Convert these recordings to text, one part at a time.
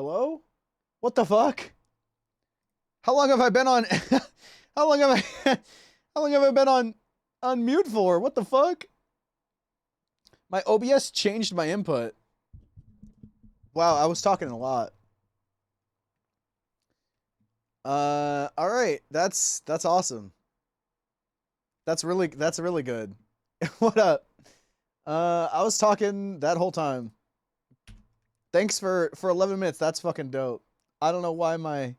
Hello? What the fuck? How long have I been on? How long have I? How long have I been on mute for? What the fuck? My OBS changed my input. Wow, I was talking a lot. All right, that's awesome. That's really good. What up? I was talking that whole time. Thanks for 11 minutes. That's fucking dope. I don't know why my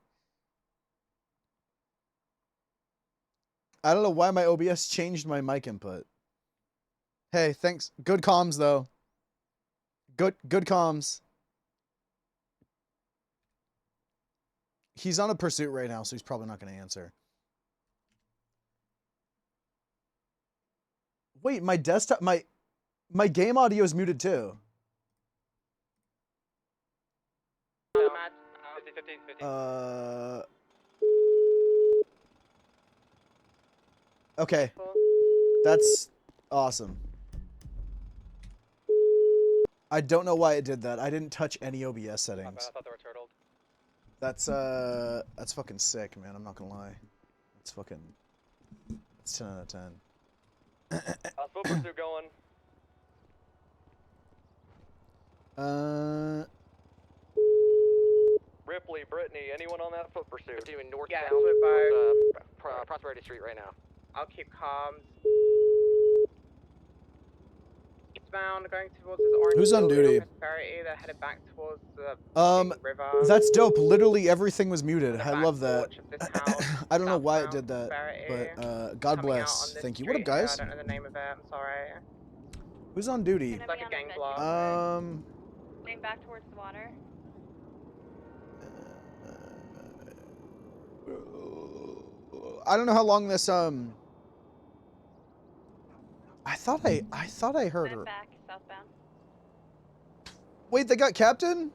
OBS changed my mic input. Hey, thanks. Good comms though. Good comms. He's on a pursuit right now, so he's probably not going to answer. Wait, my desktop, my game audio is muted too. Okay. That's awesome. I don't know why it did that. I didn't touch any OBS settings. I thought they were turtled. That's fucking sick, man. I'm not gonna lie. It's 10 out of 10. Foot pursuit going. Ripley, Brittany, anyone on that foot pursuit? Doing northbound Yeah, towards Prosperity Street right now. I'll keep comms. Eastbound, going towards this orange. Who's on duty? Prosperity, they're headed back towards the river. That's dope. Literally everything was muted. The I back love that. porch of this house, I don't know why it southbound did that, Prosperity, but God coming out bless. on this Thank you. What up, street here, guys? I don't know the name of it, I'm sorry. Who's on duty? It's like a gang block. Going back towards the water. I don't know how long this I thought I heard her. Back southbound. Wait, they got captain?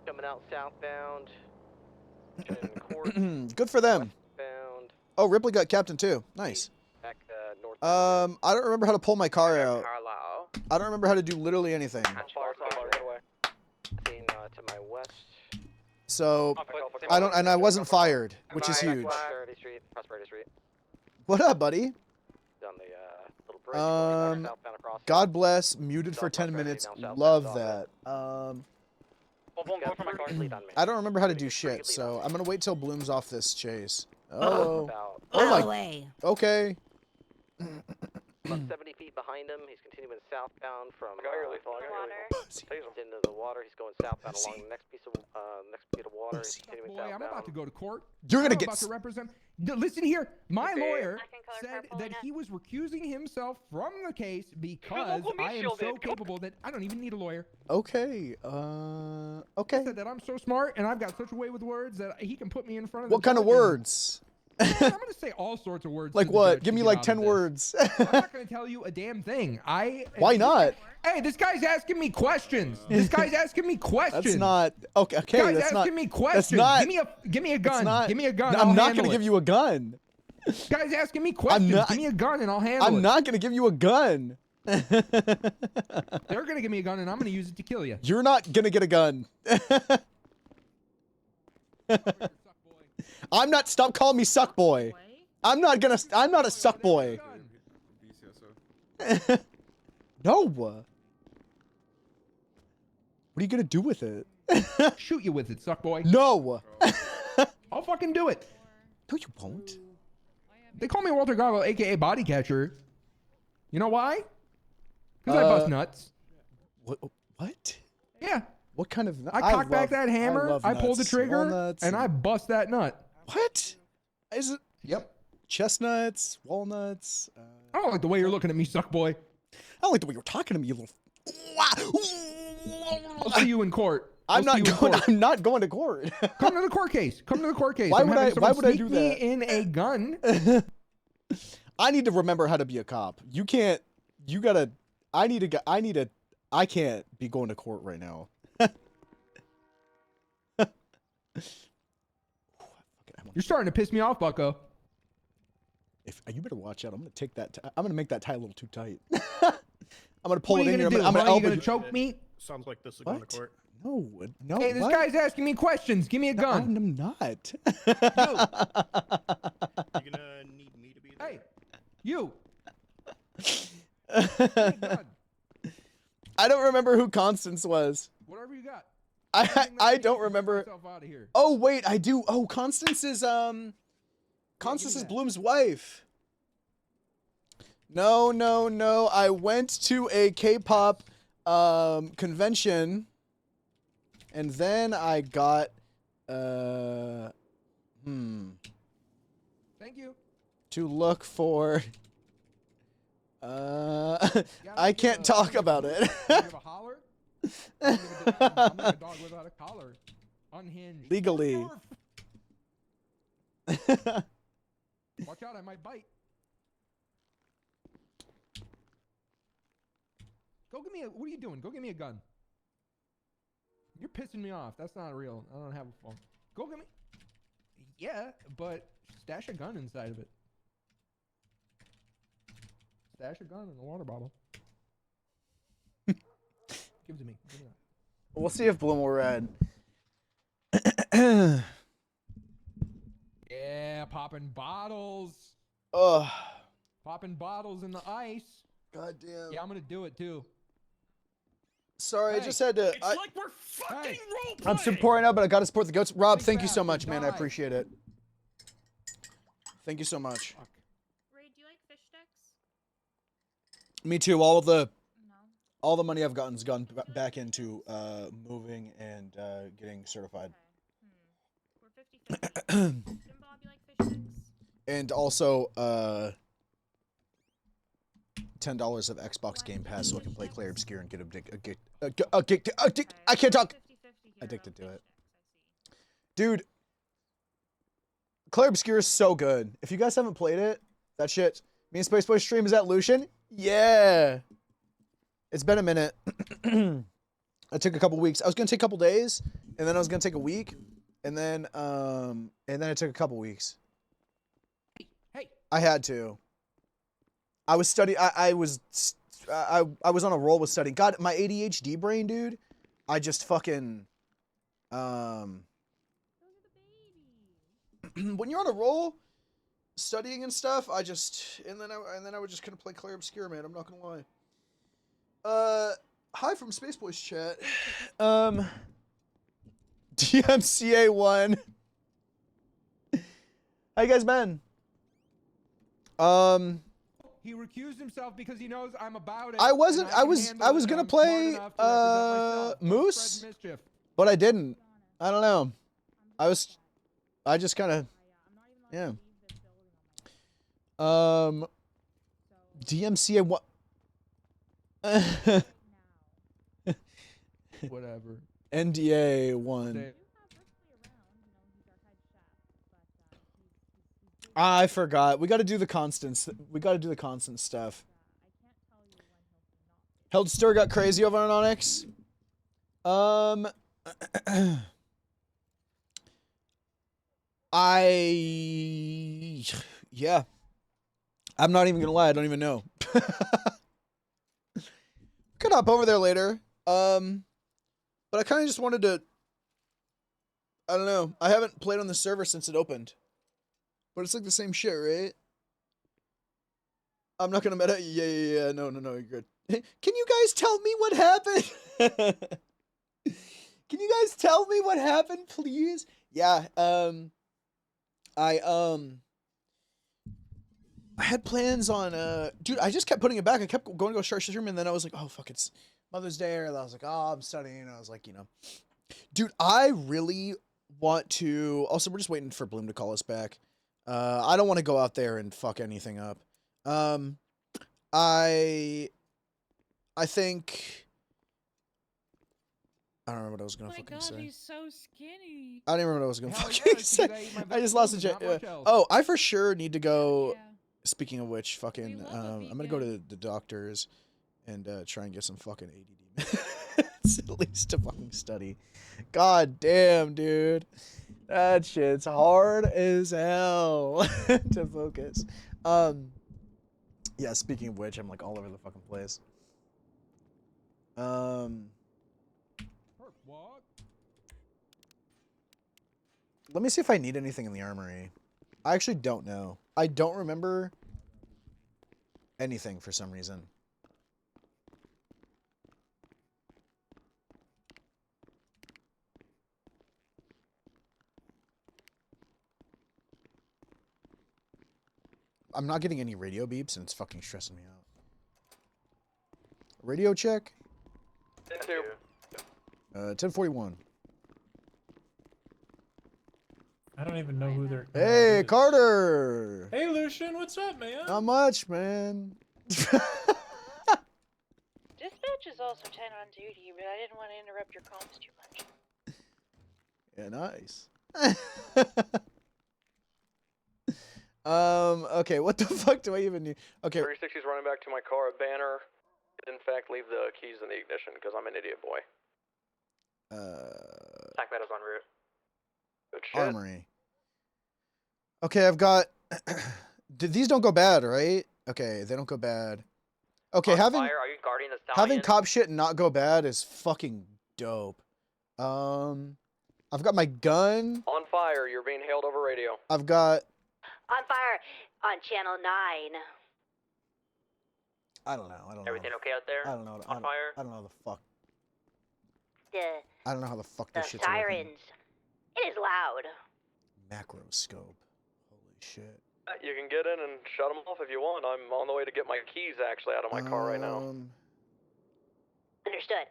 Coming out southbound. In court, Good for them. westbound. Oh, Ripley got captain too. Nice. Back north. I don't remember how to pull my car out. Carlisle. I don't remember how to do literally anything. Seen to my west. So I wasn't fired, which is huge. Prosperity Street. What up, buddy? Down the little bridge. Southbound across. God bless. Muted for 10 minutes. Love that. I don't remember how to do shit, so I'm gonna wait till Bloom's off this chase. Oh. Oh my. Okay. About 70 feet behind him. He's continuing southbound from into the water. He's going southbound along the next piece of water. He's continuing Boy, southbound. I'm about to go to court. You're gonna I'm get about to represent. Listen here, my lawyer I can color said purple that in it. he was recusing himself from the case because I am so capable that I don't even need a lawyer. Okay. He Okay. said that I'm so smart and I've got such a way with words that he can put me in front of the What kind of judge and- words? I'm gonna say all sorts of words. Like to the what? judge Give to me get like out 10 of this. words. I'm not gonna tell you a damn thing. Why not? Hey, this guy's asking me questions. This guy's asking me questions. That's not okay. Okay, Guy's that's asking not. me questions. not- Give me a gun. Not, Give me a gun. I'm I'll not handle gonna it. give you a gun. Guy's asking me questions. not- Give me a gun and I'll handle it. I'm not gonna give you a gun. They're gonna give me a gun and I'm gonna use it to kill you. You're not gonna get a gun. I'm not. Stop calling me suck boy. I'm not a suck boy. No. What are you gonna do with it? Shoot you with it, suck boy. No. I'll fucking do it. No, you won't. They call me Walter Goggle, aka Body Catcher. You know why? Because I bust nuts. What? Yeah. What kind of? I cock back that hammer, I pull the nuts. trigger, Walnuts and I bust that nut. What? Is it Yep. chestnuts, walnuts? I don't like the way you're looking at me, suck boy. I don't like the way you're talking to me, you little. I'll see you in court. I'm not going to court. Come to the court case. Come to the court case. Why I'm would having I- someone why would I sneak do me that? in a gun. I need to remember how to be a cop. You can't. You gotta. I need to. I can't be going to court right now. You're starting to piss me off, bucko. If you better watch out, I'm gonna take that. I'm gonna make that tie a little too tight. I'm gonna pull What it are in you here. gonna do? I'm gonna Are you elbow gonna you. choke me? Sounds like this is going to What? court. No, no. Hey, this what? guy's asking me questions. Give me a gun. I'm not. You're gonna need me to be there. Hey, you. Give me a gun. I don't remember who Constance was. Whatever you got. I don't remember. Myself out of here. Oh wait, I do. Oh, Constance is Constance is that. Bloom's wife. No, no, no. I went to a K-pop convention, and then I got Thank you. to look for. You gotta I give can't a- talk about it. Give a holler. I'm like a dog without a collar. Unhinged. Legally. Watch out, I might bite. Go give me a. What are you doing? Go give me a gun. You're pissing me off. That's not real. I don't have a phone. Go give me. Yeah, but stash a gun inside of it. Stash a gun in a water bottle. Give it to me. Give me that. We'll see if Bloom will read. Yeah, popping bottles. Oh, Popping bottles in the ice. god damn. Yeah, I'm gonna do it too. Sorry, I Hey. just had to. It's like we're fucking role I'm playing. supporting up, but I gotta support the goats. Rob, Big thank you so bastard, much, man. I die. appreciate it. Thank you so much. Fuck. Ray, do you like fish sticks? Me too. No. All the money I've gotten's gone back into moving and getting certified, Okay. We're 50-50. Jim Bob, you like fish sticks? and also $10 of Xbox Game Pass so I can play Clay Obscure and get I can't talk. 50-50 here Addicted about to fish it. sticks, I see. Dude, Clay Obscure is so good. If you guys haven't played it, that shit. Me and Space Boy stream, is that Lucian? Yeah. It's been a minute. I took a couple weeks. I was gonna take a couple days, and then I was gonna take a week, and then I took a couple weeks. Hey. I had to. I was studying. I was on a roll with studying. God, my ADHD brain, dude. I just fucking when you're on a roll, studying and stuff, I just and then I would just kind of play Clay Obscure, man. I'm not gonna lie. Hi from Space Boys chat. DMCA1. How you guys been? He recused himself because he knows I'm about it. I wasn't. and I can was. handle I it, was and gonna I'm smart play enough to represent myself. Don't Moose, spread mischief. but I didn't. I don't know. I just kind of. Yeah. DMCA what? Whatever. NDA 1. Say- I forgot. We got to do the constants. We got to do the constant stuff. Held Stir got crazy over on Onyx. Yeah. I'm not even gonna lie. I don't even know. Could hop over there later. But I kind of just wanted to. I don't know. I haven't played on the server since it opened. But it's like the same shit, right? I'm not gonna meta. Yeah. No, you're good. Can you guys tell me what happened? Can you guys tell me what happened, please? Yeah. I had plans on dude. I just kept putting it back. I kept going to go start stream, and then I was like, oh fuck, it's Mother's Day, and I was like, oh, I'm studying. And I was like, dude, I really want to. Also, we're just waiting for Bloom to call us back. I don't want to go out there and fuck anything up. I think I don't remember what I was gonna fucking say. He's so skinny. I don't even remember what I was gonna Hell fucking yeah, say. dude, I eat my I just lost the vegetables, jet. not much else. Oh, I for sure need to go. Yeah. Speaking of which, fucking, We love a I'm gonna go to vegan. the doctors and try and get some fucking ADD meds at least to fucking study. God damn, dude, that shit's hard as hell to focus. Yeah. Speaking of which, I'm like all over the fucking place. Perk walk. Let me see if I need anything in the armory. I actually don't know. I don't remember anything for some reason. I'm not getting any radio beeps and it's fucking stressing me out. Radio check? 1041. I don't even know who they're. Hey, Carter! Hey, Lucian, what's up, man? Not much, man. Dispatch is also 10 on duty, but I didn't want to interrupt your comms too much. Yeah, nice. Okay, what the fuck do I even need? Okay. 360's running back to my car. A banner. In fact, leave the keys in the ignition because I'm an idiot boy. Tac Meadow's en route. Good shit. Armory. Okay, I've got. These don't go bad, right? Okay, they don't go bad. Okay, On having fire, are you guarding the stallion? having cop shit not go bad is fucking dope. I've got my gun. On fire. You're being hailed over radio. I've got. On fire on channel 9. I don't know. Everything okay out there? I don't know. On fire? I don't know the fuck. The I don't know how the fuck this shit's working. sirens. It is loud. Macro scope. Holy shit. You can get in and shut them off if you want. I'm on the way to get my keys actually out of my car right now. Understood.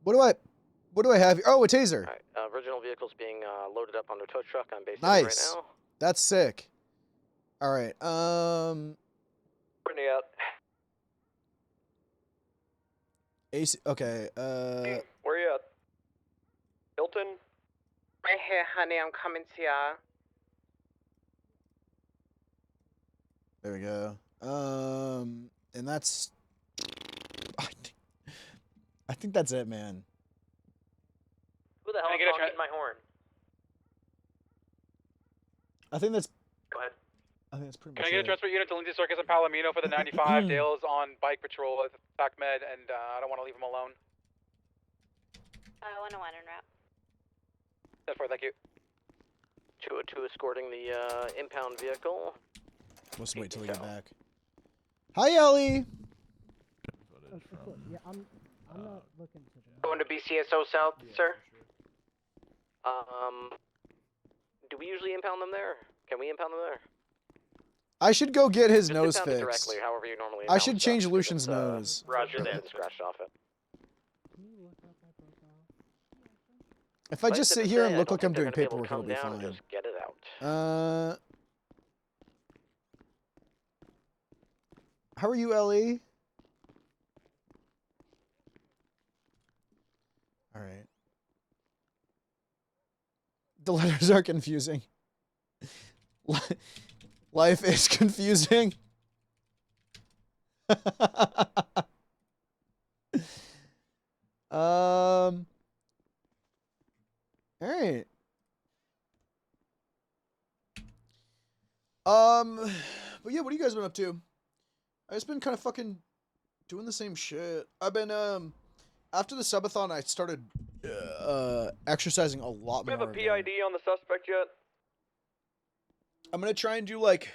What do I have here? Oh, a taser. Alright, original vehicle's being loaded up on the tow truck. I'm based Nice. right now. That's sick. All right. Brittany out. AC. Okay. Where you at? Hilton? Right here, honey. I'm coming to ya. There we go. And that's. I think that's it, man. Who the hell is honking my horn? I think that's. Go ahead. I think that's pretty Can much I get a it. transfer unit to Lindsay Circus and Palomino for the 95? Dale's on bike patrol at Fac Med, and I don't want to leave him alone. 101 en route. That's for thank you. 202 escorting the impound vehicle. Let's wait till we get back. Hi, Ellie. Yeah, I'm not looking to that. Going to BCSO South, sir? Do we usually impound them there? Can we impound them there? I should go get his Just nose impound it fixed. directly, however you normally I impound should stuff, change because Lucian's it's, nose. Roger that. Scratched off it. Can you look up my profile? If I Like just to sit say, here I and look don't like I'm think doing they're gonna be able to paperwork, it'll be come down and fine. just get it out. How are you, Ellie? All right. The letters are confusing. Life is confusing. All right. But yeah, what have you guys been up to? I've just been kind of fucking doing the same shit. I've been after the subathon, I started exercising a lot Do we more. have a again. PID on the suspect yet? I'm gonna try and do like.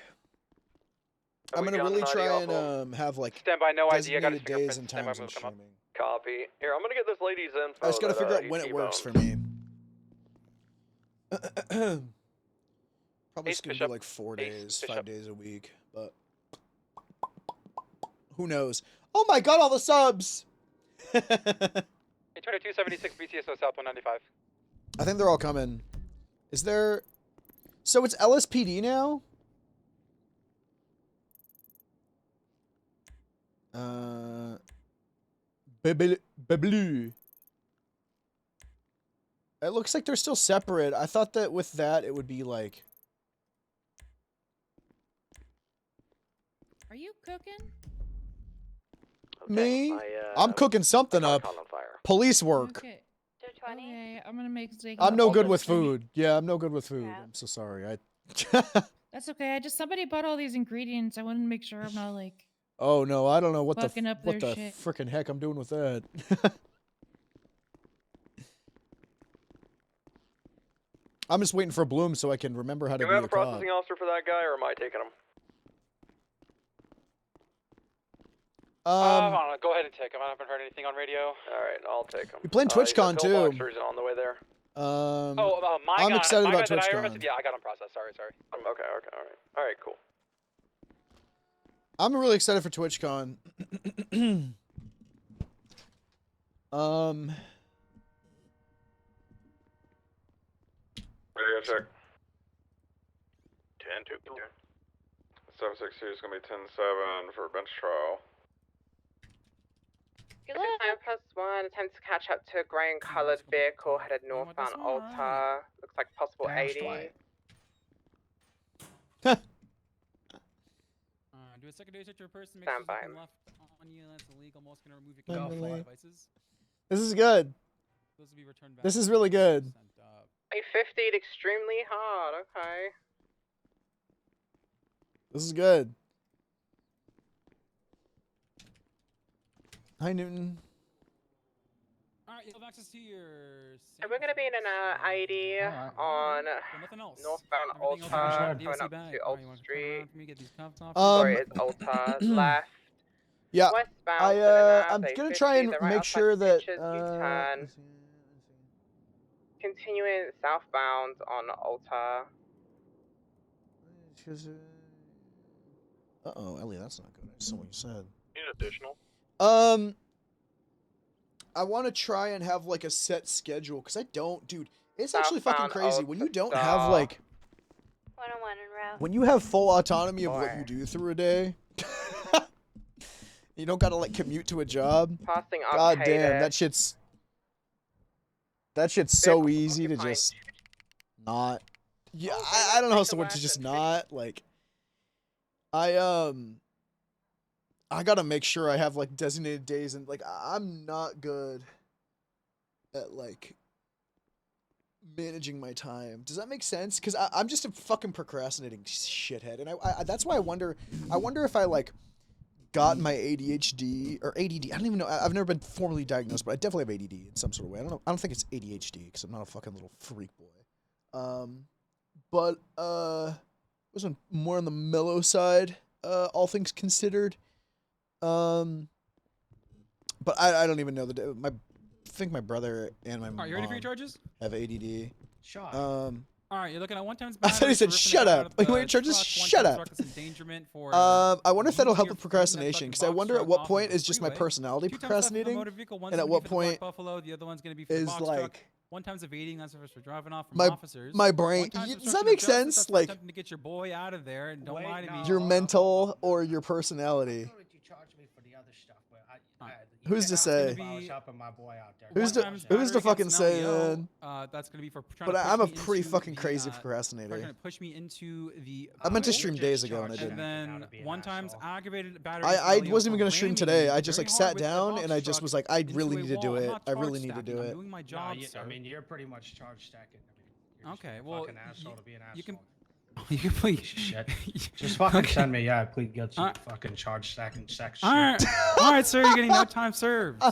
Have I'm we gonna gotten really an ID try off and him? have like Stand by, no ID. I got his designated days fingerprints. and Stand by, times move, of come up. streaming. Copy. Here, I'm gonna get this lady's info. I just gotta that, figure out he when it works T-boned. for me. Probably Ace just gonna do Bishop. like 4 Ace days, Bishop. 5 days a week, but who knows? Oh my god, all the subs! I 2276 BCSO South 195. think they're all coming. Is there? So it's LSPD now? Bablu. It looks like they're still separate. I thought that with that it would be like. Are you cooking? Me? My, I'm cooking something my car up. caught on fire. Police work. Okay. Okay, I'm gonna make steak. I'm no and good with it's gonna be- food. Yeah, I'm no good with food. Yeah. I'm so sorry. I. That's okay. Somebody bought all these ingredients. I want to make sure I'm not like. Oh no, I don't know what Fucking up what their the shit. frickin' heck I'm doing with that. I'm just waiting for Bloom so I can remember how to Do be we have a a cop. processing officer for that guy, or am I taking him? Um, Go ahead and take him. I haven't heard anything on radio. Alright, I'll take him. You're playing TwitchCon, too. Pillbox, or is it on the way there? I'm excited my about guy that I TwitchCon. arrested, yeah, I got him processed. Sorry. Okay, alright. Alright, cool. I'm really excited for TwitchCon. Radio check. 10-2. 762 is going to be 10-7 for bench trial. This is 9+1. Attempts to catch up to a grey and coloured vehicle headed northbound Alta. Looks like possible 80. Do a secondary search of a person. Make Stand sure by there's him. nothing left on you. That's illegal. I'm also gonna remove your Unrelated. devices. This is good. Those will be returned back. This is really good. Sent up. I 50'd extremely hard. Okay. This is good. Hi, Newton. Alright, you'll have access to your. And we're gonna be in an ID on Nothing else. northbound Everything else Alta, is going up bag. to Alright, Old you wanna turn Street. around for me, get these cuffs off? Sorry, it's Alta. Left. Yeah, Westbound. I'm gonna try and make sure that. U-turn. Continuing southbound on Alta. Uh-oh, Ellie, that's not good. I saw what you said. Need additional? I want to try and have like a set schedule because I don't, dude. It's actually fucking Southbound crazy when you don't Alta. have like 101 en route. when you have full autonomy of what Boy. you do through a day. You don't gotta like commute to a job. Passing God Arcade. damn, that shit's so Vehicle easy to occupied. just not. Yeah, Oh, I don't know how take to the word to just last not like. I gotta make sure I have like designated days and like I'm not good at like managing my time. Does that make sense? Because I'm just a fucking procrastinating shithead, and I that's why I wonder if I like got my ADHD or ADD. I don't even know. I've never been formally diagnosed, but I definitely have ADD in some sort of way. I don't know. I don't think it's ADHD because I'm not a fucking little freak boy. But was one more on the mellow side. All things considered. But I don't even know I think my brother and my mom Alright, you ready for your charges? have ADD. Shot. I Alright, you're looking at 1 times. thought he said shut up. Like, when your charges, shut up. I wonder if that'll help with procrastination because I wonder at what point is just my personality procrastinating, and at what point Buffalo, the other one's gonna be for the is box truck. like 1 time's evading, that's for driving off from my officers. my brain. 1 time's Does that obstruction make of justice, sense? that's for Like attempting to get your boy out of there, and don't lie to me. your mental or your personality. Who's to say? Who's to fucking say, man? That's gonna be for trying But to push I'm a me pretty into fucking the, crazy Trying procrastinator. to push me into the. I meant to stream days ago and I And didn't. then 1 time's aggravated battery. I failure wasn't even for gonna stream ramming today. me I just very like hard sat with the down box and I just truck was like, I into really a need to do wall. I'm it. not I really charge need to stacking, do I'm it. doing my job, sir. I mean, you're pretty much charge stacking. You're just Okay, a well, fucking asshole to be an asshole. you can. You can please. Shit. Just fucking Okay. send me, yeah, plead guilty. You fucking charge stacking sex shit. All right, sir. You're getting no time served.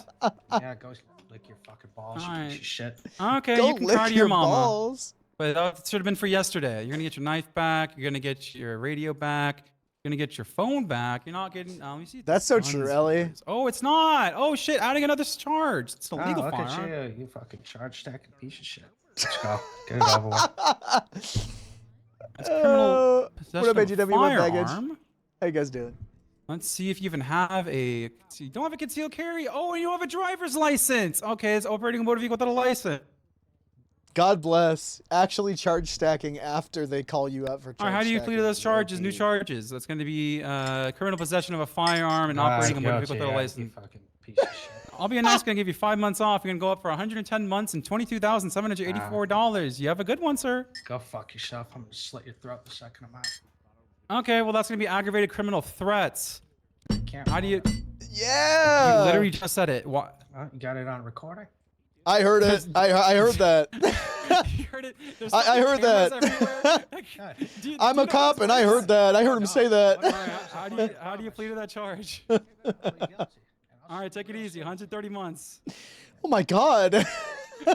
Yeah, go lick your fucking balls, you Alright. piece of shit. Okay, Go you can lick cry to your your mama. balls. But that should have been for yesterday. You're gonna get your knife back. You're gonna get your radio back. You're gonna get your phone back. You're not getting. Let me see. if That's this so gun true, is Ellie. yours. Oh, it's not. Oh shit! Adding another charge. It's a legal look firearm. at you fucking charge stacking piece of shit. Let's go. Get it over with. That's criminal What possession up, of a AGW? What baggage? firearm. How you guys doing? Let's see if you even have a. You don't have a concealed carry. Oh, and you have a driver's license. Okay, it's operating a motor vehicle without a license. God bless. Actually, charge stacking after they call you up for charge. All right, how do you plead to those stacking. charges? New charges. That's going to be criminal possession of a firearm and operating a motor vehicle without a You license. fucking piece of shit. I'll be nice. Going to give you 5 months off. You're going to go up for 110 months and $22,784. You have a good one, sir. Go fuck yourself. I'm gonna slit your throat the second I'm out. Okay, well that's going to be aggravated criminal threats. Can't How do you? Yeah. You literally just said it. What? You got it on recording? I heard it. I heard that. You heard it. There's I heard cameras that. everywhere. Do you- I'm do a you know cop, this and I works? heard that. I heard him say All that. right, how do you plead to that charge? All right, take it easy. 130 months. Oh my God.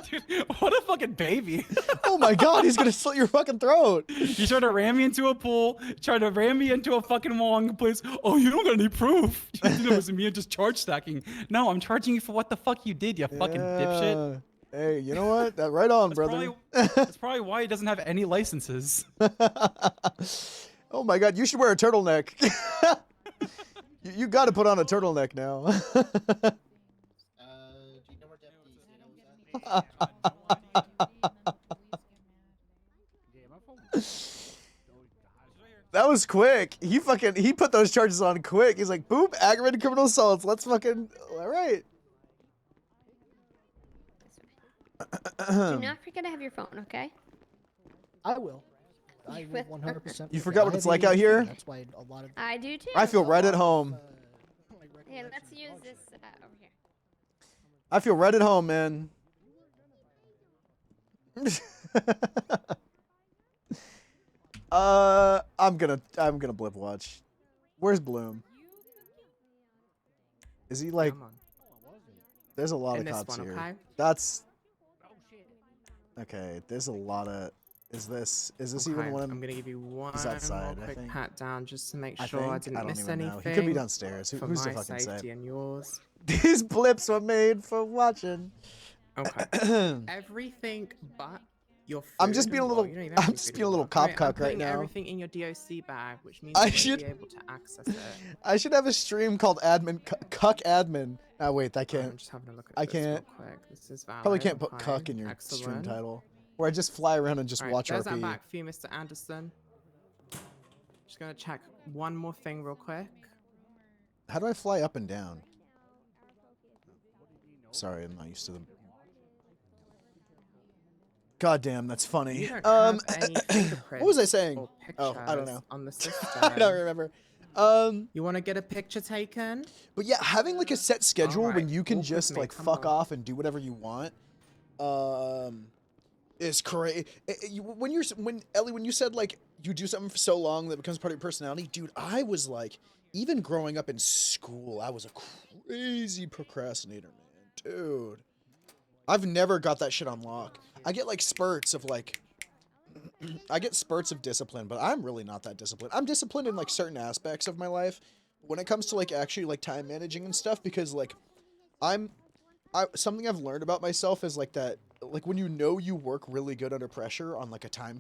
Dude, what a fucking baby. Oh my god, he's gonna slit your fucking throat. You tried to ram me into a pool, tried to ram me into a fucking wall in place. Oh, you don't got any proof. You didn't know it was me just charge stacking. No, I'm charging you for what the fuck you did, you fucking dipshit. Hey, you know what? Right on, brother. That's probably why he doesn't have any licenses. Oh my god, you should wear a turtleneck. You got to put on a turtleneck now. That was quick. He put those charges on quick. He's like, boop, aggravated criminal assaults. Let's fucking, all right. Do not forget to have your phone, okay? I will. I will 100%. You forgot what it's like out here? That's why a lot of. I do too. I feel right at home. Here, let's use this over here. I feel right at home, man. I'm gonna blip watch. Where's Bloom? Is he like? There's a lot of cops here. Okay? That's okay. There's a lot of. Is this even one? I'm gonna give you one outside, more I quick think. pat down just to make sure I didn't don't miss even anything. know. He could be downstairs. For Who's my to fucking safety say? and yours. These blips were made for watching. Okay. Everything but your food. I'm just being a little. You don't even have I'm any just food being a little anymore. cop cock I'm right putting now. everything in your DOC bag, which means I you should- won't be able to access it. I should have a stream called Admin Cuck Admin. Oh wait, I I'm can't. just having a look at I this can't. real quick. This is valid. Probably can't put okay. cuck in your stream Excellent. title. Where I just fly around and just Alright, watch there's that RP. back for you, Mr. Anderson. Just gonna check one more thing real quick. How do I fly up and down? Sorry, I'm not used to them. God damn, that's funny. You don't have any What was I saying? or Oh, I don't pictures know. On the system. I don't remember. You want to get a picture taken? But yeah, having like a set schedule when Alright, you can walk with just me, like come fuck on. off and do whatever you want, is crazy. When Ellie, when you said like you do something for so long that becomes part of your personality, dude, I was like, even growing up in school, I was a crazy procrastinator, man, dude. I've never got that shit on lock. I get like spurts of like, I get spurts of discipline, but I'm really not that disciplined. I'm disciplined in like certain aspects of my life. When it comes to like actually like time managing and stuff, because like something I've learned about myself is like that, like when you know you work really good under pressure on like a time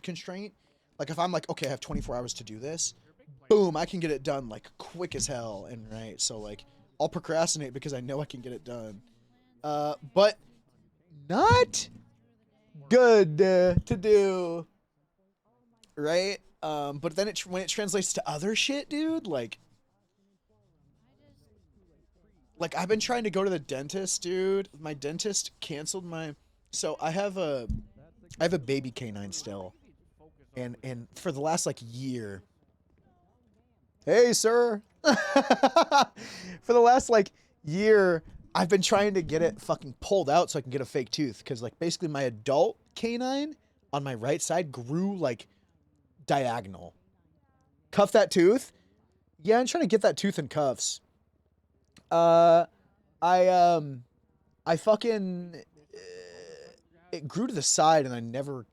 constraint, like if I'm like, okay, I have 24 hours to do this, boom, I can get it done like quick as hell. And right, so like I'll procrastinate because I know I can get it done. But not good to do, right? But then when it translates to other shit, dude, like I've been trying to go to the dentist, dude. My dentist canceled my, so I have a baby canine still, and for the last like year, hey sir, for the last like year, I've been trying to get it fucking pulled out so I can get a fake tooth, because like basically my adult canine on my right side grew like diagonal. Cuff that tooth? Yeah, I'm trying to get that tooth in cuffs. I fucking, it grew to the side and I never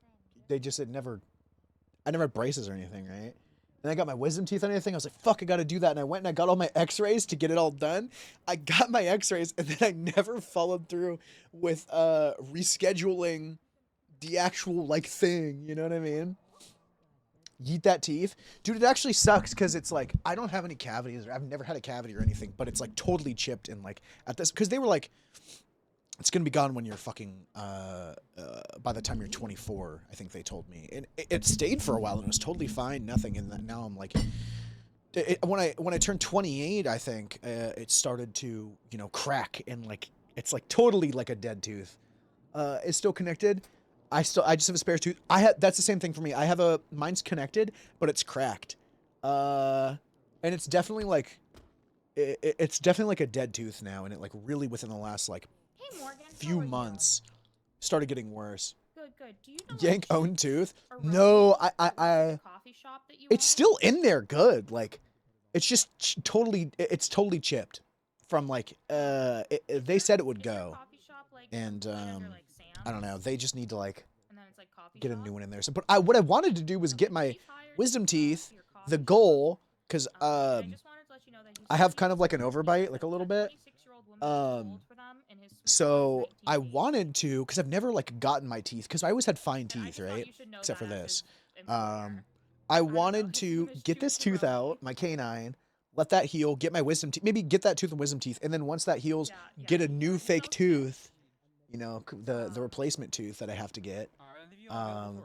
had braces or anything, right? And I got my wisdom teeth and everything. I was like, fuck, I gotta do that. And I went and I got all my x-rays to get it all done. I got my x-rays and then I never followed through with, rescheduling the actual, like, thing. You know what I mean? Yeet that teeth. Dude, it actually sucks because it's like, I don't have any cavities. Or I've never had a cavity or anything, but it's like totally chipped and like at this, because they were like, it's gonna be gone when you're fucking, by the time you're 24, I think they told me. And it stayed for a while and it was totally fine, nothing. And now I'm like, when I turned 28, I think, it started to, you know, crack and like, it's like totally like a dead tooth. It's still connected. I just have a spare tooth. That's the same thing for me. Mine's connected, but it's cracked. And it's definitely like, it's definitely like a dead tooth now. And it like really within the last like few months started getting worse. Good. Do you know Yank own tooth? No, I coffee shop that you it's still in there good. Like, it's just totally chipped from like, they said it would go. coffee shop like and like I don't know. They just need to like and then it's like coffee get a shop. new one in there. So, but what I wanted to do was get my wisdom teeth. The goal, because I just wanted to let you know that he's I have kind of like an overbite, like a little bit. 26-year-old woman for them, and his So I wanted to, because I've never like gotten my teeth, because I always had fine And I teeth, just thought right? you should know Except for that as this. his employer. I wanted to get this tooth out, my canine, let that heal, get my wisdom teeth, maybe get that tooth and wisdom teeth, and then once that heals, get a new fake tooth, you know, the replacement tooth that I have to get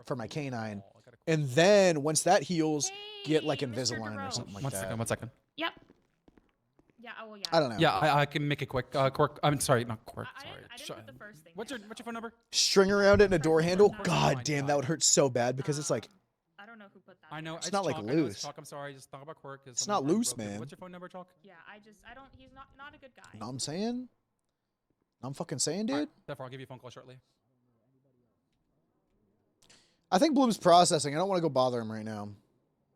for my canine, and then once that heals, get like Invisalign or something like that. One second. Yep. Yeah. Oh well. Yeah. I don't know. Yeah, I can make it quick. Quirk. I'm sorry, not Quirk. I didn't put the first thing. What's your phone number? String around it in a door handle. God damn, that would hurt so bad because it's like I don't know who put that. I know it's not like Chalk. I know loose. it's Chalk. I'm sorry. Just talk about Quirk. It's not loose, man. What's your phone number, Chalk? Yeah. I don't. He's not a good guy. You know what I'm saying? I'm fucking saying, dude. Right, therefore, I'll give you a phone call shortly. I think Bloom's processing. I don't want to go bother him right now,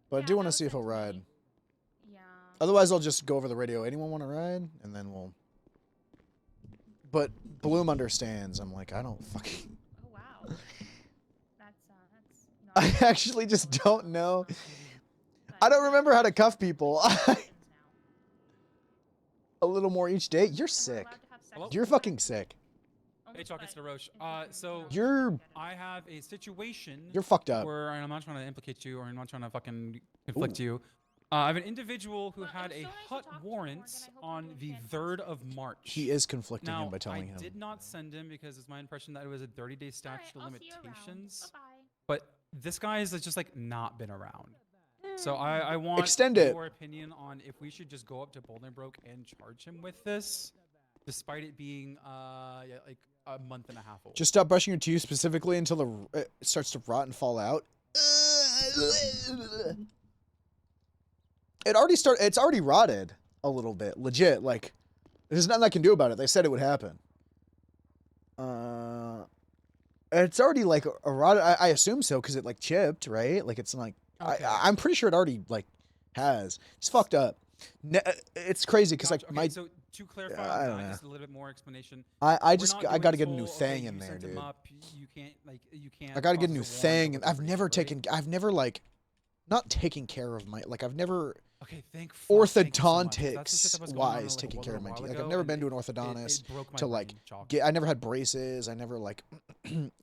but I do want to see if he'll ride. Yeah. Otherwise, I'll just go over the radio. Anyone want to ride? And then we'll. But Bloom understands. I'm like, I don't fucking. Oh wow. That's I actually just don't know. I don't remember how to cuff people. A little more each day. You're sick. You're fucking sick. Hey, Chalk, it's Narosh. So I have a situation. You're fucked up. Where and I'm not trying to implicate you, or I'm not trying to fucking conflict you. I have an individual who had a hut warrant on the 3rd of March. He is conflicting him by telling him. I did not send him because it's my impression that it was a 30-day statute of limitations. But this guy has just like not been around. So I want Extend it. your opinion on if we should just go up to Boulderbrook and charge him with this, despite it being like a month and a half old. Just stop brushing your teeth specifically until it starts to rot and fall out. It's already rotted a little bit. Legit. Like, there's nothing I can do about it. They said it would happen. It's already like a rotted. I assume so because it like chipped, right? Like it's like Okay. I'm pretty sure it already like has. It's fucked up. It's crazy because like my. So to clarify, I don't know. just a little bit more explanation. I got to to get a new thing in there, dude. You can't. I got to get a new process a thing, warrant and or I've never whatever, right? I've never like, not taken care of my like I've never. Okay, thank you so much. That's the shit Orthodontics that was going on, wise like, taking a care of my little teeth. while Like I've ago, never and been to an it orthodontist broke my to like brain, Chalk. get. I never had braces. I never like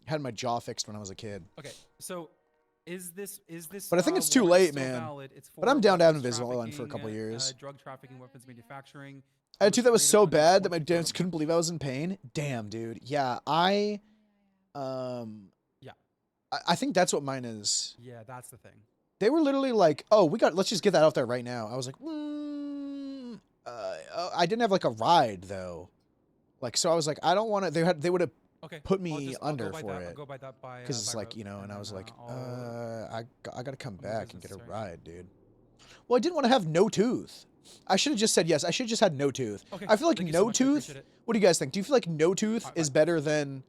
had my jaw fixed when I was a kid. Okay, so is this? But I think it's too warrant late, still man. valid? It's But I'm down to have weapons Invisalign for a couple trafficking, years. Drug trafficking, weapons manufacturing. I had a tooth that was so bad that my dentist couldn't believe I was in pain. Damn, dude. Yeah, I think that's what mine is. Yeah, that's the thing. They were literally like, "Oh, let's just get that out there right now." I was like, I didn't have like a ride though, like so I was like, I don't want to. They would have put me under for it because it's like and I was like, I got to come back and get a ride, dude. Well, I didn't want to have no tooth. I should have just said yes. I should have just had no tooth. Okay, I feel like thank you so no much, I tooth. appreciate it. What do you guys think? Do you feel like no tooth is better than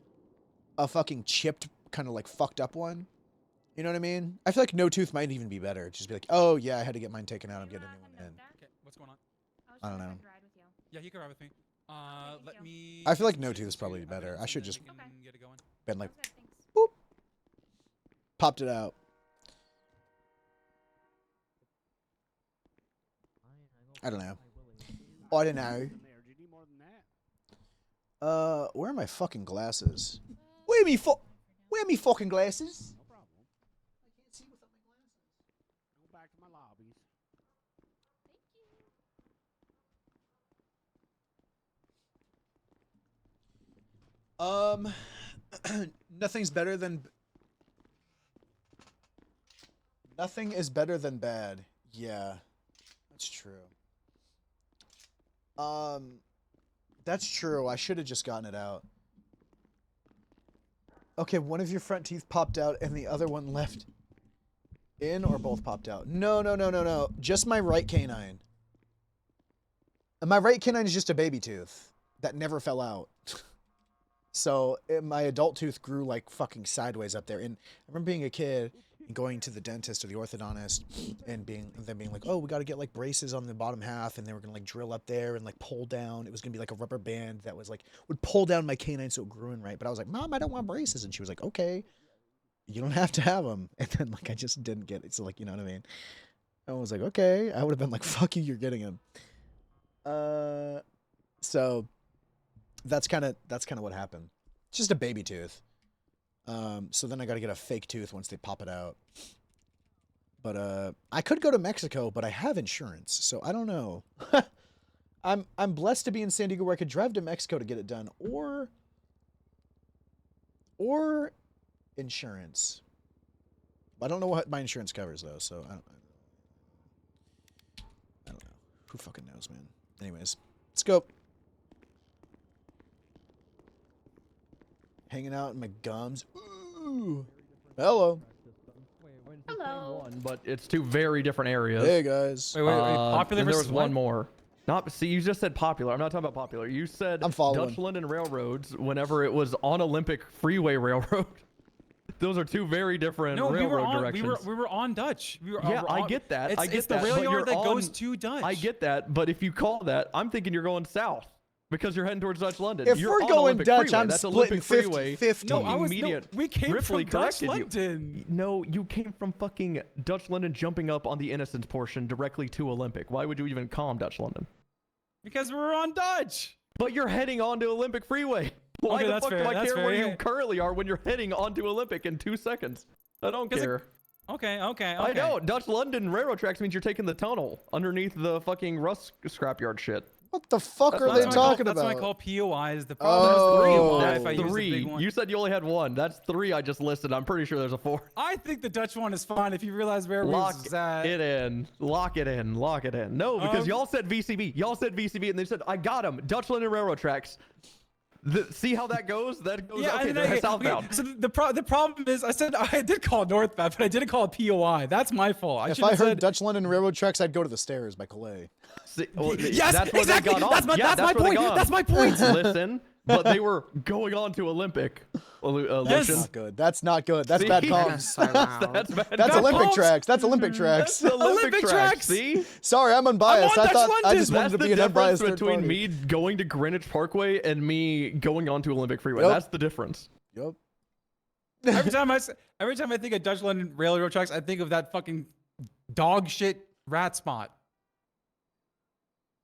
a fucking chipped, kind of like fucked up one? You know what I mean? I feel like no tooth might even be better. Just be like, oh yeah, I had to get mine taken out. I'm getting a new one in. Okay, what's going on? I don't know. Yeah, you can ride with me. Let me. I feel like no tooth is probably better. I should just get it going. been like, boop, popped it out. I don't know. I don't know. Where are my fucking glasses? Where are me fucking glasses? Nothing's better than. Nothing is better than bad. Yeah, that's true. That's true. I should have just gotten it out. Okay, one of your front teeth popped out and the other one left in, or both popped out? No. Just my right canine. And my right canine is just a baby tooth that never fell out. So my adult tooth grew like fucking sideways up there. And I remember being a kid going to the dentist or the orthodontist and them being like, oh, we got to get like braces on the bottom half, and they were gonna like drill up there and like pull down. It was gonna be like a rubber band that was like would pull down my canine so it grew in right. But I was like, Mom, I don't want braces, and she was like, okay, you don't have to have them. And then like I just didn't get it. So like, you know what I mean? I was like, okay. I would have been like, fuck you, you're getting them. So that's kind of what happened. It's just a baby tooth. So then I got to get a fake tooth once they pop it out. But I could go to Mexico, but I have insurance, so I don't know. I'm blessed to be in San Diego where I could drive to Mexico to get it done, or insurance. I don't know what my insurance covers though, so I don't know. Who fucking knows, man? Anyways, let's go. Hanging out in my gums. Ooh. Hello. Hello. But it's two very different areas. Hey guys. Wait, popular and there versus was one what? more. See, you just said popular. I'm not talking about popular. You said I'm following. Dutch London Railroads whenever it was on Olympic Freeway Railroad. Those are two very different railroad directions. We were on Dutch. I get that. It's the rail yard that goes to Dutch. I get that, but if you call that, I'm thinking you're going south. Because you're heading towards Dutch London. If you're we're on going Olympic Dutch, Freeway. I'm That's splitting Olympic Freeway. 50-50. We came Ripley from Dutch corrected London. You. No, you came from fucking Dutch London jumping up on the Innocence portion directly to Olympic. Why would you even call them Dutch London? Because we were on Dutch. But you're heading onto Olympic Freeway. Why Okay, the that's fuck fair, do I that's care fair, where yeah. you currently are when you're heading onto Olympic in 2 seconds? I don't care. Okay. I know. Dutch London railroad tracks means you're taking the tunnel underneath the fucking rust scrapyard shit. What the fuck are they talking about? That's what I call POIs. The problem is That's three. You said you only had one. That's three I just listed. I'm pretty sure there's a fourth. I think the Dutch one is fine if you realize where Lock was at. it in. Lock it in. Lock it in. No, because y'all said VCB. Y'all said VCB, and they said, I got him. Dutch London Railroad Tracks. See how that goes? That goes, Yeah, okay, they're southbound. So the problem is, I said I did call it northbound, but I didn't call it POI. That's my fault. If I heard Dutch London Railroad Tracks, I'd go to the Stairs by Calais. Yes, that's where exactly. They got on. That's my point. That's my point. Listen, but they were going on to Olympic. That's Lucian. not good. That's not good. That's See? bad comms. That's Olympic comms. tracks. That's Olympic tracks. That's Olympic tracks. See? Sorry, I'm unbiased. I'm on I Dutch thought I just That's wanted to the be an difference unbiased third between party. me going to Greenwich Parkway and me going onto Olympic Freeway. Yep. That's the difference. Yup. every time I think of Dutch London Railroad Tracks, I think of that fucking dog shit rat spot.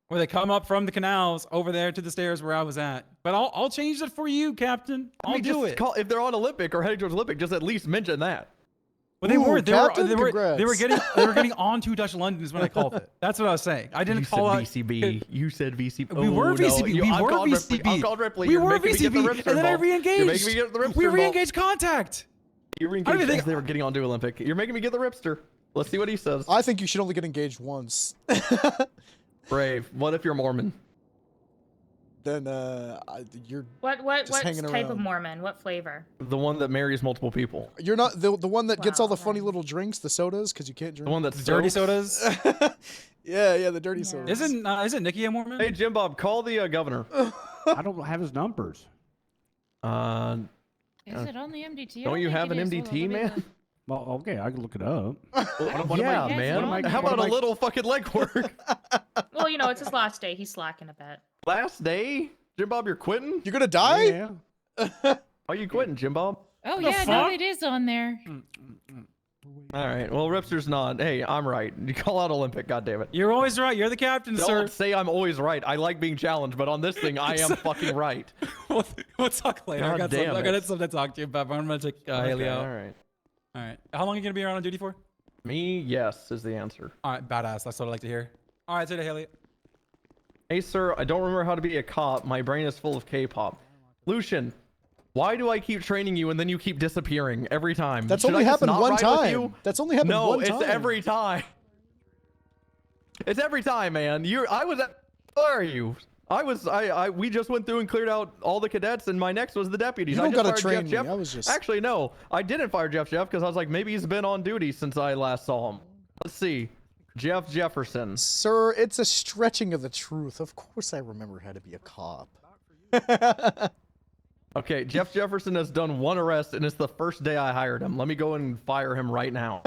Where they come up from the canals over there to the stairs where I was at. But I'll change it for you, Captain. I'll do it. If they're on Olympic or heading towards Olympic, just at least mention that. Well, they Ooh, were Captain, they were congrats. getting onto Dutch London is when I called it. That's what I was saying. I didn't call it VCB. You said VCB. We were VCB. We were VCB. I'm called Ripley. We You're were making me get the VCB, Ripster and then I involved. You're making re-engaged. me get the Ripster We involved. re-engaged contact. You re-engaged as they were getting onto Olympic. You're making me get the Ripster. Let's see what he says. I think you should only get engaged once. Brave. What if you're Mormon? Then you're What just hanging type of around. Mormon? What flavor? The one that marries multiple people. You're not the one that gets all the Wow, funny little drinks, the sodas, because you can't drink. The one that's Dirty soaks. sodas. Yeah, the dirty sodas. Isn't Nikki a Mormon? Hey, Jim Bob, call the governor. I don't have his numbers. Is it on the MDT? Don't you have an MDT, man? Well, okay, I can look it up. Yeah, man. How about a little fucking legwork? Well, it's his last day. He's slacking a bit. Last day? Jim Bob, you're quitting? You're gonna die? Yeah. Why are you quitting, Jim Bob? Oh yeah, no, it is on there. All right. Well, Ripster's not. Hey, I'm right. You call out Olympic, goddammit. You're always right. You're the captain, Don't sir. say I'm always right. I like being challenged, but on this thing, I am fucking right. We'll talk later. I got something to talk to you about, but I'm gonna take Haley out. All right. All right. How long are you gonna be around on duty for? Me, yes, is the answer. All right, badass. That's what I like to hear. All right, say to Haley. Hey, sir, I don't remember how to be a cop. My brain is full of K-pop. Lucian, why do I keep training you and then you keep disappearing every time? That's Should only I just happened not one ride with time. you? That's only happened one time. No, it's every time. It's every time, man. Where are you? We just went through and cleared out all the cadets, and my next was the deputies. You don't I just gotta fired train me. Jeff. I was just... Actually, no. I didn't fire Jeff because I was like, maybe he's been on duty since I last saw him. Let's see. Jeff Jefferson. Sir, it's a stretching of the truth. Of course I remember how to be a cop. Okay, Jeff Jefferson has done 1 arrest, and it's the first day I hired him. Let me go and fire him right now.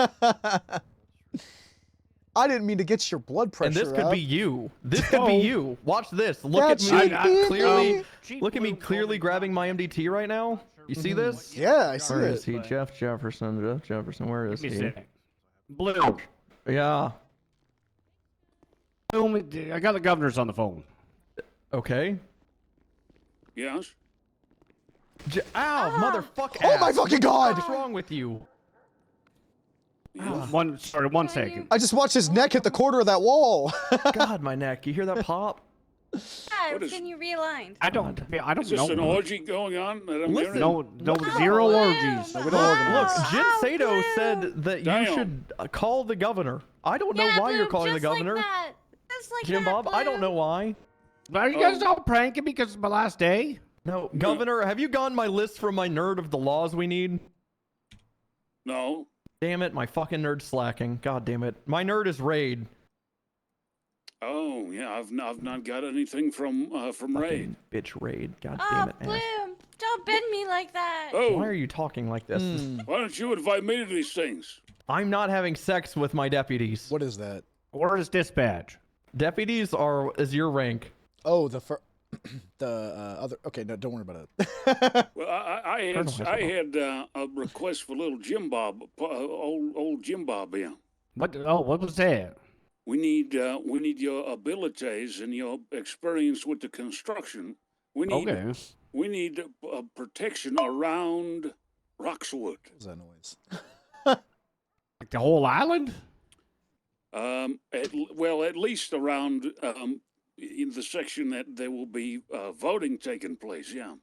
I didn't mean to get your blood pressure And this could up. be you. This could be you. Watch this. Look at me clearly. Look at me clearly grabbing my MDT right now. You see this? Yeah, I see Where it. is he? Jeff Jefferson. Jeff Jefferson. Where is he? Blue. Yeah. I got the governor's on the phone. Okay. Yes. Ow, motherfucker! Oh my fucking god! What's wrong with you? One second. I just watched his neck hit the corner of that wall. God, my neck. You hear that pop? Yeah, can you realign? I don't Is this know. an orgy going on? That I'm hearing? No, zero orgies. Look, Jin Sato said that you should call the governor. I don't know why you're calling the governor. Jim Bob, I don't know why. Are you guys all pranking because it's my last day? No, Governor, have you gotten my list from my nerd of the laws we need? No. Damn it, my fucking nerd's slacking. God damn it. My nerd is Raid. Oh yeah, I've not got anything from Raid. Bitch Raid. God Oh, damn it. ass. Bloom, don't bend me like that. Oh. Why are you talking like this? Why don't you invite me to these things? I'm not having sex with my deputies. What is that? Where is dispatch? Deputies is your rank. Oh, the other. Okay, no, don't worry about it. Well, I had a request for little Jim Bob, old Jim Bob here. What? Oh, what was that? We need your abilities and your experience with the construction. We need protection around Roxwood. What was that noise? Like the whole island? At least around in the section that there will be voting taking place. Yeah.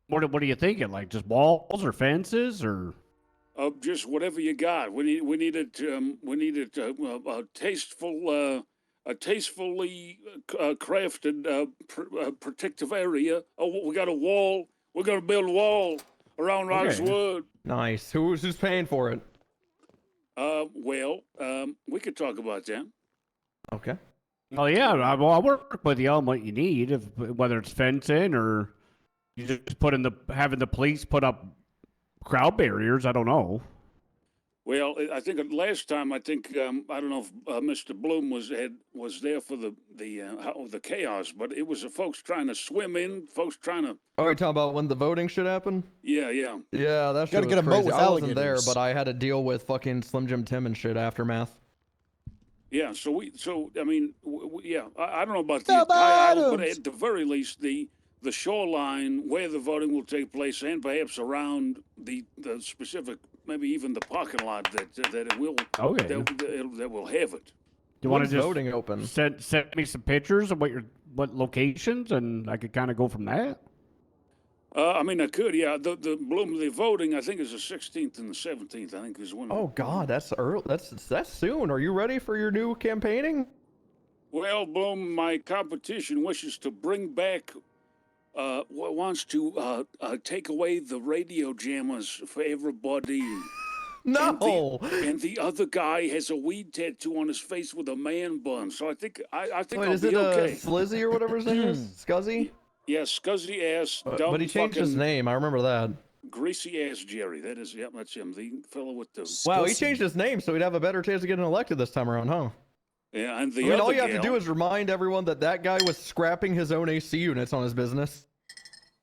What are you thinking? Like just walls or fences or? Just whatever you got. We needed a tastefully crafted protective area. Oh, we got a wall. We're gonna build a wall around Roxwood. Nice. Who's paying for it? We could talk about that. Okay. Oh yeah, I'll work with you on what you need, whether it's fencing or you just having the police put up crowd barriers. I don't know. Well, I think last time I don't know if Mr. Bloom was there for the chaos, but it was the folks trying to swim in, folks trying to. Oh, you're talking about when the voting should happen? Yeah. Yeah, that shit Gotta was get a moat crazy. with I wasn't there, alligators. but I had to deal with fucking Slim Jim Tim and shit aftermath. Yeah, I don't know about the entire island, but at the very least, the shoreline where the voting will take place, and perhaps around the specific, maybe even the parking lot that it will that will have it. Do you want to just voting open? Send me some pictures of what locations, and I could kind of go from that. I could, yeah. The voting, I think, is the 16th and the 17th. I think is when. Oh God, that's early. That's soon. Are you ready for your new campaigning? Well, Bloom, my competition wishes to bring back. Wants to take away the radio jammers for everybody. No. And the other guy has a weed tattoo on his face with a man bun. So I think Wait, I'll is be it okay. Slizzy or whatever his name is? Scuzzy? Yeah, Scuzzy ass. But he changed his name. I remember that. Greasy ass Jerry. That's him. The fellow with the. Wow, he changed his name so he'd have a better chance of getting elected this time around, huh? Yeah, and the other all you have gal, to do is remind everyone that guy was scrapping his own AC units on his business.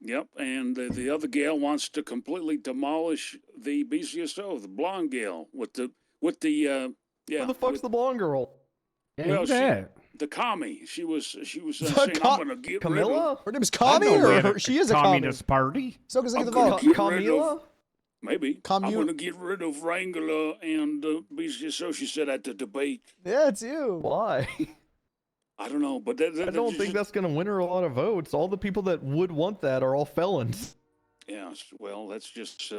Yep, and the other gal wants to completely demolish the BCSO, the blonde gal with the Who the fuck's the blonde girl? Well, the commie. She was saying, I'm gonna get Camilla? rid of. Her name's Commie, or she is a communist party. So does I'm the gonna vote. get rid of. Maybe. I'm Commu- gonna get rid of Wrangler and BCSO. She said at the debate. Yeah, it's you. Why? I don't know, but I don't think that's gonna win her a lot of votes. All the people that would want that are all felons. Yeah, well, that's just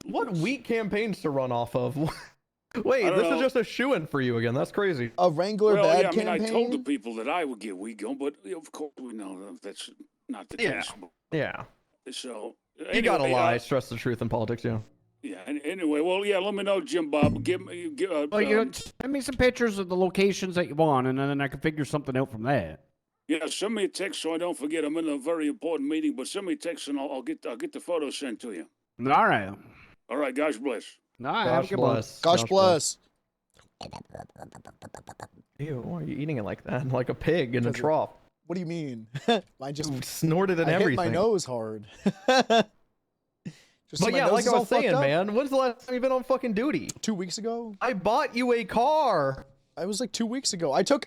What weak campaigns to run off of? Wait, I don't this is know. just a shoo-in for you again. That's crazy. A Wrangler Well, bad yeah, I mean, campaign. I told the people that I would get weak on, but of course we know that's not the Yeah. case. Yeah. So You gotta anyway, lie. Stress the truth in politics, yeah. Yeah. Anyway, well, yeah. Let me know, Jim Bob. Give me. Well, send me some pictures of the locations that you want, and then I can figure something out from that. Yeah, send me a text so I don't forget. I'm in a very important meeting, but send me a text and I'll get the photo sent to you. All right. All right, gosh bless. All right, have a Gosh good one. bless. Gosh bless. Ew, why are you eating it like that? Like a pig in a trough. What do you mean? I just snorted and I everything. hit my nose hard. Just But my yeah, nose like is I all was fucked saying, up. man, when's the last time you've been on fucking duty? 2 weeks ago. I bought you a car. I was like 2 weeks ago. I took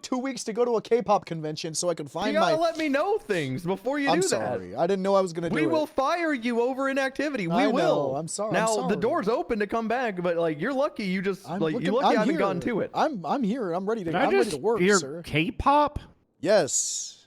2 weeks to go to a K-pop convention so I could find You gotta my. let me know things before you I'm do that. sorry. I didn't know I was gonna do We it. will fire you over inactivity. We I know, will. I'm sorry. Now I'm sorry. the door's open to come back, but like you're lucky. You just I'm like looking- you lucky I'm I haven't here. gotten to it. I'm here. I'm ready to. Did I I'm ready just to work, hear sir. K-pop? Yes.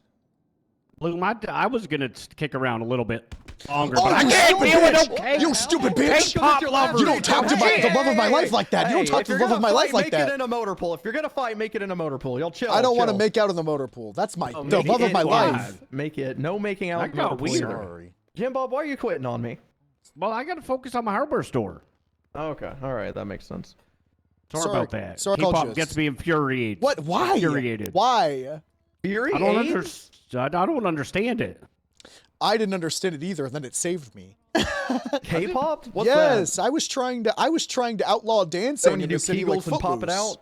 Look, I was gonna kick around a little bit longer, Oh, but I you can't stupid deal with bitch! no K- You stupid bitch! K-pop lovers. You don't talk to the love of my life like that. You don't talk to the love of my life like Make it that. in a motor pool. If you're gonna fight, make it in a motor pool. Y'all chill. I don't want to chill. make out in the motor pool. That's my Oh, the make love it of my live. life. Make it no making out. That in the motor got pool. weird. Sorry. Jim Bob, why are you quitting on me? Well, I gotta focus on my hardware store. Okay, all right, that makes sense. Sorry about that. Sorry, I called K-pop you. gets me infuriated. What? Why? Infuriated. Why? Fury? I don't understand it. I didn't understand it either, and then it saved me. K-pop? What's yes, that? I was trying to outlaw dancing when you in do the city Kegels like and pop it Footloose. out?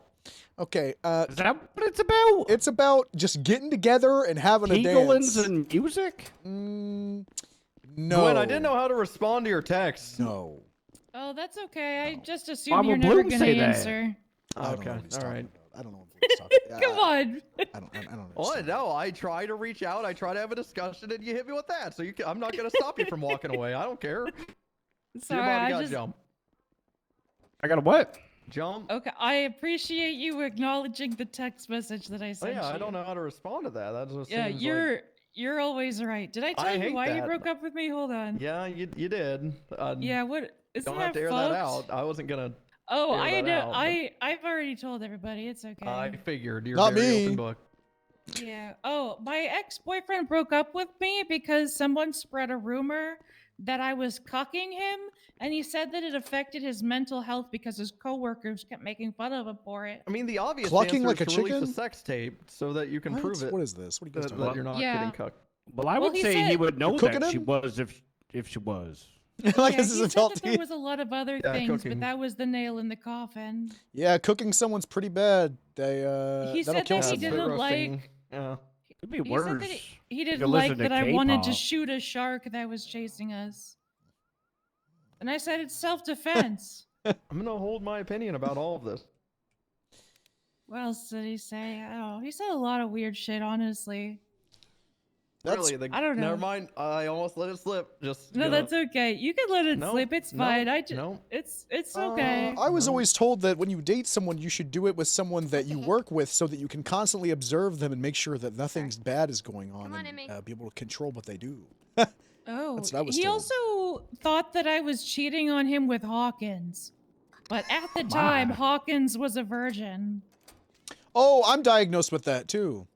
Okay, Is that what it's about? it's about just getting together and having a Kegelins dance. and music? No. Gwen, I didn't know how to respond to your text. No. Oh, that's okay. I just Why assumed you're would never Bloom gonna say that? answer. I don't know Okay, what he's all talking right. about. I don't know what he's talking about. Come on. I don't Oh, understand. no, I try to reach out. I try to have a discussion, and you hit me with that. So I'm not going to stop you from walking away. I don't care. Sorry, Your body I got just. jump. I got a what? Jump. Okay, I appreciate you acknowledging the text message that I Oh, sent yeah, you. I don't know how to respond to that. That just Yeah, seems you're always right. Did I tell I you hate why you that. broke up with me? Hold on. Yeah, you did. Yeah, what? Isn't Don't have that to air fucked? that out. I wasn't gonna. Oh, air I that know. out, but I've already told everybody. It's okay. I figured you're Not very me. open book. Yeah. Oh, my ex-boyfriend broke up with me because someone spread a rumor that I was cucking him, and he said that it affected his mental health because his coworkers kept making fun of him for it. I mean, the obvious Clucking answer like is a to release chicken? a sex tape so that you can What? prove it. What is this? What are you guys that, talking that you're not Yeah. getting cucked. Well, I Well, would he say he said- would know You're cooking that she him? was if she was. like Yeah, this is he said adult that there teeth. was a lot of other Yeah, things, cooking. but that was the nail in the coffin. Yeah, cooking someone's pretty bad. They He that'll said kill that he Spit someone. didn't roasting. like. Yeah. It'd be He worse. said that he You didn't listen like to that I wanted to K-pop. shoot a shark that was chasing us. And I said it's self-defense. I'm gonna hold my opinion about all of this. What else did he say? I don't know. He said a lot of weird shit, honestly. Really? The, I don't know. Never mind. I almost let it slip. Just No, gonna- that's okay. You can let it No, slip. It's no, fine. I just, no. it's okay. I was always told that when you date someone, you should do it with someone that you work with, so that you can constantly observe them and make sure that nothing's bad is going on, and be able to control what they do. Oh, That's what I was he told. also thought that I was cheating on him with Hawkins, but at the time, Hawkins was a virgin. Oh, I'm diagnosed with that too.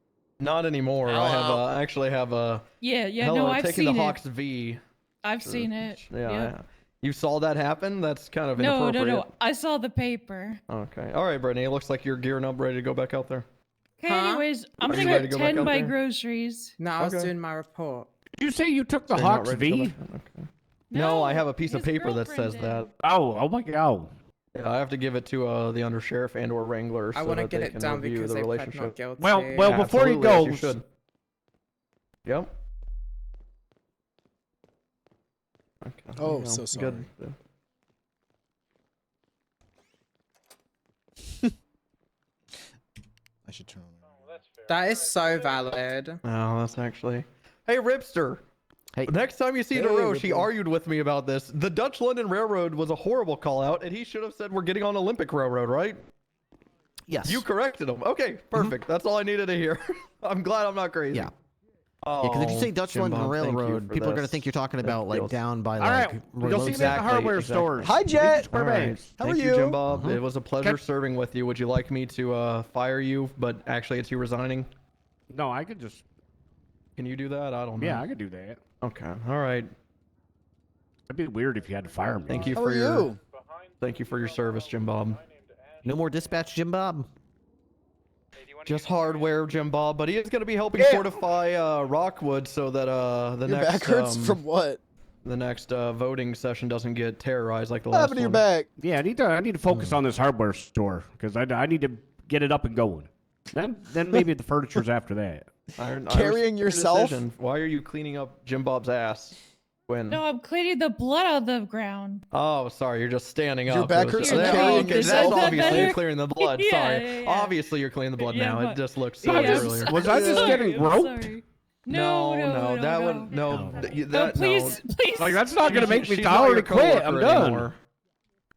Not anymore. I have I actually have a. Yeah, Hell, no, I'm I've taking seen the it. Hawks V. I've seen it. Yeah. Yep. You saw that happen? That's kind of No, inappropriate. no. I saw the paper. Okay. All right, Brittany. It looks like you're gearing up, ready to go back out there. Okay, anyways, I'm Are gonna you ready go to go back 10 out by there? groceries. No, I was Okay. doing my report. Did you say you took the So you're not Hawks ready to go V? back? Okay. No, I have a piece of his paper that girlfriend says did. that. Oh my god. Yeah, I have to give it to the undersheriff and/or wrangler. I so want to that get they it can done review because the they pled relationship. not guilty. Well, Yeah, before he absolutely, as you goes, should. Yep. Okay. Oh, there you so go. sorry. Good. I should turn on. That is so valid. Oh, that's actually. Hey, Ripster. Hey. Next time you see Hey, DeRoche, he Ripper. argued with me about this. The Dutch London Railroad was a horrible call out, and he should have said we're getting on Olympic Railroad, right? Yes. You corrected him. Okay, perfect. That's all I needed to hear. I'm glad I'm not crazy. Yeah. Oh, Yeah, because if you say Dutch Jim London Bob, thank you Railroad, for people are going to this. think you're talking That about like feels- down by all like. right, Royal you'll see me at the Exactly, hardware exactly. stores. Hi, Jet. Square All right. banks. How Thank are you, you? Jim Bob. It was a pleasure Okay. serving with you. Would you like me to fire you, but actually it's you resigning? No, I could just. Can you do that? I don't know. Yeah, I could do that. Okay. All right. It'd be weird if you had to fire me. Thank you How for are your you? thank you for your service, Jim Bob. No more dispatch, Jim Bob. Just hardware, Jim Bob, but he is going to be helping Yeah. fortify Rockwood so that the Your next back hurts from what? the next voting session doesn't get terrorized like the What last happened to your one. back? Yeah, I need to focus on this hardware store because I need to get it up and going. Then maybe the furniture's after that. Carrying yourself? Decision. Why are you cleaning up Jim Bob's ass? When? No, I'm cleaning the blood out of the ground. Oh, sorry, you're just standing Your up. back It was hurts just- from Yeah, carrying okay, yourself? that's obviously better? you're clearing the blood. Yeah, Sorry. yeah, yeah. Obviously you're clearing the blood Yeah, now. but- It just looks Yeah, silly I'm earlier. sorry. Was I just Sorry, getting I'm roped? sorry. No, that no. would no. No, That please, no. please. Like that's not gonna make me She's not tolerate your to quit. I'm coworker done. anymore.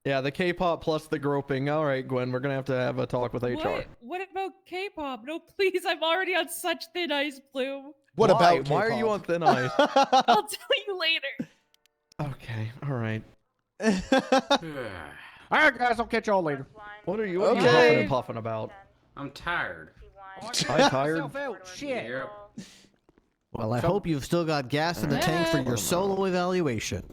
Yeah, the K-pop plus the groping. All right, Gwen, we're gonna have to have a talk with HR. What about K-pop? No, please, I'm already on such thin ice, Bloom. What Why? about Why are you K-pop? on thin ice? I'll tell you later. Okay, all right. All right, guys, I'll catch y'all later. What are you Okay. huffing and puffing about? I'm tired. I'm tired. Shit. Well, I hope you've still got gas in the tank for your solo evaluation.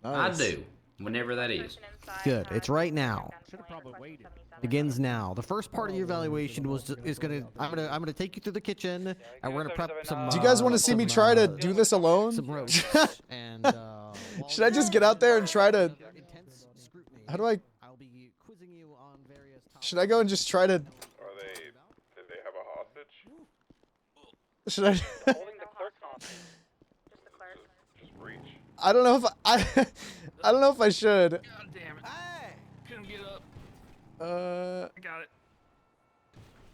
I do. Whenever that is. Good. It's right now. Should have probably waited. Begins now. The first part of your evaluation I'm gonna take you through the kitchen and we're gonna prep some. Do you guys want to see me try to do this alone? Some roast and. Should I just get out there and try to? How do I? I'll be quizzing you on various topics. Should I go and just try to? Did they have a hostage? Should I? Holding the clerk hostage. Just reach. I don't know if I don't know if I should. God damn it. Couldn't get up. I got it.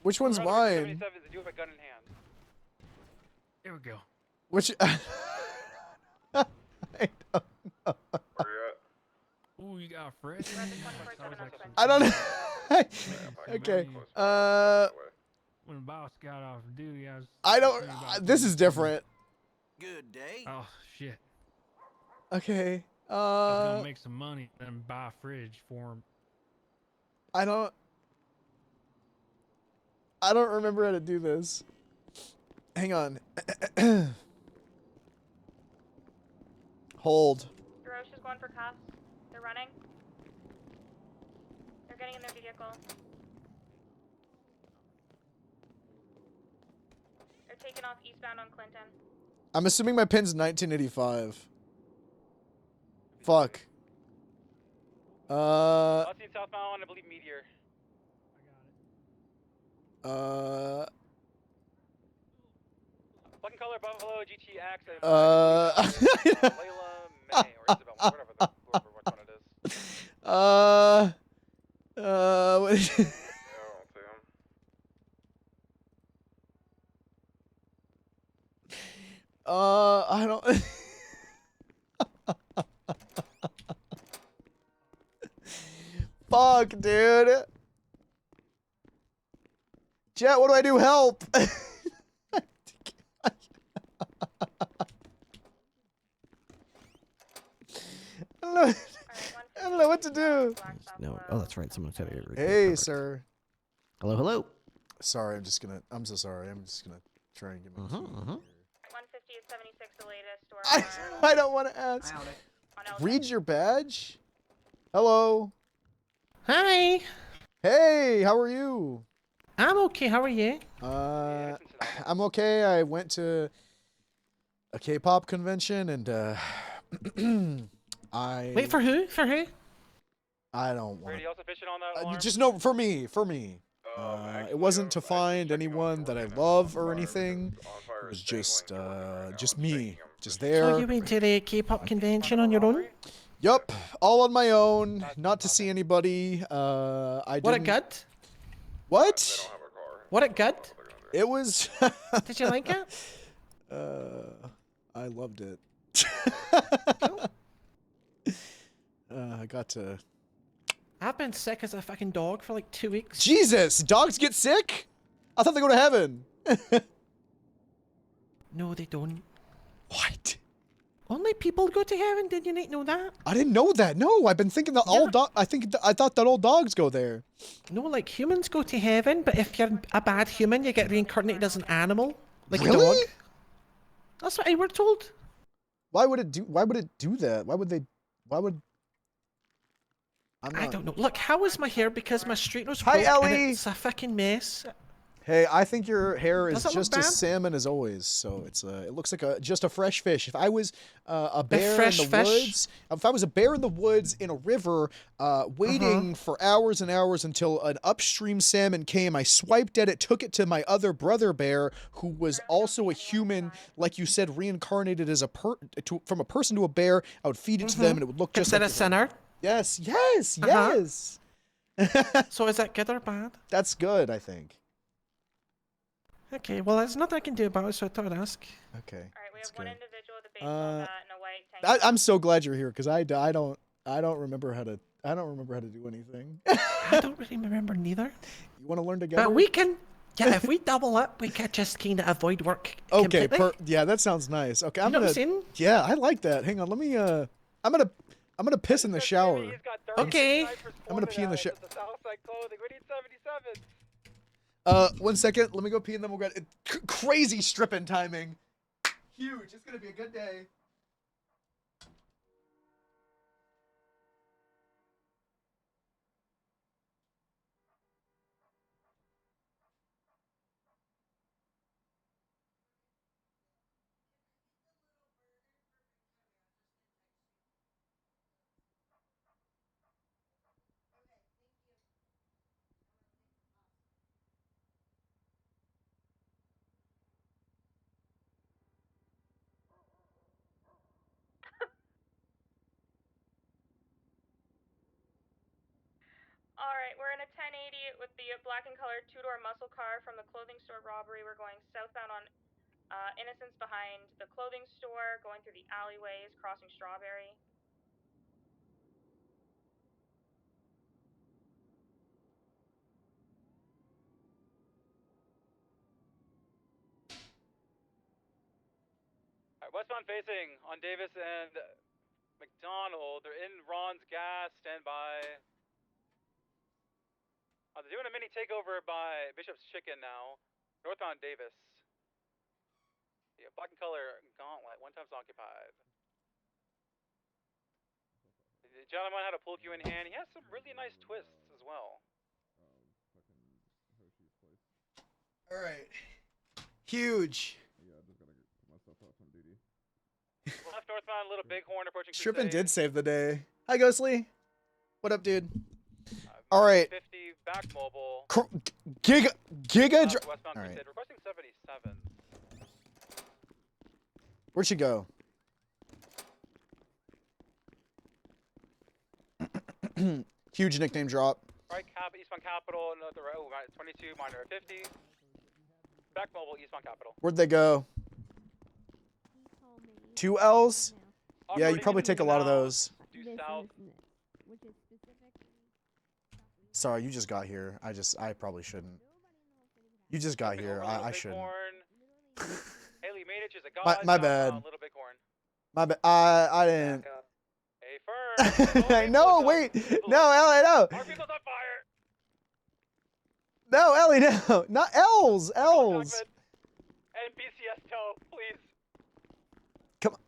Which one's mine? 77 is a do with a gun in hand. There we go. Which? I don't know. Ooh, you got a fresh. I don't know. Okay. When the boss got off duty, I don't. This is different. Good day. Oh shit. Okay. I was gonna make some money and buy a fridge for him. I don't remember how to do this. Hang on. Hold. Roche is going for cuffs. They're running. They're getting in their vehicle. They're taking off eastbound on Clinton. I'm assuming my pin's 1985. Fuck. I'll see southbound, I believe Meteor. Fucking color Buffalo GTX. Layla May or Isabel, whatever which one it is. What is it? I don't. Fuck, dude. Chat, what do I do? Help! I don't know what to do. No. Oh, that's right. Someone said it. Hey, sir. Hello, hello. Sorry, I'm so sorry. I'm just gonna try and get my key. 150 is 76 the latest. Or I don't want to ask. Read your badge. Hello. Hi. Hey, how are you? I'm okay. How are you? I'm okay. I went to a K-pop convention and Wait, for who? For who? I don't want. Radio sufficient on that alarm? Just no, for me. It wasn't to find anyone that I love or anything. It was just me, just there. So you went to the K-pop convention on your own? Yup, all on my own, not to see anybody. I What a didn't. good? What? What a good? It was. Did you like it? I loved it. I got to. I've been sick as a fucking dog for like 2 weeks. Jesus, dogs get sick? I thought they go to heaven. No, they don't. What? Only people go to heaven. Did you not know that? I didn't know that. No, I've been thinking that all dog. I thought that all dogs go there. No, like humans go to heaven, but if you're a bad human, you get reincarnated as an animal, like a Really? dog. That's what I were told. Why would it do that? Why would? I don't know. Look, how is my hair? Because my straightener's Hi, broke and Ellie. it's a fucking mess. Hey, I think your hair is Does it look just as bad? salmon as always. So it looks like just a fresh fish. If I was a bear in fresh the fish? woods, if I was a bear in the woods in a river, waiting for hours and hours until an upstream salmon came, I swiped at it, took it to my other brother bear, who was also a human, like you said, reincarnated as from a person to a bear. I would feed it to them, and it would look just Consider like the- sinner. Yes, yes, Uh-huh. yes. So is that good or bad? That's good, I think. Okay, well, there's nothing I can do about it, so I thought I'd ask. Okay. Alright, we have one individual with a baseball bat and a white tank. I'm so glad you're here because I don't remember how to do anything. I don't really remember neither. You want to learn together? But we can, yeah, if we double up, we can just kind of avoid work Okay, completely. yeah, that sounds nice. Okay, You know what I'm saying? Yeah, I like that. Hang on, let me I'm gonna piss in the shower. Okay. I'm gonna pee in the shower. The Southside clothing. We need 77. 1 second. Let me go pee and then we'll get crazy stripping timing. Huge. It's gonna be a good day. Alright, we're in a 1080 with the black and colored two-door muscle car from the clothing store robbery. We're going southbound on Innocence behind the clothing store, going through the alleyways, crossing Strawberry. Alright, westbound facing on Davis and McDonald. They're in Ron's gas. Stand by. They're doing a mini takeover by Bishop's Chicken now. Northbound Davis. Yeah, black and color gauntlet. One time's occupied. The gentleman had a pool cue in hand. He has some really nice twists as well. All right. Huge. Left northbound, Little Bighorn approaching. Stripping Crusade. did save the day. Hi, Ghostly. What up, dude? All right. 50 back mobile. Giga. Westbound All right. Crusade requesting 77. Where'd she go? Huge nickname drop. Right, eastbound Capital, another 22, minor 50. Back mobile, eastbound Capital. Where'd they go? 2 L's? Yeah, you probably take a lot of those. Due south. Sorry, you just got here. I probably shouldn't. You just got here. I shouldn't. Haley Maynich is a god. My bad. Little Bighorn. My bad. I didn't. Hey, firm. No, wait. No, Ellie, no. Our people's on fire. No, Ellie, no. Not L's. L's. And BCS tow, please.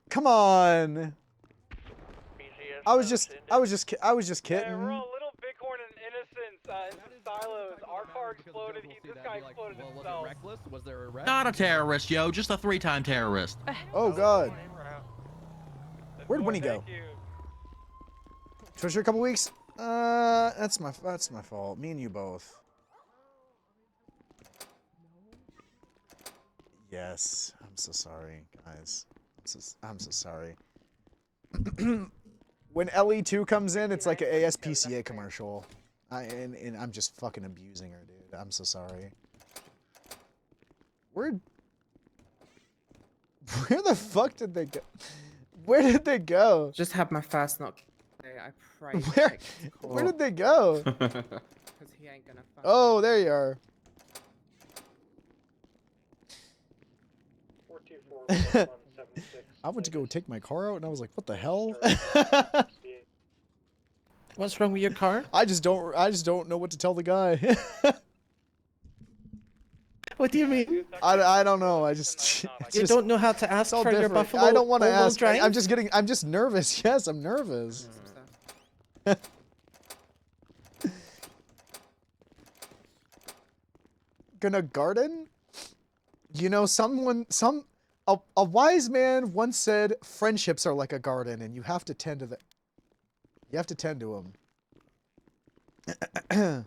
Come on. I was just Yeah, kidding. we're all Little Bighorn and Innocence in some silos. Our car exploded. This guy exploded himself. Reckless? Was there a wreck? Not a terrorist, yo. Just a 3-time terrorist. Oh God. Where'd Winnie go? Thank you. Was here a couple weeks? That's my fault. Me and you both. Yes, I'm so sorry, guys. I'm so sorry. When LE2 comes in, it's like an ASPCA commercial. And I'm just fucking abusing her, dude. I'm so sorry. Where the fuck did they go? Where did they go? Just had my first knock. I pray. Where did they go? Because he ain't gonna find Oh, there you are. I went to go take my car out and I was like, what the hell? What's wrong with your car? I just don't know what to tell the guy. What do you mean? I don't know. It's You just, don't know how to ask all for your different. buffalo. I don't want to all-wheel ask. drive? I'm just nervous. Yes, I'm nervous. gonna garden? You know, a wise man once said, friendships are like a garden, and you have to tend to you have to tend to them.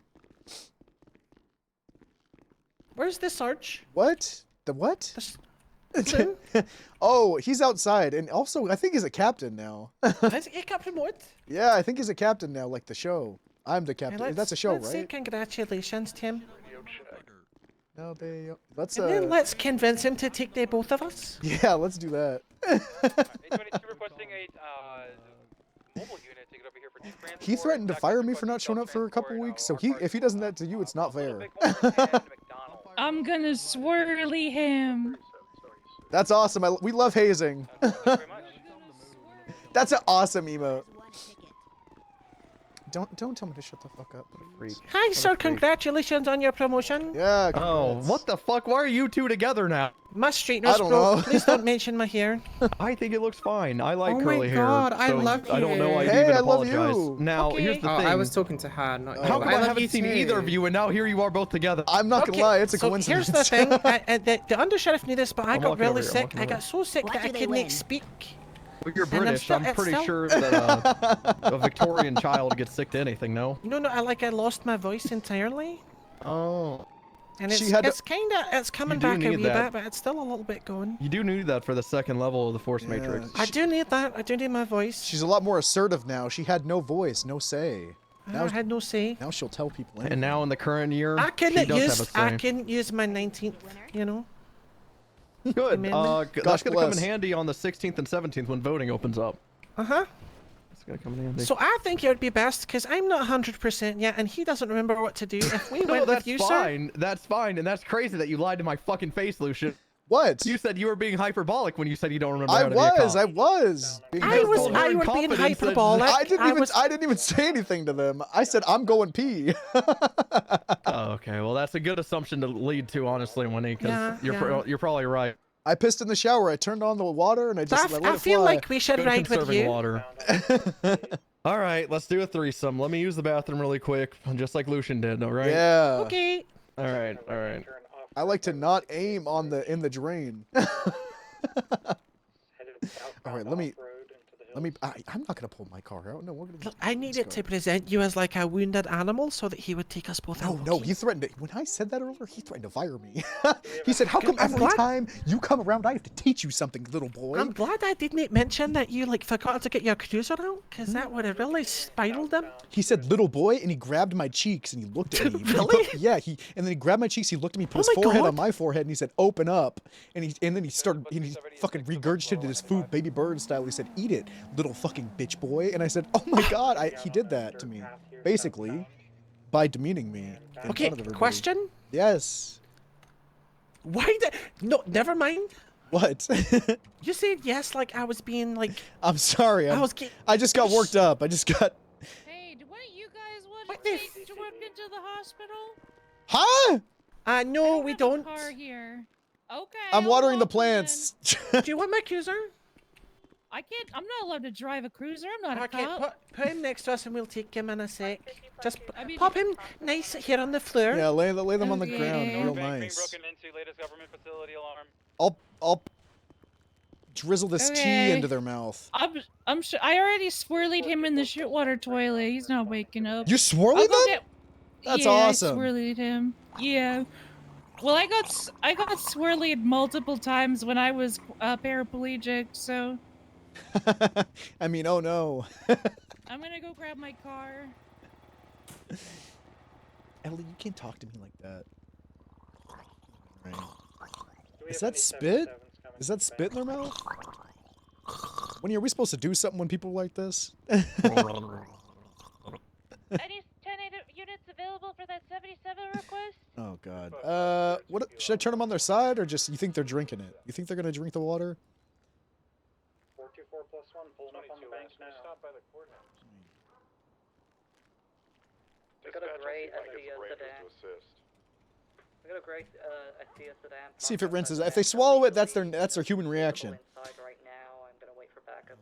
Where's the Sarge? What? The what? Blue? Oh, he's outside, and also I think he's a captain now. Is he Captain what? Yeah, I think he's a captain now, like the show. I'm the captain. Hey, That's a show, let's say right? congratulations, Tim. No, they. Let's. And then let's convince him to take the both of us. Yeah, let's do that. 822 requesting a mobile unit to get over here for transport. He threatened to fire me for not showing up for a couple weeks, so if he does that to you, it's not fair. I'm gonna swirly him. That's awesome. We love hazing. That's an awesome emote. Don't tell me to shut the fuck up. Hi, sir. Congratulations on your promotion. Yeah. Oh, what the fuck? Why are you two together now? My straightener's broke. Please don't mention my hair. I think it looks fine. I like Oh curly my hair. God, I so love I don't know why you. you Hey, even I love apologize. you. Now, Okay. here's the thing. I was talking to her, not you. How come I love haven't you seen too. either of you, and now here you are both together? I'm not gonna lie, it's a coincidence. Here's the thing. The undersheriff knew this, but I I'm got walking over really here, I'm sick. walking I over got so sick that I couldn't speak. Well, you're And I'm British. still- I'm it's pretty still- sure that a Victorian child gets sick to anything, no? No, I lost my voice entirely. Oh. And it's, She had to- it's coming You do back a need wee that. bit, but it's still a little bit going. You do need that for the second level of the Force Matrix. I do need that. I do need my voice. She's a lot more assertive now. She had no voice, no say. I had no say. Now she'll tell people anything. And now in the current year, I she couldn't does use. have a I say. couldn't use my 19th. You know. Good. Amendment. That's Gosh gonna come in bless. handy on the 16th and 17th when voting opens up. Uh-huh. It's gonna come in handy. So I think it would be best because I'm not 100% yet, and he doesn't remember what to do. If we No, went that's with you, sir. fine. That's fine, and that's crazy that you lied to my fucking face, Lucian. What? You said you were being hyperbolic when you said you don't remember I how to be a cop. was being I was confident being that- hyperbolic. I didn't even say anything to them. I said I'm going pee. Oh, okay, well that's a good assumption to lead to, honestly, Winnie, because Yeah, you're probably right. I pissed in the shower. I turned on the water and I just let I it feel fly. like we should Good ride with conserving you. water. All right, let's do a threesome. Let me use the bathroom really quick, just like Lucian did. All right. Yeah. Okay. All right. All right. I like to not aim on in the drain. All right, let me. I'm not gonna pull my car out. No, we're gonna. Look, I needed to present you as like a wounded animal so that he would take us both out. No, he threatened to. When I said that earlier, he threatened to fire me. He said, "How come I'm every glad- time you come around, I have to teach you something, little boy?" I'm glad I didn't mention that you like forgot to get your cruiser out, because that would have really spiraled him. He said, "Little boy," and he grabbed my cheeks and he looked at me. Really? Yeah. And then he grabbed my cheeks. He looked at me, put his my forehead God. on my forehead, and he said, "Open up." And then he started. And he fucking regurgitated his food, baby bird style. He said, "Eat it, little fucking bitch boy." And I said, "Oh my God!" He did that to me, basically, by demeaning me. in Okay, front of everybody. question? Yes. Why did... No, never mind. What? You said yes like I was being like... I'm sorry. I just got worked up. I just got. Hey, wouldn't you guys want to take to work into the hospital? Huh? No, we don't. Car here. Okay. I'm I'll watering the walk plants. Do you want my cruiser? I can't. I'm not allowed to drive a cruiser. I'm not a Okay, cop. put him next to us and we'll take him in a sec. Just I mean- pop him nice here on the floor. Yeah, lay them on the Okay. ground, real Being nice. broken into, latest government facility alarm. I'll drizzle this tea Okay. into their mouth. I'm sure. I already swirlied him in the shitwater toilet. He's not waking up. You swirlied I'll go them? get- That's yeah, awesome. I swirlied him. Yeah. Well, I got swirlied multiple times when I was paraplegic. So I mean, oh no. I'm gonna go grab my car. Ellie, you can't talk to me like that. Right. Is that spit? Is that spit in their mouth? Winnie, are we supposed to do something when people are like this? Any 10 units available for that 77 request? Oh god. What should I turn them on their side or just you think they're drinking it? You think they're gonna drink the water? 424+1 pulling up on the bank now. Stop by the courthouse. We got a great SDS sedan. We got a great SDS sedan. See if it rinses. If they swallow it, that's their human reaction. Inside right now. I'm gonna wait for backup.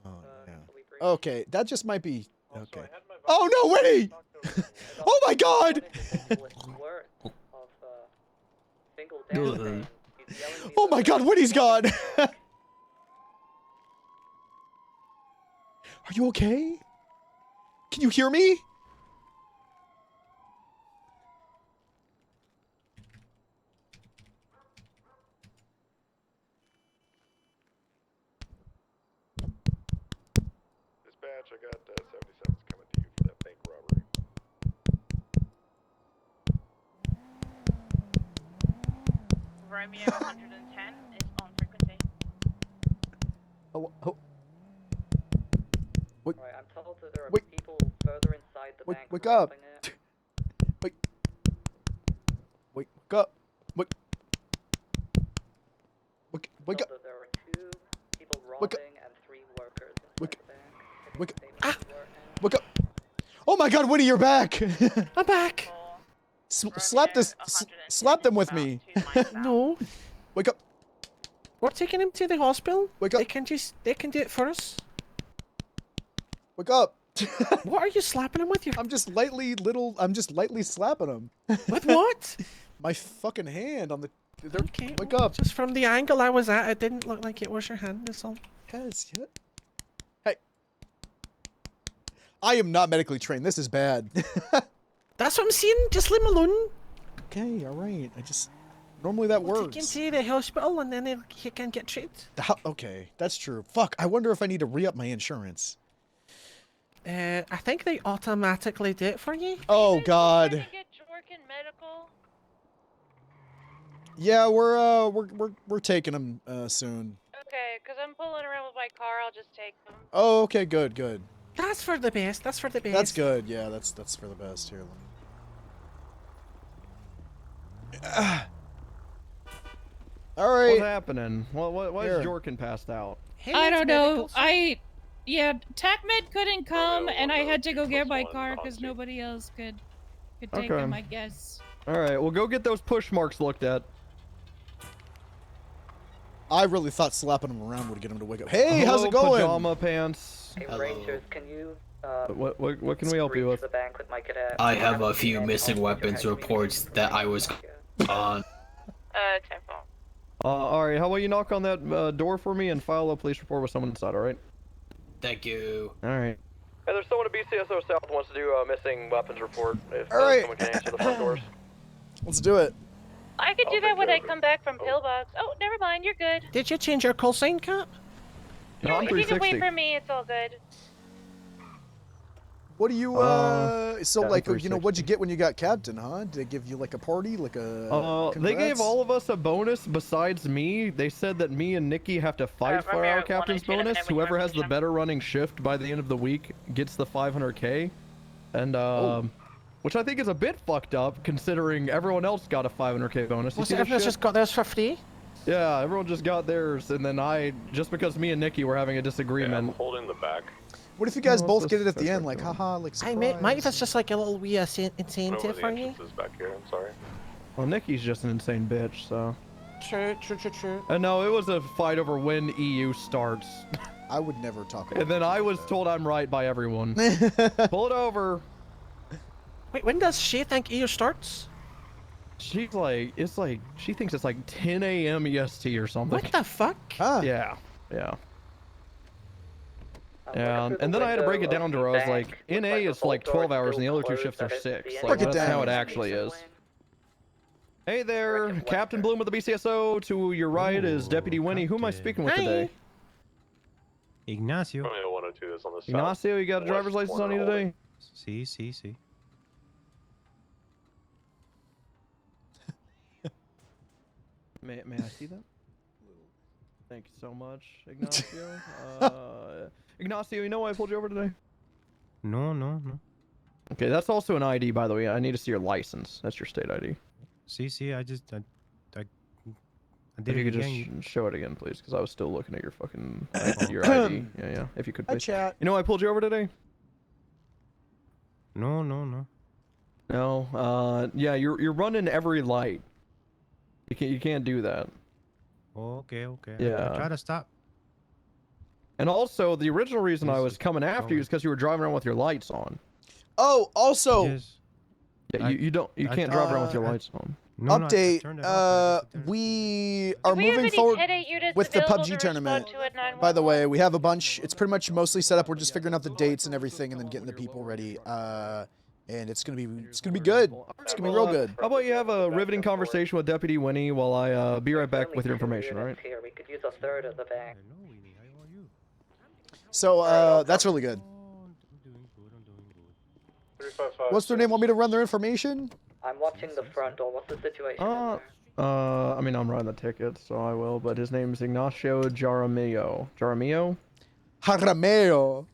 Okay, that just might be okay. Oh no, Winnie! Oh my god! single down man. He's yelling at me Oh my God, Woody's gone. Are you okay? Can you hear me? Dispatch, I got 77s coming to you for that bank robbery. Romeo 110 is on frequency. Oh. Right, I'm told that there are Wait. people further inside the bank. Wake up. robbing it. Wake up. Wake Told up. that there are 2 people robbing and 3 workers inside the bank. Wake up. Oh my God, Woody, you're back. I'm back. Slap them with me. No. Wake up. We're taking him to the hospital. Wake up. They can do it for us. Wake up. What are you slapping him with? I'm just lightly slapping him. With what? My fucking hand on the. Okay. Wake up. Just from the angle I was at, it didn't look like it was your hand. That's all. Yes. Hey. I am not medically trained. This is bad. That's what I'm saying. Just leave him alone. Okay. All right. Normally that We'll works. take him to the hospital and then he can get treated. Okay, that's true. Fuck. I wonder if I need to re-up my insurance. I think they automatically do it for you. Oh God. Get Jorkin medical. Yeah, we're taking him soon. Okay, because I'm pulling around with my car. I'll just take them. Oh, okay, good. That's for the best. That's for the best. That's good. Yeah, that's for the best. Here. All right. What's happening? Why is Jorkin passed out? I don't know. Yeah, TACMed couldn't come, and I had to go get my car because nobody else could take Okay. him, I guess. All right, well, go get those push marks looked at. I really thought slapping him around would get him to wake up. Hey, Hello, how's it going? Pajama pants. Hey, Rangers, can you What can we help you with? the bank with my cadet? I have a few missing weapons reports that I was on. Tempo. All right, how about you knock on that door for me and file a police report with someone inside, all right? Thank you. All right. Hey, there's someone at BCSO South who wants to do a missing weapons report. If All right. someone can answer the front doors. Let's do it. I could do that when I come back from Pillbox. Oh, never mind. You're good. Did you change your call sign, Cap? No, I'm If you can wait 360. for me, it's all good. What do you so yeah, like 360. what'd you get when you got captain, huh? Did they give you like a party, like a They gave congrats? all of us a bonus besides me. They said that me and Nikki have to fight for our captain's bonus. Whoever has the better running shift by the end of the week gets the 500K. And which I think is a bit fucked up considering everyone else got a 500K bonus. You Was see this everyone's shit? just got theirs for free? Yeah, everyone just got theirs, and then just because me and Nikki were having a disagreement. Holding the back. What if you guys No, both that's- get it at the that's end, right, like no. haha, like Hey, surprise? mate, that's just like a little wee incentive for you. Back here, I'm sorry. Well, Nikki's just an insane bitch, so. True. And no, it was a fight over when EU starts. I would never talk about And then I was told I'm right by everyone. Pull it over. Wait, when does she think EU starts? She's like, she thinks it's like 10 a.m. EST or something. What the fuck? Huh. Yeah. Yeah, and then I had to break it down to her. I was like, NA is like 12 hours and the other two shifts are 6. Like, Break it that's how down. it actually is. Hey there, Captain Bloom with the BCSO. To your right is Deputy Winnie. Who am I speaking with today? Ignacio. 102 is on the south. Ignacio, you got a driver's license on you today? Sí. May I see that? Thank you so much, Ignacio. Ignacio, you know why I pulled you over today? No. Okay, that's also an ID, by the way. I need to see your license. That's your state ID. Sí, I did If it you could again. just show it again, please, because I was still looking at your fucking your ID. Yeah. If you could, Hi, please. chat. You know why I pulled you over today? No. No. Yeah, you're running every light. You can't do that. Okay. Yeah. I try to stop. And also, the original reason I was coming after you is because you were driving around with your lights on. Oh, also, Yes. Yeah, you can't drive around with your lights on. Update. We are moving forward with the PUBG tournament. By the way, we have a bunch. It's pretty much mostly set up. We're just figuring out the dates and everything, and then getting the people ready. And it's gonna be good. It's gonna be real good. How about you have a riveting conversation with Deputy Winnie while I be right back with your information, all right? Here, we could use a third of the bank. So that's really good. What's their name? Want me to run their information? I'm watching the front door. What's the situation? I mean, I'm running the tickets, so I will, but his name's Ignacio Jaramillo. Jaramillo? Jaramillo.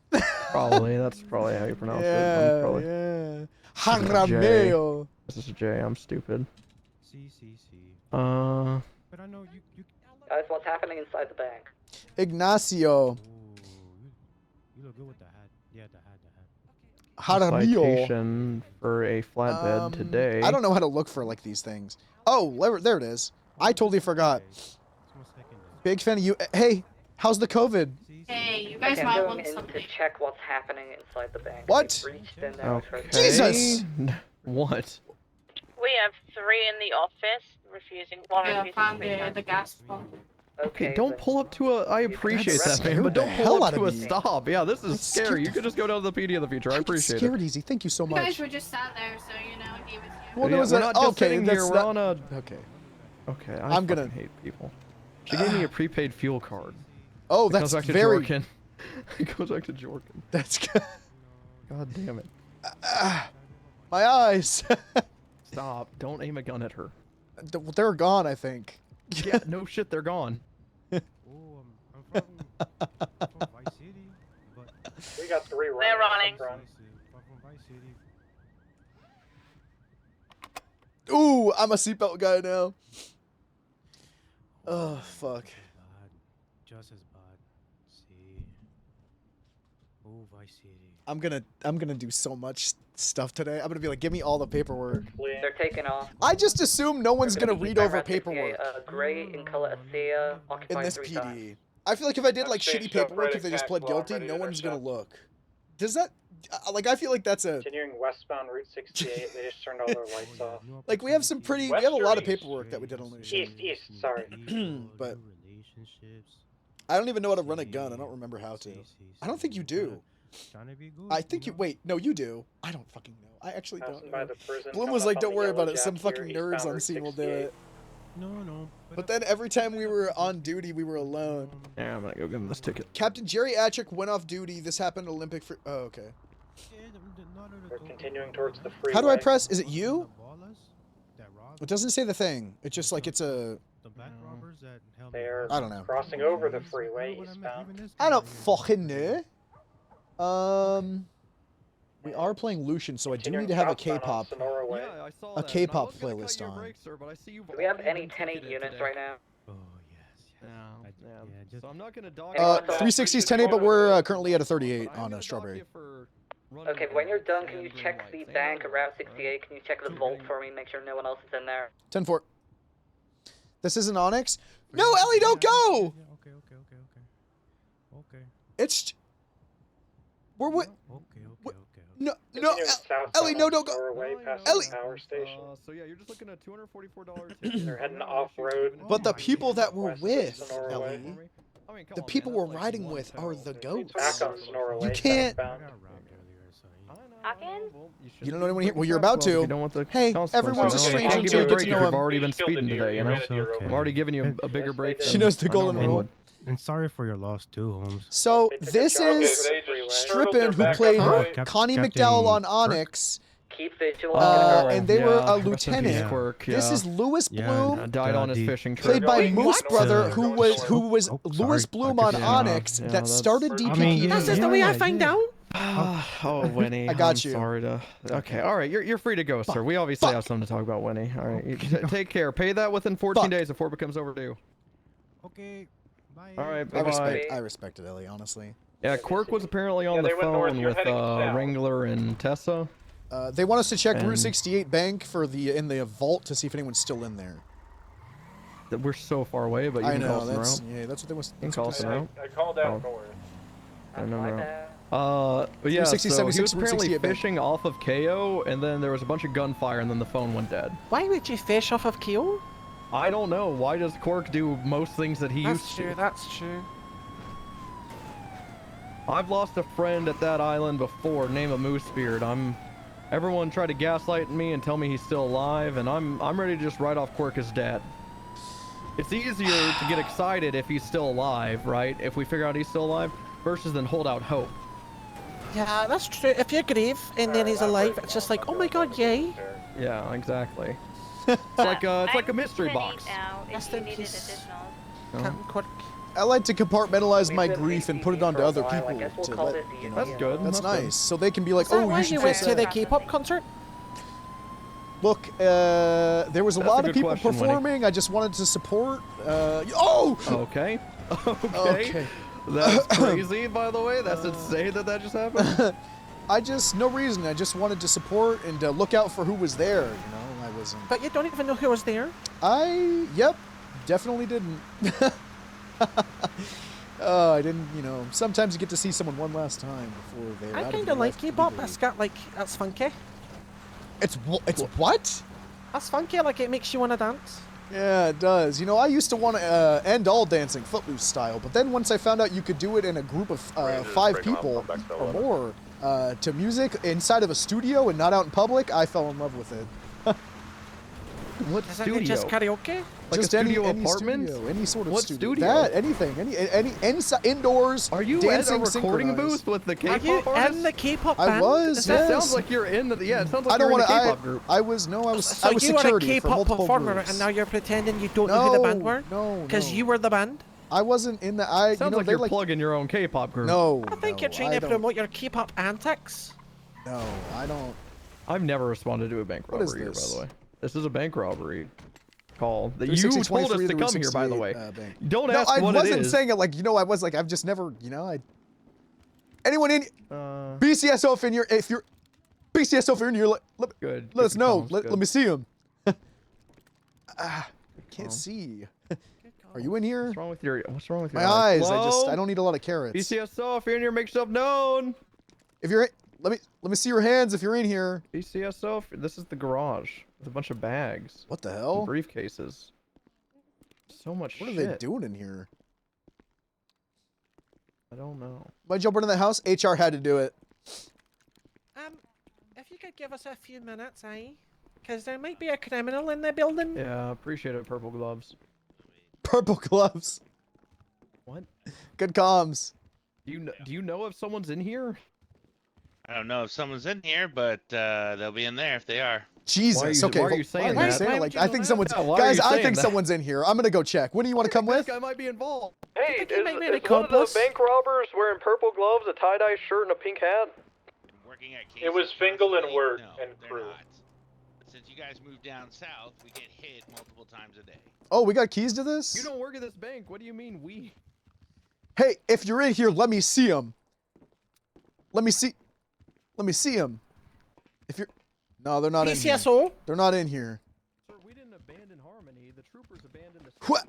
Probably, that's probably how you pronounce it. Yeah. Jaramillo. This is a J, I'm stupid. But I know you. Guys, what's happening inside the bank? Ignacio. You look good with the hat. Yeah, the hat. Jaramillo. Citation for a flatbed today. I don't know how to look for like these things. Oh, there it is. I totally forgot. Big fan of you. Hey, how's the COVID? Hey, you guys I'm might going want in something. to check what's happening inside the bank. What? We've reached in there. Okay. Jesus! What? We have 3 in the office refusing. One Yeah, refusing found to the gas pump. Okay, don't pull up to a. I appreciate that, man, but the don't hell pull up out to a of me. stop. Yeah, this is Scared scary. the You could just go down to the PD of the future. I appreciate Scared it. Easy. Thank you so You guys much. were just sat there, so you know he was. Well, Yeah, there was we're a, not just okay, sitting here. that's We're not, on a. okay. Okay, I'm gonna hate people. She gave me a prepaid fuel card. Oh, It that's goes back to very. Jorkin. It goes back to Jorkin. That's good. God damn it. My eyes. Stop. Don't aim a gun at her. They're gone, I think. Yeah, no shit, they're gone. I'm from Vice City, but We got 3 running. They're running. I'm from Vice City. Ooh, I'm a seatbelt guy now. Oh, fuck. Just as bad. See. Oh, Vice City. I'm gonna do so much stuff today. I'm gonna be like, give me all the paperwork. They're taking off. I just assume no one's gonna read over Around 68, paperwork gray in color ASEA, in occupied this 3 PD. times. I feel like if I did like Stage shitty stuff, paperwork, ready if they just to pled tackle, guilty, ready no to one's gonna intercept. look. Does that like I feel like that's a Continuing westbound Route 68, they just turned all their lights off. like we have some pretty we have a lot of paperwork that we did on Lucian. East, sorry. But I don't even know how to run a gun. I don't remember how to. I don't think you do. I think you wait. No, you do. I don't fucking know. I actually don't Passing by know. the prison, Bloom coming was up like, on "Don't the worry yellow about it. Some jack fucking here, nerds eastbound on Route scene will do 68. it." No. But then every time we were on duty, we were alone. Yeah, I'm gonna go give him this ticket. Captain Jerry Atchik went off duty. This happened at Olympic. Oh, okay. We're continuing towards the freeway. How do I press? Is it you? It doesn't say the thing. It's just like it's a. They're I don't know. crossing over the freeway eastbound. I don't fucking know. We are playing Lucian, so I do need to have a K-pop, a K-pop playlist on. Do we have any 10-8 units right now? So I'm not gonna dock. 360's 10-8, but we're currently at a 38 on a Strawberry. Okay, when you're done, can you check the bank at Route 68? Can you check the vault for me? Make sure no one else is in there. 10-4. This isn't Onyx? No, Ellie, don't go! Okay. It's... We're what? Okay. No, Continuing southbound Ellie, no, on don't go. Sonora Way, past Ellie. the power station. So yeah, you're just looking at $244 ticket. They're heading off-road. But the people that we're west of with, Sonora Way. Ellie, the people we're riding with are the ghosts. Back on Sonora Way, You can't... southbound. You don't know anyone here? Well, you're about You to. don't want the Hey, consequences. everyone's a No, I stranger can't give until you you a get to break know if you've him. already been speeding today, you know? I'm already giving you a bigger break. She knows the golden rule. And sorry for your loss too, Holmes. So this is Strippin, who played Connie McDowell on Onyx, Keep visual. and they were a rest in peace, lieutenant. Quirk, This is is Lewis Bloom, died on his fishing trip. played by Moose Brother, who was Oh, Lewis sorry. Bloom on Yeah, Onyx yeah, that that's- started I DPP. mean, That's just the way I find out. Oh, Winnie. I got I'm you. Sorry to. Okay, all right. You're free to go, sir. We obviously have something to talk about, Winnie. All right, you take care. Pay that within 14 days before it becomes overdue. Okay. Bye. All right. I Bye. respect it, Ellie, honestly. Yeah, Quirk was apparently on the they went north, phone you're with heading south. Wrangler and Tessa. They want us to check Route And- 68 Bank for in the vault to see if anyone's still in there. That we're so far away, but you I can know call us that's around. that's what they want. You can call us around. I called out north. I don't know. But yeah, 360, so 76, he was Route apparently 68 bank. fishing off of KO, and then there was a bunch of gunfire, and then the phone went dead. Why would you fish off of KO? I don't know. Why does Quark do most things that he used to? That's true. I've lost a friend at that island before, named a Moosebeard. Everyone tried to gaslight me and tell me he's still alive, and I'm ready to just write off Quark as dead. It's easier to get excited if he's still alive, right? If we figure out he's still alive, versus then hold out hope. Yeah, that's true. If you grieve and then he's alive, it's just like, oh my god, yay. Yeah, exactly. It's like a mystery box. Rest in peace, Captain Quark. I like to compartmentalize my grief and put it onto other people. To let, you know, That's good. That's That's nice. good. So they can be like, Is that oh, why you should you feel went to sad. the K-pop concert? Look, there was a That's lot a of good people question, Winnie. performing. I just wanted to support. Oh! Okay. Okay. That's crazy, by the way. That's insane that just happened. No reason. I just wanted to support and look out for who was there. You know, I wasn't. But you don't even know who was there? Yep, definitely didn't. Oh, I didn't, you know, sometimes you get to see someone one last time before they're I out of kind your of like life K-pop. completely. That's funky. It's what? That's funky, like it makes you want to dance. Yeah, it does. You know, I used to want to end all dancing Footloose style, but then once I found out you could do it in a group of 5 people or more to music inside of a studio and not out in public, I fell in love with it. What Is studio? it just karaoke? Like just a studio any apartment? studio, any sort of What studio. studio? That, anything, any indoors. Are you dancing, at a recording synchronized. booth with the Are you K-pop artists? in the K-pop I band? was, Is yes. that- It sounds like you're in the. Yeah, it sounds like I don't you're in want a to. K-pop group. I was So I was you were a security for K-pop multiple performer, groups. and now you're pretending you don't know who the band were? No, Because you were the band? I wasn't in the. Sounds you know, like they you're plugging your own K-pop group. No, I think no, you're trying I to don't- promote your K-pop antics. No, I don't. I've never responded to a bank What is robbery here, by this? the way. This is a bank robbery call that you 360, told us 23 to to come here, by the 68, way. bank. Don't No, ask I what it wasn't is. saying it like, you know, I was like, I've just never, you know, anyone in BCSO if you're BCSO if you're in here, let us know. Let me see him. Can't see. Are you in here? What's wrong with your My eyes. Hello? I don't need a lot of carrots. BCSO, if you're in here, make yourself known. If you're in, let me see your hands if you're in here. BCSO, this is the garage with a bunch of bags. What the hell? And briefcases. So much What shit. are they doing in here? I don't know. Why'd you jump into the house? HR had to do it. If you could give us a few minutes, because there might be a criminal in the building. Yeah, appreciate it, Purple Gloves. Purple gloves. What? Good comms. Do you know if someone's in here? I don't know if someone's in here, but they'll be in there if they are. Jesus. Why are you saying that? Like, I think someone's. Yeah, why are guys, you I saying think that? someone's in here. I'm gonna go check. When do you want to come with? This guy might be involved. Hey, think he might be an is one of the accomplice? bank robbers wearing purple gloves, a tie-dye shirt, and a pink hat? Working at It was cases Fingal and constantly? Wirt No, and they're crew. not. But since you guys moved down south, we get hit multiple times a day. Oh, we got keys to this? You don't work at this bank. What do you mean we? Hey, if you're in here, let me see him. Let me see him. If you're. No, they're not in here. BCSO? They're not in here. Sir, we didn't abandon Harmony. The troopers abandoned us. What?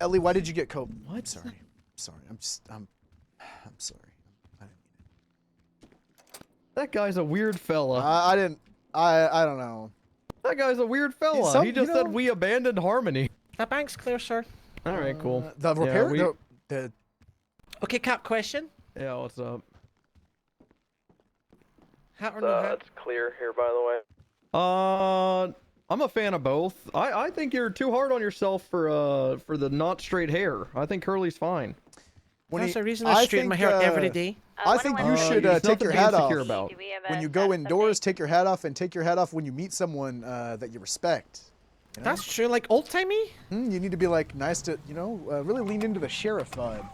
Ellie, why did you get cope? What? Sorry. I'm sorry. That guy's a weird fella. I don't know. That guy's a weird fella. He just said we abandoned Harmony. The bank's clear, sir. All right, cool. The repair? Yeah, the Okay, Cap, question. yeah, what's up? Hat or no hat? It's clear here, by the way. I'm a fan of both. I think you're too hard on yourself for the not straight hair. I think curly's fine. There's a reason I straighten my hair every day. I think you should there's take nothing your to be hat off. insecure about. When you go indoors, take your hat off, and take your hat off when you meet someone that you respect. You know? That's true, like old-timey? You need to be like nice to, you know, really lean into the sheriff vibe.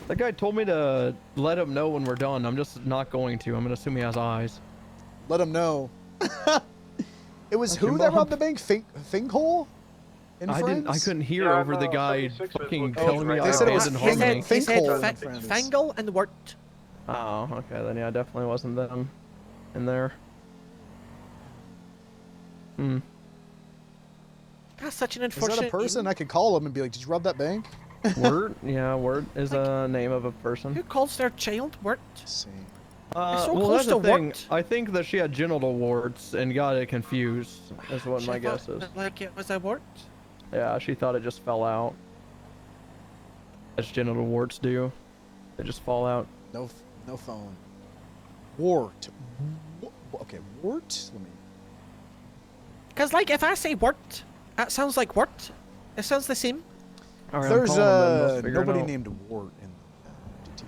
That guy told me to let him know when we're done. I'm just not going to. I'm gonna assume he has eyes. Let him know. It was That's who your that mom. robbed the bank? Finkhole? I couldn't hear over the guy fucking telling me I They said it was abandoned Harmony. He said Finkhole and friends. Fangle and Wirt. Oh, okay, then yeah, definitely wasn't them in there. That's such an Is that unfortunate. a person? I could call him and be like, "Did you rob that bank?" Wirt? Yeah, Wirt is a name of a person. Who calls their child Wirt? Let's see. So well, close that's the to thing. Wirt. I think that she had genital warts and got it confused, is what my guess is. Like it was a Wirt? Yeah, she thought it just fell out. As genital warts do. They just fall out. No phone. Wart. Okay, Wart. Let me. Because like if I say Wirt, that sounds like Wirt. It sounds the same. All right, There's nobody nobody named Wart in DT.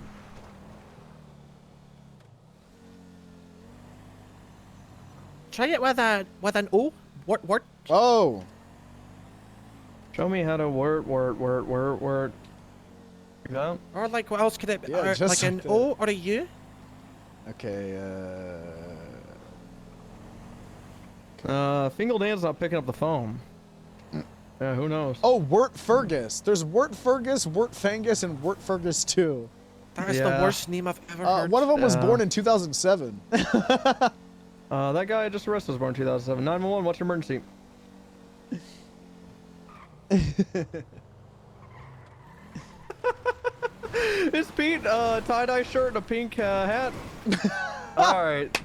Try it with an O. Wart. Oh. Show me how to word. Yeah. Or like what else could it be? Yeah, Or, just like an like that. O or a U? Okay. Fingaldan's not picking up the phone. Yeah, who knows? Oh, Wirt Fergus. There's Wirt Fergus, Wirt Fangus, and Wirt Fergus 2. That is the worst name I've ever heard. One of them was born in 2007. That guy I just arrested was born in 2007. 911, what's your emergency? Is Pete tie-dye shirt and a pink hat? Alright.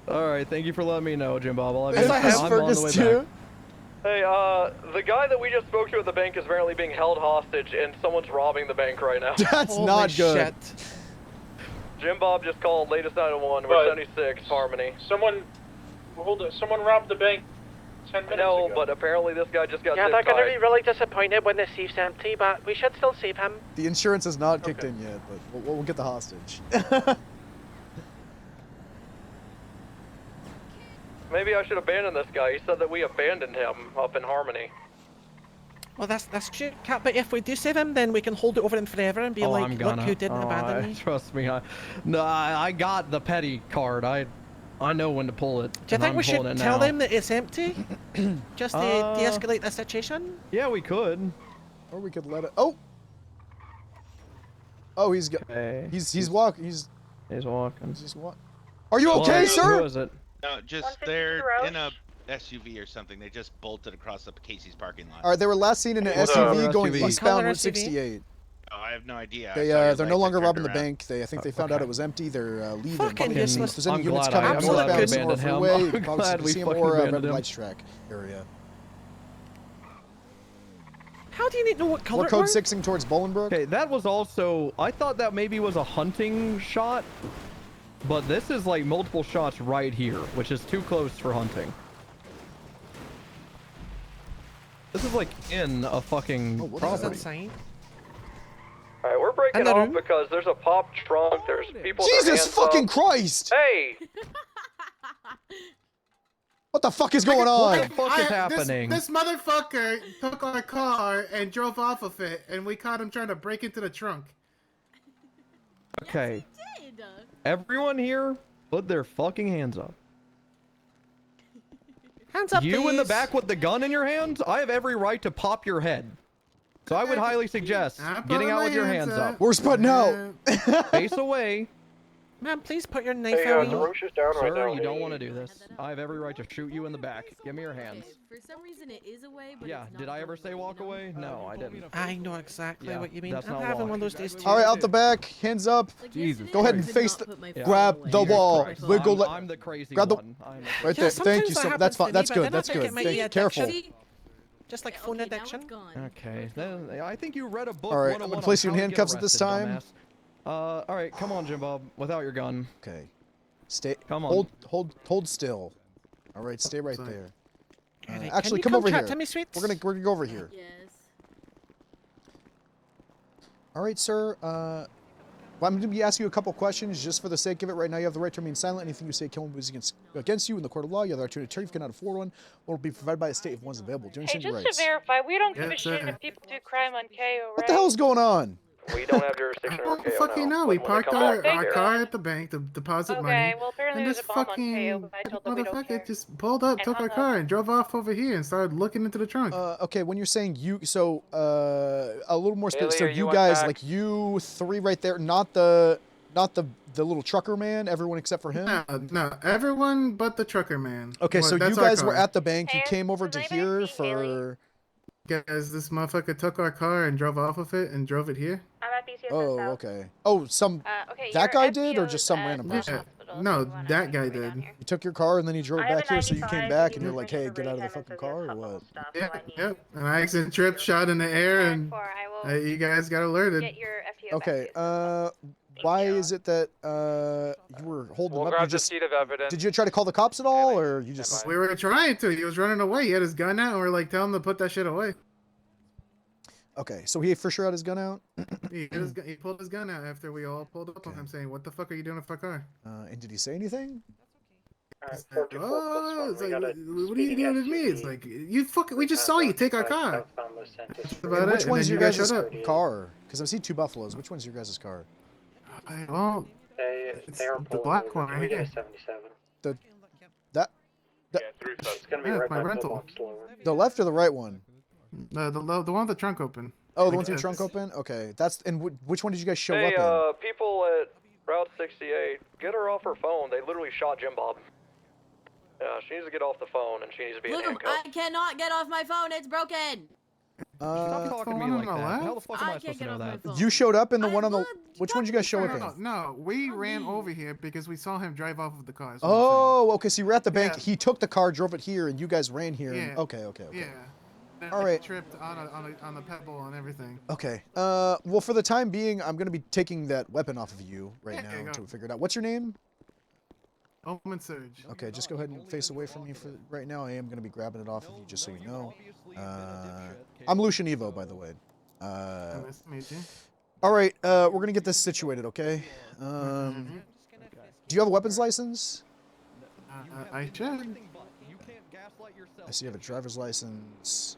Alright, thank you for letting me know, Jim Bob. Is that his Fergus too? Hey, the guy that we just spoke to at the bank is apparently being held hostage, and someone's robbing the bank right now. That's not good. Jim Bob just called latest 911. We're 76 Harmony. Someone robbed the bank 10 minutes ago. No, but apparently this guy just got Yeah, they're zip-tied. gonna be really disappointed when the safe's empty, but we should still save him. The insurance has not kicked in yet, but we'll get the hostage. Maybe I should abandon this guy. He said that we abandoned him up in Harmony. Well, that's true, Cat. But if we do save him, then we can hold it over him forever and be like, I'm look gonna. who didn't abandon me. Trust me, I got the petty card. I know when to pull it. Do you think we should tell them that it's empty? Just to de-escalate the situation? Yeah, we could. Or we could let it. Oh. Oh, he's okay. He's walking. He's walking. He's just walking. Are you okay, sir? Who is it? No, just they're in a SUV or something. They just bolted across the Casey's parking lot. All right, they were last seen in an SUV going eastbound Route 68. Oh, I have no idea. They're no longer robbing the bank. I think they found out it was empty. They're leaving. Fucking useless. If there's any I'm units glad coming I- northbound I'm glad we Senora abandoned him. Freeway, you I'm can probably glad we see him fucking or Red abandoned him. Lights track area. How do you know what color We're code 6ing towards Bolingbrook. Okay, that was also. I thought that maybe was a hunting shot, but this is like multiple shots right here, which is too close for hunting. This is like in a fucking property. insane? Alright, we're breaking off because there's a pop trunk, there's people with their Jesus hands fucking up. Christ! Hey! What the fuck is going on? What the fuck is happening? This motherfucker took our car and drove off of it, and we caught him trying to break into the trunk. Okay. Everyone here, put their fucking hands up. Hands up, You in the please. back with the gun in your hand, I have every right to pop your head. So I would highly suggest getting out with your hands up. We're spreading out. Face away. Man, please put your knife Hey, away. Roche is down right Sir, now. you don't want to do this. I have every right to shoot you in the back. Give me your hands. For some reason, it is away, but Yeah, it's did not I ever say walk away? No, I didn't. I know exactly Yeah, what you mean. that's I'm not having walk. one of those days too. All right, out the back, hands up. Jesus. Go ahead and face the. Grab the wall. Wiggle. I'm the crazy Grab the. one. Right Yeah, there. Thank you sometimes so that much. That's happens to fine. That's me, but good. then That's I think good. it might be Careful. addiction. Just like phone addiction. Okay, then I think you read a book. All right, I'm 101 gonna place on you in how to get handcuffs at this arrested, time. dumbass. All right, come on, Jim Bob, without your gun. Okay. Stay. Come on. Hold still. All right, stay right there. Alright, Actually, can come you over chat here. to me, sweets? We're gonna go over here. Yes. All right, sir. Well, I'm going to be asking you a couple questions just for the sake of it. Right now, you have the right to remain silent. Anything you say can be used against you in the court of law. You have the right to an attorney if you cannot afford one. One will be provided by the state if one's available. Do you Hey, understand your just to rights? verify, we don't give a Yes, shit sir. if people do crime on KO, right? What the hell's going on? We don't have jurisdiction Oh, over KO fucking now. no. We When they parked come our back, they're- car at the bank to deposit money. Okay, well, apparently And there's this a bomb on fucking KO, but I told them we don't care. motherfucker just pulled up, took our car, and drove off over here and started looking into the trunk. Okay, when you're saying you, so a little more Haley, specific. So are you you on guys, back? like you three right there, not the not the little trucker man. Everyone except for him. No, everyone but the trucker man. Okay, Well, so you that's our guys were car. at the bank. You came over to here for. Guys, this motherfucker took our car and drove off of it and drove it here. I'm at BCSS Oh, South. okay. Oh, Okay, that your guy did, or FTO's just some at random the person? hospital, No, so you wanna that guy hurry down did. here. You took your car and then he drove I have back a here, so you 95, came but back he and you're was like, mentioned "Hey, for get out of the break-in, fucking so he has car," or a couple what? stuff, so Yeah, I need yep. An accident trip, shot in the air, and you guys got alerted. get your FTO Okay. Why is it that you were holding We'll him up? grab You the just seat of evidence. did you try to call the cops at all, or you just? We were trying to. He was running away. He had his gun out, and we are like, tell him to put that shit away. Okay, so he for sure had his gun out. He pulled his gun out after we all pulled up on him, saying, "What the fuck are you doing with our car?" And did he say anything? Oh, it's like, what are you doing with me? It's like, you fucking, we just saw you take our car. That's about And it. which And one's then your you guys guys' showed up. car? Because I've seen two Buffaloes. Which one's your guys' car? Well, it's the black one right here. It's gonna be Yeah, right it's my by rental. The left or the right one? The one with the trunk open. Oh, the one with the trunk open. Okay, that's and which one did you guys show Hey, up people at Route 68, get her off her phone. They literally shot Jim Bob. Yeah, she needs to get off the phone and she needs to be in Luke, handcuffs. I cannot get off my phone. It's broken. Stop talking to me like that. How the fuck am I supposed to know that? You showed up in the one on the. Which one did you guys show up in? No, we ran over here because we saw him drive off of the car. Oh, okay. So you were at the bank. He took the car, drove it here, and you guys ran here. And, Yeah. okay. Yeah. Then All we right. Tripped on the pebble and everything. Okay. Well, for the time being, I'm gonna be taking that weapon off of you right Yeah, now go. until we figure it out. What's your name? Omen Surge. Okay, just go ahead and face away from me for right now. I am gonna be grabbing it off of you, just so you know. I'm Lucian Evo, by the way. Nice to meet you. All right. We're gonna get this situated, okay? Do you have a weapons license? I should. I see you have a driver's license.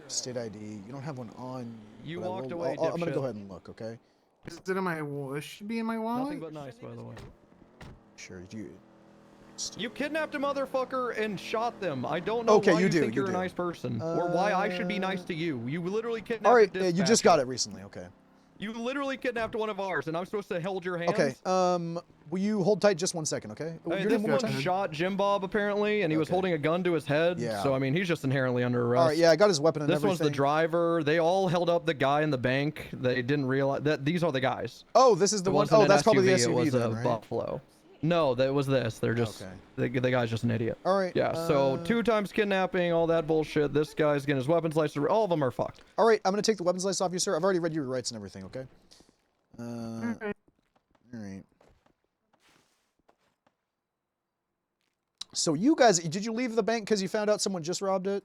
State ID. You don't have one on. You but I walked will- away, I'm gonna go dipshit. ahead and look, okay? Is it in my wallet? It should be in my wallet. Nothing but nice, by the way. Sure. You kidnapped a motherfucker and shot them. I don't know Okay, why you you do, think you you're a do. nice person, or why I should be nice to you. You literally kidnapped. All right. a You just got it recently. Okay. You literally kidnapped one of ours, and I'm supposed to hold your hands. Okay. Will you hold tight just 1 second, okay? Hey, Your this name one more one time? shot Jim Bob apparently, and he was holding a gun to his head. Yeah. So I mean, he's just inherently under arrest. All right. Yeah, I got his weapon and This everything. one's the driver. They all held up the guy in the bank. They didn't realize that these are the guys. Oh, this is the It one wasn't oh an that's probably the SUV, SUV It was then, a right? Buffalo. No, that was this. They're just the guy's just an idiot. All right. Yeah. So 2 times kidnapping, all that bullshit. This guy's getting his weapons license. All of them are fucked. All right. I'm gonna take the weapons license off you, sir. I've already read your rights and everything. Okay. All right. So you guys, did you leave the bank because you found out someone just robbed it?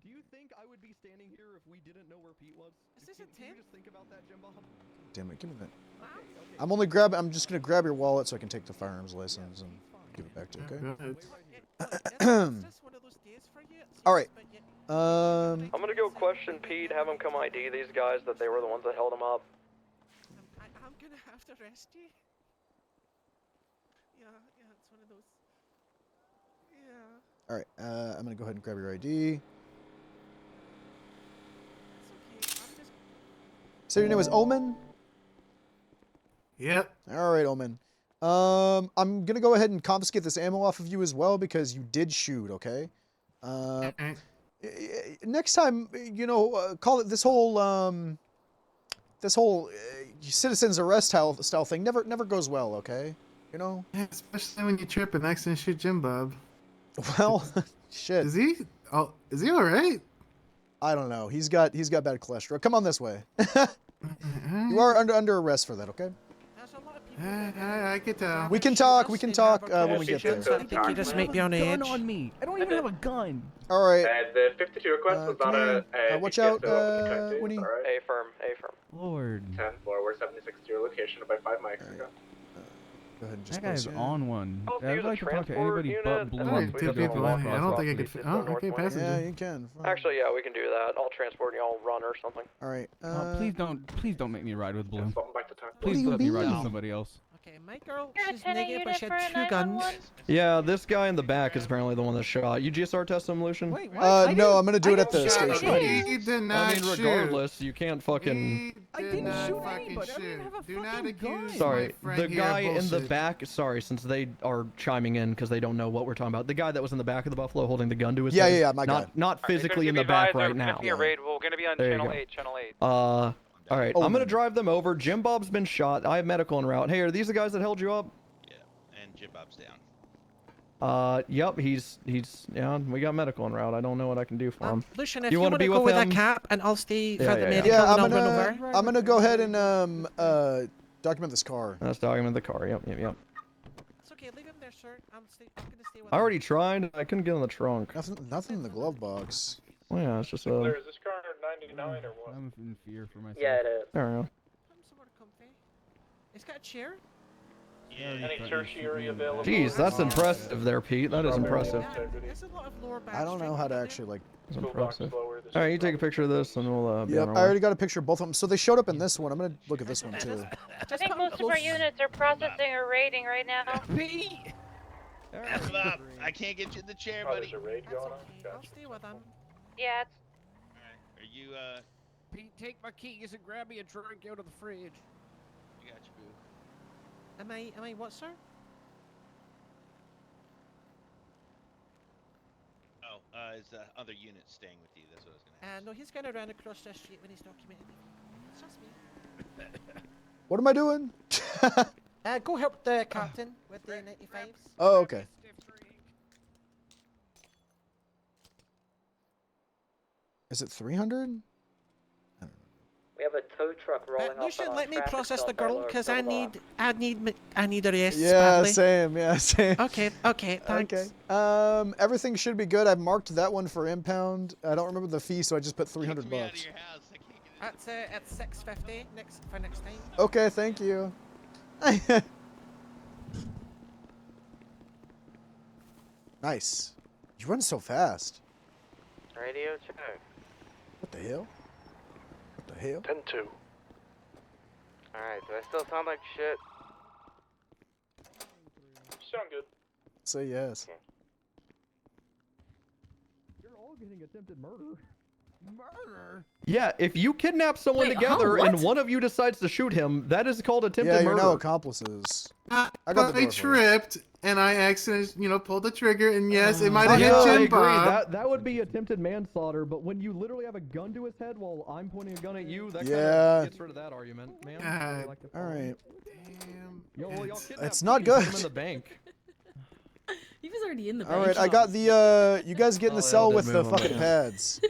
Do you think I would be standing here if we didn't know where Pete was? Is this a tip? Can you just think about that, Jim Bob? Damn it, give me that. I'm just gonna grab your wallet so I can take the firearms license and give it back to you. Okay. All right. I'm gonna go question Pete, have him come ID these guys that they were the ones that held him up. I'm gonna have to arrest you. Yeah, it's one of those. Yeah. All right. I'm gonna go ahead and grab your ID. So your name was Omen? Yep. All right, Omen. I'm gonna go ahead and confiscate this ammo off of you as well because you did shoot. Okay. Next time, you know, call it this whole citizens arrest style thing never goes well. Okay. You know. Yeah, especially when you trip and accidentally shoot Jim Bob. Well, shit. Is he? Oh, is he all right? I don't know. He's got bad cholesterol. Come on this way. You are under arrest for that. Okay. I can tell. We can talk. We can talk when we get there. I think you just might be on edge. on me. I don't even have a gun. All right. The 52 request was not a watch out, Winnie. A firm. Lord. 10 floor, we're 76 to your location by 5 mics ago. Go ahead and just That guy's place it. on one. Oh, I'd use a like to talk to transport anybody unit? but Blue. Only and two figure out people what in here. I don't think I property. could. Oh, okay, passenger. Yeah, you can. Fine. Actually, yeah, we can do that. I'll transport and y'all run or something. All right. Please don't make me ride with Blue. Back to time. Please do you let me ride with mean? somebody else. Okay, my girl, You're a she's 10 negative, but unit she for a had 2 guns. 911? Yeah, this guy in the back is apparently the one that shot. You GSR test him, Lucian? Wait, what? No, I'm gonna do it at the Shut up. station. He did not I mean, shoot. regardless, you can't fucking. He did not fucking shoot. Do not accuse Sorry, my friend the here guy of in the bullshit. back. Sorry, since they are chiming in because they don't know what we're talking about. The guy that was in the back of the Buffalo holding the gun to his Yeah, head. yeah, my not, guy. Not physically in the back right now. We're gonna be on There you channel go. 8. Channel 8. All right, Oh, I'm gonna man. drive them over. Jim Bob's been shot. I have medical en route. Hey, are these the guys that held you up? Yeah, and Jim Bob's down. Yep, he's yeah. We got medical en route. I don't know what I can do for him. Lucian, if you you want want to to be go with him? a cap, and I'll stay for Yeah, the yeah, medical, Yeah, and I'll run over. I'm gonna go ahead and document this car. Let's document the car. Yep. It's okay, leave him there, sir. I'm gonna stay with I already tried. I couldn't get in the trunk. Nothing in the glove box. Oh yeah, it's just Claire, is this car 99 or what? I'm in fear for myself. Yeah, it is. There we go. somewhere comfy. It's got a chair. Any tertiary available? Jeez, that's impressive there, Pete. That is impressive. There's a lot of lower back I don't know how to actually like. That's impressive. All right, you take a picture of this, and we'll. Be Yep, on our I way. already got a picture of both of them. So they showed up in this one. I'm gonna look at this one too. I think most of our units are processing a rating right now. Bob, I can't get you in the chair, Oh, buddy. there's a raid going on? I'll stay with him. Yeah, it's Are you Pete, take my keys and grab me a drink out of the fridge. You got your boo. Am I what, sir? Oh, is the other unit staying with you? That's what I was gonna ask. No, he's gonna run across the street when he's documenting it. It's just me. What am I doing? Go help the captain with the 95s. Oh, okay. Is it 300? We have a tow truck rolling off. Lucian, on let me traffic process stop the by girl, Lower because I Boulevard. need a rest. Yeah, badly. same. Yeah, same. Okay, thanks. Okay. Everything should be good. I've marked that one for impound. I don't remember the fee, so I just put 300 bucks. At 650 next time. Okay, thank you. Nice. You run so fast. Radio check. What the hell? What the hell? 10-2. Alright, do I still sound like shit? Sound good. Say yes. You're all getting attempted murder. Murder? Yeah, if you kidnap someone Wait, together huh? and What? one of you decides to shoot him, that is called attempted Yeah, you're murder. no accomplices. I got But the I door for you. tripped and I accidentally, pulled the trigger, and yes, it might have Yeah, hit I Jim agree. Bob. That would be attempted manslaughter, but when you literally have a gun to his head while I'm pointing a gun at you, that kind Yeah. of gets rid of that argument, man. God. Like All right. Damn. Yo, well, y'all kidnapped It's not Pete and put him good. in the bank. He was already in the All right, bank. I got the, you guys get in the Oh, cell yeah, with did the move on fucking that. pads.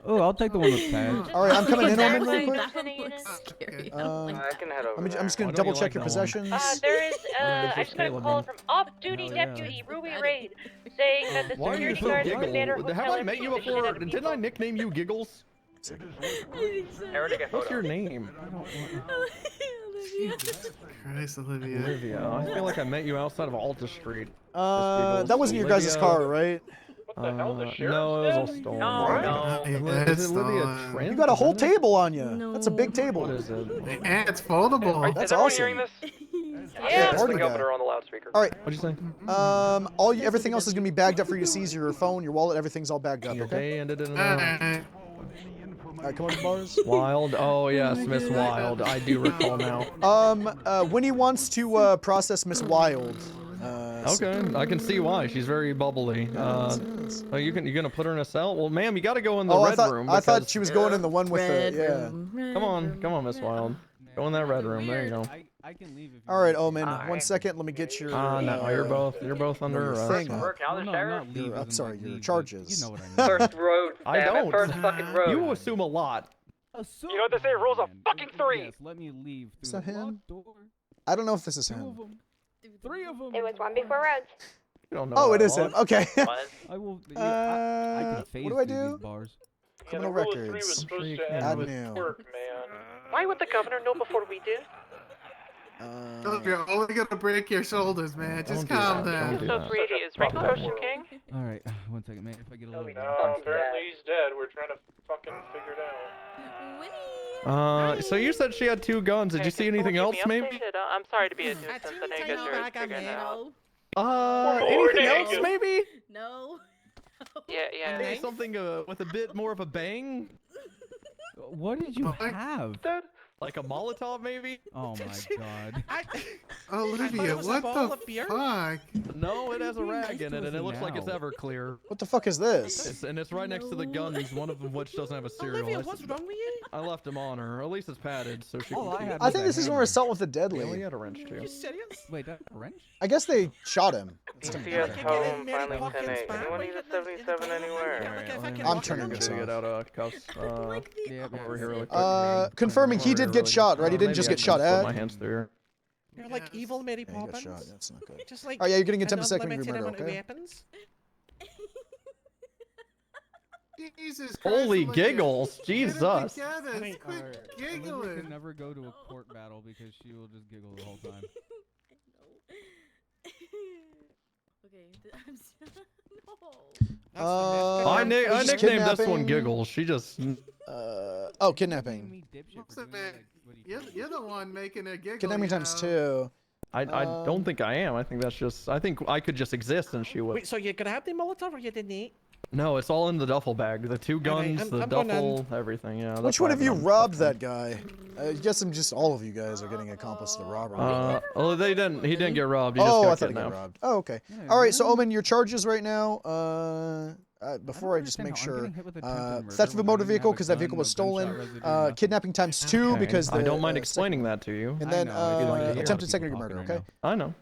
Oh, I'll take the one with pads. All right, I'm coming in on him Exactly, real quick. that one looks scary. I can head over I'm just there. gonna Why don't double you check like your that one? possessions. there is, Yeah, I just got a Caleb, call man. from off-duty Hell yeah. deputy Ruby Raid saying that the Why are you security so guards from Banner giggle? Hotel Have I are met you beating the shit before? out of Didn't people. I nickname you Giggles? I already got What's photos. your name? Christ, Olivia. Olivia. I feel like I met you outside of Alta Street. That wasn't your guys' car, right? What the hell? The sheriff's No, it was all dead? stolen. No. Is it Olivia Stolen. Trent? You got a whole Isn't it? table on you. That's a big What table. is it? Yeah, it's foldable. That's Is everyone awesome. hearing this? Yeah. It's Party the guy. governor on the loudspeaker. All right. What'd you say? Everything else is gonna be bagged up for you to seize your phone, your wallet, everything's all bagged up. Okay. Okay, ended in Alright. All right, come on, bars. Wild. Oh yes, Miss Wild. I do recall now. Winnie wants to process Miss Wild. Okay, I can see why. She's very bubbly. Oh, you're gonna put her in a cell? Well, ma'am, you gotta go in the red room. I thought because- she was going in the one with Red the yeah. room, Come on, Miss Wild. Go in that red room. There you go. I can leave if you All right, want. Omen. 1 second. Let me get your. No, you're both under your arrest. thing up. Work now, the No, sheriff? not leave. I'm as in, sorry, like, your leave, but charges. You know what I mean. First road, I damn it, don't. first fucking road. You assume a lot. You know what they say? Rules of fucking three. Yes, let me leave Is through that the him? locked door. I don't know if this is Two of him. them. Three of them. It was one before roads. You don't know. Oh, that it is long. him. Okay. I will. I can phase what do I through do? these bars. Yeah, the Criminal rule of three records. was I'm sure supposed you to can. end Add with new. work, man. Why would the governor know before we do? Look, you're only gonna break your shoulders, man. Just calm down. So greedy. Is regular Ocean King? All right, 1 second, man. If I get a little. No, apparently he's dead. We're trying to fucking figure it out. So you said she had 2 guns. Did you see anything else, maybe? I'm sorry to be a nuisance. I know you guys are figuring it out. Anything else, maybe? No. Yeah. Maybe something with a bit more of a bang? What did you have? Like a Molotov, maybe? Oh my god. Olivia, what the fuck? No, it has a rag in it, and it looks like it's Everclear. What the fuck is this? And it's right next to the guns, one of them which doesn't have a serial. Olivia, what's wrong with you? I left him on her. At least it's padded, so she Oh, can. I think this is more assault with the deadly. He had a wrench too. Are you serious? Wait, that a wrench? I guess they shot him. DCS home, finally 10-8. Anyone need a 77 anywhere? I'm turning this Get off. out of cuffs. Yeah, over here really quick. Confirming he did get shot, right? He didn't just get shot Put my at. hands through. You're like evil Mary Yeah, he got Poppins. shot. That's not good. Just like Oh yeah, you're getting an attempted second-degree unlimited murder, amount of okay? weapons. Jesus Christ, Holy Olivia. giggles! Get Jesus! it together. Alright, Quit Olivia giggling. can never go to a court battle because she will just giggle the whole time. Okay, I'm Uh, I just nicknamed this one kidnapping. Giggles. She just. Oh, kidnapping. Listen, man, you're the one making her giggle. Kidnapping times 2. I don't think I am. I think that's just. I think I could just exist and she would. Wait, so you grabbed the Molotov or you didn't eat? No, it's all in the duffel bag. The 2 guns, I'm the going duffel, everything. Yeah. Which one of you robbed that guy? I guess I'm just all of you guys are getting accomplice to the robbery. Oh, they didn't. He didn't get robbed. He just Oh, got I thought he got kidnapped. robbed. Oh, okay. All right, so Omen, your charges right now. Before I just make sure, theft of a motor vehicle because that vehicle was stolen. Kidnapping times 2 Okay, because I don't mind explaining that to you. And then attempted second-degree murder. Okay. I know.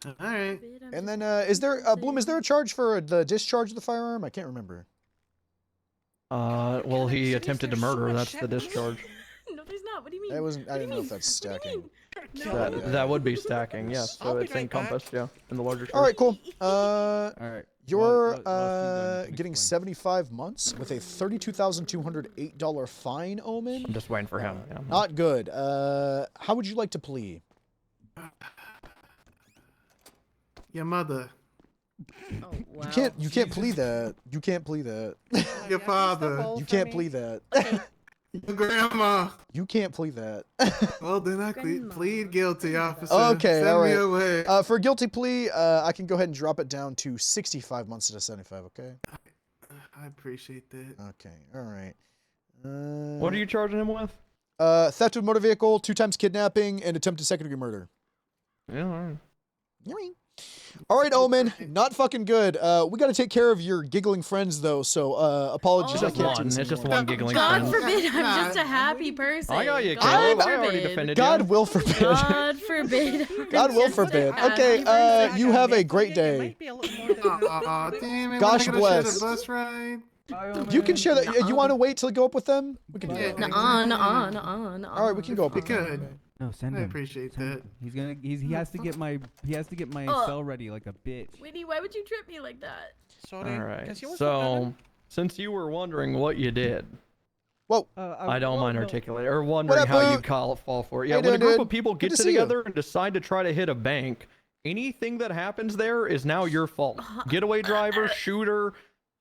All right. And then is there Bloom? Is there a charge for the discharge of the firearm? I can't remember. Well, he attempted to murder. That's the discharge. No, there's not. What do you mean? That wasn't. I didn't know if that's stacking. That would be stacking. Yes. So it's encompassed. Yeah, in the larger. All right, cool. All right. You're getting 75 months with a $32,208 fine, Omen. I'm just waiting for him. Yeah. Not good. How would you like to plea? Your mother. Oh, wow. You can't plead that. You can't plead that. Your father. You can't plead that. Your grandma. You can't plead that. Well, then I plead guilty, officer. Okay, Send all me right. away. For a guilty plea, I can go ahead and drop it down to 65 months instead of 75. Okay. I appreciate that. Okay. All right. What are you charging him with? Theft of a motor vehicle, 2 times kidnapping, and attempted second-degree murder. Yeah. All right. All right, Omen, not fucking good. We got to take care of your giggling friends, though. So apologies. I can't do this It's just anymore. one giggling God friend. forbid, I'm just a happy person. I got you, God Caleb. I forbid. already defended God you. will forbid. God forbid. God will forbid. Okay, you have a great day. Aw, damn it. Gosh when I gonna share bless. the bus ride? You can share that. You want to wait till you go up with them? We can do that. On. All right, we can go up with them. Good. No, send I him. appreciate Send that. him. He's gonna. He has to get my. He has to get my cell ready like a bitch. Whitney, why would you trip me like that? Sorry. All right. So, since you were wondering what you did, whoa, I don't mind articulating or wondering What up, how you bud? fall for it. Yeah, How you when a doing, group dude? of people Good get to see you. together and decide to try to hit a bank, anything that happens there is now your fault. Getaway driver, shooter,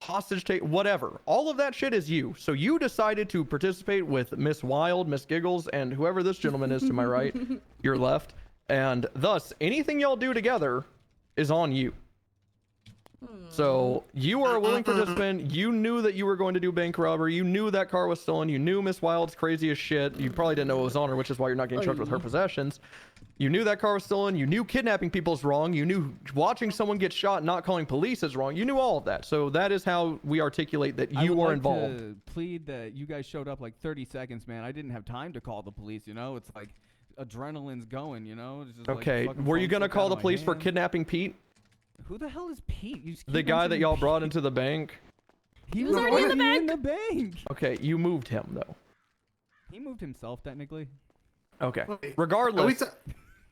hostage take, whatever. All of that shit is you. So you decided to participate with Miss Wild, Miss Giggles, and whoever this gentleman is to my right, your left, and thus anything y'all do together is on you. So you are a willing participant. You knew that you were going to do bank robbery. You knew that car was stolen. You knew Miss Wild's crazy as shit. You probably didn't know it was on her, which is why you're not getting charged with her possessions. You knew that car was stolen. You knew kidnapping people is wrong. You knew watching someone get shot and not calling police is wrong. You knew all of that. So that is how we articulate that I you would were like involved. to plead that you guys showed up like 30 seconds, man. I didn't have time to call the police. You know, it's like adrenaline's going. You know. It's just Okay, like, fucking were you phone gonna slipped call out the of my police for hand. kidnapping Pete? Who the hell is Pete? You just The keep guy that mentioning y'all Pete. brought into the bank? He was was already in the already bank. in the bank. Okay, you moved him though. He moved himself technically. Okay. Wait, Regardless, are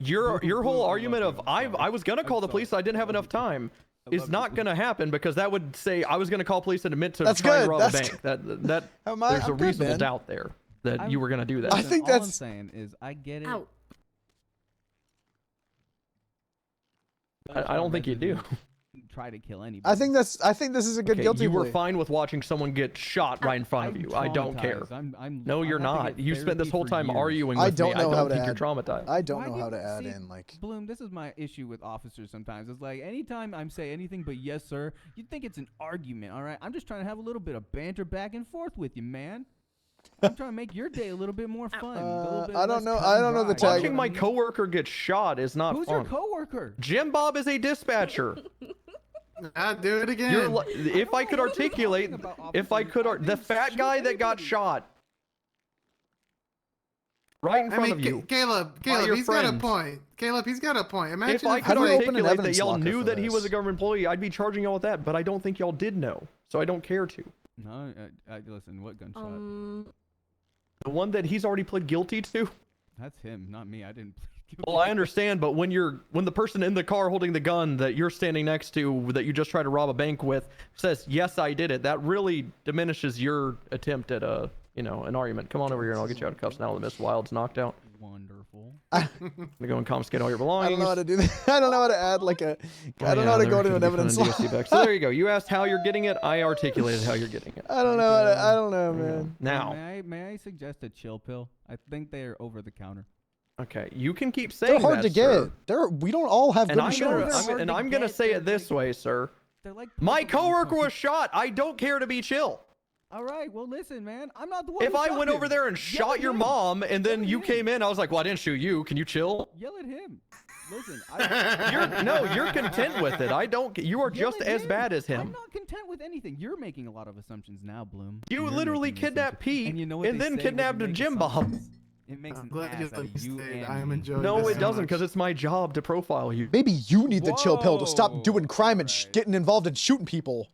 your whole argument of I was gonna call the police, I didn't have enough time, is not gonna happen because that would say I was gonna call police and admit to That's trying to good, rob that's the bank. That Am I- there's I'm a good, reasonable man. doubt there that you were gonna do that. I think all I'm that's- saying is I get it. Ow. I don't think you do. Try to kill anybody. I think this is a good Okay, guilty you were plea. fine with watching someone get shot right in front of you. I don't care. No, you're not. You spent this whole time arguing with I don't me. know I how don't to think add. you're traumatized. I don't Why know do how you- to add see, in like. Bloom, this is my issue with officers sometimes. It's like anytime I'm say anything but yes, sir, you think it's an argument, all right? I'm just trying to have a little bit of banter back and forth with you, man. I'm trying to make your day a little bit more fun. I don't know. I don't know the tag. Watching my coworker get shot is not Who's fun. your coworker? Jim Bob is a dispatcher. I'd do it again. If I could articulate, the fat guy that got shot right in front of you. Caleb, your he's got a friend. point. Caleb, he's got a point. Imagine If I if could like, articulate that y'all knew that he was a government employee, I'd be charging y'all with that. But I don't think y'all did know, so I don't care to. No, listen, what gunshot? The one that he's already pled guilty to. That's him, not me. I didn't plead guilty. Well, I understand, but when the person in the car holding the gun that you're standing next to, that you just tried to rob a bank with, says, "Yes, I did it," that really diminishes your attempt at an argument. Come on over here and I'll get you out of cuffs now that Miss Wild's knocked out. Wonderful. I'm gonna go and confiscate all your belongings. I don't know how to do that. I don't know how to add like a. I don't know how to go to an evidence log. So there you go. You asked how you're getting it. I articulated how you're getting it. I don't know. I don't know, man. Now. May I suggest a chill pill? I think they are over the counter. Okay, you can keep saying They're hard that, to get. sir. We don't all have good insurance. I'm gonna say it this way, sir. My coworker was shot. I don't care to be chill. All right, well, listen, man. I'm not the one If who I shot went him. over there and Yell shot at your him. mom, and then you came in, I was like, "Well, I didn't shoot you. Can you chill?" Yell at him. Listen, you're content with it. I don't. You are just as bad as I'm him. not content with anything. You're making a lot of assumptions now, Bloom. You You're literally making kidnapped assumptions. Pete And, you know what they then say kidnapped when a you Jim make Bob. assumptions? It makes an ass out of you and I am me. enjoying No, this it so doesn't, much. because it's my job to profile you. Maybe you need the chill pill to stop doing crime and getting involved in shooting people.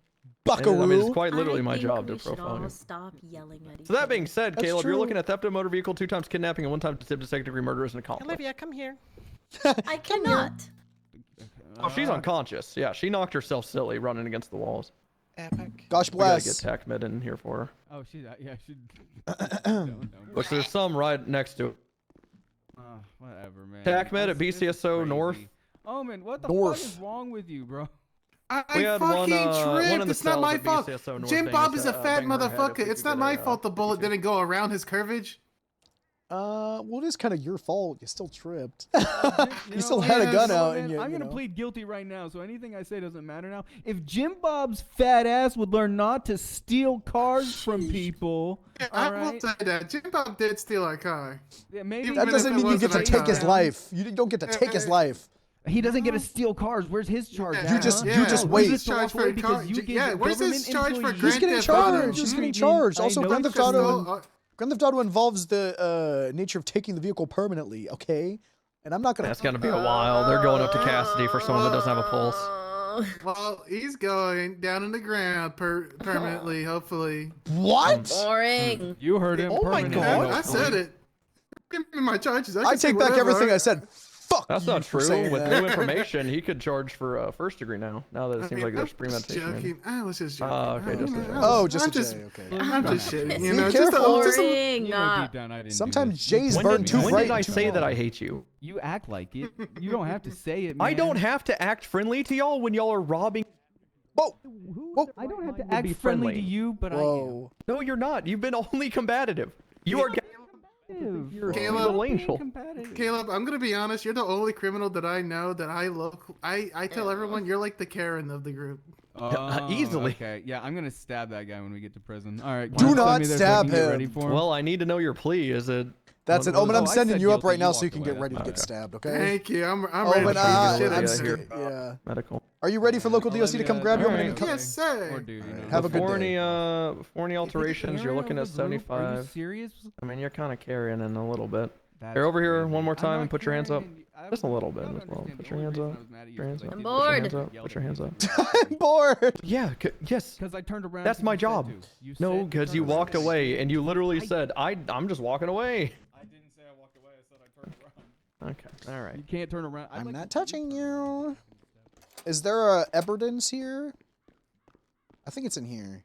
Buckaroo. I mean, it's quite literally my I think job to we should profile all you. stop yelling at each So that being said, That's Caleb, you're true. looking at theft of a motor vehicle, 2 times kidnapping, and 1 time attempted second-degree murder as an accomplice. Olivia, come here. I cannot. Oh, she's unconscious. Yeah, she knocked herself silly running against the walls. Epic. Gosh We gotta bless. get TAC med in here for her. Oh, yeah, she. Which there's some right next to it. Whatever, man. TAC med at This is BCSO crazy. North. Oh man, what the North. fuck is wrong with you, bro? I We had fucking one in tripped. the It's not cells my at fault. BCSO North Jim thing Bob is, is a fat bang her head if motherfucker. we It's could not get my a, fault the bullet didn't go around his curvage. Well, it is kind of your fault. You still tripped. You You still know, had a man, gun you know, out, man, and you. I'm you gonna know. plead guilty right now, so anything I say doesn't matter now. If Jim Bob's fat ass would learn not to steal cars from people, I all will right? say that. Jim Bob did steal our car. Yeah, maybe Even That if doesn't it mean you get to wasn't take our his car. life. You don't get to take his life. He doesn't get to steal cars. Where's his charge? You at, just- huh? you just Where's wait. his charge for because you Yeah, give where's his government charge for employees- He's getting Grand Theft Auto. charged. He's getting treatment. charged. I Also, know Grand it's Theft Auto. just Grand Theft Auto involves the nature of taking the vehicle permanently. Okay, and I'm not gonna. That's gonna be a while. They're going up to Cassidy for someone that doesn't have a pulse. Well, he's going down in the ground permanently, hopefully. What? Boring. You heard him. Oh my permanently, God. I hopefully. said it. Give me my charges. I can say take back whatever. everything I said. Fuck. That's you not for true. saying With that. new information, he could charge for first degree now. Now that it seems like there's premeditation. Joking. I was just joking. Okay, just a- Oh, just I'm a just, J, okay. I'm just shitting. You Be know, careful. just a, Boring. You know deep down I didn't do Sometimes this. J's When burn did, too when bright. did I too say long. that I hate you? You act like it. You don't have to say it, man. I don't have to act friendly to y'all when y'all are robbing. Whoa. Whoa. I don't have to be act friendly to friendly. you, but Whoa. No, you're not. You've been only combative. You are. You're a sweet Caleb. little angel. Caleb, I'm gonna be honest. You're the only criminal that I know that I tell everyone you're like the Karen of the group. Easily. Okay, yeah, I'm gonna stab that guy when we get to prison. All right. Do can you send not me this so I stab can get him. ready for him? Well, I need to know your plea. Is it? That's it. what Omen, is I'm I sending said you up guilty, right now you so you walked can away, get ready to that's get stabbed, okay? Thank you. I'm ready Omen, to beat shit, the I'm shit out of scared. Yeah. Medical. Are you ready for local DLC to come grab you? All Omen? right. Come- Yes, sir. Or dude, you know. Have a good Before day. any alterations, you're looking at Are you 75. serious? I mean, you're kind of carrying in a little bit. That's Here, over here, crazy. one more I'm time not and put your hands up. carrying- I Just a little bit don't as well. understand Put the your only hands reason up. I was mad at you Put your is hands up. because I Put your bored. hands up. yelled Put your at hands me. up. I'm bored. Yeah, yes. Because I turned around. That's because my you said job. to. You No, said because turn you around. walked away and you literally said, I'm just walking away. I didn't say I walked away. I said I turned around. Okay, all right. You can't turn around. I'm not touching you. Is there a Eberden's here? I think it's in here.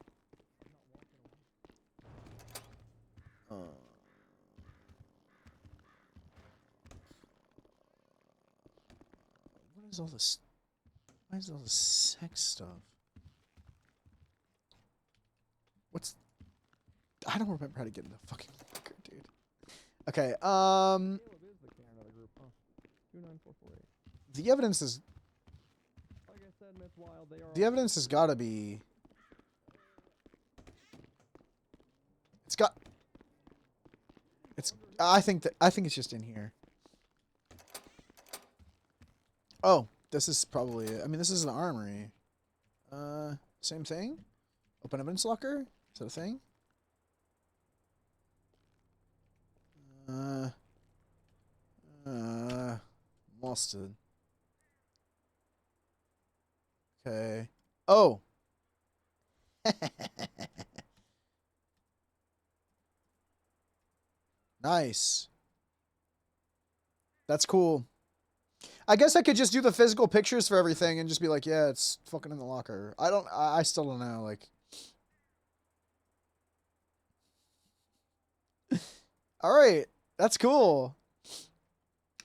What is all this Why is all this sex stuff? What's... I don't remember how to get in the fucking locker, dude. Okay, the evidence is... The evidence has got to be... It's got... It's... I think it's just in here. Oh, this is probably it. I mean, this is an armory. Same thing? Open evidence locker? Is that a thing? Lost it. Okay. Oh! Nice. That's cool. I guess I could just do the physical pictures for everything and just be like, yeah, it's fucking in the locker. I still don't know, like... Alright, that's cool.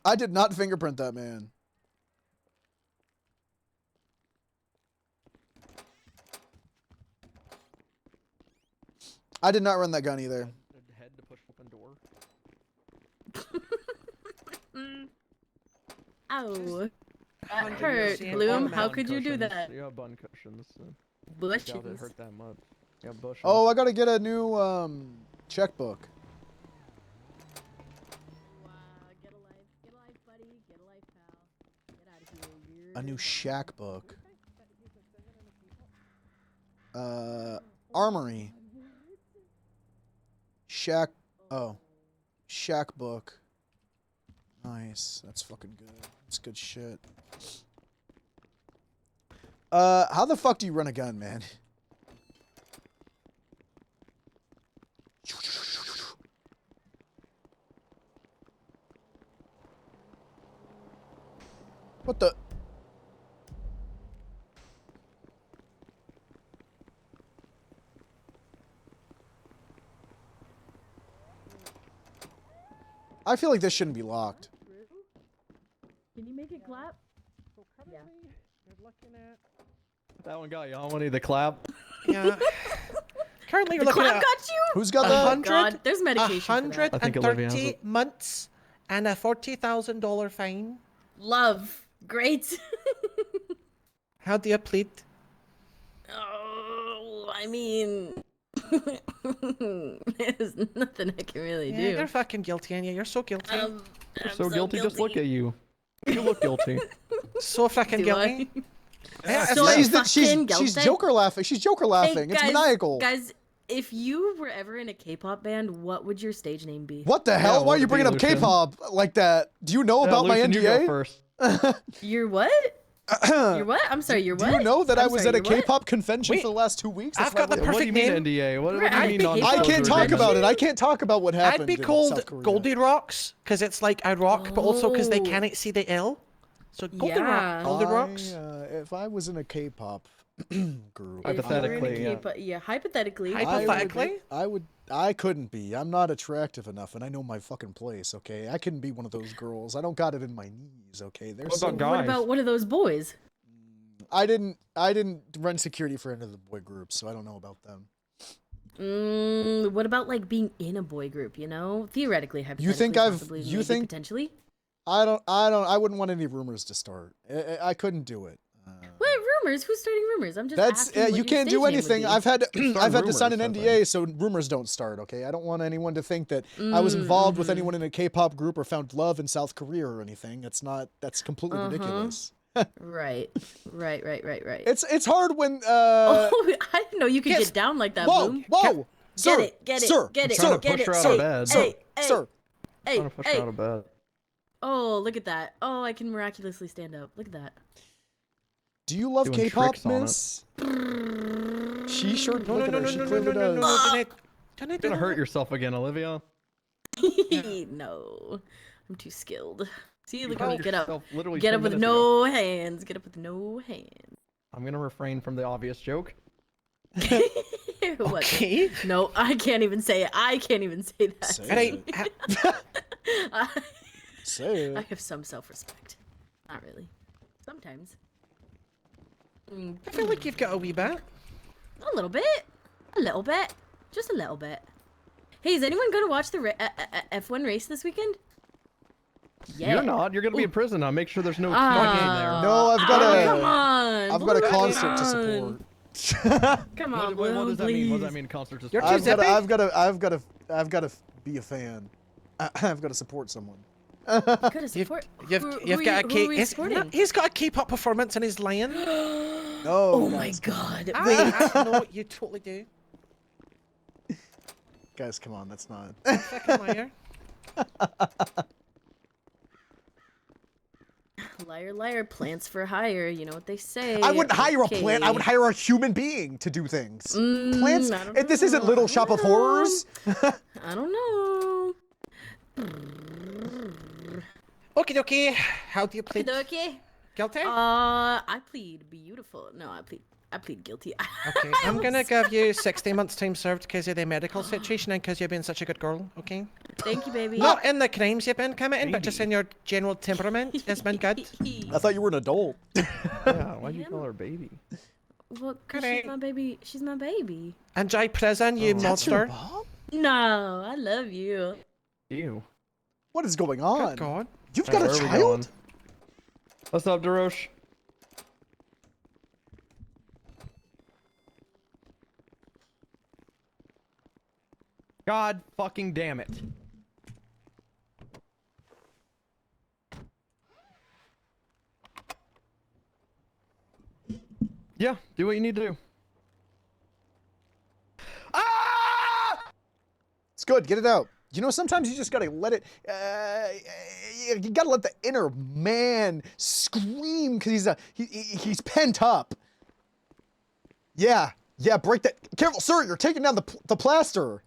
I did not fingerprint that man. I did not run that gun either. Head to push open door. Ow. That hurt. Bloom, how could you do that? Yeah, bun cushions. Bushes. Doubt it hurt that much. Yeah, bushes. Oh, I gotta get a new checkbook. Get a life, buddy. Get a life, pal. Get out of here. A new shack book. Armory. Shack. Oh. Shack book. Nice. That's fucking good. That's good shit. How the fuck do you run a gun, man? What the? I feel like this shouldn't be locked. Can you make it clap? Yeah. That one got you. I want the clap. Yeah. Currently, you're The looking clap at got you? Who's got Oh, that? God, there's medication for that. I think Olivia has 130 it. months and a $40,000 fine. Love. Great. How do you plead? Oh, I mean... There's nothing I can really Yeah, do. you're fucking guilty, and you're so guilty. You're so guilty. Just look at you. You look guilty. So fucking Do guilty. Yeah, So it's like- fucking she's guilty. Joker laughing. She's Joker laughing. Hey, It's guys, maniacal. Guys, if you were ever in a K-pop band, what would your stage name be? What the hell? Why are you what bringing up would be, Lucian? K-pop like that? Do you know about Lucian, my you go NDA? first. You're what? You're what? I'm sorry, you're Do what? you know that I'm I was sorry, at a you're what? K-pop convention Wait, for the last 2 weeks? I've got the What do perfect you mean name. NDA? What do you Right, mean I non-disclosure I can't talk agreement? about it. I can't talk about what happened. I'd be in called South Korea. Goldie Rocks because it's like I rock, but also because they Oh. can't see the L. So Goldie Yeah. Goldie Rocks. If I was in a K-pop group, Hypothetically, yeah. Yeah, hypothetically. Hypothetically? I couldn't be. I'm not attractive enough, and I know my fucking place. Okay, I couldn't be one of those girls. I don't got it in my knees. Okay, there's. What about some- guys? What about one of those boys? I didn't run security for any of the boy groups, so I don't know about them. What about like being in a boy group? You know, theoretically, hypothetically, You think I've? possibly, You maybe, think? potentially? I wouldn't want any rumors to start. I couldn't do it. What rumors? Who's starting rumors? I'm just That's asking. what you your can't stage do name would anything. be. I've had to sign an rumors, I NDA so rumors don't start. Okay, I don't want anyone to think that I was involved with anyone in a K-pop group or found love in South Korea or anything. That's completely ridiculous. Right. It's hard when Oh, I didn't know you could get down like that, Whoa, Bloom. whoa, sir, Get it, sir, get it, sir, get it. push her out of bed. Hey, sir. hey, Trying to push her out of bed. Oh, look at that. Oh, I can miraculously stand up. Look at that. Do you love Doing K-pop, tricks on it. miss? She sure. No, look no, at no, her. She no, no, clearly no, no, does. no, You're gonna hurt yourself again, Olivia. No, I'm too skilled. See, look hurt at me. Get up. yourself literally Get 10 up with minutes no hands. Get up with no hands. I'm gonna refrain from the obvious joke. What? Okay. No, I can't even say it. I can't even say that. Say it. I, Say I it. have some self-respect. Not really. Sometimes. I feel like you've got a wee bit. A little bit. A little bit. Just a little bit. Hey, is anyone going to watch the F1 race this weekend? Yeah. You're not. You're gonna be in prison. I'll make sure there's no Ah. in there. No, I've got a. come on. I've got a Come concert to on. support. Come on, What Blue, does that mean? What does that please. mean? Concert to You're support? too zippy. I've got to be a fan. I've got to support someone. Gotta support. You've got a he's got a K-pop performance and he's lying. Oh my god. No, you totally do. Guys, come on, that's not. Fucking liar. Liar, liar, plants for hire. You know what they say. I wouldn't hire a plant. I would okay. hire a human being to do things. Plants. I don't This isn't Little Shop of Horrors. I don't know. Okay. How do you plead? Okay. Guilty? I plead beautiful. No, I plead guilty. Okay, I'm gonna give you 60 months time served because of the medical situation and because you've been such a good girl, okay? Thank you, baby. Not in the crimes you've been committing, but just in your general temperament. It's been good. I thought you were an adult. Yeah, why'd you call her baby? Well, 'cause she's my baby. She's my baby. Enjoy prison, you monster. No, I love you. Ew. What is going on? Good God. You've got a Where are we child? going? What's up, Darosh? God fucking damn it. Yeah, do what you need to do. It's good. Get it out. You know, sometimes you just gotta let it. You gotta let the inner man scream because he's pent up. Yeah, break that. Careful, sir. You're taking down the plaster.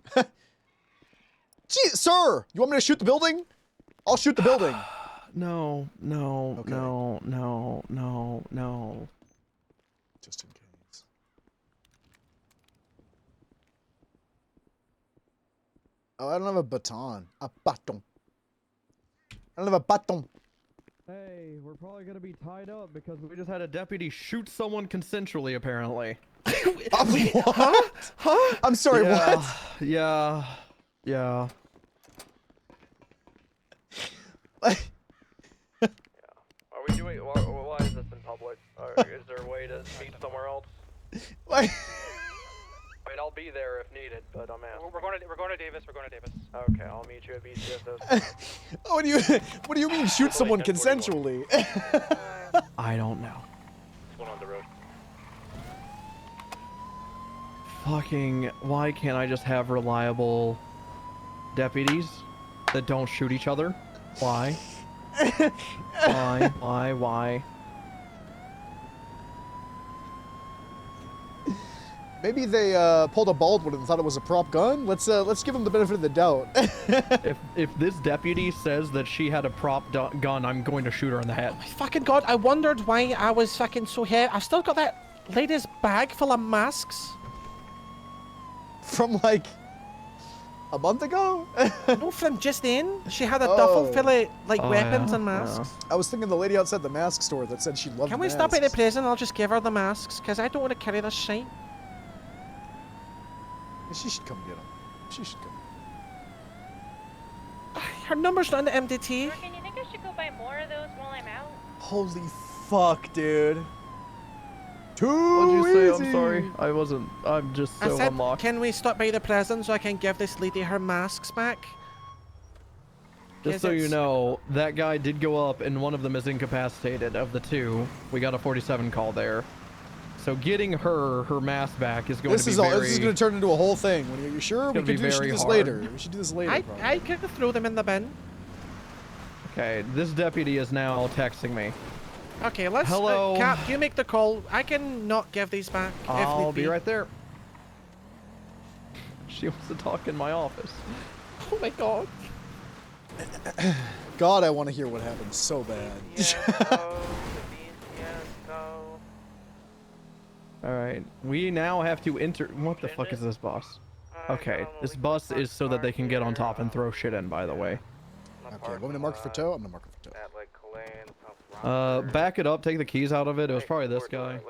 Gee, sir, you want me to shoot the building? I'll shoot the building. No. Okay. No. Just in case. Oh, I don't have a baton. A baton. I don't have a baton. Hey, we're probably gonna be tied up because we just had a deputy shoot someone consensually, apparently. What? Huh? I'm sorry, what? Yeah. Are we doing? Why is this in public? Is there a way to meet somewhere else? Why? I mean, I'll be there if needed, but I'm asking. We're going to Davis. Okay, I'll meet you at BCSS. Oh, what do you mean shoot someone consensually? I don't know. What's going on the road? Fucking, why can't I just have reliable deputies that don't shoot each other? Why? Why? Maybe they pulled a bald one and thought it was a prop gun. Let's give them the benefit of the doubt. if this deputy says that she had a prop gun, I'm going to shoot her in the head. Oh my fucking God, I wondered why I was fucking so heavy. I've still got that lady's bag full of masks. From like a month ago? No, from just then. She had a duffel full of like weapons and masks. I was thinking the lady outside the mask store that said she loved Can we stop at the prison? I'll just give her the masks because I don't want to carry this shit. She should come get them. She should come. Her number's not in the MDT. Morgan, you think I should go buy more of those while I'm out? Holy fuck, dude. What'd you say? Easy. I'm sorry. I'm just so I said, unlocked. can we stop by the prison so I can give this lady her masks back? Just so you know, that guy did go up and one of them is incapacitated. Of the two, we got a 47 call there. So getting her mask back is going to be very... This is going to turn into a whole thing. Are you sure? We should do this later. We should do this later. I could throw them in the bin. Okay, this deputy is now texting me. Okay, let's... Hello. Cap, you make the call. I can not give these back. I'll if be right there. She wants to talk in my office. Oh my God. God, I want to hear what happened so bad. Alright, we now have to enter... What the fuck is this bus? Okay, this bus is so that they can get on top and throw shit in, by the way. Okay, want me to mark it for tow? I'm going to mark it for tow. Back it up, take the keys out of it. It was probably this guy.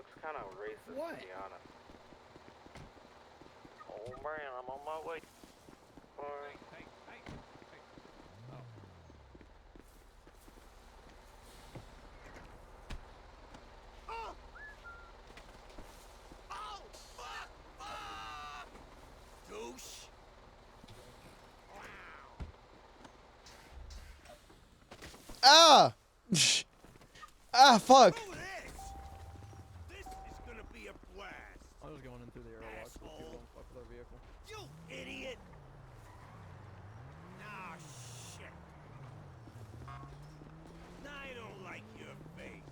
Ah, fuck. I was going in through the airlock so people don't fuck with our vehicle. You idiot! Ah, shit. I don't like your face.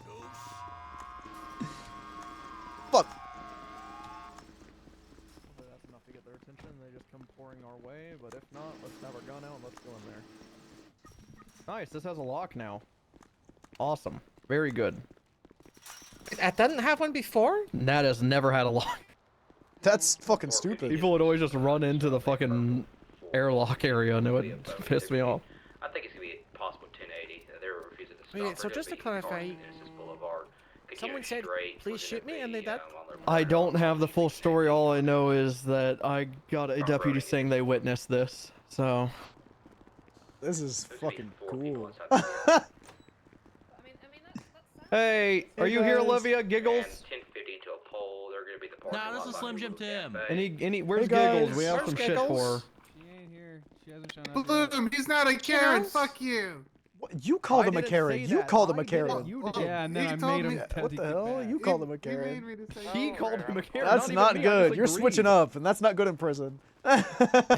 Douche. Fuck. Hopefully that's enough to get their attention. They just come pouring our way, but if not, let's have our gun out and let's go in there. Nice, this has a lock now. Awesome. Very good. It didn't have one before? That has never had a lock. That's fucking stupid. People would always just run into the fucking airlock area and it would piss me off. I think it's gonna be possible 1080. They're refusing to stop. Wait, so just to clarify, someone said, please shoot me, and they did? I don't have the full story. All I know is that I got a deputy saying they witnessed this, so... This is fucking cool. Hey, are you here, Olivia? Giggles? 1050 to a pole. They're gonna be the parking Nah, lot this is by Slim Jim Tim. Where's Hey, guys. Giggles? We have Where's some shit Giggles? for her. She ain't here. She hasn't shown up. Bloom, he's not a Karen. Fuck you. You called him a Karen. You called him a Karen. Yeah, and then I made him. What the hell? You called him a Karen. He called him a Karen. That's not even me, I good. just You're agreed. switching up, and that's not good in prison. Are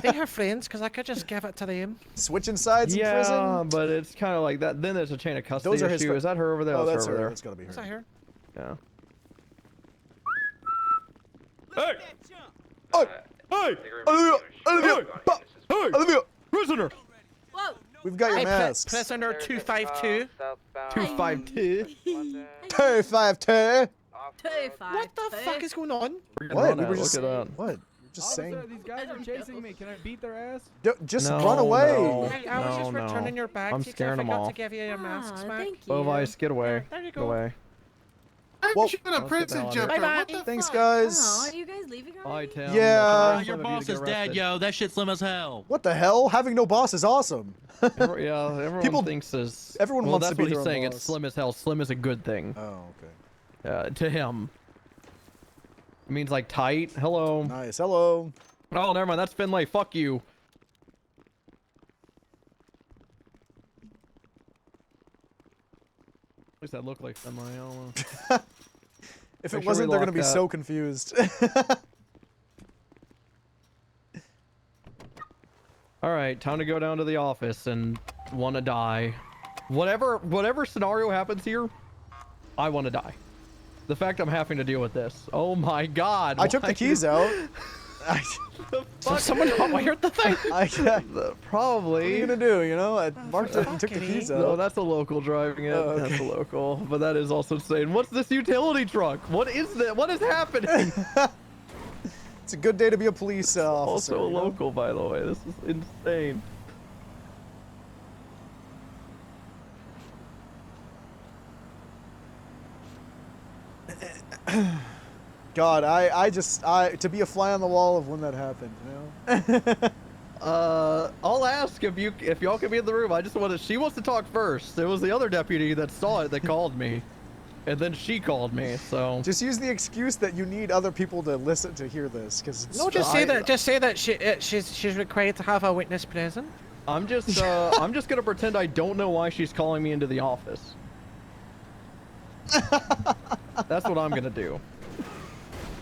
they her friends? Because I could just give it to them. Switching sides in prison? Yeah, but it's kind of like that. Then there's a chain of custody Those are his issue. Is that her over there? Oh, that's her. her. Over there. That's gotta be her. Is that her? Yeah. Hey! Hey! Hey! Olivia! Hey! Olivia! Prisoner! Whoa! We've got your Hey, masks. Prisoner 252. 252. 252. What the fuck is going on? What? We were just Look at that. what? We're just saying. These guys are chasing me. Can I beat their ass? Just No, run away. no. Hey, I was just No, returning no. your bags. I'm because scaring I them forgot all. to give you your masks back. Thank you. Bovice, get away. There you Get go. away. I'm Well, shooting a let's get the prison hell out of jumper. here. Bye-bye. What the Thanks, fuck? guys. Oh, are you guys leaving already? Bye, Tim. Yeah. Your boss is dead, yo. That shit's slim as hell. What the hell? Having no boss is awesome. Yeah, everyone People- thinks is. everyone well, wants that's to be what he's their own saying. boss. It's slim as hell. Slim is a good thing. Oh, okay. To him. It means like tight. Hello. Nice. Hello. Oh, never mind. That's Finlay. Fuck you. At least that looked like Finlay. I don't know. If Make it sure wasn't, we they're lock gonna be that. so confused. All right, time to go down to the office and want to die. Whatever scenario happens here, I want to die. The fact I'm having to deal with this. Oh my god. I took the keys out. So someone wired the thing? Probably. What are you gonna do? You know, I marked it and took the keys out. No, that's a local driving it. Oh, okay. That's a local. But that is also insane. What's this utility truck? What is that? What is happening? It's a good day to be a police officer. Also a you know? local, by the way. This is insane. God, to be a fly on the wall of when that happened, you know? I'll ask if y'all can be in the room. I just she wants to talk first. It was the other deputy that saw it that called me. And then she called me, so... Just use the excuse that you need other people to listen to hear this, because it's... No, just say that. Just say that she's required to have a witness present. I'm just gonna pretend I don't know why she's calling me into the office. That's what I'm gonna do.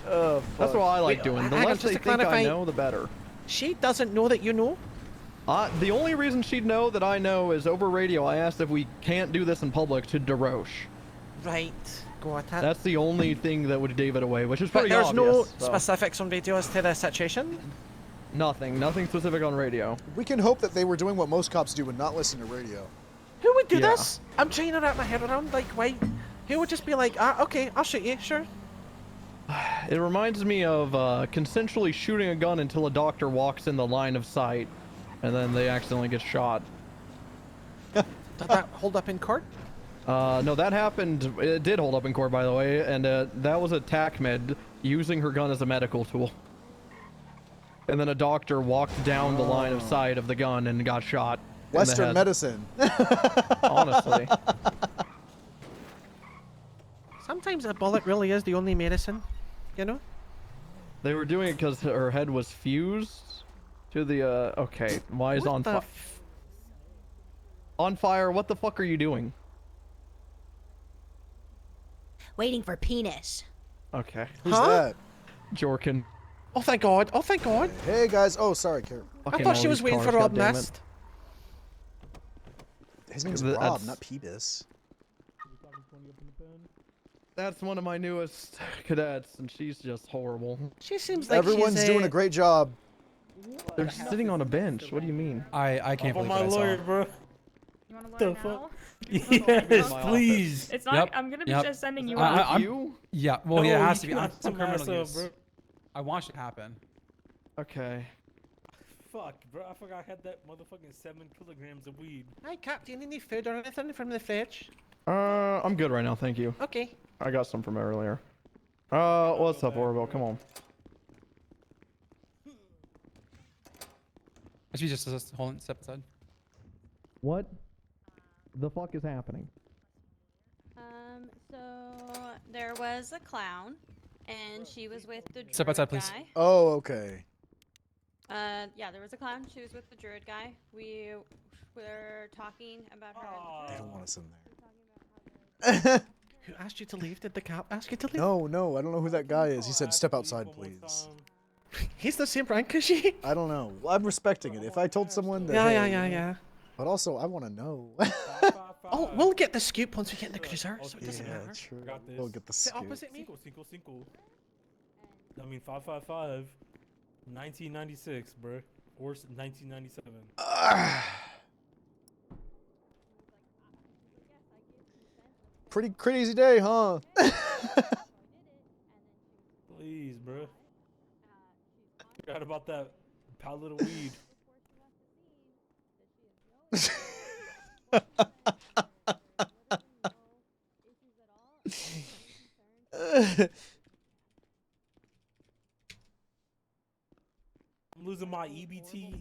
Oh, that's what I like doing. The hang on, less just they to think I clarify, know, the better. She doesn't know that you know? The only reason she'd know that I know is over radio. I asked if we can't do this in public to DeRoche. Right. Got it. That's the only thing that would give it away, which is But pretty there's obvious. no specifics on radio as to the situation? Nothing specific on radio. We can hope that they were doing what most cops do and not listen to radio. Who would do Yeah. this? I'm trying to wrap my head around, like, why? Who would just be like, okay, I'll shoot you, sure. It reminds me of consensually shooting a gun until a doctor walks in the line of sight, and then they accidentally get shot. Did that hold up in court? No, that happened. It did hold up in court, by the way, and that was a TACMED using her gun as a medical tool. And then a doctor walked down the line of sight of the gun and got shot. in the Western head. medicine. Honestly. Sometimes a bullet really is the only medicine, you know? They were doing it because her head was fused to the, okay, why is What on the fire? On fire, what the fuck are you doing? Waiting for penis. Okay. Who's that? Jorkin. Oh, thank God. Oh, thank God. Hey, guys. Oh, sorry, Karen. I thought she was waiting for Rob Mist. His name's That's- Rob, not Peebus. That's one of my newest cadets, and she's just horrible. She seems like Everyone's she's, doing a great job. They're sitting on a bench. What do you mean? I can't believe my what I saw. lawyer, bro. You want The to fuck? now? Yes, please. It's not. Yep, I'm gonna be yep. just sending you I- out. I'm- Yeah, well, yeah, it No, has you to be. I'm can't some put my ass criminal up, use. bro. I watched it happen. Okay. Fuck, bro. I forgot I had that motherfucking 7 kilograms of weed. Hi, Captain. Any food or anything from the fridge? I'm good right now, thank you. Okay. I got some from earlier. What's up, Orville? Come on. Actually, just hold on, step aside. What the fuck is happening? So there was a clown, and she was with the druid Step outside, please. guy. Oh, okay. Yeah, there was a clown. She was with the druid guy. We were talking about her. They don't want us in there. Who asked you to leave? Did the cop ask you to leave? No, I don't know who that guy is. He said, "Step outside, please." He's the same rank as she. I don't know. Well, I'm respecting it. If I told someone that. Yeah. hey, But also, I want to know. Oh, we'll get the scoop once we get in the cruiser, so it doesn't Yeah, matter. true. Got this. We'll get the Sit scoop. opposite me. Cinco. I mean, 555. 1996, bro. Or 1997. Pretty crazy day, huh? Please, bro. Forgot about that pallet of weed. I'm losing my EBT,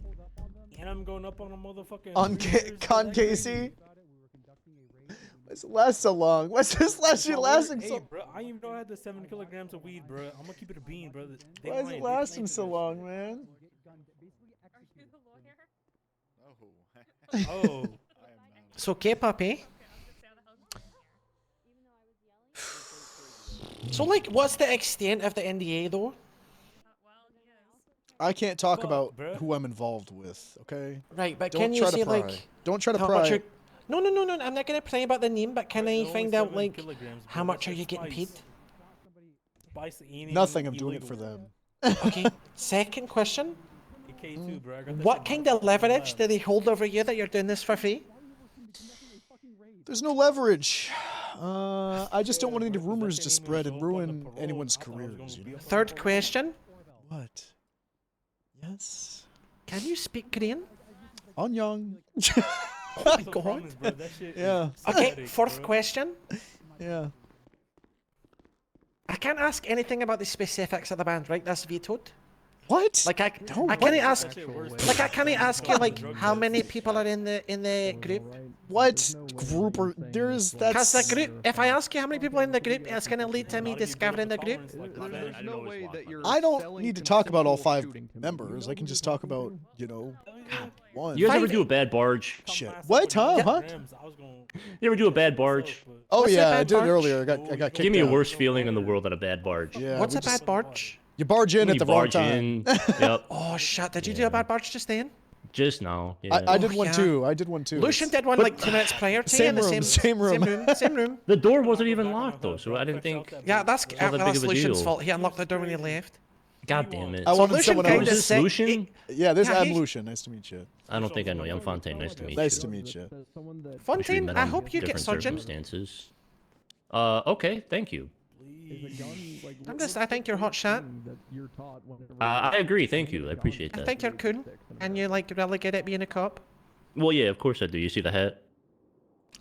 and I'm going up on a motherfucking. On Casey. Why's it last so long? Why's this last shit lasting Hey, so? bro, I even know I had the 7 kilograms of weed, bro. I'm gonna keep it a bean, bro. They Why is lying. it They lasting claim so this long, man? shit. Oh. So, okay, puppy. So, like, what's the extent of the NDA, though? I can't talk about who I'm involved with, okay? Right, but Don't can you try to say, pry. like... Don't try to how pry. much you're- No, I'm not gonna pray about the name, but can I Only find out, 7 like, kilograms, how bro. much are you getting paid? Spice ain't Nothing, even I'm doing it for illegal. them. Okay, second question. K2, bro. I got that What shit kind marked of leverage do they hold over you that you're doing this for free? There's no leverage. I just don't want any rumors to spread and ruin anyone's careers, you know? Third question. What? Yes? Can you speak Korean? Anyang. Oh my god. Yeah. Okay, fourth question. Yeah. I can't ask anything about the specifics of the band, right? That's vetoed. What? Like I can't ask. Like I can't ask you like how many people are in the group. What group are there's Because that's the group. If I ask you how many people are in the group, it's gonna lead to me discovering the group. There's no way that you're. I don't selling need to talk about all 5 shooting to me. members. I can just talk about, you know, one. You guys ever do a bad barge? Shit. What? Huh? You ever do a bad barge? Oh What's a yeah, I bad did it barge? earlier. I got kicked Give me a out. worse feeling in the world than a bad barge. Yeah. What's we a just- bad barge? You barge in When at you the wrong barge time. in, yep. Oh shit! Did you do a bad barge just then? Just now. Yeah. I did Oh, one yeah. too. I did one too. Lucian did one like 2 minutes prior to you Same in the room, same room. Same room. The door wasn't even locked though, so I didn't think. Yeah, that's It's not that big that's of a Lucian's deal. fault. He unlocked the door when he left. God damn it. I wanted Lucian someone kinda else. Is this sick. Lucian? Yeah, this Yeah, I'm he- Lucian. Nice to meet you. I don't think I know you. I'm Fontaine. Nice to meet Nice you. to meet you. Wish we Fontaine, met I on hope you get different surgeon. circumstances. Okay, thank you. I think you're hot shot. I agree. Thank you. I appreciate I that. think you're cool, and you're like really good at being a cop. Well, yeah, of course I do. You see the hat?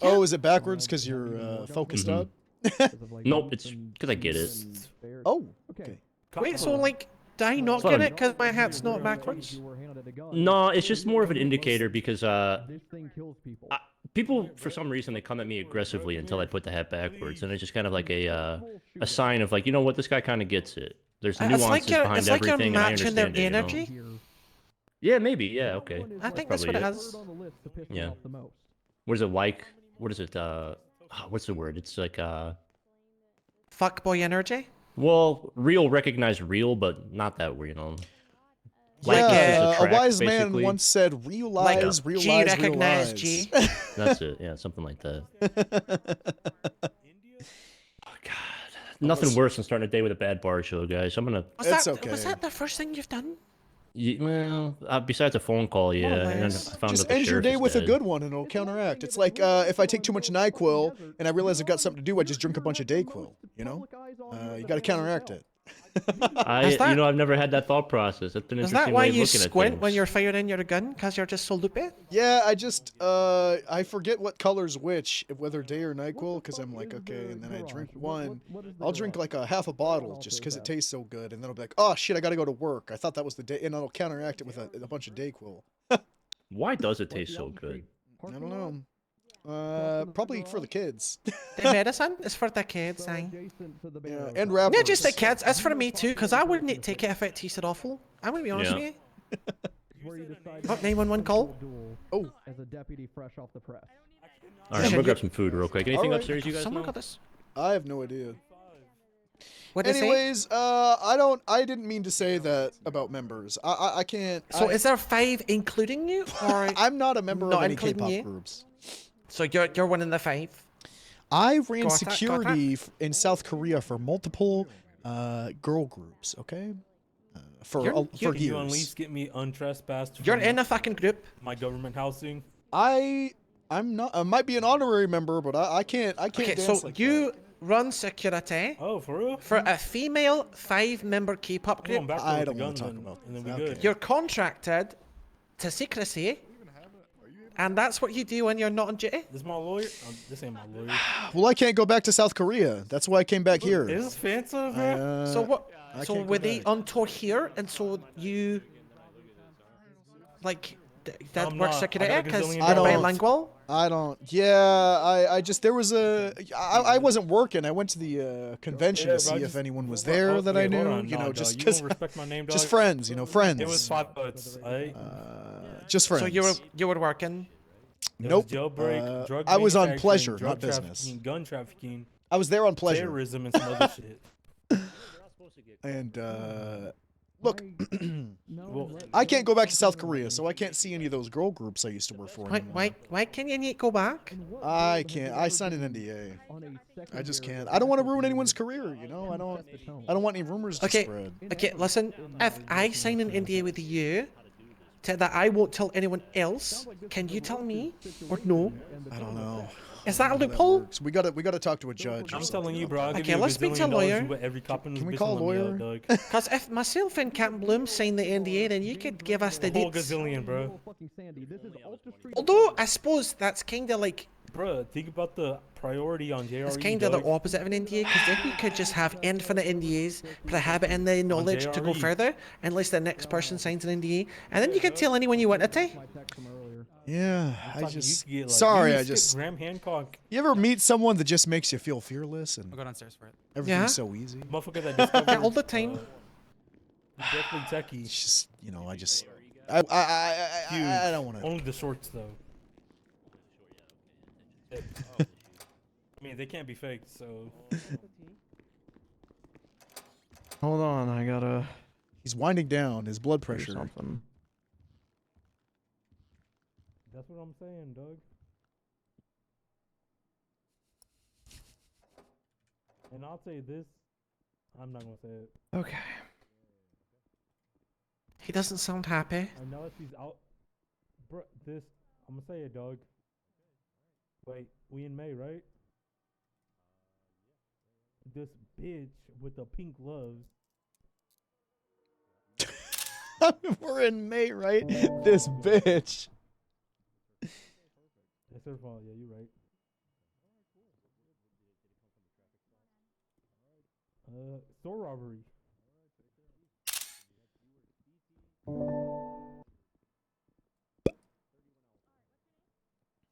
Oh, is it backwards because you're focused Mhm. up? Nope, it's because I get it. Oh, okay. Wait, so like, do I not It's not get a- it because my hat's not backwards? No, it's just more of an indicator because people for some reason they come at me aggressively until I put the hat backwards, and it's just kind of like a sign of like, you know what, this guy kind of gets it. There's nuances behind it's like you're everything, and I matching their understand it, you know? energy. Yeah, maybe. Yeah, okay. I think that's what Probably it is. Yeah. What is it like? What is it? What's the word? It's like Fuckboy energy. Well, real recognize real, but not that weird, you know. Yeah, Likeness is a wise man basically. once said, "Real Like lies, a- real G lies, real recognize lies." G. That's it. Yeah, something like that. Nothing worse than starting a day with a bad bar show, guys. I'm gonna. Was that the first thing you've done? Well, besides a phone call, yeah. And then I found Just out the end your sheriff day is with a dead. good one, and it'll counteract. It's like if I take too much NyQuil and I realize I've got something to do, I just drink a bunch of DayQuil. You know, you got to counteract it. I've never had that thought process. That's an Is interesting that why way of you looking at squint things. when you're firing your gun? Because you're just so loopy? Yeah, I just I forget what color's which, whether day or NyQuil, because I'm like, okay, and then I drink one. I'll drink like a half a bottle just because it tastes so good, and then I'll be like, oh shit, I gotta go to work. I thought that was the day, and I'll counteract it with a bunch of DayQuil. Why does it taste so good? I don't know. Probably for the kids. The medicine is for the kids, eh? Yeah, and rappers. Not just the kids, it's for me too, because I wouldn't take it if it tasted awful. I'm gonna be honest Yeah. with you. Oh, 911 call. Oh. As a deputy fresh off the press. All right, I'm gonna grab some food real quick. Anything Alright. upstairs, you guys Someone know? got this. I have no idea. What'd it say? Anyways, I didn't mean to say that about members. I can't. So is there 5 including you, or I'm not a member of not any including K-pop you? groups. So you're one in the 5. I ran Got that, security in South Korea for multiple girl groups. Okay, for Can you years. at least get me untrespassed? You're from in a fucking group. My government housing. I'm not. I might be an honorary member, but I can't. I can't Okay, dance so like you run security. Oh, for real? For a female 5-member K-pop Come on, group. back I with don't the want to gun talk then, about and then this. we Okay. good. You're contracted to secrecy, and that's what you do when you're not on duty. This my lawyer? This ain't my lawyer. Well, I can't go back to South Korea. That's why I came back here. Is this fancy, bro? So what? I So can't go were they back. on tour here, and so you like that I'm works not. I security got a because gazillion you're dollars. bilingual? I don't. Yeah, I just there was I wasn't working. I went to the convention Yeah, to bro, see just- if anyone was there that I Wait, hold knew. on, You nah, know, dog, just you because. don't respect my name, Just dog? friends. You know, friends. It was 5 bucks. Alright. Just friends. So you were working. Nope. Jailbreak, drug I was on manufacturing, pleasure, drug not business. trafficking, gun trafficking, I was there on pleasure. terrorism, and some other shit. And look, I can't go back to South Korea, so I can't see any of those girl groups I used to work for anymore. Why can you not go back? I can't. I signed an NDA. I just can't. I don't want to ruin anyone's career. You know, I don't want any rumors to Okay, spread. okay. Listen, if I sign an NDA with you, that I won't tell anyone else, can you tell me or no? I don't know. Is that a loophole? So we gotta talk to a judge. I'm telling you, bro. I'll give Okay, you let's speak to a $1 gazillion lawyer. you put every cop in this Can we bitch call a and let me lawyer? out, dog. Because if myself and Captain Bloom sign the NDA, then you could give us the A whole dates. gazillion, bro. Although I suppose that's kind of like Bro, think about the priority on JRE. it's kind of the dog. opposite of an NDA, because then you could just have infinite NDAs, prohibiting the knowledge to go JRE. further, unless the next person signs an NDA, and then you could tell anyone you wanted to. Yeah, I'm talking, you could get, like, sorry, you I could just. skip Graham Hancock. You ever meet someone that just makes you feel fearless and I'll go downstairs for it. everything's Yeah. so easy? Motherfucker that discovered, Yeah, all the time. definitely techie. It's just, you know, I just. I don't want to. Only the shorts, though. I mean, they can't be faked, so. Hold on, I gotta. He's winding down his blood do pressure. something. That's what I'm saying, Doug. And I'll say this. I'm not gonna say it. Okay. He doesn't sound happy. I know that she's out. Bro, this. I'm gonna say it, Doug. Wait, we in May, right? This bitch with the pink gloves. We're in May, right? This bitch. It's her fault. Yeah, you're right. Store robbery.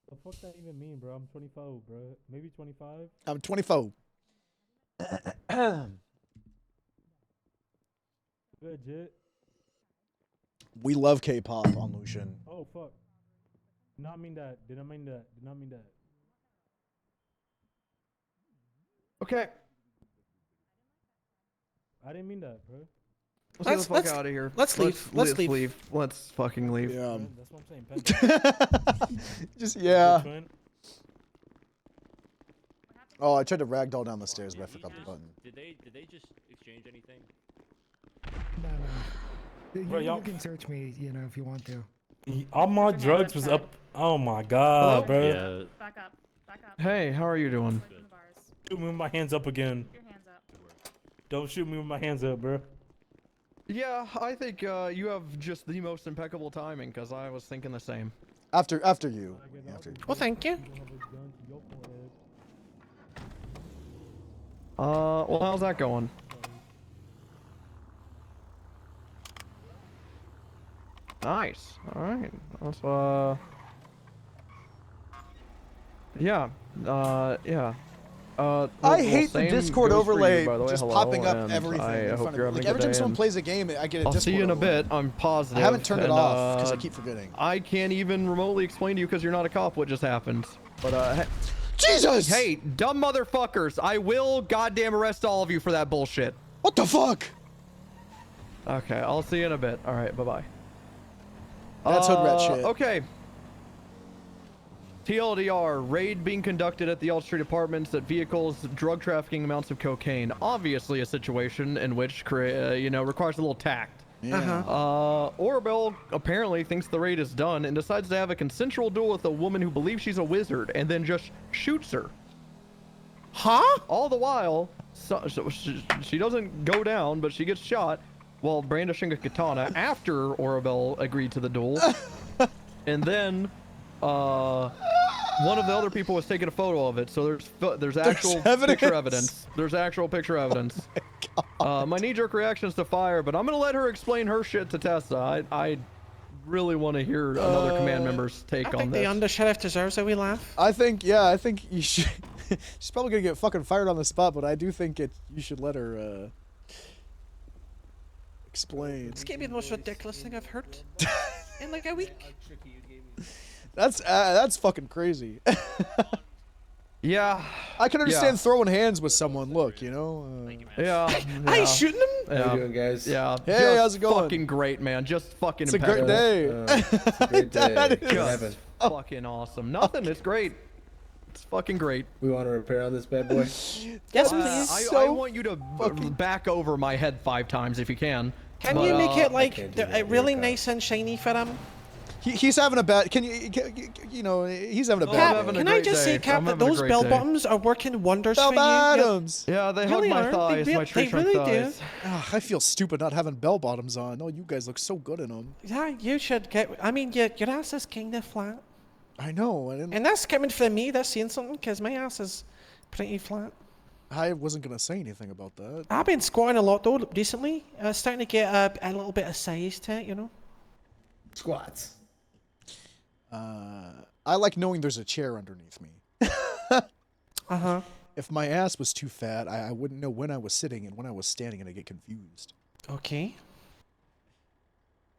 The fuck that even mean, bro? I'm 24, bro. Maybe 25. I'm 24. Legit. We love K-pop on Lucian. Oh fuck. Did not mean that. Did not mean that. Did not mean that. Okay. I didn't mean that, bro. Let's get the fuck out of here. Let's leave. Let's leave. Let's fucking leave. Yeah. That's what I'm saying. Just yeah. Oh, I tried to ragdoll down the stairs, but I forgot the button. Did they just exchange anything? Bro, You y'all- can search me, you know, if you want to. All my drugs was up. Oh my god, bro. Yeah. Back up. Back up. Hey, how are you doing? Shoot me with my hands up again. Your hands up. Don't shoot me with my hands up, bro. Yeah, I think you have just the most impeccable timing, because I was thinking the same. After you. After you. Well, thank you. Well, how's that going? Nice. All right. That's yeah. Yeah. I hate the same Discord goes for you, overlay by the way. just Hello, popping up and everything I in hope front you're of me. having Like a every good time day, someone and plays a game, I get a I'll Discord see you in a overlay. bit. I'm positive. I haven't turned it and, off because I keep forgetting. I can't even remotely explain to you because you're not a cop what just happened. But Jesus! Hey, dumb motherfuckers! I will goddamn arrest all of you for that bullshit. What the fuck? Okay, I'll see you in a bit. All right, bye bye. That's hood rat shit. Okay. TLDR, raid being conducted at the Elm Street Apartments at vehicles, drug trafficking amounts of cocaine. Obviously a situation in which, you know, requires a little tact. Yeah. Orabel apparently thinks the raid is done and decides to have a consensual duel with a woman who believes she's a wizard and then just shoots her. Huh? All the while, so she doesn't go down, but she gets shot while brandishing a katana after Orabel agreed to the duel. And then, one of the other people was taking a photo of it, so there's actual picture evidence. There's actual picture evidence. My knee-jerk reaction is to fire, but I'm gonna let her explain her shit to Tessa. I really want to hear another command member's take I on think this. the undersheriff deserves a wee laugh. I think you should. She's probably gonna get fucking fired on the spot, but I do think you should let her explain. This can't be the most ridiculous thing I've heard in like a week. That's fucking crazy. Yeah. I can understand throwing hands with someone. Look, you know. I shooting him. How you doing, guys? Yeah. Hey, just how's it going? Fucking great, man. Just fucking. It's a great day. It's a great day. That What is- happened? Fucking awesome. Nothing. It's great. It's fucking great. We want to repair on this bad boy. Yes, please. I want you to back over my head 5 times if you can. Can But, you make it like can't do that. really You're a nice and shiny for him? He's having a bad. Can you know? He's having a bad. Cap, having a can I great just day. say, Cap, I'm that having a those great bell day. bottoms are working wonders Bell for you. bottoms. Yeah, they Really hug my are. thighs, They my re- tree they trunk really do. thighs. I feel stupid not having bell bottoms on. Oh, you guys look so good in them. Yeah, you should get. I mean, your ass is kind of flat. I know. And that's coming from me. That's saying something, because my ass is pretty flat. I wasn't gonna say anything about that. I've been squatting a lot though recently. Starting to get a little bit of size to it, you know. Squats. I like knowing there's a chair underneath me. Uh-huh. If my ass was too fat, I wouldn't know when I was sitting and when I was standing, and I get confused. Okay.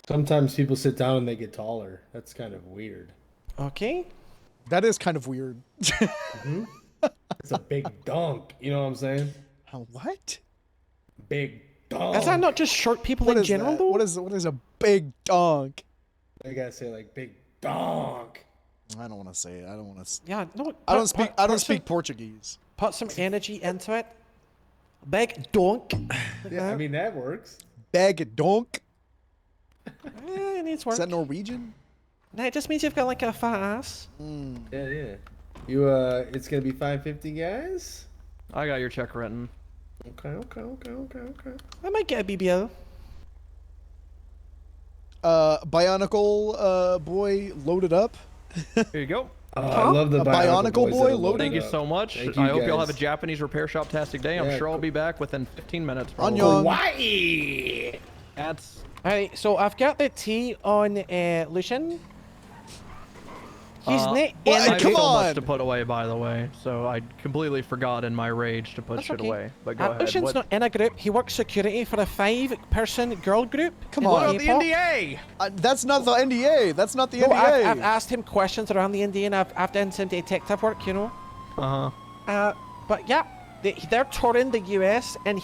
Sometimes people sit down and they get taller. That's kind of weird. Okay. That is kind of weird. It's a big dunk. You know what I'm saying? What? Big dunk. Is that not just short people What in is general that? though? What is a big donk? I gotta say like big dunk. I don't want to say it. I don't want to. Yeah, no. I don't speak. I don't speak Portuguese. Put some energy into it. Big donk. Yeah, I mean that works. Bag of donk. It needs work. Is that Norwegian? No, it just means you've got like a fat ass. Yeah, yeah. You it's gonna be 550, guys. I got your check written. Okay. I might get a BBL. Bionicle boy loaded up. Here you go. I love the A Bionicle boy loaded. Thank you so much. Thank I you, hope you'll guys. have a Japanese repair shop-tastic day. I'm Yeah, sure I'll cool. be back within 15 minutes. Probably. Annyeong. Hawaii. That's Alright, so I've got the tea on Lucian. He's not I in have a so group. much to put away, by the way, so I completely forgot in my rage to put That's shit okay. away. But go ahead. Lucian's What? not in a group. He works security for a 5-person girl group. Come in on. What about the K-pop. NDA? That's not the NDA. That's not the No, NDA. I've asked him questions around the NDA, and I've done some detective work, you know. But yeah, they're touring the US, and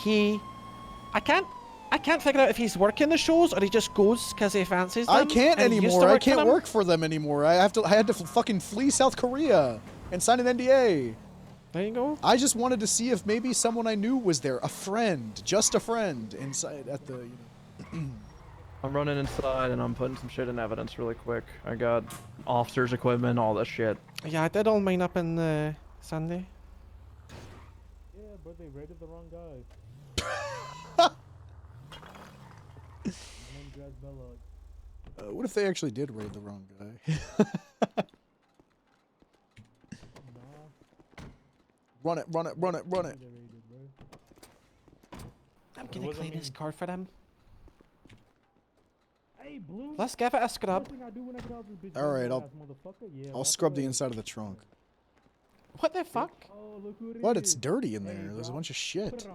I can't figure out if he's working the shows or he just goes because he fancies them. I can't and he used to anymore. I work for can't them. work for them anymore. I had to fucking flee South Korea and sign an NDA. There you go. I just wanted to see if maybe someone I knew was there, a friend, just a friend, inside at the. I'm running inside and I'm putting some shit in evidence really quick. I got officers' equipment, all this shit. Yeah, I did all mine up in Sunday. Yeah, but they raided the wrong guy. What if they actually did raid the wrong guy? Run it, run it, run it, run it. I'm gonna clean his car for them. Hey, Blue. Let's give it a scrub. All right, I'll scrub the inside of the trunk. What the fuck? What? It's dirty in there. There's a bunch of shit.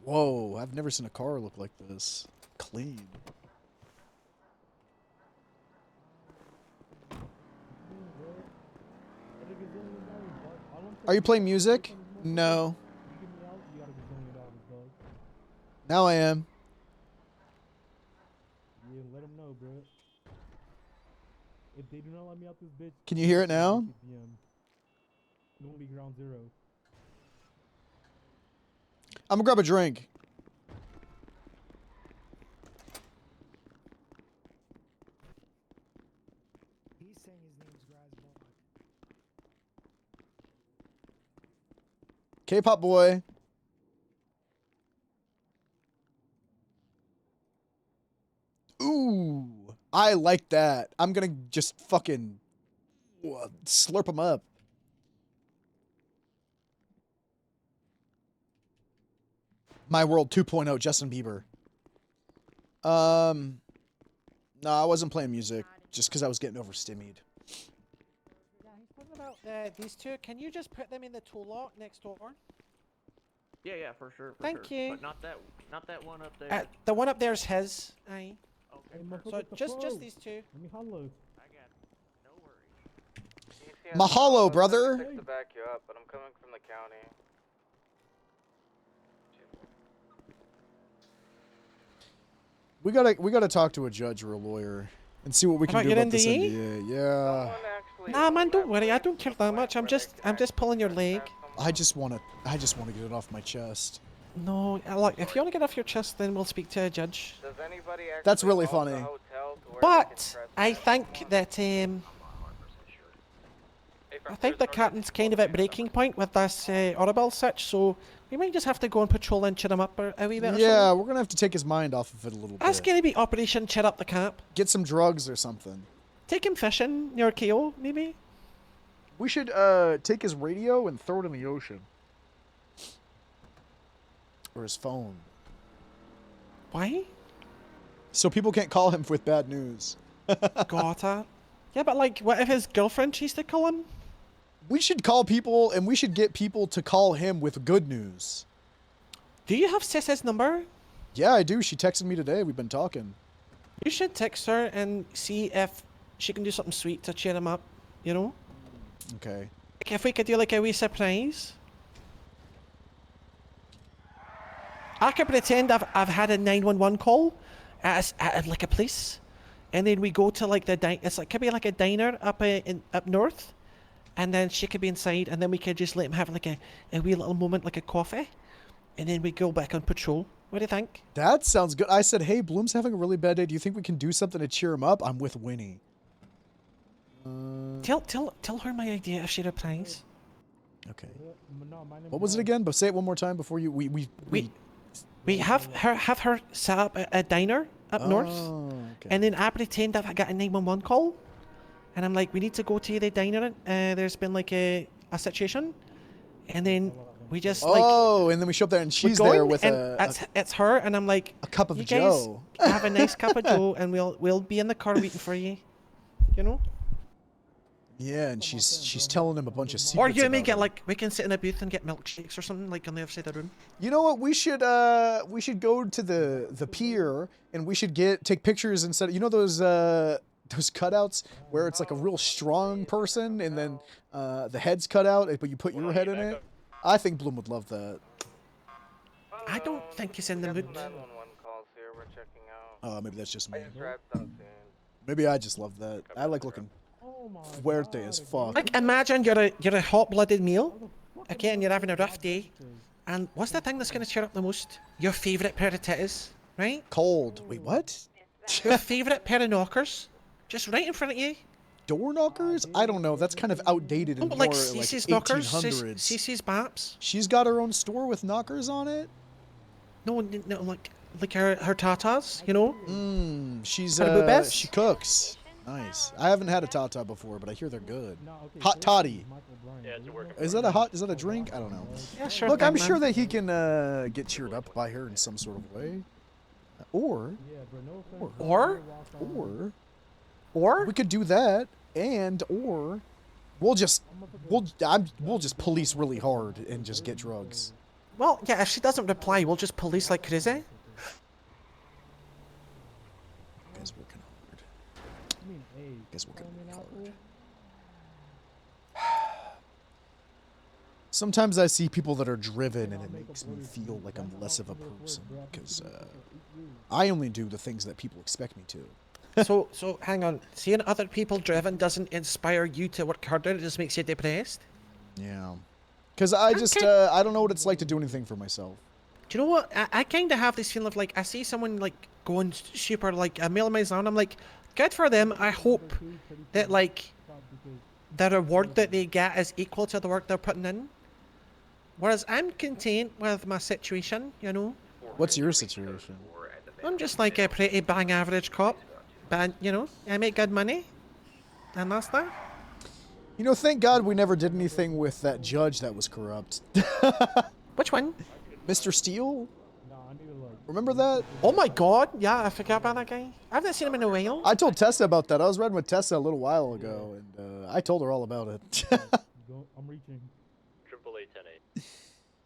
Whoa, I've never seen a car look like this. Clean. Are you playing music? No. Now I am. Yeah, let them know, bro. If they do not let me out this bitch, Can you hear it now? It's gonna be ground zero. I'm gonna grab a drink. He's saying his name's Grazbog. K-pop boy. Ooh, I like that. I'm gonna just fucking slurp them up. My World 2.0, Justin Bieber. No, I wasn't playing music just because I was getting overstimmied. What about these two? Can you just put them in the tool lot next door? Yeah, for sure. Thank you. But not that one up there. The one up there's his. Aye. Okay. So just these two. Let me holler. Mahalo, brother. To back you up, but I'm coming from the county. We gotta talk to a judge or a lawyer and see what we can About do your about this NDA? NDA. Yeah. Nah, man, don't worry. I don't care that much. I'm just pulling your leg. I just wanna get it off my chest. No, look. If you want to get off your chest, then we'll speak to a judge. Does anybody actually That's really own the funny. hotel to where But I think that I think the captain's kind of at breaking point with this Audible search, so we might just have to go and patrol and cheer him up a wee bit. or Yeah, something. we're gonna have to take his mind off of it a little That's bit. gonna be Operation Cheer Up the Cap. Get some drugs or something. Take him fishing near KO, maybe. We should take his radio and throw it in the ocean. Or his phone. Why? So people can't call him with bad news. Got it. Yeah, but like, what if his girlfriend chooses to call him? We should call people, and we should get people to call him with good news. Do you have Sis's number? Yeah, I do. She texted me today. We've been talking. You should text her and see if she can do something sweet to cheer him up, you know? Okay. Like if we could do like a wee surprise. I could pretend I've had a 911 call at like a place, and then we go to like the it's like could be like a diner up up north, and then she could be inside, and then we could just let him have like a wee little moment, like a coffee, and then we go back on patrol. What do you think? That sounds good. I said, hey, Bloom's having a really bad day. Do you think we can do something to cheer him up? I'm with Winnie. Tell her my idea if she replies. Okay. What was it again? But say it one more time before you. We have her set up a diner up north, okay. and then I pretend I've got a 911 call, and I'm like, we need to go to the diner. There's been like a situation, and then we just like. Oh, and then we show up there and she's there with it's her, and I'm like, a cup of you Joe. guys have a nice cup of Joe, and we'll be in the car waiting for you. you know. Yeah, and she's telling him a bunch of secrets. Or you and me about get her. like, we can sit in a booth and get milkshakes or something like on the other side of the room. You know what? We should go to the pier and we should take pictures instead of, you know, those cutouts where it's like a real strong person and then the head's cut out but you put your head in it. I think Bloom would love that. I don't think he's in the mood. 911 calls here. We're checking out. Maybe that's just me. Strapped up soon. Maybe I just love that. I like looking fuerte as fuck. Like, imagine you're a hot-blooded meal, okay, and you're having a rough day, and what's the thing that's gonna cheer up the most? Your favourite pair of titties, right? Cold. Wait, what? Your favourite pair of knockers, just right in front of you. Door knockers? I don't know. That's kind of outdated and Oh, more like like Cece's knockers, 1800s. Cece's baps. She's got her own store with knockers on it? No, like her tatas, you know? She's Her boobas? she cooks. Nice. I haven't had a tata before, but I hear they're good. Hot toddy. Is that a drink? I don't know. Yeah, sure Look, thing, I'm man. sure that he can get cheered up by her in some sort of way. Or we could do that, or we'll just police really hard and just get drugs. Well, yeah, if she doesn't reply, we'll just police like crazy. Guys working hard. Guys working really hard. Sometimes I see people that are driven and it makes me feel like I'm less of a person because I only do the things that people expect me to. So hang on. Seeing other people driven doesn't inspire you to work harder. It just makes you depressed. Yeah. Because I just, I don't know what it's like to do anything for myself. Do you know what? I kind of have this feeling of like, I see someone like going super like a meal on my zone. I'm like, good for them. I hope that like the reward that they get is equal to the work they're putting in. Whereas I'm content with my situation, you know. What's your situation? I'm just like a pretty bang average cop. But, you know, I make good money. And that's that. You know, thank God we never did anything with that judge that was corrupt. Which one? Mr. Steele? Remember that? Oh my God, yeah, I forgot about that guy. I haven't seen him in a while. I told Tessa about that. I was riding with Tessa a little while ago, and I told her all about it. I'm reaching. AAA 10-8.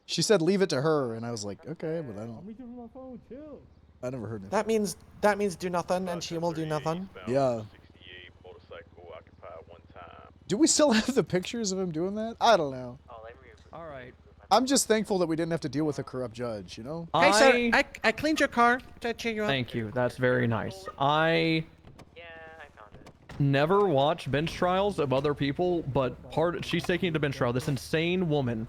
She said leave it to her, and I was like, okay, but I I'm don't. reaching for my phone. Chill. I never heard it. That means do nothing, and she will do nothing. Yeah. Do we still have the pictures of him doing that? I don't know. All right. I'm just thankful that we didn't have to deal with a corrupt judge, you know? Hey, sir, I cleaned your car to cheer you up. Thank you. That's very nice. I never watch bench trials of other people, but she's taking it to bench trial. This insane woman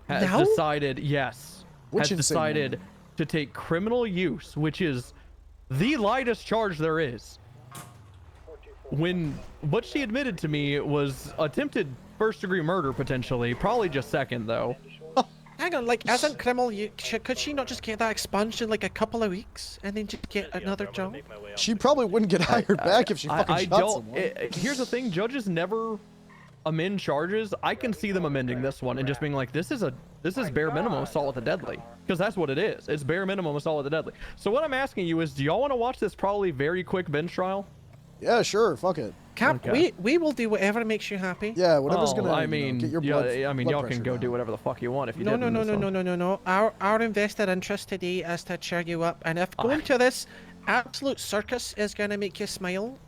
has now? decided, yes, Which has insane decided woman? to take criminal use, which is the lightest charge there is. When what she admitted to me was attempted first-degree murder, potentially, probably just second though. Hang on, like, isn't criminal, could she not just get that expunged in like a couple of weeks and then just get another job? She probably wouldn't get hired back if she fucking shot someone. Here's the thing, judges never amend charges. I can see them amending this one and just being like, this is bare minimum assault with the deadly, because that's what it is. It's bare minimum assault with the deadly. So what I'm asking you is, do y'all want to watch this probably very quick bench trial? Yeah, sure. Fuck it. Cap, Okay. we will do whatever makes you happy. Yeah, whatever's gonna. I mean, get your yeah, blood. I mean, blood y'all can pressure go down. do whatever the fuck you want if you No, didn't. no. Our invested interest today is to cheer you up, and if going to this absolute circus is gonna make you smile,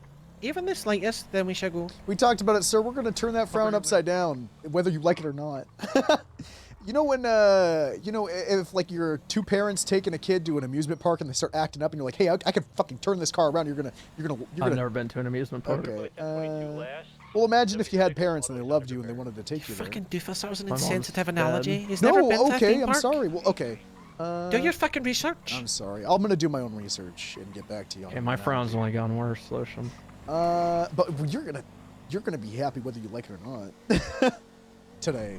even the slightest, then we should go. We talked about it, sir. We're gonna turn that frown upside down, whether you like it or not. You know when, you know, if like your two parents taking a kid to an amusement park and they start acting up, and you're like, hey, I can fucking turn this car around. You're gonna. I've never been to an amusement park. Okay. Well, imagine if you had parents and they loved you and they wanted to take you there. Fucking doofus, that was an My mom's insensitive dead. analogy. He's never been to a okay, theme I'm park. sorry. Well, okay. Do your fucking research. I'm sorry. I'm gonna do my own research and get back to you. Okay, my frown's only gone worse, Lucian. But you're gonna be happy whether you like it or not. Today,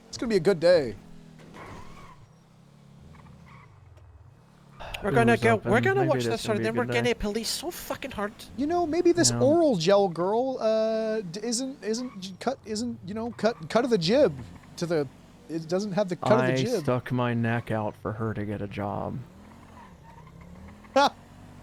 it's gonna be a good day. We're gonna Who's open? we're gonna Maybe watch it is this, gonna and be a then we're good gonna day. police so fucking hard. You know, maybe this Yeah. oral gel girl isn't you know cut of the jib to the. It doesn't have the cut of the I jib. stuck my neck out for her to get a job.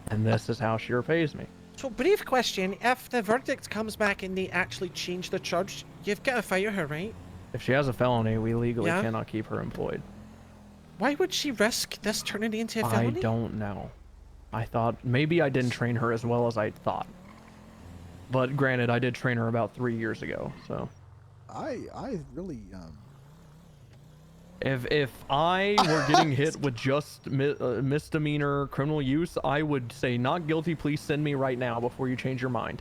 And this is how she repays me. So, brief question. If the verdict comes back and they actually change the charge, you've got to fire her, right? If she has a felony, we legally Yeah. cannot keep her employed. Why would she risk this turning into a I felony? don't know. I thought maybe I didn't train her as well as I thought. But granted, I did train her about 3 years ago, so. I really If I were getting hit with just misdemeanor criminal use, I would say not guilty. Please send me right now before you change your mind.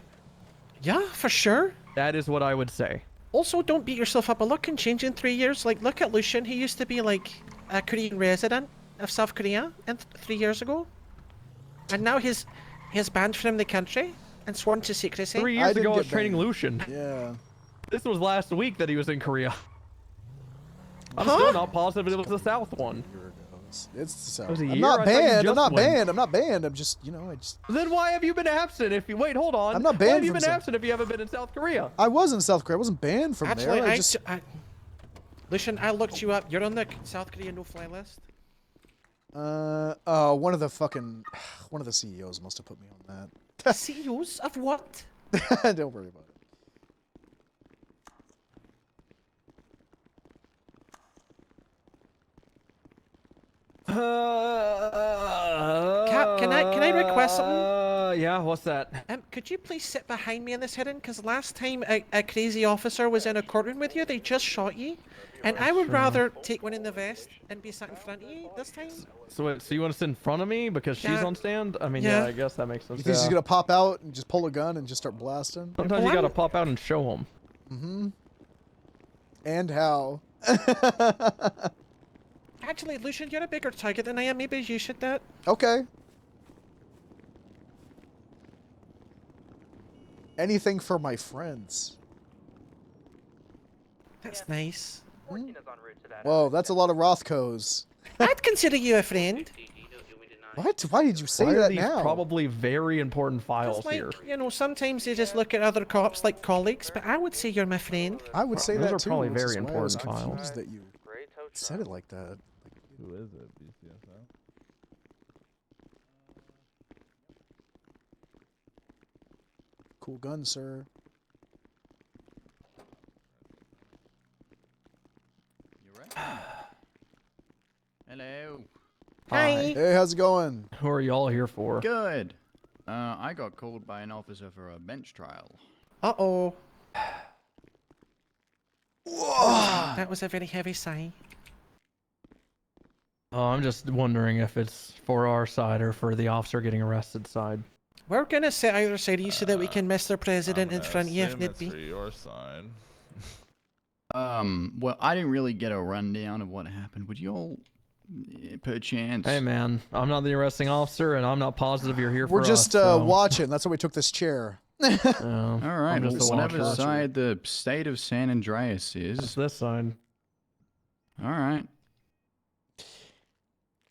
Yeah, for sure. That is what I would say. Also, don't beat yourself up. A lot can change in 3 years. Like, look at Lucian. He used to be like a Korean resident of South Korea, and 3 years ago, and now he's banned from the country and sworn to secrecy. 3 years ago, I was training Lucian. Yeah. This was last week that he was in Korea. I'm still not positive it was the South one. It's the South. It was a I'm year? not I thought you banned. I'm just not went. banned. I'm not banned. I'm just, you know, I just. Then why have you been absent? If you wait, hold on. I'm not Why banned have you from been South- absent if you haven't been in South Korea? I was in South Korea. I wasn't banned from Actually, there. Lucian, I looked you up. You're on the South Korea no-fly list. One of the CEOs must have put me on that. CEOs of what? Don't worry about it. Cap, can I request something? Yeah, what's that? Could you please sit behind me in this hearing? Because last time a crazy officer was in a courtroom with you, they just shot you. And I would rather take one in the vest and be sat in front of you this time. So you want to sit in front of me because she's Yeah. on stand? I mean, Yeah. yeah, I guess that makes sense. You think she's yeah. gonna pop out and just pull a gun and just start blasting? Sometimes you gotta pop out and show them. Mm-hmm. And how? Actually, Lucian, you're a bigger target than I am. Maybe you should that. Okay. Anything for my friends. That's nice. Whoa, that's a lot of Rothkos. I'd consider you a friend. What? Why did you say Why are that these now? probably very important files It's like, here? you know, sometimes you just look at other cops like colleagues, but I would say you're my friend. I would say Those that are too. probably which is very why I was important files. confused that you said it like that. Who is it? BCSO? Cool gun, sir. Hello. Hi. Hey, how's it going? Who are y'all here for? Good. I got called by an officer for a bench trial. Uh-oh. That was a very heavy sigh. Oh, I'm just wondering if it's for our side or for the officer getting arrested side. We're gonna sit either side of you so that we can Mr. President in front of you if need be. For your side. Well, I didn't really get a rundown of what happened. Would you all, perchance? Hey, man, I'm not the arresting officer, and I'm not positive you're here We're for just us, so- watching. That's why we took this chair. All right, I'm just well, a whatever watcher. side the state of San Andreas is. It's this side. All right.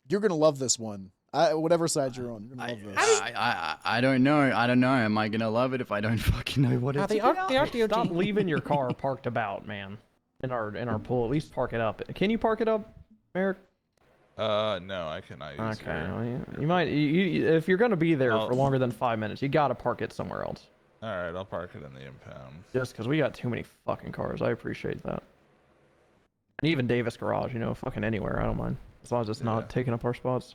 You're gonna love this one. Whatever side you're on, you're gonna love this. I don't know. I don't know. Am I gonna love it if I don't fucking know what it's They are DOD. Stop leaving your car parked about, man. In our pool, at least park it up. Can you park it up, Eric? No, I cannot use Okay, her. well, you might. If you're gonna be there for longer than 5 minutes, you gotta park it somewhere else. All right, I'll park it in the impound. Just because we got too many fucking cars, I appreciate that. And even Davis Garage, you know, fucking anywhere, I don't mind. As long as it's not taking up our spots.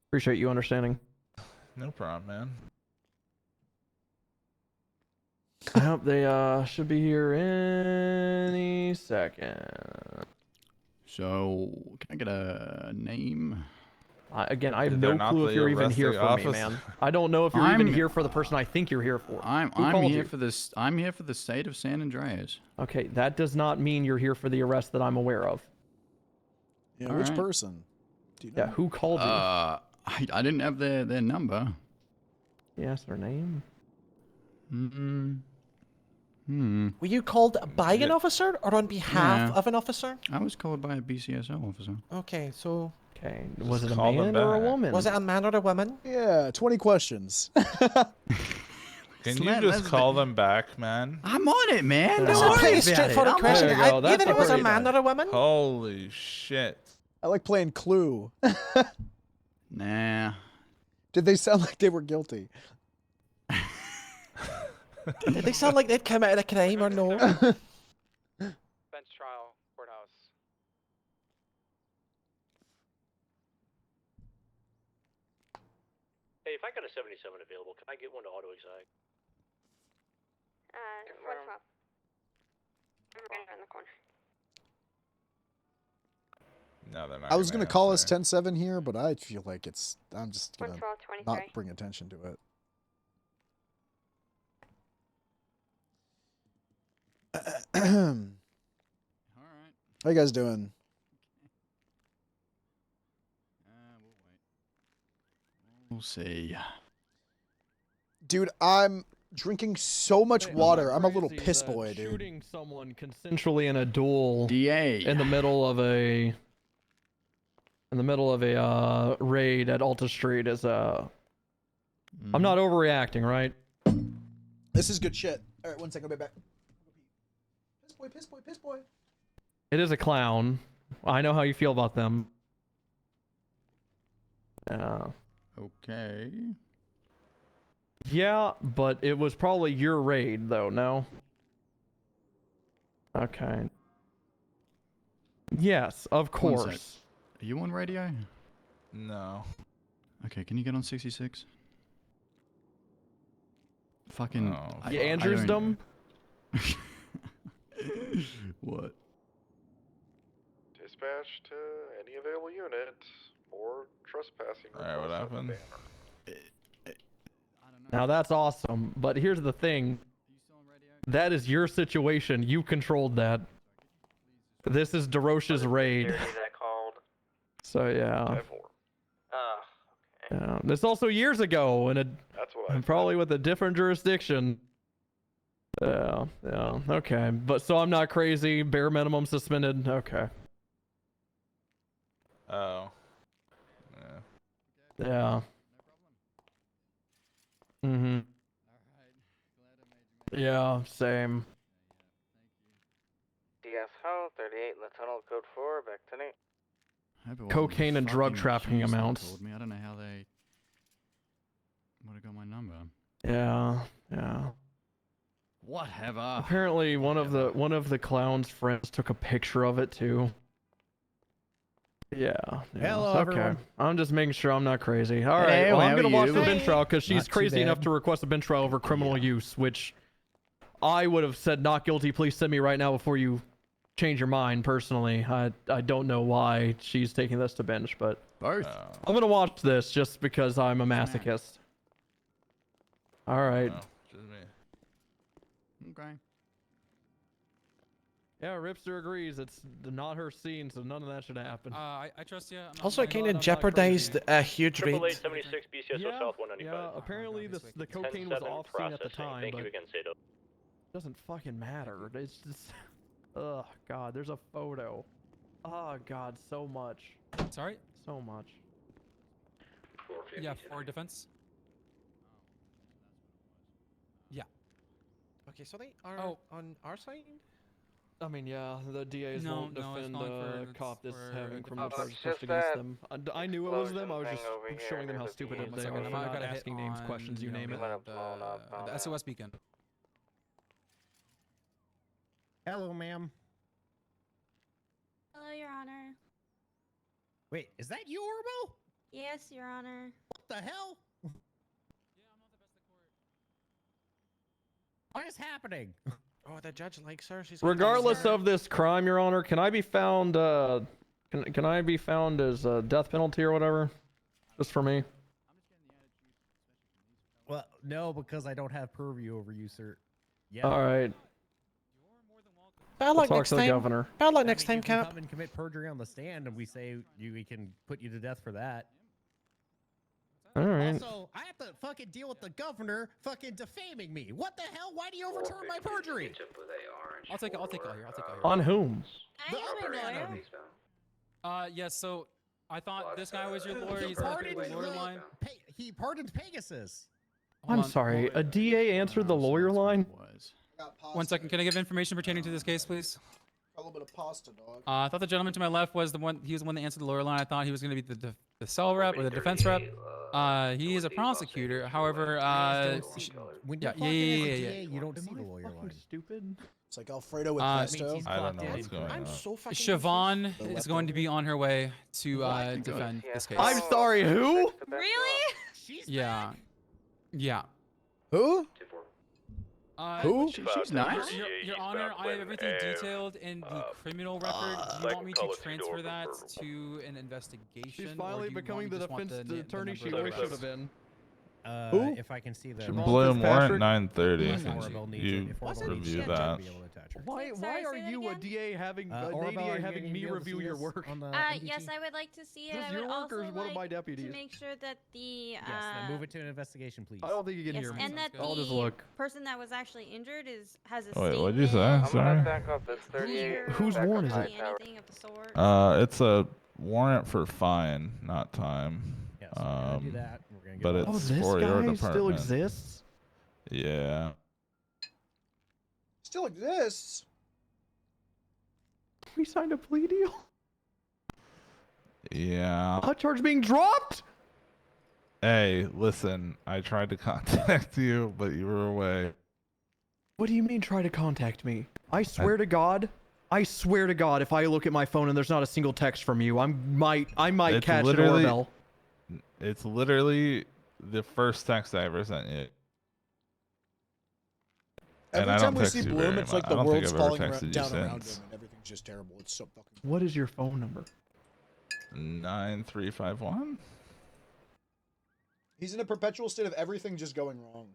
Appreciate you understanding. No problem, man. I hope they should be here any second. So, can I get a name? Again, I have They're no not clue if the you're even here arresting for me, officer. man. I don't know if you're even here for the person I think you're here for. I'm Who called here you? for this. I'm here for the state of San Andreas. Okay, that does not mean you're here for the arrest that I'm aware of. Yeah, All which right. person? Do you know? Yeah, who called you? I didn't have their number. Yes, their name. Were you called by an officer or on behalf Yeah. of an officer? I was called by a BCSO officer. Okay, so. Okay, was it a call them man or a back. woman? Was it a man or a woman? Yeah, 20 questions. Can you just call them back, man? I'm on it, man. That's Don't a worry pretty about it. straightforward I'm question. There you go, that's Either it was a pretty man or a woman. Holy shit. I like playing Clue. Nah. Did they sound like they were guilty? Did they sound like they'd come out of a crime or no? Bench trial, courthouse. Hey, if I got a 77 available, can I get one to auto exotic? What's up? Right around the corner. No, that might I be was my gonna call us answer. 10-7 here, but I feel like I'm just gonna 112, not 23. bring attention to it. How you guys doing? We'll see. Dude, I'm drinking so much water. I'm a little piss boy, dude. Shooting someone consensually in a duel DA in the middle of a raid at Alta Street is I'm not overreacting, right? This is good shit. All right, 1 second, I'll be back. Piss boy, piss boy, piss boy. It is a clown. I know how you feel about them. Okay. Yeah, but it was probably your raid, though, no? Okay. Yes, of 1 sec. course. Are you on radio? No. Okay, can you get on 66? Fucking. Oh, Yeah, Andrew's dumb? What? Dispatch to any available unit or trespassing. Alright, what happened? Now that's awesome, but here's the thing. That is your situation. You controlled that. This is DeRoche's raid. That called. So yeah. Ah. Yeah. This also years ago and probably with a different jurisdiction. Yeah, yeah, okay. But so I'm not crazy. Bare minimum suspended. Okay. Oh. Yeah. Mm-hmm. Yeah, same. DS Ho, 38 in the tunnel, code 4, back tonight. Cocaine and drug trafficking amounts. Told me. I don't know how they would have got my number. Yeah, yeah. Whatever. Apparently one of the clown's friends took a picture of it too. Yeah. Hello, okay. everyone. I'm just making sure I'm not crazy. All right. Hey, well, I'm how gonna are watch you? the bench trial because she's Not too crazy enough bad. to request a bench trial over criminal use, which I would have said not guilty. Please send me right now before you change your mind. Personally, I don't know why she's taking this to bench, but Both. I'm gonna watch this just because I'm a masochist. All right. Just me. Okay. Yeah, Ripster agrees. It's not her scene, so none of that should happen. I trust you. Also, it kind of jeopardized a huge raid. 76 BCSO Yeah, South 195. yeah. Apparently, the cocaine was off scene at the time, Thank but you again, Sato. it doesn't fucking matter. It's just, oh god, there's a photo. Oh god, so much. Sorry? So much. Yeah, for defense. Yeah. Okay, so they are on our side? I mean, yeah, the DAs No, won't no, it's defend not a for- cop that's for having the criminal cops. charges It's pushed just against that them. I knew it was them. I was just explosion thing over here showing them how near the stupid beach. they Second, are I'm for not gonna hit asking names, on, questions, you name it. The SOS beacon. Hello, ma'am. Hello, Your Honor. Wait, is that you, Orbo? Yes, Your Honor. What the hell? What is happening? Oh, the judge likes her. She's gonna Regardless tell her. of this crime, Your Honor, can I be found? Can I be found as a death penalty or whatever? Just for me. Well, no, because I don't have purview over you, sir. Yeah. All right. Bad I'll luck talk next to the time. governor. Bad luck I next mean, time, you can Cap. come and commit perjury on the stand, and we say we can put you to death for that. All right. Also, I have to fucking deal with the governor fucking defaming me. What the hell? Why do you overturn my perjury? I'll take it all here. On whom? I have a lawyer. Yes, so I thought this guy was your lawyer. He's on the lawyer line. He pardoned Pegasus. I'm sorry. A DA answered the lawyer line. 1 second. Can I give information pertaining to this case, please? A little bit of pasta, dog. I thought the gentleman to my left was the one. He was the one that answered the lower line. I thought he was going to be the cell rep or the defense rep. He is a prosecutor. However, When yeah, you're clocked in as a yeah. DA, you don't see the lawyer line. Stupid. It's like Alfredo with Uh, pesto. I don't know what's going on. Siobhan is going to be on her way to defend this case. I'm sorry, who? Really? Yeah. Yeah. Who? Who? She's nice. Your Honor, I have everything detailed in the criminal record. Do you want me to transfer that to an investigation? She's or finally do you becoming the just want defense the attorney she number always of should have been. Who? If I can see the Bloom, warrant Fitzpatrick? 930. You review that. Why Sorry, are say that you a again? DA having Orville, an are ADA you having gonna me be able to review see your this work? on the Yes, I would like to see it. Who's I your would work also or is one of my like deputies? to make sure that the Yes, then move it to an investigation, please. I don't think you can yes, hear me. and that I'll just the look. person that was actually injured has a Wait, what'd you say? statement, Sorry. Back up this 38. Whose warrant is it? anything of the sort. It's a warrant for fine, not time. Yes, we're gonna do that. We're gonna get But all it's this for your guy department. still exists? Yeah. Still exists. We signed a plea deal? Yeah. Hot charge being dropped? Hey, listen, I tried to contact you, but you were away. What do you mean try to contact me? I swear to God, if I look at my phone and there's not a single text from you, I might It's catch an literally- doorbell. It's literally the first text I ever sent you. Every And I time don't we text see you Bloom, very it's much. like I the don't think world's I've ever falling texted you down around since. him and everything's just terrible. It's so fucking. What is your phone number? 9351? He's in a perpetual state of everything just going wrong.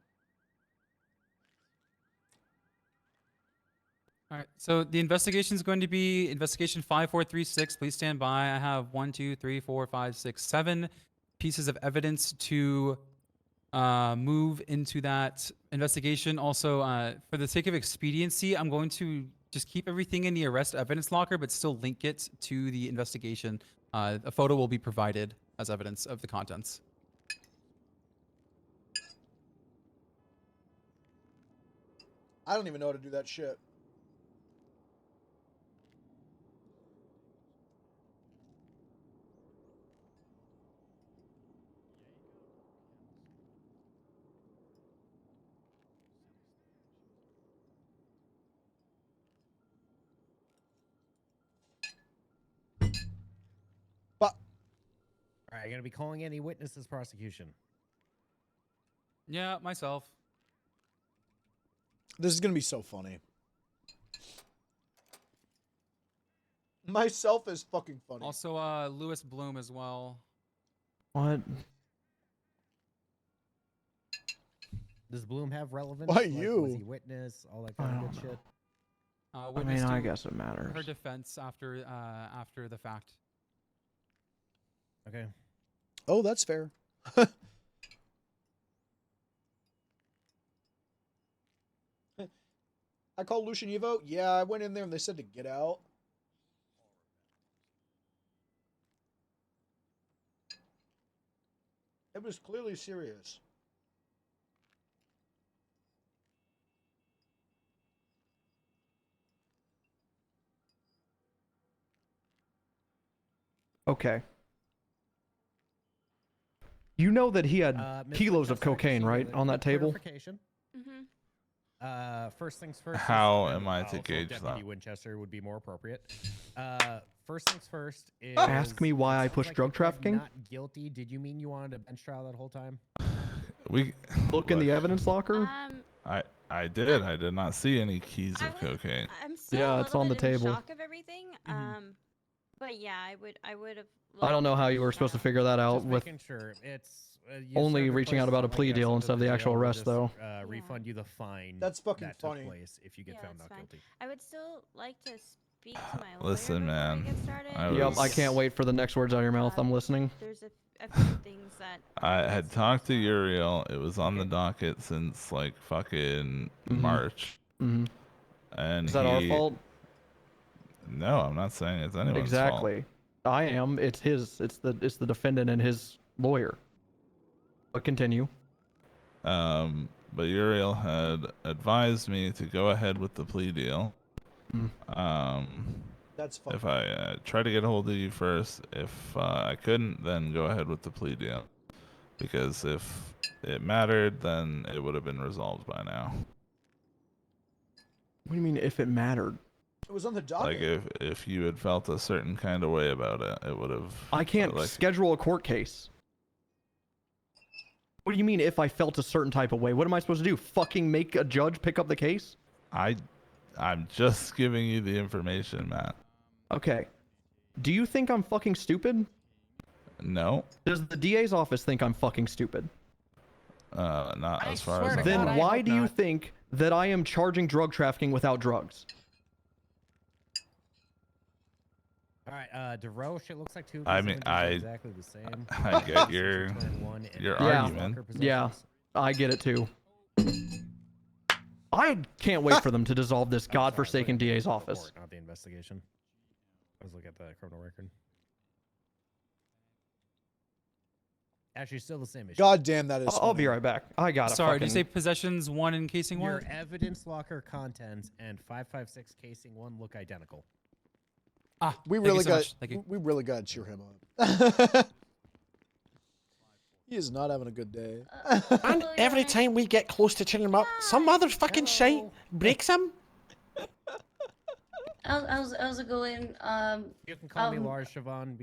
All right. So the investigation is going to be investigation 5436. Please stand by. I have 1, 2, 3, 4, 5, 6, 7 pieces of evidence to move into that investigation. Also, for the sake of expediency, I'm going to just keep everything in the arrest evidence locker, but still link it to the investigation. A photo will be provided as evidence of the contents. I don't even know how to do that shit. All right, you're gonna be calling any witnesses, prosecution. Yeah, myself. This is gonna be so funny. Myself is fucking funny. Also, Lewis Bloom as well. What? Does Bloom have relevance? Why Like, you? Was he witness? All that kind of good shit. I Witness mean, I to guess it matters. Her defense after the fact. Okay. Oh, that's fair. I called Lucian Evo. Yeah, I went in there and they said to get out. It was clearly serious. Okay. You know that he had Ms. kilos of Winchester, I can cocaine, see right, the on that table? clarification. Mm-hmm. First things first. How am I to gauge Deputy that? Winchester would be more appropriate. First things first is. Ask me why I it sounds pushed like drug you pled trafficking? Not guilty. Did you mean you wanted a bench trial that whole time? We Look in the evidence locker. I did. I did not see any keys of cocaine. I'm still Yeah, a it's little on the bit in table. shock of everything. But yeah, I would have. I don't know how you were supposed to figure that out Just with making sure it's. You only served reaching places out about a like plea us deal under instead of the jail, actual we'll arrest, just, though. Refund you the fine. That's fucking that funny. Took place if you get found that's not fine. guilty. I would still like to speak to my lawyer Listen, before man. we get started. Yep, I can't wait for the next words out of your mouth. I'm listening. There's a few things that. I had talked to Uriel. It was on the docket since like fucking March. Mhm. And Is that our he- fault? No, I'm not saying it's anyone's Exactly. I am. It's his. It's the defendant and his lawyer. But continue. fault. But Uriel had advised me to go ahead with the plea deal. That's fine. If I try to get a hold of you first, if I couldn't, then go ahead with the plea deal. Because if it mattered, then it would have been resolved by now. What do you mean if it mattered? It was on the docket. Like if you had felt a certain kind of way about it, it would have. I can't schedule a court case. What do you mean if I felt a certain type of way? What am I supposed to do? Fucking make a judge pick up the case? I'm just giving you the information, Matt. Okay. Do you think I'm fucking stupid? No. Does the DA's office think I'm fucking stupid? Not as far as I Then know. why do you think that I am charging drug trafficking without drugs? All right, DeRoche, it looks like two of I these mean, images are I exactly the same. I get your argument. Yeah, I get it too. I can't wait for them to dissolve this godforsaken DA's office. Not the investigation. Let's look at the criminal record. Actually, still the same issue. God damn, that is. I'll be right back. I got it. Sorry, did you say possessions 1 and casing 1? Your evidence locker contents and 556 casing 1 look identical. Ah, we thank you really so got much. Thank you. we really got to cheer him up. He is not having a good day. And every time we get close to cheering him up, some motherfucking shite breaks him. How's it going? You can call me Lars Siobhan.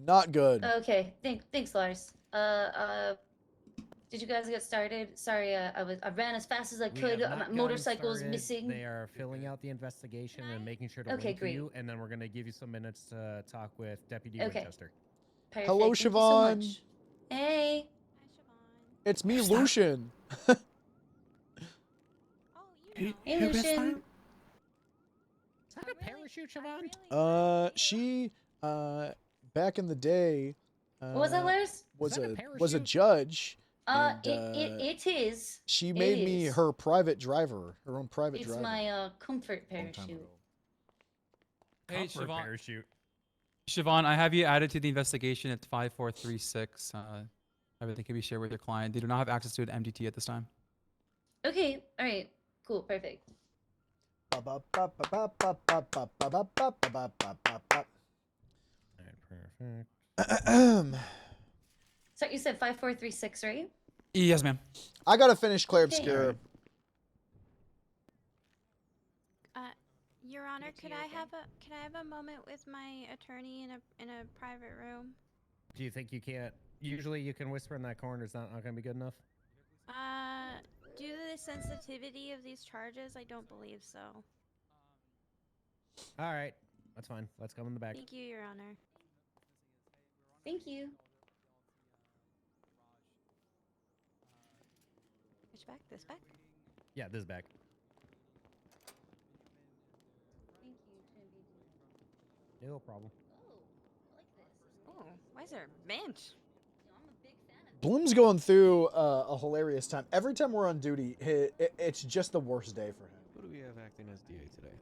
Not good. Okay, thanks, Lars. Did you guys get started? Sorry, I ran as fast as I could. My motorcycle is missing. They are filling out the investigation and making sure to Okay, link great. you, and then we're gonna give you some minutes to talk with Deputy Okay. Winchester. Perfect. Hello, Thank you so Siobhan. much. Hey. It's me, Lucian. Hey, Who is Lucian. Is that a parachute, Siobhan? She back in the day. What was that, Lars? Was Is that a was a judge. and, it is. She It made me is. her private driver, her own private It's driver. my comfort parachute. Hey, Comfort Siobhan. parachute. Siobhan, I have you added to the investigation at 5436. Everything can be shared with your client. They do not have access to an MDT at this time. Okay, all right, cool, perfect. Perfect. So you said 5436, right? Yes, ma'am. I gotta finish Claire Okay. Obscura. Your Honor, could I have a moment with my attorney in a private room? Do you think you can't? Usually, you can whisper in that corner. Is that not gonna be good enough? Due to the sensitivity of these charges, I don't believe so. All right, that's fine. Let's come in the back. Thank you, Your Honor. Thank you. Which back? This back? Yeah, this back. Thank you, No problem. Oh, why is there a bench? Bloom's going through a hilarious time. Every time we're on duty, it's just the worst day for him. Who do we have acting as DA today?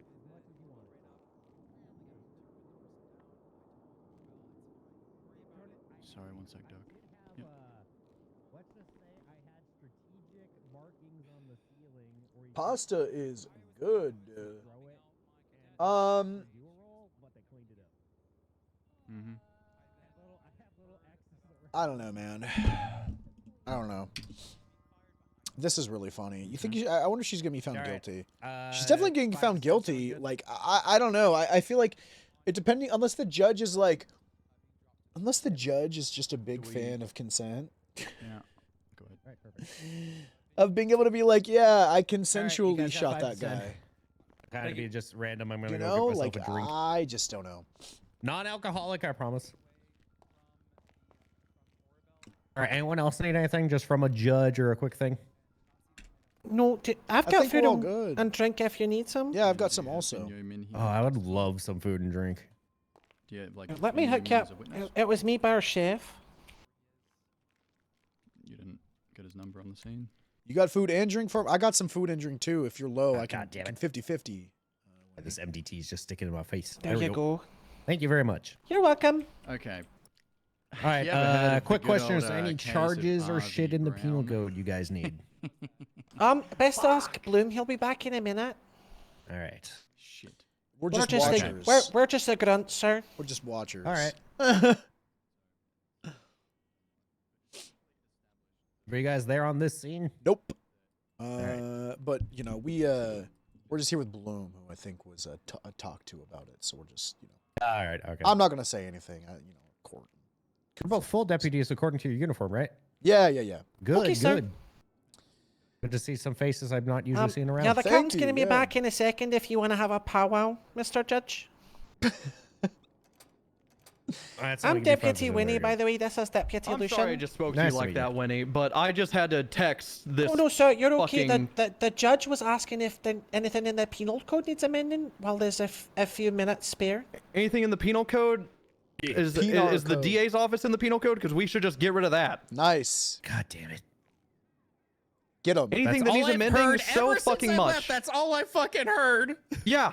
Sorry, one sec, Doc. Yep. Let's just say I had strategic markings on the ceiling, or you Pasta is good. throw it. And do a roll, but they cleaned it up. Mm-hmm. I don't know, man. I don't know. This is really funny. You think? I wonder if she's gonna be found All right. guilty. She's definitely getting found guilty. Like I don't know. I feel like it depending unless the judge is like, unless the judge is just a big fan of consent. Yeah. Go ahead. Right, perfect. Of being able to be like, yeah, I you consensually guys have shot 5 that to 10. guy. Kind of be just random. I'm gonna You go know, get myself like a drink. I just don't know. Non-alcoholic, I promise. All right. Anyone else need anything just from a judge or a quick thing? No, I've I got think food we're all and, good. and drink if you need some. Yeah, I've got some also. Oh, I would love some food and drink. Do you have, like, Let me hook you up. It was me by our chef. You didn't get his number on the scene? You got food and drink for? I got some food and drink too. If you're low, I God damn can it. 50-50. This MDT is just sticking in my face. There we you go. Thank you very much. You're welcome. Okay. All right. You ever heard of the Quick good question: old, Is there any case of charges or Ozzy shit in the penal Brown? code you guys need? Best ask Bloom. He'll be back in a minute. All right. Shit. We're just just watchers. we're just the grunts, sir. We're just watchers. All right. Were you guys there on this scene? Nope. right. But you know, we're just here with Bloom, who I think was talked to about it. So we're just, you know. All right. Okay. I'm not gonna say anything. You know, court. We're both full deputies according to your uniform, right? Yeah. Good. Okay, sir. Good. Good to see some faces I'm not usually seeing around. Yeah, the Thank count's you, going to be yeah. back in a second if you want to have a powwow, Mr. Judge. I'm Deputy Winnie, by the way. This is Deputy I'm Lucian. sorry I just spoke to Nice you to like meet that, you. Winnie, but I just had to text this. Oh, no, sir, you're okay. fucking- The judge was asking if anything in the penal code needs amending while there's a few minutes spare. Anything in the penal code? Is the DA's office in the penal code? Because we should just get rid of that. Nice. God damn it. Get him. Anything that needs amending so fucking much. That's all I fucking heard. Yeah.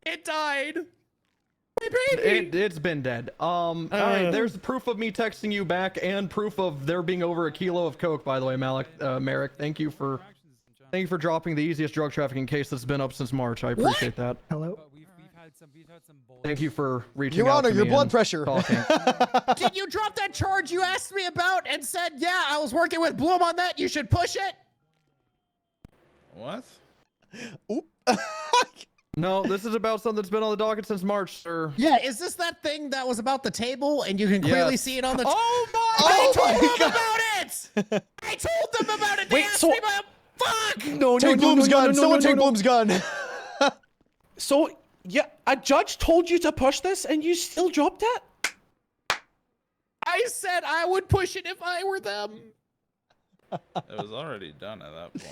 It died. My baby. It's been dead. All right, there's proof of me texting you back and proof of there being over a kilo of coke, by the way, Merrick. Thank you for dropping the easiest drug trafficking case that's been up since March. I appreciate that. Hello. Thank you for reaching Your out Honor, to your me blood and pressure. talking. Did you drop that charge you asked me about and said, yeah, I was working with Bloom on that. You should push it. What? Oop. No, this is about something that's been on the docket since March, sir. Yeah, is this that thing that was about the table and you can clearly Yes. see it on the? Oh my! I Oh told my them God. about it. I told them about it. They Wait, asked so- me about. Fuck. No, Take Bloom's gun. Someone take no. Bloom's gun. So, yeah, a judge told you to push this and you still dropped it? I said I would push it if I were them. It was already done at that point.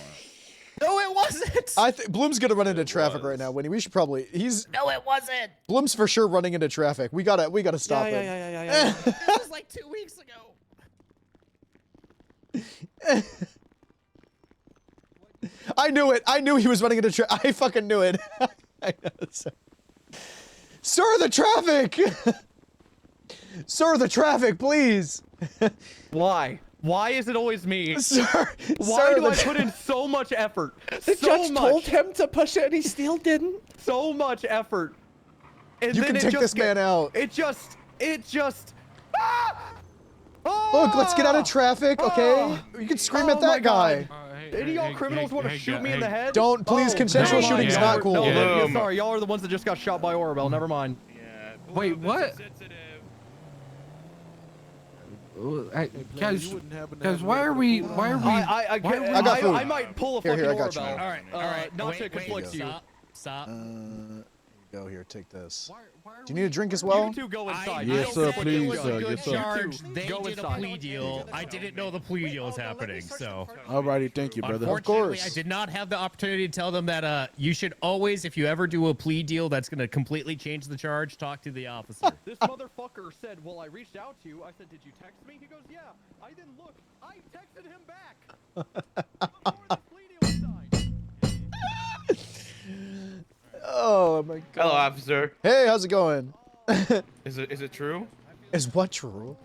No, it wasn't. I think Bloom's gonna run into traffic right now, Winnie. We should probably. No, it wasn't. Bloom's for sure running into traffic. We gotta stop him. Yeah. This was like 2 weeks ago. I knew it. I knew he was running into traffic. I fucking knew it. I know, Sir, the traffic! Sir, the traffic, please! Why? Why is it always me? Sir, Why do the I put in so much effort? The so judge much, told him to push it and he still didn't. so much effort. And You then can it take just this man out. It just. Ah! Look, let's get out of traffic, okay? You can scream at Oh my that guy. God. Any of y'all criminals want to shoot me in the head? Don't, please, consensual never shooting's mind. not cool. No, Yeah. yeah, sorry, y'all are the ones that just got shot by Orwell. Never mind. Wait, what? Guys, why are we? I got food. I might pull a Here, fucking I got you. Orwell. All right. Not Wait, to conflict you. Stop. Go here, take this. Do you need a drink as well? You two go inside. Yes, sir, please. Yes, sir. Charge. They Go did a inside. plea deal. I didn't know the plea deal was happening, so. Alrighty, thank you, brother. Unfortunately, I did not have the opportunity to tell them that you should always, if you ever do a plea deal that's going to completely change the charge, talk to the officer. This motherfucker said, well, I reached out to you. I said, did you text me? He goes, yeah. I didn't look. I texted him back. Before the plea deal was signed. Oh my god. Hello, officer. Hey, how's it going? Is it true? Is what true?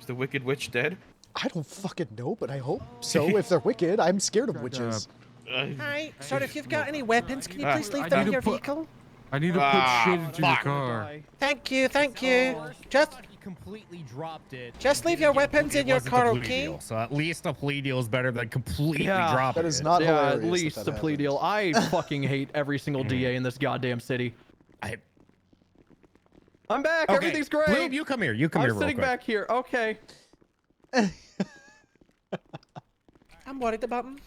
Is the Wicked Witch dead? I don't fucking know, but I hope so. If they're wicked, I'm scared of witches. Hi, sir, if you've got any weapons, can you Ah. please leave them in your vehicle? I need to Ah, put shit into fuck. the car. Thank you. Just He completely dropped it. Just leave your weapons in your wasn't car, a plea okay? deal, so at least a plea deal is better than completely Yeah. dropping That is it. not Yeah, hilarious. at that least that a plea happened. deal. I fucking hate every single DA in this goddamn city. I'm back. Okay, Everything's great. Bloom, you come here. You come I'm here real sitting quick. back here. Okay. I'm worried about him.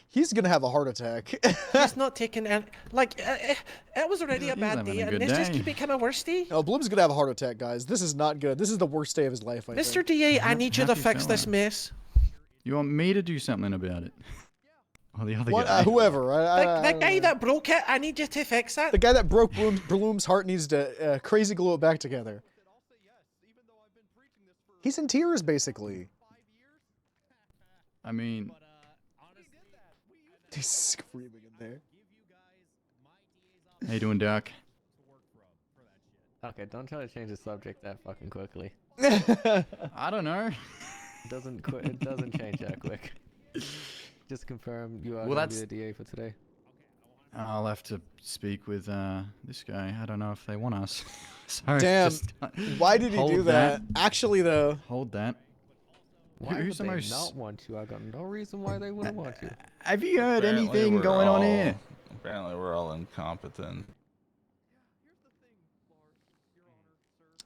He's gonna have a heart attack. He's not taking any. It was already a bad day, and let's just keep it kind of worse day. No, Bloom's gonna have a heart attack, guys. This is not good. This is the worst day of his life, I Mr. think. DA, I need you to happy fix fella. this mess. You want me to do something about it? Or the other What, guy? whoever. The guy that broke it, I need you to fix it. The guy that broke Bloom's heart needs to crazy glue it back together. He's in tears, basically. I mean, He's screaming in there. how you doing, Doc? Okay, don't try to change the subject that fucking quickly. I don't know. It doesn't change that quick. Just confirm you are Well, gonna be that's- the DA for today. I'll have to speak with this guy. I don't know if they want us. Sorry, Damn. just- Why did he hold do that? Actually, though. Hold that. Why Who's would the they most? not want to? I got no reason why they wouldn't want to. Have you heard Apparently anything we're going on all- here? Apparently we're all incompetent.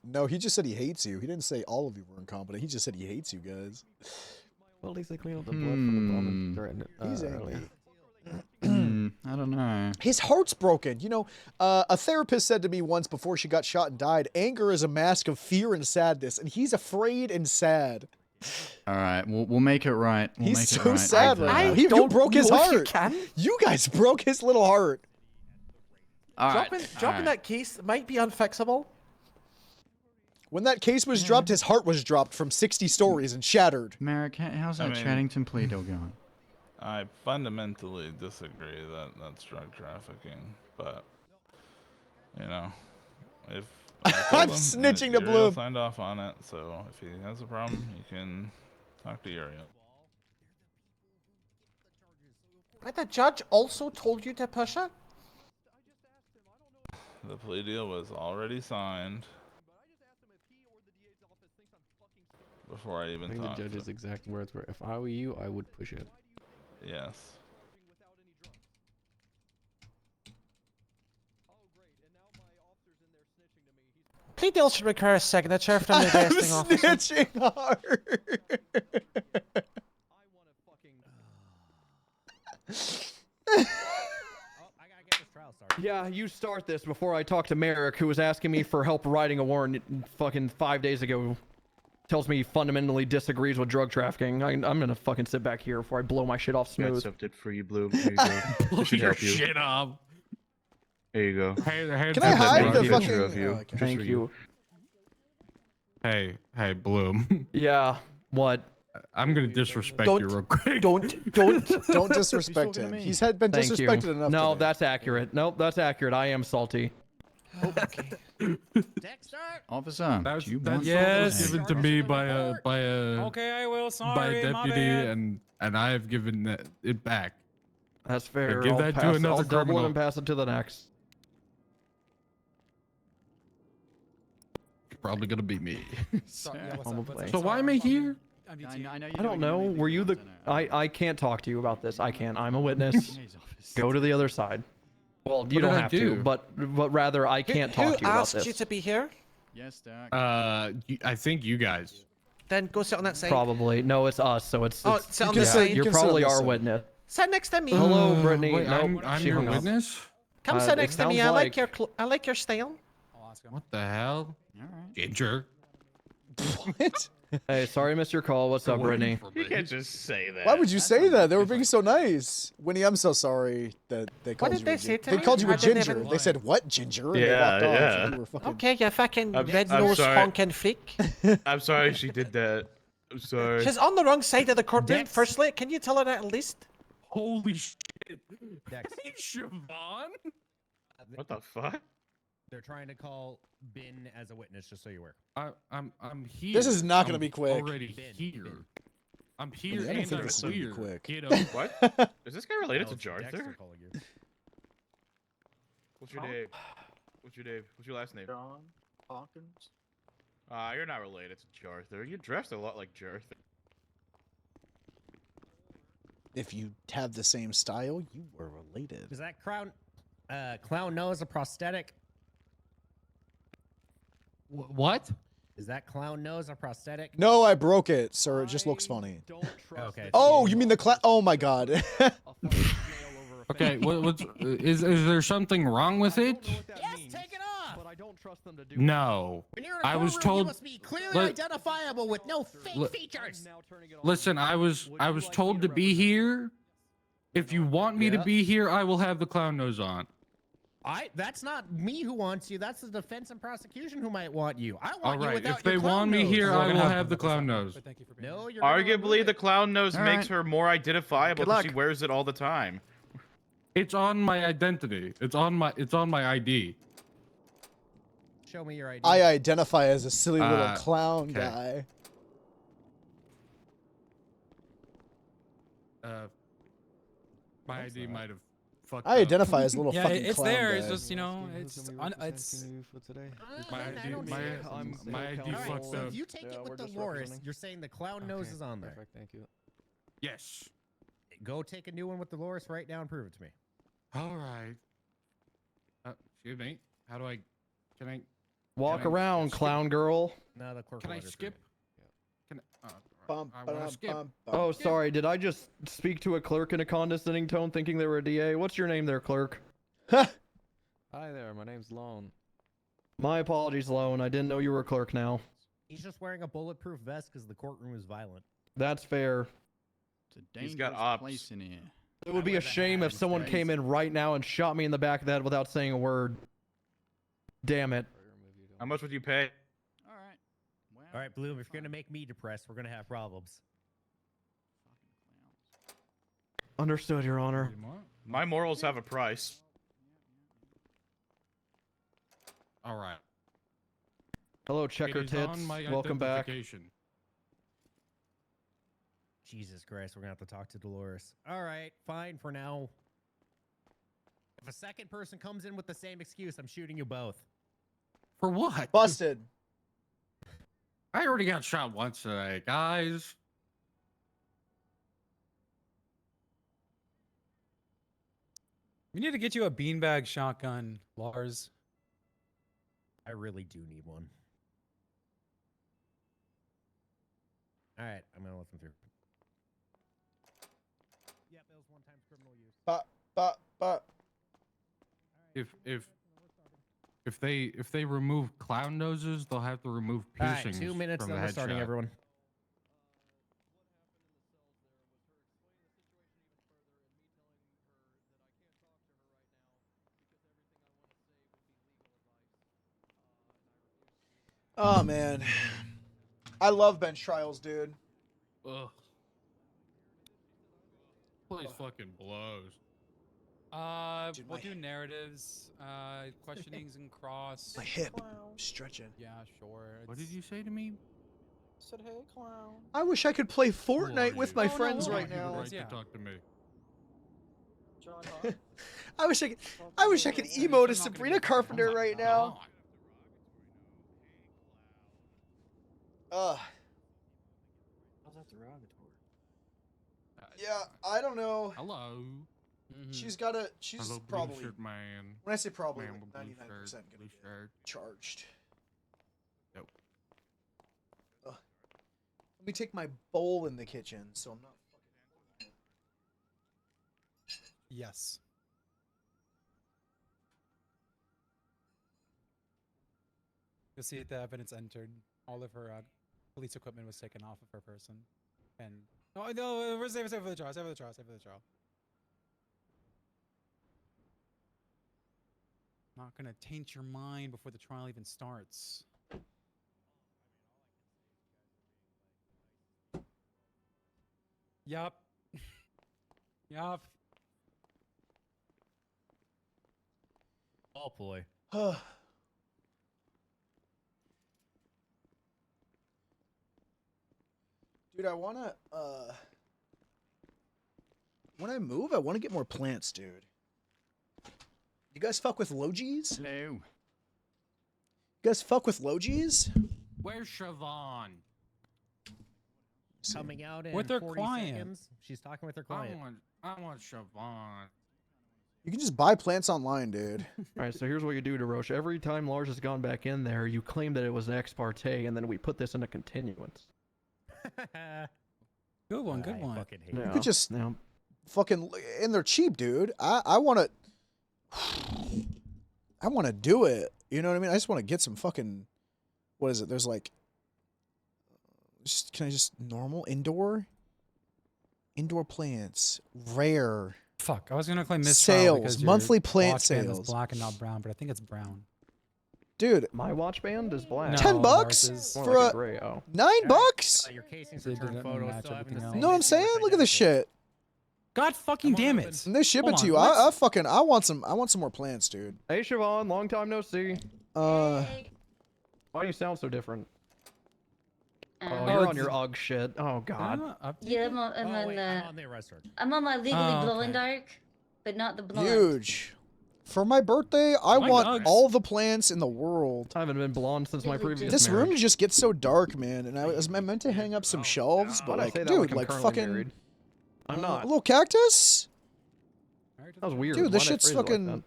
No, he just said he hates you. He didn't say all of you were incompetent. He just said he hates you guys. Well, at least they cleaned up the blood from the bomb and threatened He's earlier. I don't know. His heart's broken. You know, a therapist said to me once before she got shot and died, anger is a mask of fear and sadness, and he's afraid and sad. All right, we'll make it right. We'll He's make so it right. sad right now. You broke his heart. You guys broke his little heart. All right. Dropping that case might be unfixable. When that case was dropped, his heart was dropped from 60 stories and shattered. Merrick, how's that I mean- Chaddington plea deal going? I fundamentally disagree that that's drug trafficking, but you know, if I told I'm him, snitching to Uriel Bloom. signed off on it, so if he has a problem, he can talk to Uriel. But the judge also told you to push it? The plea deal was already signed before I I even think the talked to judge's exact words were, "If I were you, I would push it." Yes. Plea deal should require a signature from the I'm arresting officer. snitching hard. Yeah, you start this before I talk to Merrick, who was asking me for help writing a warrant fucking 5 days ago. Tells me he fundamentally disagrees with drug trafficking. I'm gonna fucking sit back here before I blow my shit off smooth. Accepted for you, Bloom. Here you go. This should help you. Shit up. There you go. Hey, Can I hide the Picture fucking? of you. Oh, okay. Just Thank for you. Hey, Bloom. Yeah, what? I'm gonna disrespect Don't- you real quick. Don't. Don't disrespect him. He's been Thank disrespected you. enough. No, today. that's accurate. Nope, that's accurate. I am salty. Officer, That's, do you that's want yes, something? given to me by a Okay, I will. by Sorry, a my deputy, bad. and I have given it back. That's fair. give I'll that to pass, another I'll double criminal. it and pass it to the next. Probably gonna be me. Probably. So why am I here? I don't know. Were you the? I can't talk to you about this. I can't. I'm a witness. Go to the other side. Well, you What don't did I have do? to, but rather I can't talk to you about asked you this. to be here? Yes, Doc. I think you guys. Then go sit on that side. Probably. No, it's us. So it's. Oh, it's sit on can this sit- side. you you're can sit on probably this our side. witness. Sit next to me. Hello, Brittany. Wait, Nope, I'm she your hung up. witness. Come it sit next to me. sounds I like like- your I like your style. What the hell? All right. Ginger. What? Hey, sorry, I missed your call. What's up, Brittany? You can't just say that. Why would you say that? They were being so nice. Winnie, I'm so sorry that they called did you. they a say gin- to They me? called you I a didn't ginger. even- They said what ginger? And Yeah, they walked off. yeah. You were fucking... Okay, you fucking I'm red-nosed sorry. honking freak. I'm sorry she did that. I'm sorry. She's on the wrong side of the courtroom. Dex. Firstly, can you tell her that at least? Holy shit. Dex. Hey, Siobhan. What the fuck? They're trying to call Bin as a witness, just so you're aware. I'm here. This is not gonna I'm be quick. Already Bin, here. bin. I'm here I don't and think I'm this is gonna be clear. quick. Get up. What? Is this guy related No, to it's Dexter Jarther? calling you. What's your name? What's your name? What's your last name? John Hawkins. You're not related to Jarther. You dressed a lot like Jarther. If you have the same style, you were related. Is that clown nose a prosthetic? What? Is that clown nose a prosthetic? No, I broke it, sir. It just looks funny. Okay. Oh, you mean the clown? Oh my god. Okay, what's is there something wrong with it? Yes, take it off. But I don't trust them to do. No. When you're in a I was courtroom, told. you must be clearly Let- identifiable with no fake features. Listen, I was told to be here. If you want me to be here, I will have the clown nose on. That's not me who wants you. That's the defense and prosecution who might want you. I want All you right, without if they your clown want me nose. here, I will have the clown nose. No, you're gonna remove Arguably, it. the clown nose All makes right. her more identifiable Good because she luck. wears it all the time. It's on my identity. It's on my ID. Show me your ID. I identify as a silly little clown okay. guy. My ID might have fucked I up. identify as a little Yeah, fucking it's clown there. guy. It's just, you know, it's it's. My ID, my ID Alright, fucked so up. if you take it with Dolores, you're saying the clown nose is on there. Perfect, thank you. Yes. Go take a new one with Dolores right now and prove it to me. All right. Excuse me. How do I? Can I? Walk can I around, skip? clown girl. No, the clerk. Can will I let her skip? through. Can I? Bum, I want to skip. Oh, sorry. Did I just speak to a clerk in a condescending tone, thinking they were a DA? What's your name there, clerk? Hi there, my name's Lone. My apologies, Lone. I didn't know you were a clerk now. He's just wearing a bulletproof vest because the courtroom is violent. That's fair. It's a He's dangerous got ops. place in here. It would be a shame if someone came in right now and shot me in the back of the head without saying a word. Damn it. How much would you pay? All right. Well, All right, Bloom, if you're gonna make me depressed, we're gonna have problems. Understood, Your Honor. My morals have a price. All right. Hello, Checker It is Tits. on my Welcome back. identification. Jesus Christ, we're gonna have to talk to Dolores. All right, fine for now. If a second person comes in with the same excuse, I'm shooting you both. For what? Busted. I already got shot once today, guys. We need to get you a beanbag shotgun, Lars. I really do need one. All right, I'm gonna let them through. Yeah, Bill's one-time criminal use. But. If they remove clown noses, they'll have to remove All right, piercings 2 minutes, from then the we're starting, headshot. everyone. Oh man, I love bench trials, dude. Ugh. Place fucking blows. Dude, we'll do narratives, questionings and cross. My hip, stretching. Yeah, sure. What did you say to me? Said, hey, clown. I wish I could play Who are Fortnite with you? my Oh, no, friends hold right on, you now. would Right Yeah. to talk to me. John Hart. I wish I could emo to Sabrina Carpenter right now. How's that derogatory? Yeah, I don't know. Hello. She's Hello, probably. blue shirt man. When I say probably, Man with blue 99% shirt, gonna blue get shirt. charged. Yep. Let me take my bowl in the kitchen, so I'm not. Yes. You'll see the evidence entered. All of her police equipment was taken off of her person. And no, we're save for the trial. Save for the trial. Save for the trial. Not gonna taint your mind before the trial even starts. Yup. Yup. Oh boy. Dude, I wanna when I move, I wanna get more plants, dude. You guys fuck with Logis? Hello. You guys fuck with Logis? Where's Siobhan? Coming out in With her 40 client. seconds. She's talking with her client. I want Siobhan. You can just buy plants online, dude. Alright, so here's what you do, DeRoche. Every time Lars has gone back in there, you claim that it was ex parte, and then we put this in a continuance. Good one, good I one. fucking hate You it. could just fucking, and they're cheap, dude. I wanna do it. You know what I mean? I just wanna get some fucking, what is it? There's like, can I just normal indoor plants, rare. Fuck, I was gonna claim mistrial Sales, because your monthly plant watch band is sales. black and not brown, but I think it's brown. Dude, My watch band is black. No, $10 Lars's. More for like a gray, oh. $9? Your casings They return didn't photos match still having the everything same You know what I'm issue saying? with Look at this identical. shit. God fucking damn open. it! And they ship Hold it to on, you. let's- I want some more plants, dude. Hey, Siobhan, long time no see. Hey. Why do you sound so different? Oh, Oh, you're on it's- your UGG shit. Oh, God. Up to Yeah, you? I'm Oh, on wait, the. I'm on the arrest record. I'm on my legally Oh, glow in okay. dark. but not the blonde. Huge. For my birthday, I My want nugs. all the plants in the world. I haven't been blonde since my previous This marriage. room just gets so dark, man. And I was meant to hang up some shelves, but Why'd I like, say that dude, I'm like currently fucking married? I'm not. a little cactus. That was weird. Dude, this Why'd I shit's phrase it like fucking that?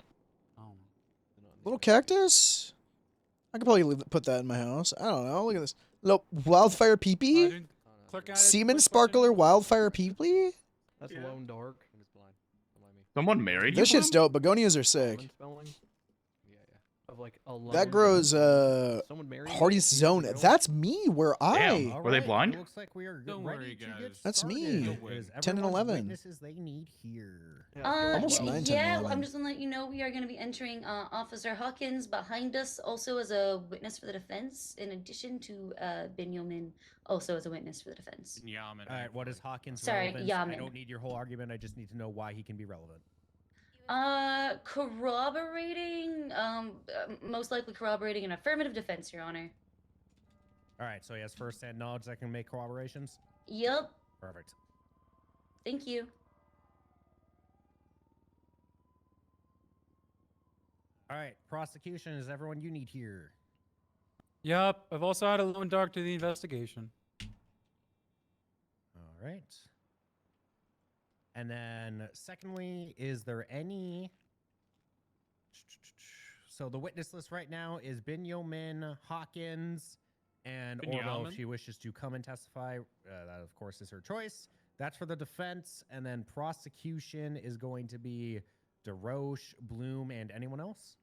little cactus. I could probably put that in my house. I don't know. Look at this. Little wildfire peepee. Semen sparkler wildfire peepee. That's lone dark. Someone married you? This shit's Bloom? dope. Begonias are sick. Of like That grows Someone married Hardy's Zone. That's me where Damn. I Were they blind? Looks like we are Don't ready worry, to guys. get That's started. me. Is 10 and everyone's 11. witnesses they need here. Almost 9, 10, Yeah, 11. I'm just gonna let you know we are gonna be entering Officer Hawkins behind us, also as a witness for the defense, in addition to Benjamin, also as a witness for the defense. Yaman. All right, what is Hawkins' Sorry, relevance? I Yaman. don't need your whole argument. I just need to know why he can be relevant. Corroborating, most likely corroborating an affirmative defense, Your Honor. All right, so he has first-hand knowledge that can make corroborations. Yep. Perfect. Thank you. All right, prosecution is everyone you need here. Yup. I've also had a lone dark to the investigation. All right. And then, secondly, is there any... So the witness list right now is Benjamin, Hawkins, and Orbo Benjamin? if she wishes to come and testify. That, of course, is her choice. That's for the defense. And then prosecution is going to be DeRoche, Bloom, and anyone else?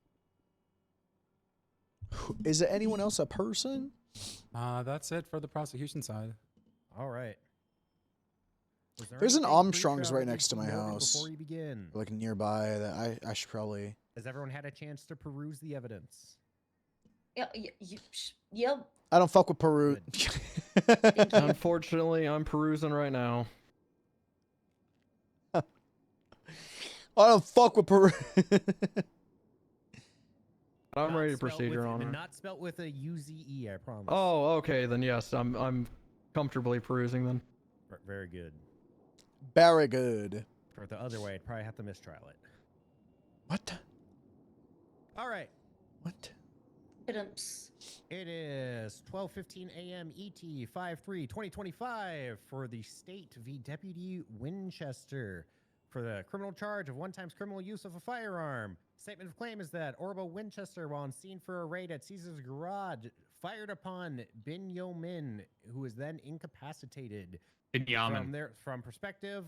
Is it anyone else a person? That's it for the prosecution side. All right. Is there There's an anything Armstrong's pre-trial right that next to needs my be noted house. Before you begin, Like nearby that I should probably. has everyone had a chance to peruse the evidence? Yep. Yep. I don't fuck with Peru. Unfortunately, I'm perusing right now. I don't fuck with Peru. I'm ready to Spelt proceed, with- Your Honor. Not spelt with a U-Z-E, I promise. Oh, okay, then yes, I'm comfortably perusing then. Very good. Very good. For the other way, I'd probably have to mistrial it. What? All right. What? It is 12:15 a.m. ET 5/3/2025 for the State v. Deputy Winchester for the criminal charge of one-time criminal use of a firearm. Statement of claim is that Orbo Winchester, while on scene for a raid at Caesar's garage, fired upon Benjamin, who was then incapacitated. From perspective,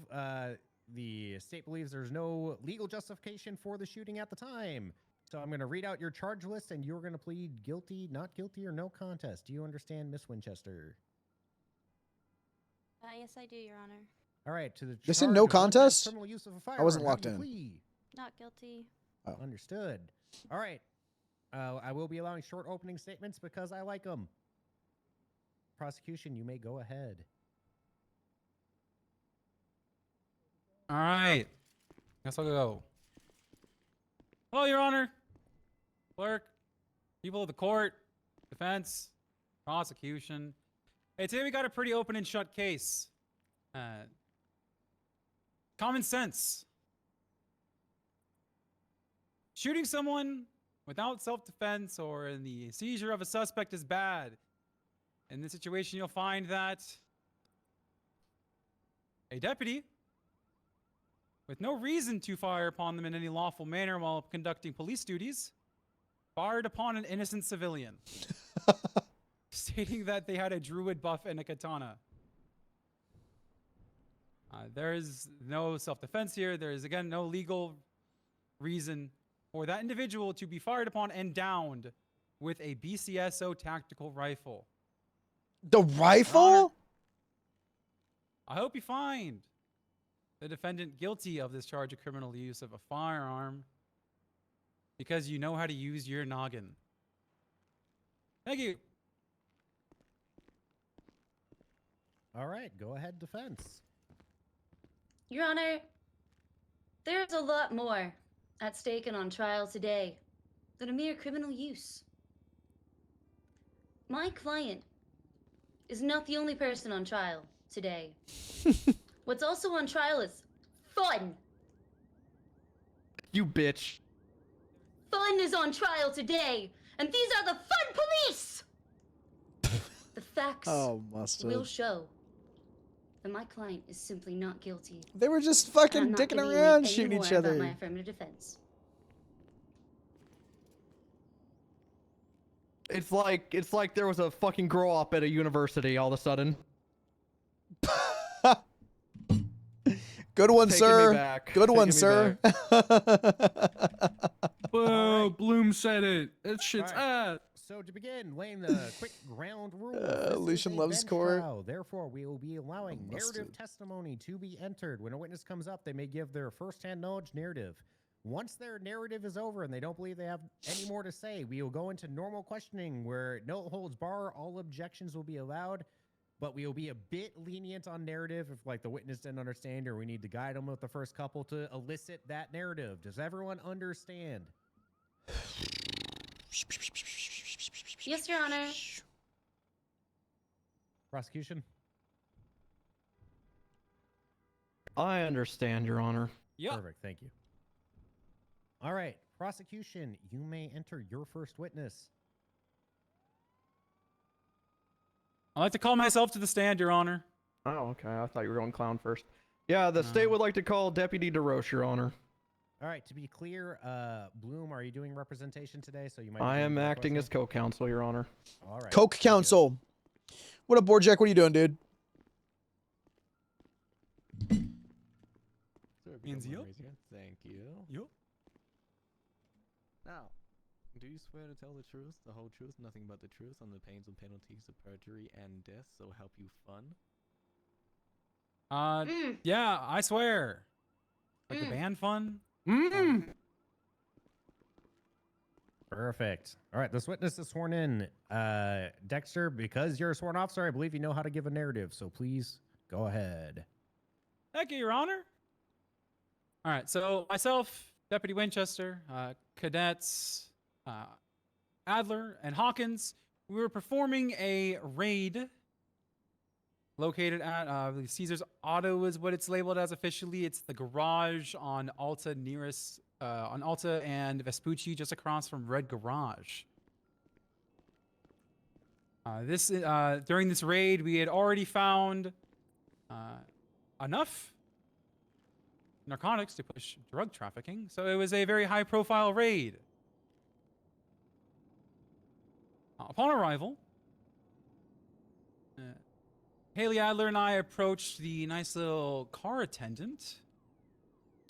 the state believes there's no legal justification for the shooting at the time. So I'm going to read out your charge list, and you're going to plead guilty, not guilty, or no contest. Do you understand, Miss Winchester? Yes, I do, Your Honor. All right, to the This in charge no of one-time contest? criminal use of a I wasn't firearm, how locked do you in. plead? Not guilty. Oh. Understood. All right. I will be allowing short opening statements because I like them. Prosecution, you may go ahead. All right. Guess I'll go. Hello, Your Honor. Clerk, people of the court, defense, prosecution. Hey, today we got a pretty open and shut case. Common sense. Shooting someone without self-defense or in the seizure of a suspect is bad. In this situation, you'll find that a deputy, with no reason to fire upon them in any lawful manner while conducting police duties, fired upon an innocent civilian, stating that they had a druid buff and a katana. There is no self-defense here. There is, again, no legal reason for that individual to be fired upon and downed with a BCSO tactical rifle. The rifle? I hope you find the defendant guilty of this charge of criminal use of a firearm because you know how to use your noggin. Thank you. All right, go ahead, defense. Your Honor, there's a lot more at stake and on trial today than a mere criminal use. My client is not the only person on trial today. What's also on trial is fun. You bitch. Fun is on trial today, and these are the fun police! The facts Oh, mustard. will show that my client is simply not guilty. They were just And I'm fucking not dicking giving away around, any shooting more each about other. my affirmative defense. It's like there was a fucking grow up at a university all of a sudden. Good one, Taking me sir. back. Good one, Taking me sir. Whoa, Bloom said it. That shit's Alright. So to begin, laying the quick ground rules. This is Lucian a loves bench court. trial. Therefore, we will be allowing Oh, narrative mustard. testimony to be entered. When a witness comes up, they may give their first-hand knowledge narrative. Once their narrative is over and they don't believe they have any more to say, we will go into normal questioning where no holds bar, all objections will be allowed, but we will be a bit lenient on narrative if like the witness didn't understand or we need to guide them with the first couple to elicit that narrative. Does everyone understand? Yes, Your Honor. Prosecution? I understand, Your Honor. Yeah. Perfect, thank you. All right, prosecution, you may enter your first witness. I'd like to call myself to the stand, Your Honor. Oh, okay. I thought you were going clown first. Yeah, the state would like to call Deputy DeRoche, Your Honor. All right, to be clear, Bloom, are you doing representation today? So you might. I am acting as co-counsel, Your Honor. All right. Coke Council. What up, Borjak? What are you doing, dude? Thank you. Yep. Now, do you swear to tell the truth, the whole truth, nothing but the truth, on the pains and penalties of perjury and death, so help you fun? Yeah, I swear. Like the band fun? Perfect. All right, this witness is sworn in. Dexter, because you're a sworn officer, I believe you know how to give a narrative, so please go ahead. Thank you, Your Honor. All right, so myself, Deputy Winchester, cadets Adler and Hawkins, we were performing a raid located at I believe Caesar's Auto is what it's labeled as officially. It's the garage on Alta nearest on Alta and Vespucci, just across from Red Garage. During this raid, we had already found enough narcotics to push drug trafficking, so it was a very high-profile raid. Upon arrival, Haley Adler and I approached the nice little car attendant,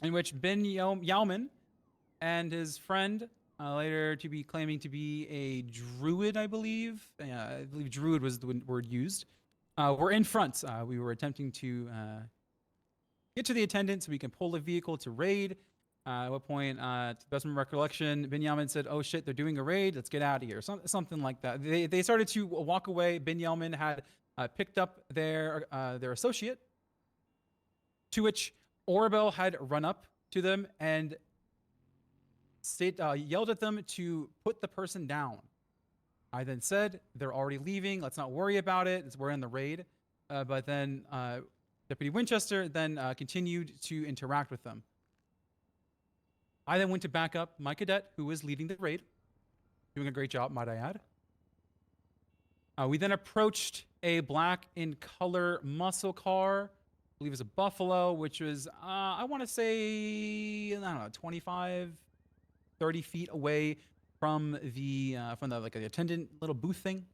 in which Ben Yauman and his friend, later to be claiming to be a druid, I believe. I believe druid was the word used. Were in front. We were attempting to get to the attendant so we can pull the vehicle to raid. At what point, to the best of my recollection, Binyamin said, "Oh shit, they're doing a raid. Let's get out of here." Something like that. They started to walk away. Binyamin had picked up their associate, to which Orabel had run up to them and yelled at them to put the person down. I then said, "They're already leaving. Let's not worry about it. We're in the raid." But then Deputy Winchester then continued to interact with them. I then went to back up my cadet, who was leading the raid, doing a great job, might I add. We then approached a black in color muscle car, I believe it was a Buffalo, which was, I want to say, I don't know, 25, 30 feet away from the attendant little booth thing.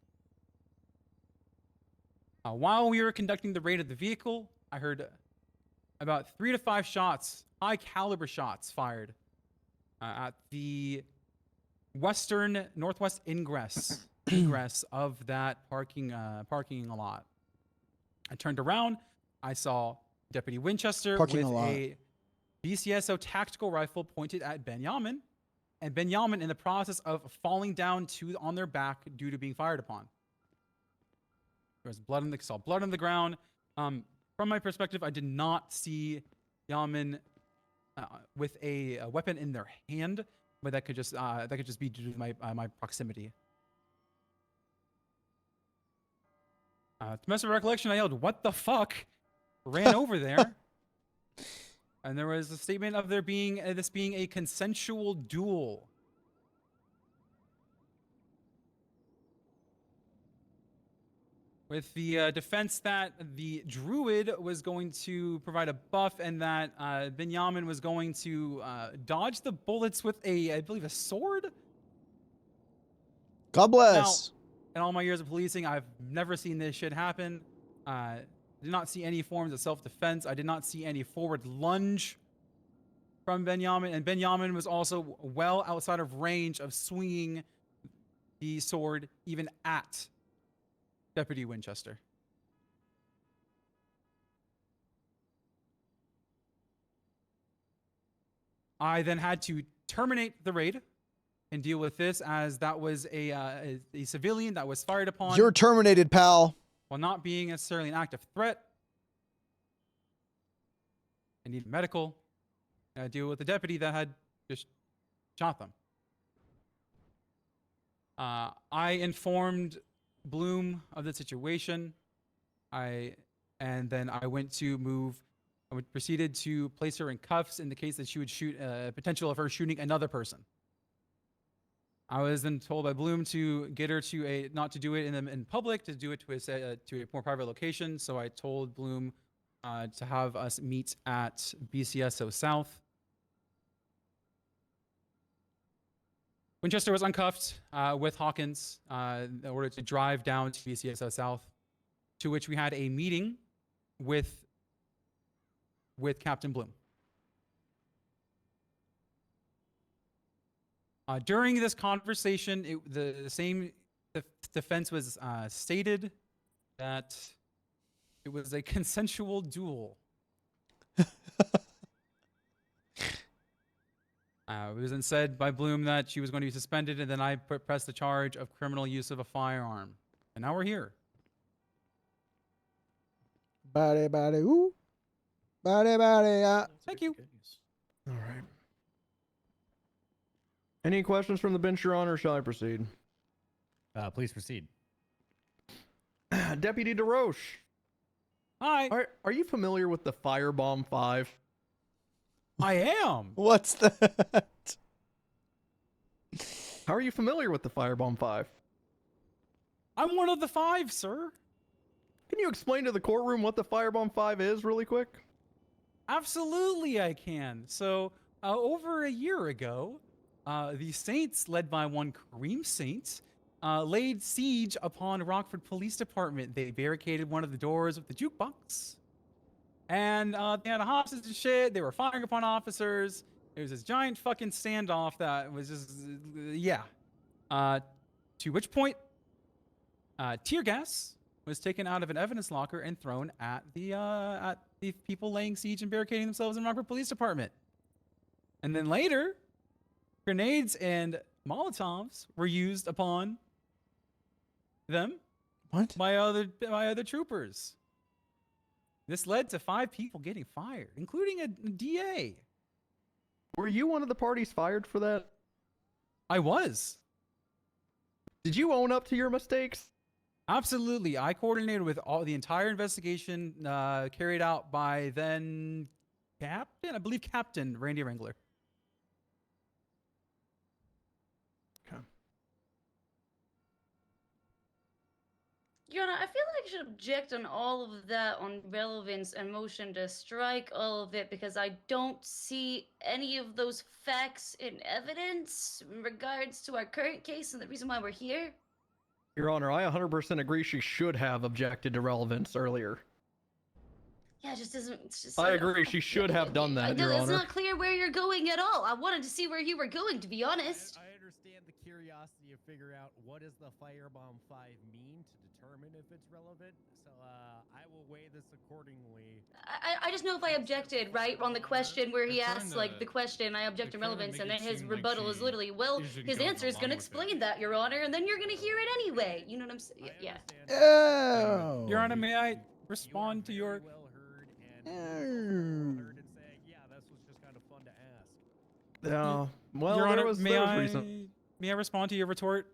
While we were conducting the raid of the vehicle, I heard about 3 to 5 shots, high caliber shots fired at the northwest ingress of that parking lot. I turned around. I saw Deputy Winchester with a BCSO tactical rifle pointed at Benyamin, and Benyamin in the process of falling down on their back due to being fired upon. There was blood on the ground. From my perspective, I did not see Yamin with a weapon in their hand, but that could just be due to my proximity. To mess with recollection, I yelled, "What the fuck?" Ran over there. And there was a statement of there being this being a consensual duel. With the defense that the druid was going to provide a buff and that Benjamin was going to dodge the bullets with I believe, a sword? God bless. Now, in all my years of policing, I've never seen this shit happen. Did not see any forms of self-defense. I did not see any forward lunge from Benjamin. And Benjamin was also well outside of range of swinging the sword even at Deputy Winchester. I then had to terminate the raid and deal with this, as that was a civilian that was fired upon. You're terminated, pal. While not being necessarily an active threat. I need medical. And I deal with the deputy that had just shot them. I informed Bloom of the situation. And then I went to proceeded to place her in cuffs in the case that she would shoot potential of her shooting another person. I was then told by Bloom to get her to not to do it in public, to do it to a more private location. So I told Bloom to have us meet at BCSO South. Winchester was uncuffed with Hawkins in order to drive down to BCSO South, to which we had a meeting with Captain Bloom. During this conversation, the same defense was stated that it was a consensual duel. It was then said by Bloom that she was going to be suspended, and then I pressed the charge of criminal use of a firearm. And now we're here. Body, ooh. Body, Thank you. All right. Any questions from the bench, Your Honor, or shall I proceed? Please proceed. Deputy DeRoche. Hi. Are you familiar with the Firebomb 5? I am. What's that? How are you familiar with the Firebomb 5? I'm one of the 5, sir. Can you explain to the courtroom what the Firebomb 5 is really quick? Absolutely, I can. So, over a year ago, the Saints, led by one Kareem Saint, laid siege upon Rockford Police Department. They barricaded one of the doors with the jukebox. And they had hostages and shit. They were firing upon officers. It was this giant fucking standoff that was just, yeah. To which point, tear gas was taken out of an evidence locker and thrown at the people laying siege and barricading themselves in Rockford Police Department. And then later, grenades and Molotovs were used upon them. What? By other troopers. This led to 5 people getting fired, including a DA. Were you one of the parties fired for that? I was. Did you own up to your mistakes? Absolutely. I coordinated with the entire investigation carried out by then Captain Randy Wrangler. Your Honor, I feel like I should object on all of that on relevance and motion to strike all of it, because I don't see any of those facts in evidence in regards to our current case and the reason why we're here. Your Honor, I 100% agree she should have objected to relevance earlier. Yeah, it just isn't. It's just. I agree, she should have done that, Your It's Honor. not clear where you're going at all. I wanted to see where you were going, to be honest. I understand the curiosity of figure out what does the Firebomb 5 mean to determine if it's relevant. So I will weigh this accordingly. I just know if I objected, right, on the question where he asks, like, the question, I object to relevance, and then his rebuttal is literally, well, his answer is going to explain that, Your Honor, and then you're going to hear it anyway. You know what I'm saying? Yeah. Oh. Your Honor, may I respond to your... Yeah. Well, Your Honor, there was recent. may I respond to your retort?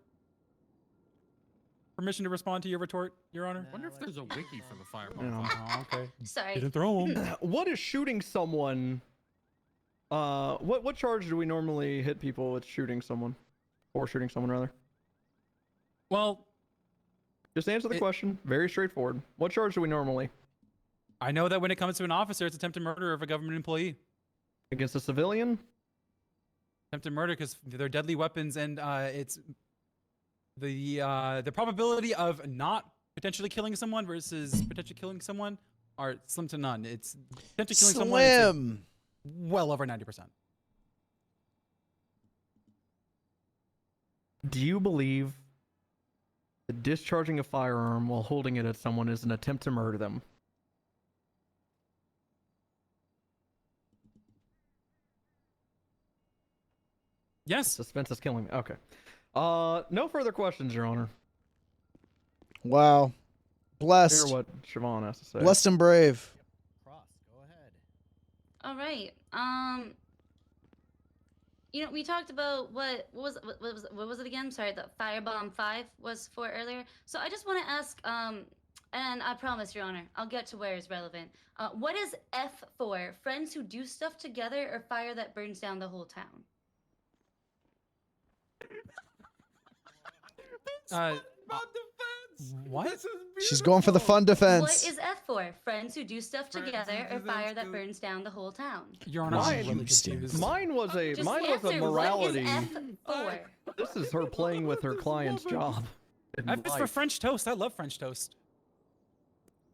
Permission to respond to your retort, Your Honor? I wonder if there's a wiki for the fireball. Yeah. Oh, okay. Sorry. Didn't throw him. What is shooting someone What charge do we normally hit people with shooting someone? Or shooting someone, rather? Well, just answer the question. Very straightforward. What charge do we normally? I know that when it comes to an officer, it's attempted murder of a government employee. Against a civilian? Attempted murder because they're deadly weapons, and it's the probability of not potentially killing someone versus potentially killing someone are slim to none. It's potentially killing someone. Slim. Well over 90%. Do you believe that discharging a firearm while holding it at someone is an attempt to murder them? Yes. Suspense is killing me. Okay. No further questions, Your Honor. Wow. Blessed. Hear what Siobhan has to say. Blessed and brave. All right. You know, we talked about what was it again? Sorry, the Firebomb 5 was for earlier. So I just want to ask, and I promise, Your Honor, I'll get to where it's relevant. What is F for? Friends who do stuff together, or fire that burns down the whole town? What? She's going for the fun defense. What is F for? Friends who do stuff together, or fire that burns down the whole town? Your Honor, Mine was a Just morality. answer, What is F for? This is her playing with her client's job. F is for French toast. I love French toast.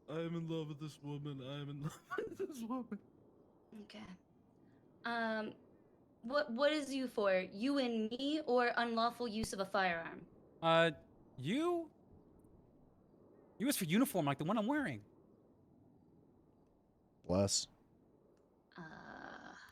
I'm in love with this woman. I'm in love with this woman. Okay. What is U for? You and me, or unlawful use of a firearm? U is for uniform, like the one I'm wearing. Bless.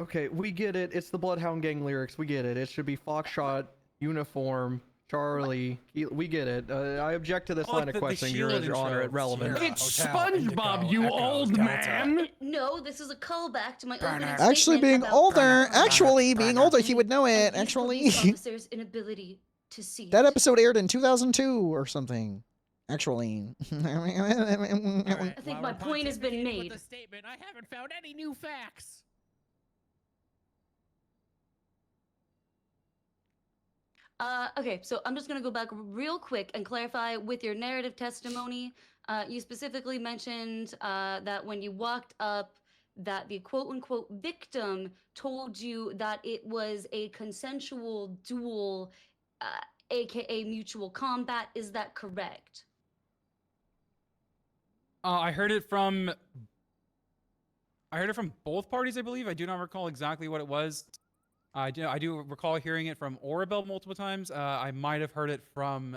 Okay, we get it. It's the Bloodhound Gang lyrics. We get it. It should be Foxtrot, Uniform, Charlie. We get it. I object to this line of questioning, Your Honor, at relevant. It's SpongeBob, you old man. No, this is a callback to my opening Actually, statement being about older. Actually, being older, he would know it. police Actually, officers' inability to see. that episode aired in 2002 or something. Actually. I think my point has been made. Statement. I haven't found any new facts. Okay, so I'm just gonna go back real quick and clarify with your narrative testimony. You specifically mentioned that when you walked up, that the quote-unquote victim told you that it was a consensual duel, aka mutual combat. Is that correct? I heard it from both parties, I believe. I do not recall exactly what it was. I do recall hearing it from Orabel multiple times. I might have heard it from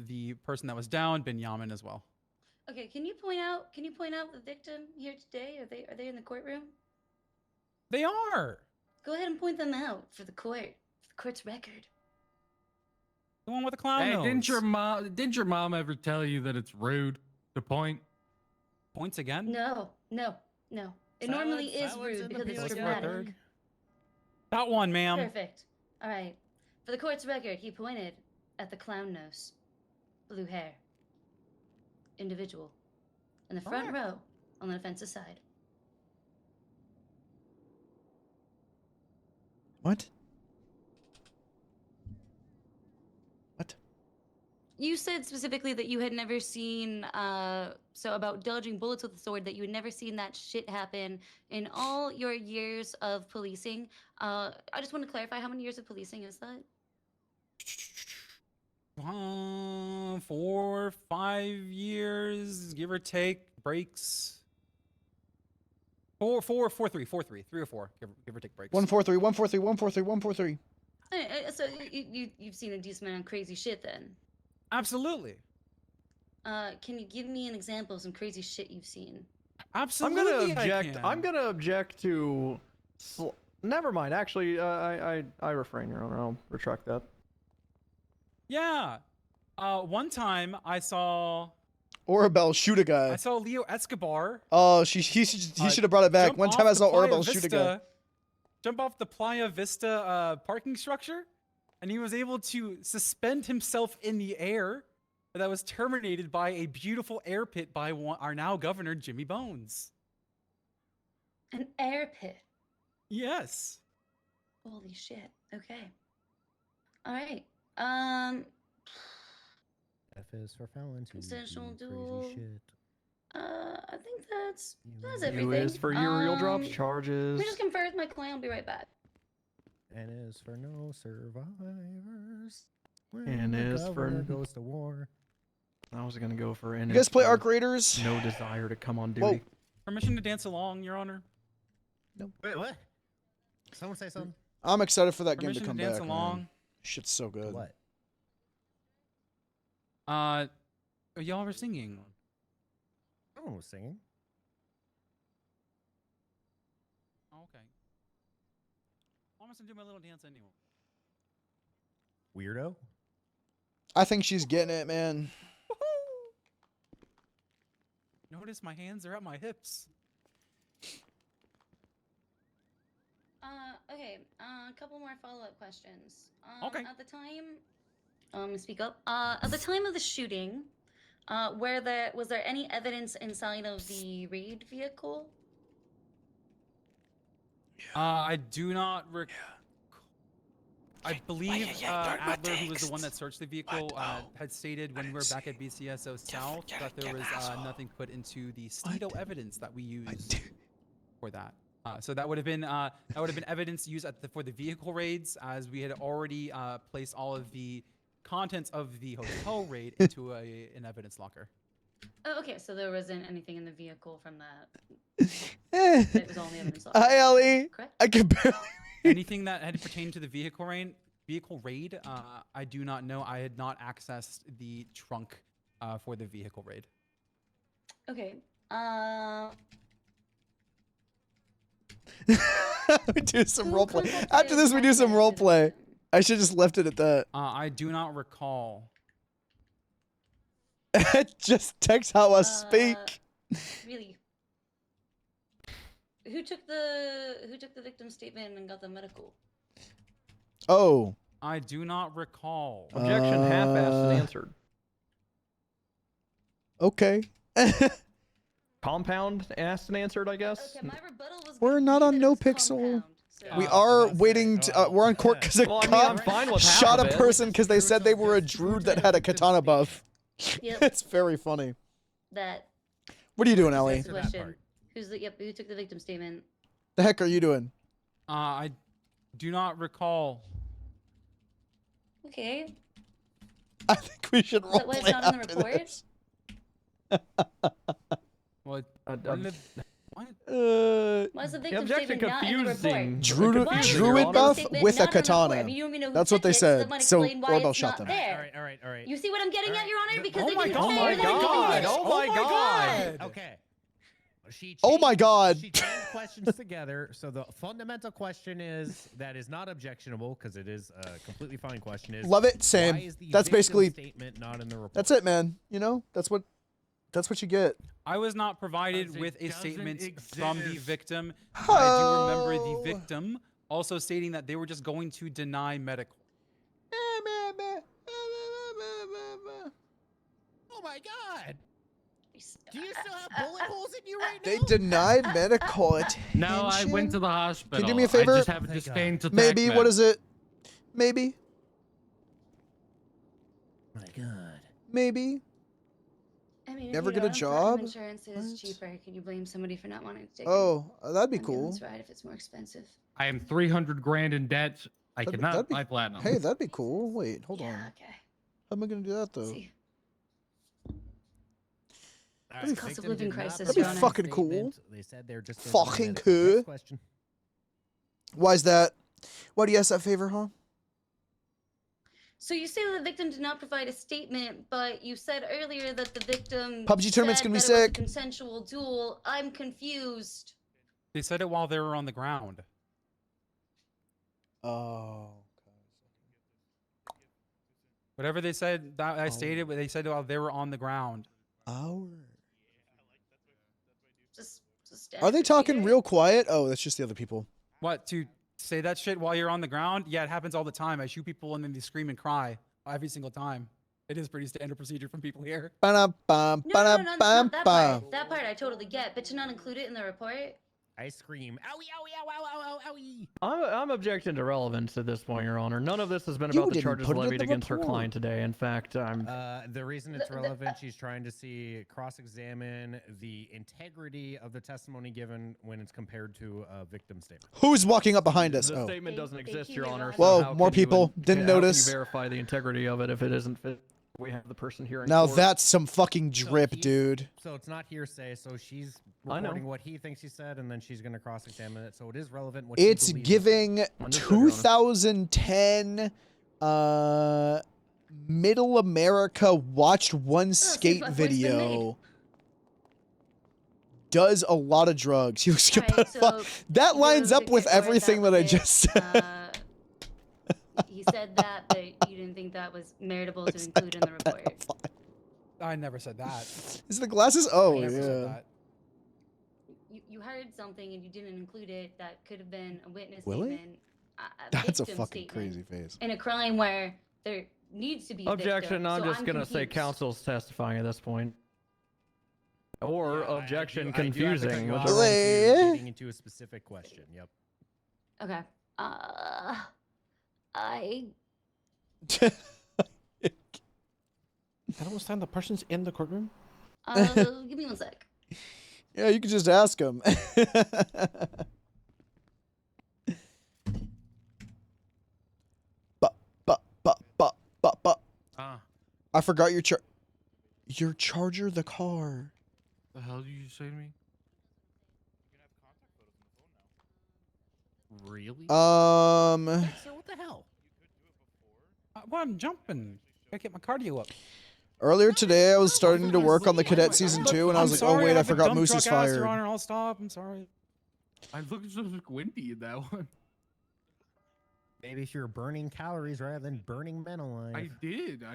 the person that was down, Benjamin, as well. Okay, can you point out the victim here today? Are they in the courtroom? They are. Go ahead and point them out for the court's record. The one with the clown Hey, nose. didn't your mom ever tell you that it's rude to point? Points again? No. It normally is rude because it's dramatic. That one, ma'am. Perfect. All right. For the court's record, he pointed at the clown nose, blue hair, individual, in the front row on the offensive side. What? You said specifically that you had never seen, so about dodging bullets with a sword, that you had never seen that shit happen in all your years of policing. I just want to clarify, how many years of policing is that? 4, 5 years, give or take, breaks. 4, 3 or 4, give or take breaks. 143, 143, 143, 143. So you've seen a decent amount of crazy shit then? Absolutely. Can you give me an example of some crazy shit you've seen? Absolutely. I'm gonna object to. Never mind. Actually, I refrain, Your Honor. I'll retract that. Yeah. One time I saw Orabel shoot a guy. I saw Leo Escobar. Oh, he should have brought it back. One time I saw Orabel shoot a guy. Jump off the Playa Vista parking structure, and he was able to suspend himself in the air. That was terminated by a beautiful air pit by our now governor, Jimmy Bones. An air pit? Yes. Holy shit. Okay. All right. F is for felon to Consensual do duel. crazy shit. I think that's U everything. is for you real drops Let charges. me just confer with my client. I'll be right back. N is for no survivors. N When the is for governor goes to war. I was gonna go for N. You guys is play for Arc Raiders? No desire to come on Whoa. duty. Permission to dance along, Your Honor. Wait, what? Someone say something. I'm excited for that game to Permission come to dance back. along. Man. Shit's so good. What? Y'all were singing. No one was singing. Oh, okay. I want to do my little dance anyway. Weirdo. I think she's getting it, man. Notice my hands are at my hips. Okay. A couple more follow-up questions. Okay. At the time, speak up. At the time of the shooting, was there any evidence inside of the raid vehicle? I do not I believe Adler, who was the one that searched the vehicle, had stated when we were back at BCSO South that there was nothing put into the Stedo evidence that we used for that. So that would have been evidence used for the vehicle raids, as we had already placed all of the contents of the hotel raid into an evidence locker. Oh, okay, so there wasn't anything in the vehicle from that. Eh. It was only evidence locker. Hi, Ellie. Correct? I can barely. Anything that had pertained to the vehicle raid, I do not know. I had not accessed the trunk for the vehicle raid. Okay. We do some roleplay. After this, we do some roleplay. I should just left it at that. I do not recall. Just text how us speak. Really? Who took the victim's statement and got the medical? Oh. I do not recall. Objection half-assed and answered. Okay. Compound asked and answered, I guess. Okay, my rebuttal was We're not on no pixel. We are waiting to, we're on court because a Well, I mean, cop I'm fine with half shot of a it. person because they said they were a druid that had a katana buff. Yep. It's very funny. That. What are you doing, Ellie? Question. Who took the victim statement? The heck are you doing? I do not recall. Okay. I think we should Is that why it's roleplay not in the after report? this. What? Why is the victim objection statement not in the confusing. report? Why is the Druid victim buff statement with a not in the report? katana. I mean, you don't even know who That's what took they it, said. someone So explain why Orbel it's shot not them. there. All right. You see what I'm getting at, Your Honor? Because they my didn't God. say Oh my that they God. did it. Oh my God. Okay. Oh my God. She chained questions together. So the fundamental question is that is not objectionable because it is a completely fine question. Is Love it, same. why is the That's victim basically statement not in the report? That's it, man. You know, that's what you get. I was not provided Because it with a doesn't statement from the exist. victim. I Oh. do remember the victim also stating that they were just going to deny medical. Oh my God. Do you still have bullet holes in you right now? They denied medical attention. No, I went to the hospital. Can you do me a favor? I just have a disdain to Maybe. What is it? Maybe. My God. Maybe. I mean, if Never you get a don't have job? Insurance is cheaper. Can you blame somebody for not wanting to take Oh, that'd be an cool. ambulance ride if it's more expensive? I am 300 grand in debt. I That'd be- cannot that'd be- buy platinum. Hey, that'd be cool. Wait, hold on. Okay. How am I gonna do that though? See. All It's cost of living crisis, That'd be Your Honor. fucking cool. They said they're just Fucking Next cool. question. Why is that? Why do you ask that favor, huh? So you say that the victim did not provide a statement, but you said earlier that the victim PUBG tournament's said gonna be that it was a sick. consensual duel. I'm confused. They said it while they were on the ground. Oh. Whatever they said, that I stated, what they said while they were on the ground. Hour. Just Are they talking real quiet? Oh, that's just the other people. What, to say that shit while you're on the ground? Yeah, it happens all the time. I shoot people and then they scream and cry every single time. It is pretty standard procedure from people here. Ba-dum-bum, No, not that ba-dum-bum-bum. part. That part I totally get, but to not include it in the report? Ice cream. Owie, owie, ow, ow, ow, ow, owie. I'm objecting to relevance at this point, Your Honor. None of this has been You about the didn't charges put it in levied the against her report. client today. In fact, I'm. The reason it's relevant, she's trying to see cross-examine the integrity of the testimony given when it's compared to a victim statement. Who's walking up behind us? The Oh. statement doesn't exist, Your Honor. Whoa, so how more can you people. Didn't how notice. Can you verify the integrity of it if it isn't fit? We have the person here in Now court. that's some fucking drip, dude. So it's not hearsay. So she's I know. reporting what he thinks he said, and then she's going to cross-examine it. So it is relevant. What he It's believes. giving Understood, Your Honor. 2010 Middle America watched one skate my voice been made. video. Does a lot of drugs. He looks Alright, good. so That lines the up with victim or everything that I was just said. He said that, but you didn't think that was meritable to include in the report. I never said that. Is the glasses? Oh, I never said yeah. that. You heard something and you didn't include it. That could have been a witness Willie? statement. That's a victim fucking statement crazy face. in a crime where there needs to be a Objection. victim, I'm so just gonna say confused. counsel's testifying at this point. Or objection I do have to cut confusing. you off whichever- if you're getting into a specific question. Yep. Okay. I I don't understand. The person's in the courtroom. give me one sec. Yeah, you could just ask him. I forgot your charger, the car. The hell did you say to me? Really? Sir, what the hell? Well, I'm jumping. Gotta get my cardio up. Earlier today, I was starting to work on the Cadet Season 2, and I was like, oh, wait, I forgot Moose is fired. Your Honor, I'll stop. I'm sorry. I looked so squinty in that one. Maybe if you're burning calories rather than burning men alive. I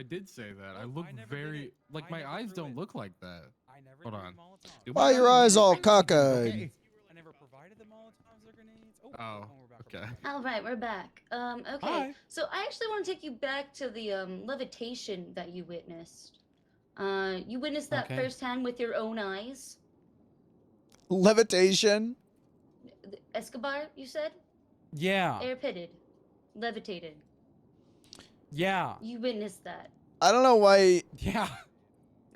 did say that. I look very like my eyes don't look like that. Hold on. Why are your eyes all cockeyed? I never provided the Molotovs or grenades. Oh, okay. All right, we're back. Okay. Hi. So I actually want to take you back to the levitation that you witnessed. You witnessed that Okay. firsthand with your own eyes. Levitation? Escobar, you said? Yeah. Air pitted. Levitated. Yeah. You witnessed that. I don't know why. Yeah.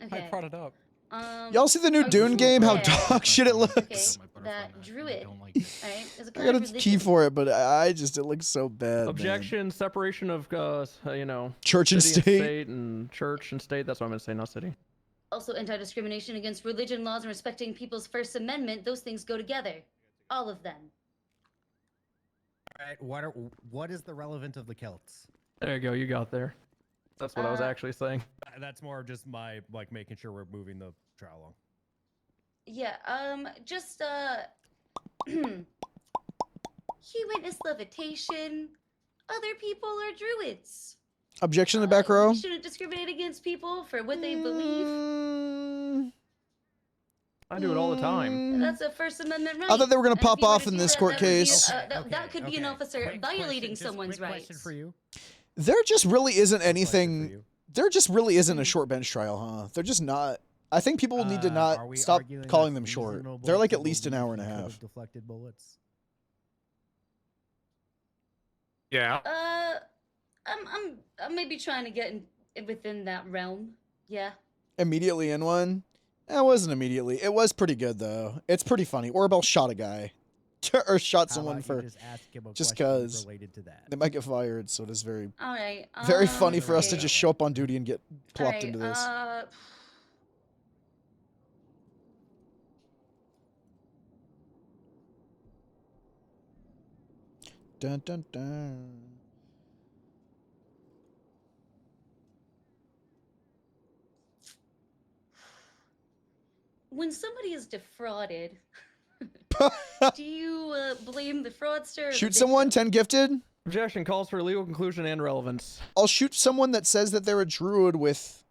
Okay. I brought it up. Y'all see the new are Dune you game? How aware, dog shit it Okay, looks. that druid, alright, is a I kind got of a key religion. for it, but it looks so bad. man. Objection. Separation of Church and city state. and church and state. That's what I'm gonna say, not city. Also, anti-discrimination against religion laws and respecting people's First Amendment. Those things go together. All of them. All right. What is the relevant of the Celts? There you go. You got there. That's what I was actually saying. That's more of just my making sure we're moving the trial along. Yeah, he witnessed levitation. Other people are druids. Objection in the back row. You shouldn't discriminate against people for what they believe. I do it all the time. That's a First Amendment right. I thought they were gonna And if pop you were off to in do this that, court that would be, case. that could be an officer violating someone's rights. Question for you. There just really isn't anything. There just really isn't a short bench trial, huh? They're just not. I think people need to Are not we stop arguing calling that them short. reasonable They're like at people least an believe hour and a he could have half. Deflected bullets. Yeah. I'm maybe trying to get within that realm. Yeah. Immediately in one? It wasn't immediately. It was pretty good though. It's pretty funny. Orbel shot a guy. Or shot How someone about for you just ask him a just question cause related to that? they might get fired, so it is very All right. very funny for us to okay. just show up on duty and get All plopped right, into this. Dun dun dun. When somebody is defrauded, do you blame the fraudster? Or the Shoot someone, 10 gifted? Objection calls for legal conclusion and relevance. I'll shoot someone that says that they're a druid with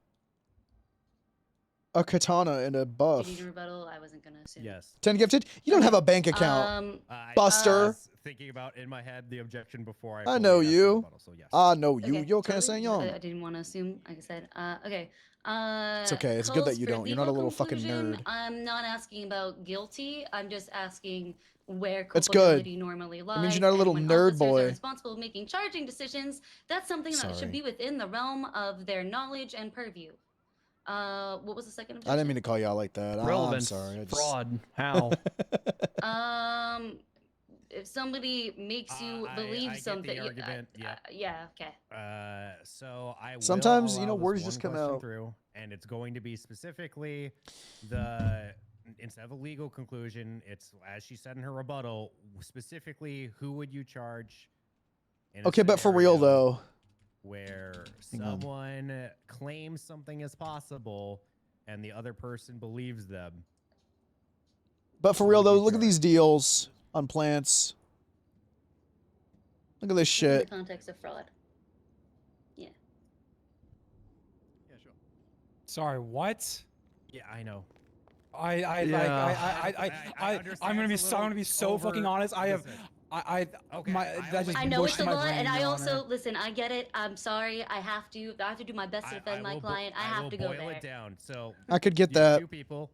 a katana and a buff. Did you need a rebuttal? I wasn't gonna assume. Yes. 10 gifted? You don't have a bank account. Buster. was thinking about in my head the objection before I. I know fully asked the you. rebuttal, so yes. I know you. Okay, Yo, can I totally. say young? I didn't want to assume. Like I said. Okay. It's okay. It's good that calls you for don't. You're not a legal little fucking conclusion. nerd. I'm not asking about guilty. I'm just asking where It's good. culpability normally lies. It means you're not a little and when nerd officers boy. are responsible of making charging decisions, that's something that should Sorry. be within the realm of their knowledge and purview. What was the second I objection? didn't mean to call you out like that. I'm Relevance, sorry. I just... fraud, how? If somebody makes you believe I get something, the argument. yeah, okay. So I will Sometimes, you allow know, this words one just come question out. through, and it's going to be specifically the instead of a legal conclusion, it's as she said in her rebuttal, specifically who would you charge? In a Okay, but for real scenario though. where Hang on. someone claims something is possible and the other person believes them. But for real though, look at these deals on plants. Look at this In the shit. context of fraud. Yeah. Sorry, what? Yeah, I know. I'm gonna be so fucking honest. I know it's a my lot, brain, and I Your also Honor. listen. I get it. I'm sorry. I have to do my best to defend my client. I have to go boil there. it down. So I could get you have that. Two people.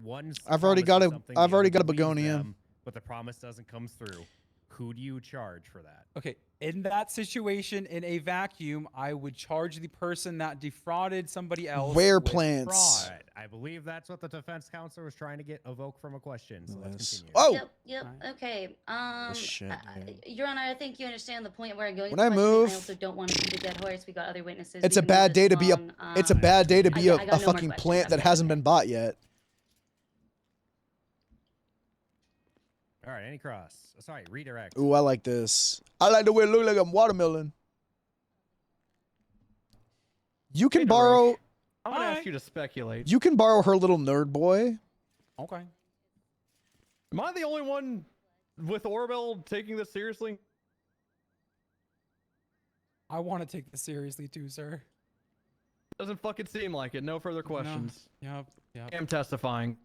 One's I've already got promises a. something, I've the already other got a believes begonia. them, but the promise doesn't come through. Who do you charge for that? Okay, in that situation, in a vacuum, I would charge the person that defrauded somebody else. Where with plants? fraud. I believe that's what the defense counsel was trying to get evoke from a question. So let's continue. Oh. Yep. Okay. shit, Your Honor, I think you understand the point where I'm going. When with I the question. move- I also don't want to beat a dead horse. We got other witnesses. It's We a can move bad this day to be a. along. It's a bad day to I be got a no more fucking questions. plant that I'm hasn't been bought yet. All right, any cross. Sorry, redirect. Ooh, I like this. I like the way it look like a watermelon. You can borrow. I'm gonna ask you to speculate. You can borrow her little nerd boy. Okay. Am I the only one with Orbel taking this seriously? I want to take this seriously too, sir. Doesn't fucking seem like it. No further questions. Yep. I'm testifying.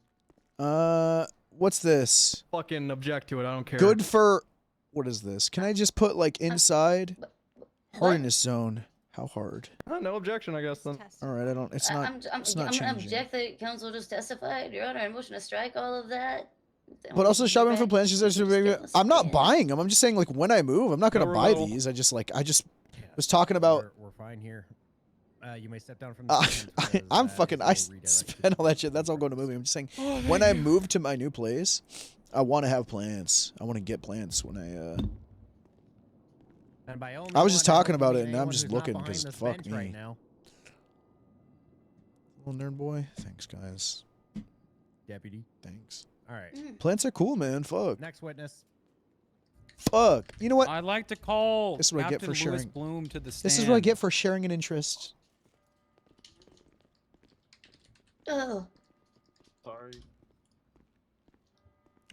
What's this? Fucking object to it. I don't care. Good for. What is this? Can I just put like inside? Hardiness zone. How hard? No objection, I guess then. All right, I don't. It's not. It's not I'm gonna changing. object that counsel just testified. Your Honor, I motion to strike all of that. But also shopping for plants. I'm not buying them. I'm just saying like when I move, I'm not gonna No buy rebuttal. these. I just was talking about. We're fine here. You may step down from the stand I'm because, fucking. I spent all that shit. That's all going to movie. I'm just saying when I move to my new place, I want to have plants. I want to get plants when I. And by only I was just one, I talking don't about mean it, and I'm anyone just who's not looking behind because this fuck bench me. right now. Little nerd boy. Thanks, guys. Deputy. Thanks. All right. Plants are cool, man. Fuck. Next witness. Fuck. You know what? I'd like to call This is what I get Captain for Lewis sharing. Bloom to the stand. This is what I get for sharing an interest. Oh. Sorry.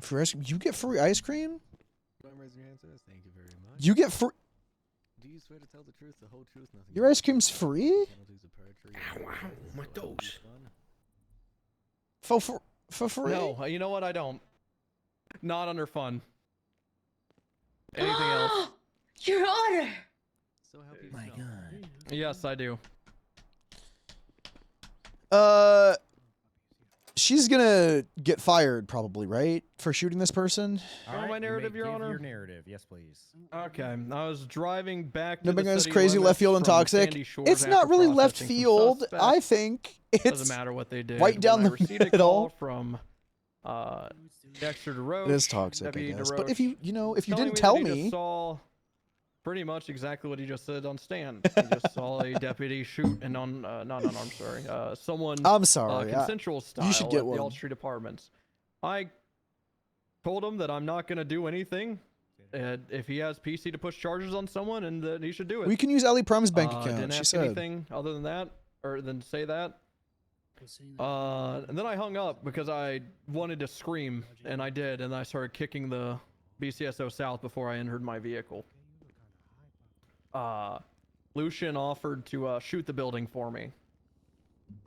For ice, you get free ice cream. Don't raise your hand, sir. Thank you very much. You get free. Do you swear to tell the truth, the whole truth, nothing? Your ice cream's free. My toes. For free. No, you know what? I don't. Not under fun. Anything else? Your Honor. So help you. My God. Yes, I do. She's gonna get fired probably, right, for shooting this person. All right, my narrative, you may Your give Honor? Your narrative, yes, please. Okay, I was driving back to Nobody the goes city crazy limits left field and from toxic. Sandy Shores It's not after really left processing some field. suspects. I think it's Doesn't matter what they did. right down When I the received a call middle. from Dexter DeRoche. It is toxic, I Deputy guess. But DeRoche, if you if you telling didn't that tell he just me, saw pretty much exactly what he just said on stand. He just saw a deputy shoot and not unarmed, sorry, someone. I'm sorry, consensual style you should get at one. the Alt Street Apartments. I told him that I'm not gonna do anything. If he has PC to push charges on someone, and that he should do it. we can use Ali Prum's bank Didn't account. She ask said. anything other than that, or than say that. And then I hung up because I wanted to scream, and I did, and I started kicking the BCSO south before I entered my vehicle. Lucian offered to shoot the building for me.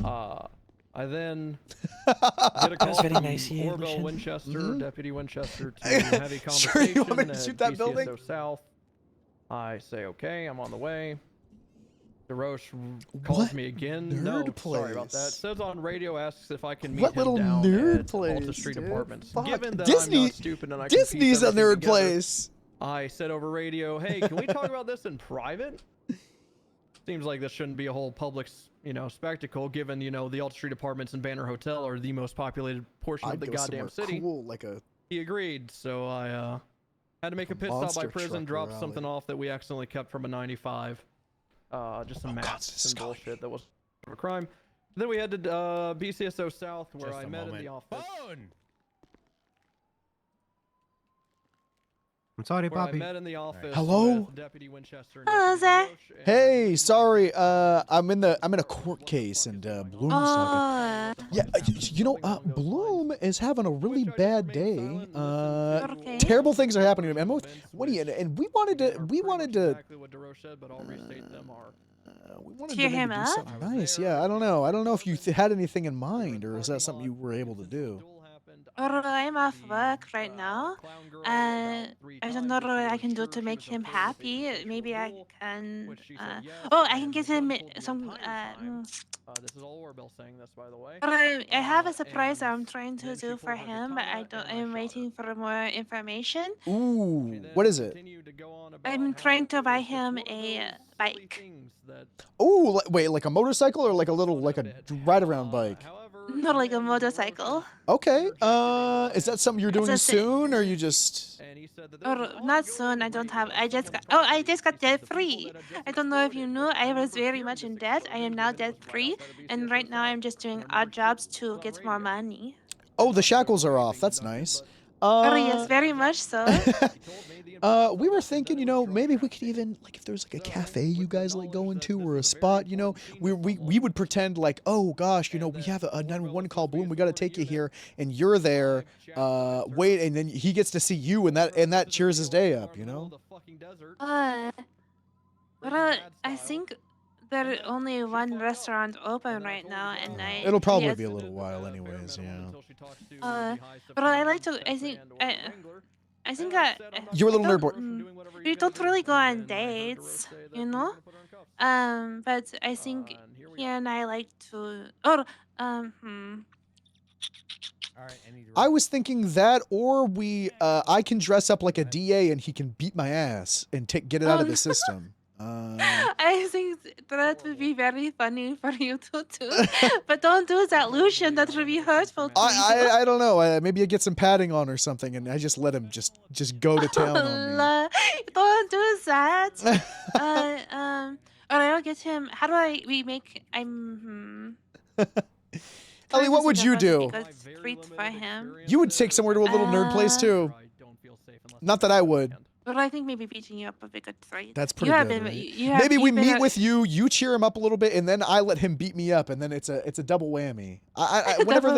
I then get a call That's very from nice of you, Orville Lucian. Winchester, Deputy Winchester, to have a conversation Sure you want me to at shoot that BCSO building? South. I say, okay, I'm on the way. DeRoche calls What me again. nerd No, sorry about that. place? Says on radio, asks if I can meet What him little down nerd at place, Alta Street dude? Apartments. Fuck. Given that I'm Disney- not stupid and I can piece Disney's a everything nerd together, place. I said over radio, hey, can we talk about this in private? Seems like this shouldn't be a whole public, spectacle, given, the Alta Street Apartments and Banner Hotel are the most populated portion of the go goddamn somewhere city. cool, like a He agreed, so I had to make a pit stop by monster prison, truck drop rally. something off that we accidentally kept from a 95. Just some masks and bullshit that was a crime. Then we headed to BCSO South, where I met in the office. I'm sorry, Where I Bobby. met in the office. Hello? with Deputy Winchester. Hello, Zach. Hey, sorry. I'm in a court case and Bloom's Oh, talking. Yeah, Bloom is having a really bad day. Okay. Terrible things are happening to him. What do you? And we wanted to. Exactly what DeRoche said, but I'll restate them are. We wanted Cheer to maybe him do up? something nice. Yeah, I don't know. I don't know if you had anything in mind, or is that something you were able to do? I'm off work right now. I don't know what I can do to make him happy. Maybe I can. I can get him some. This is all Orbel saying this, by the way. I have a surprise I'm trying to do for him, but I'm waiting for more information. Ooh, what is it? I'm trying to buy him a bike. Ooh, wait, like a motorcycle or like a ride-around bike? Not like a motorcycle. Okay. Is that something you're doing soon, or you just? Or not soon. I don't have. I just got debt free. I don't know if you knew. I was very much in debt. I am now debt free, and right now I'm just doing odd jobs to get more money. Oh, the shackles are off. That's nice. Yes, very much so. We were thinking, maybe we could even, like, if there's like a cafe you guys like going to, or a spot, we would pretend like, oh gosh, we have a 911 call, Bloom, we got to take you here, and you're there, wait, and then he gets to see you, and that cheers his day up, I think there's only one restaurant open right now, and It'll probably be a little while, anyways. Yeah. But I like to. I think You're a little nerd boy. We don't really go on dates, But I think he and I like to. I was thinking that, or I can dress up like a DA and he can beat my ass and get it out of the system. I think that would be very funny for you to do. But don't do that, Lucian. That would be hurtful to you. I don't know. Maybe I get some padding on or something, and I just let him just go to town on me. Don't do that. Or I'll get him. How do we make? Ellie, what would you do? Treat for him. You would take somewhere to a little nerd place too. Not that I would. But I think maybe beating you up would be a good treat. That's pretty good. Right? Maybe we meet with you. You cheer him up a little bit, and then I let him beat me up, and then it's a double whammy. Whenever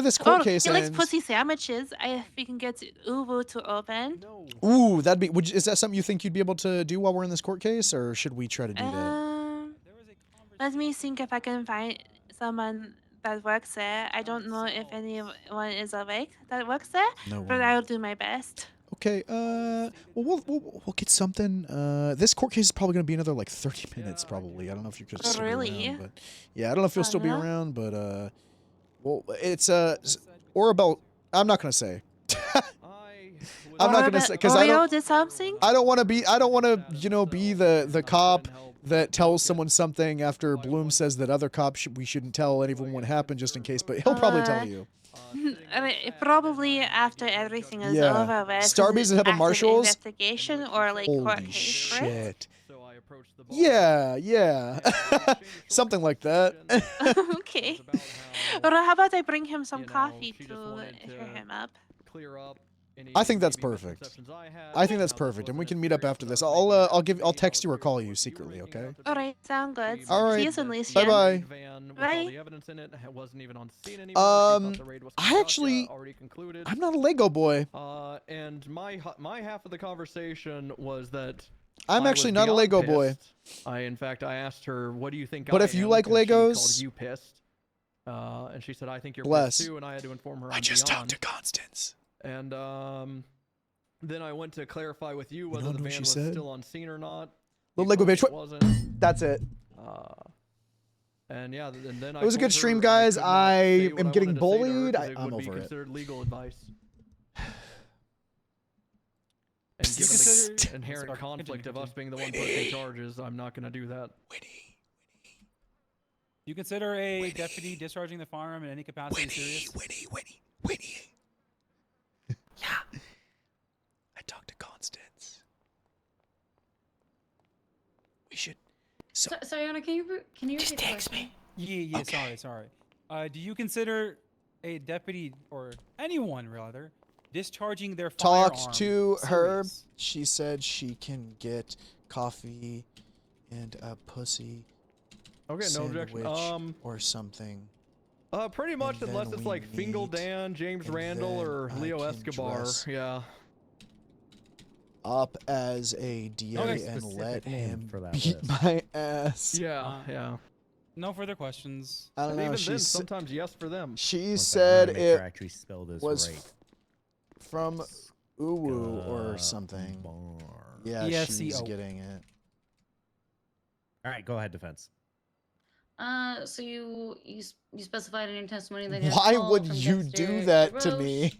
this court case he likes ends. pussy sandwiches. If we can get Uvo to open. Ooh, that'd be. Is that something you think you'd be able to do while we're in this court case, or should we try to do that? Let me think if I can find someone that works there. I don't know if anyone is awake that works there, but I'll do my best. Okay, well, we'll get something. This court case is probably going to be another, 30 minutes, probably. I don't know if you're going to still be around, but... Yeah, I don't know if you'll still be around, but, well, it's, Orabel... I'm not going to say. I'm not going to say, because I don't want to be, be the cop that tells someone something after Bloom says that other cops we shouldn't tell anyone what happened just in case, but he'll probably tell you. Probably after everything is Yeah. over with. Starbase and help marshals? Investigation or court Holy case, shit. Yeah. Something like that. Okay. Or how about I bring him some coffee to cheer him up? I think that's perfect. I think that's perfect, and we can meet up after this. I'll text you or call you secretly, okay? All right, sound good. All right. See you soon, Lucian. Bye-bye. Bye. I'm not a Lego boy. And my half of the conversation was that I'm actually not a Lego boy. In fact, I asked her, "What do you think?" But if you like Legos, she called you pissed, and she said, "I think you're Bless. pissed too," and I had to inform her. I just talked to Constance. And then I went to clarify with you whether the van was still on scene or not. Little Lego bitch. Wasn't. That's it. And yeah, and then It was a good stream, guys. I am getting bullied. I'm over it. Considered legal advice. And given the inherent conflict of us being the one pushing charges, I'm not going to do that. You consider a deputy discharging the firearm in any capacity serious? Winnie. Yeah. I talked to Constance. We should. Sorry, Anna, can you Just text me. Yeah, sorry. Do you consider a deputy or anyone rather discharging their firearm Talked to her. serious? She said she can get coffee and a pussy. Okay, no objection. Sandwich or something. Pretty much, And unless then it's we like Fingal meet, Dan, James and Randall, then or I Leo can Escobar. dress Yeah. Up as a DA Okay. and let Specific name him for that beat list. my ass. Yeah. No further questions. I don't And know. even She then, s- sometimes yes for them. She One second, I said wanna make sure I it actually spell this was right. from Uwu or something. Yeah, she's ESCO. getting it. All right, go ahead, defense. So you specified in your testimony that you had a Why call would from you Dexter do that to DeRoche. me?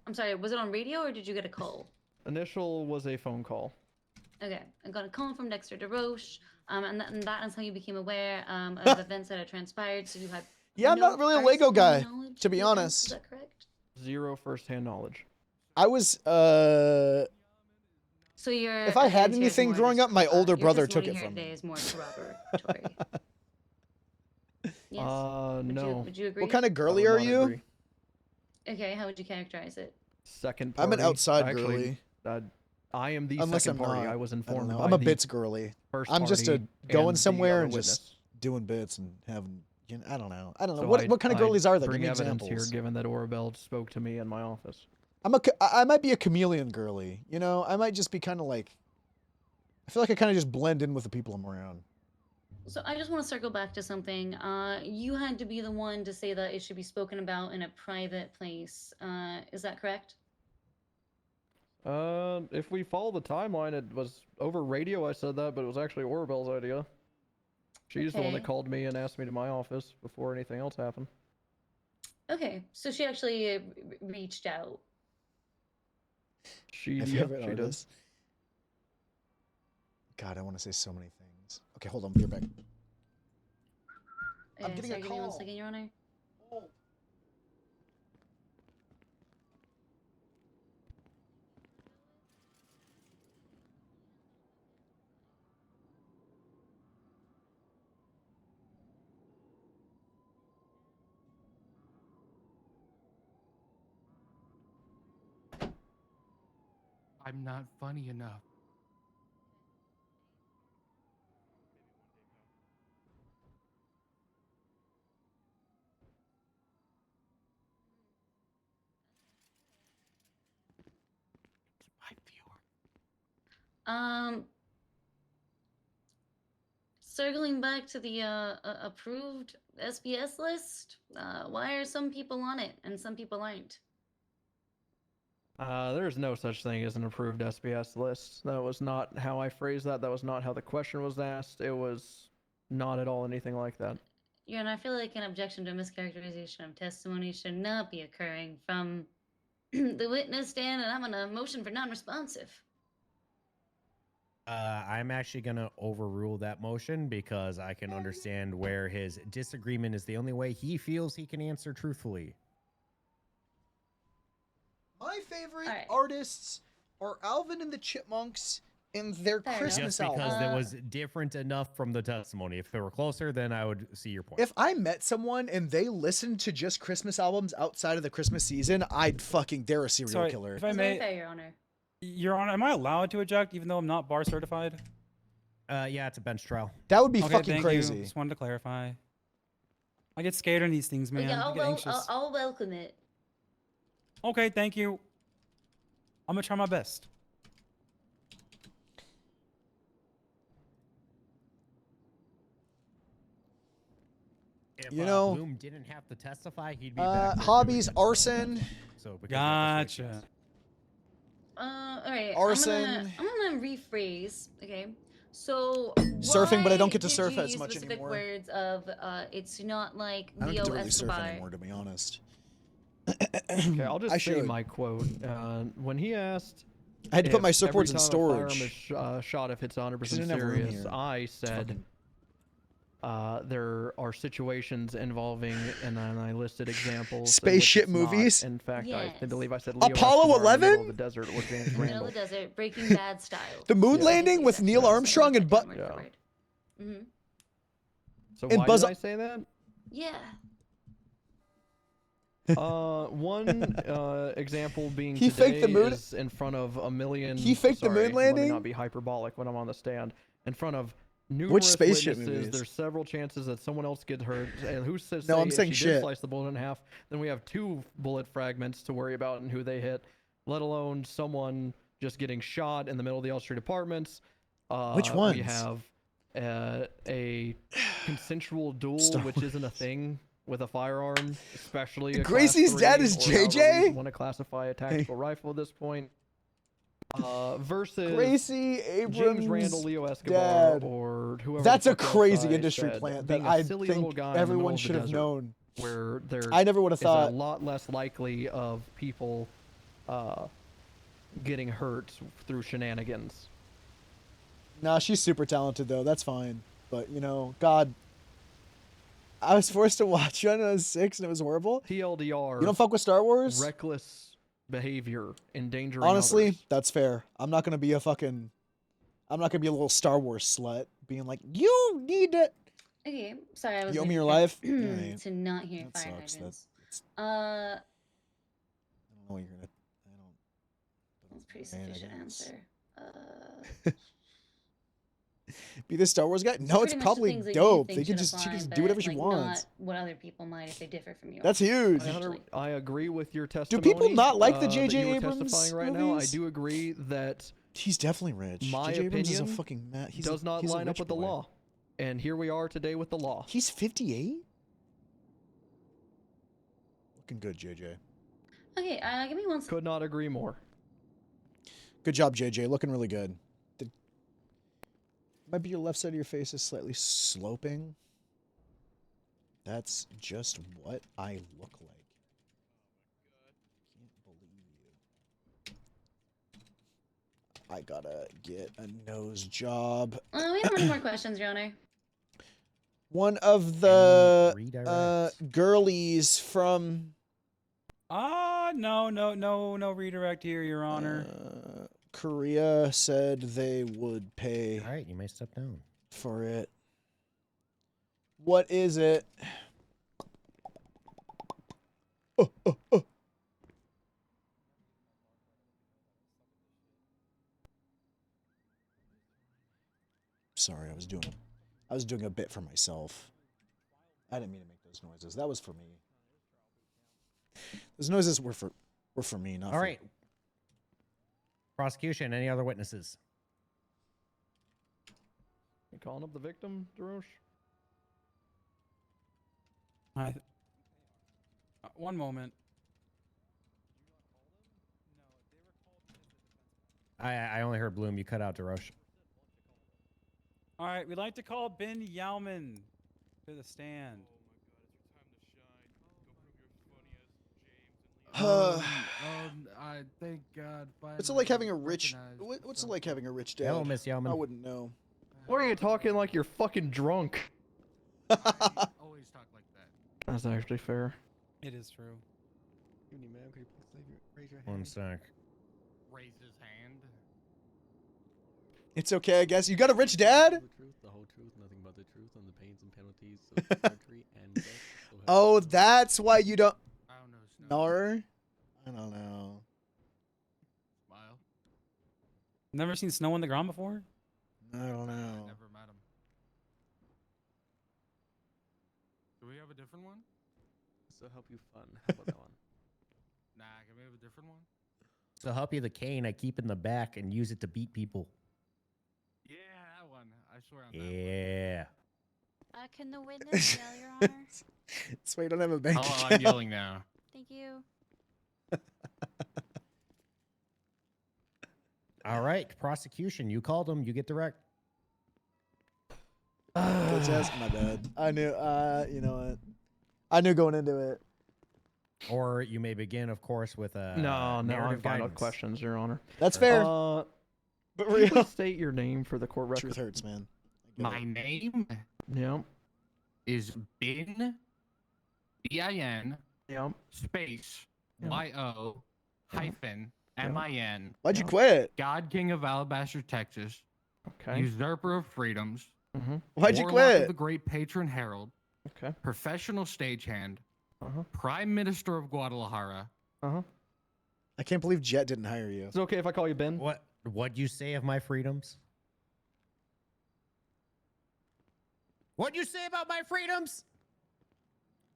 I'm sorry, was it on radio or did you get a call? Initial was a phone call. Okay, I got a call from Dexter DeRoche, and that is how you became aware of events that had transpired. So you had Yeah, I'm no not really a Lego first-hand guy, knowledge to of be the events, honest. Is that correct? Zero first-hand knowledge. I was So your if I had evidence here is anything more growing just- up, my older your brother took testimony it here from today me. is more corroboratory. Yes. No. Would you agree? What kind of I girly would are not you? agree. Okay, how would you characterize it? Second I'm party. an outside Actually, girly. I am the Unless second I'm party. not. I was I don't informed know. by I'm a the bits girly. first I'm just party going and the somewhere other and witness. just doing bits and having. You know, I don't know. So What kind of girlies are there? Give bring me evidence examples. here, given that Orabel spoke to me in my office. I might be a chameleon girly. You know, I might just be kind of like. I feel like I kind of just blend in with the people I'm around. So I just want to circle back to something. You had to be the one to say that it should be spoken about in a private place. Is that correct? If we follow the timeline, it was over radio I said that, but it was actually Orabel's idea. She's the one that Okay. called me and asked me to my office before anything else happened. Okay, so she actually reached out. She, My yeah, favorite she did. artist. God, I want to say so many things. Okay, hold on. Be right back. I'm getting sorry, a give me one call. second, Your Honor. I'm not funny enough. Circling back to the approved SBS list, why are some people on it and some people aren't? There's no such thing as an approved SBS list. That was not how I phrased that. That was not how the question was asked. It was not at all anything like that. Yeah, and I feel like an objection to mischaracterization of testimony should not be occurring from the witness stand, and I'm on a motion for non-responsive. I'm actually going to overrule that motion because I can understand where his disagreement is the only way he feels he can answer truthfully. My favorite artists are Alvin and the Chipmunks and their Christmas Just album. because it was different enough from the testimony. If it were closer, then I would see your point. If I met someone and they listened to just Christmas albums outside of the Christmas season, they're a serial Sorry, killer. if I may, Fair, Your Honor. Your Honor, am I allowed to eject even though I'm not bar certified? Yeah, it's a bench trial. That would be Okay, fucking thank crazy. You. Just wanted to clarify. I get scared on these things, man. Yeah, I get anxious. I'll welcome it. Okay, thank you. I'm gonna try my best. If, You know, Bloom didn't have to testify, he'd be back there hobbies, doing arson. So because Gotcha. All right. Arson. I'm gonna rephrase. Okay. So Surfing, but I don't why get to did surf you as use much specific anymore. words of it's not like I don't get Leo to really surf Escobar. anymore, to be honest. Okay, I'll just I say should. my quote. When he asked, I had to put if my every surfboards in time storage. A firearm is shot if it's 100% 'Cause I didn't have room serious, here. I It's said fucking- there are situations involving, and then I listed examples. in which Spaceship it's not. movies? In fact, Yes. I believe I said Leo Apollo Escobar in the middle 11? of the desert or James In the middle Randall. of the desert, Breaking Bad style. The moon Yeah. landing with Neil Armstrong and Buzz. Mm-hmm. So And why Buzz- did I say that? Yeah. One example being He today faked the moon- is in front of a million. He faked the moon Let me landing? not be hyperbolic when I'm on the stand. In front of numerous spaceship witnesses, movies? there's several chances that someone else gets hurt. And who says? No, say I'm if saying she did shit. slice the bullet in half, then we have 2 bullet fragments to worry about and who they hit. Let alone someone just getting shot in the middle of the Elstree Apartments. Which ones? We have a consensual duel, which isn't a thing with a firearm, especially a Gracie's class dad 3, is or however JJ? we want to classify a tactical rifle at this point. Versus Gracie Abrams' James Randall, Leo Escobar, dad. or whoever. That's the a fuck else crazy I industry said, plant being that a I silly little think guy in the everyone middle of the should have desert, known. Where there I never would have is thought. a lot less likely of people getting hurt through shenanigans. Nah, she's super talented though. That's fine. But you know, God, I was forced to watch it when I was 6, and it was horrible. TLDR. You don't fuck with Star Wars? Reckless behavior, endangering Honestly, others. that's fair. I'm not gonna be a little Star Wars slut, being like, you need to. Okay, sorry, I was. You owe me making your sure life? Alright. to not hear That fire sucks. hydrants. I don't know what you're gonna. That's a pretty sufficient answer. Be the Star Wars guy? It's No, it's pretty much the probably things that you dope. think They can should just she can apply, just do whatever but, she like, wants. Not what other people might if they differ from you. That's huge. I agree with your Do testimony. people not like the that J.J. you were Abrams testifying right now. I movies? do agree that He's definitely rich. my J.J. Abrams is opinion a fucking he's does not he's a line up rich with the boy. law, and here we are today with the law. He's 58. Looking good, JJ. Okay, give me one. Could not agree more. Good job, JJ. Looking really good. Might be your left side of your face is slightly sloping. That's just what I look like. Can't believe you. I gotta get a nose job. We don't have any more questions, Your Honor. One of the girlies from No redirect here, Your Honor. Korea said they would pay. All right, you may step down. For it. What is it? Sorry, I was doing a bit for myself. I didn't mean to make those noises. That was for me. Those noises were for me, not All for right. Prosecution, any other witnesses? You calling up the victim, Darosh? One moment. I only heard Bloom. You cut out Darosh. All right, we'd like to call Ben Yauman to the stand. I thank God. What's it like having a rich? What's it like having a rich dad? Hello, Miss Yelman. I wouldn't know. Why are you talking like you're fucking drunk? Always talk like that. That's actually fair. It is true. Man, could you please raise your hand? One sec. Raise his hand. It's okay, I guess. You got a rich dad? The truth, the whole truth, nothing but the truth, on the pains and penalties of perjury and death. Oh, that's why you don't. I don't know. Snow. No, I don't know. Smile. Never seen snow on the ground before? I don't know. Never met him. Do we have a different one? So help you fun. How about that one? Nah, can we have a different one? So help you the cane I keep in the back and use it to beat people. Yeah, that one. I swear on that Yeah. Can the witness yell, Your Honor? That's why you don't have a bank Oh, account. I'm yelling now. Thank you. All right, prosecution. You called him. You get direct. Bitch ass. My bad. I knew. You know what? I knew going into it. Or you may begin, of course, with a No, I'm narrative fine with guidance. questions, Your Honor. That's fair. But But can you real. please state your name for the court record? Truth hurts, man. My name Yeah. is Bin, B-I-N, Yeah. space, Yeah. Y-O, hyphen, M-I-N. Why'd you quit? God King of Alabaster, Texas. Okay. Usurper of freedoms. Why'd you Warlock quit? of the Great Patron Herald. Okay. Professional stagehand. Prime Minister of Guadalajara. I can't believe Jet didn't hire you. Is it okay if I call you Ben? What'd you say of my freedoms? What'd you say about my freedoms?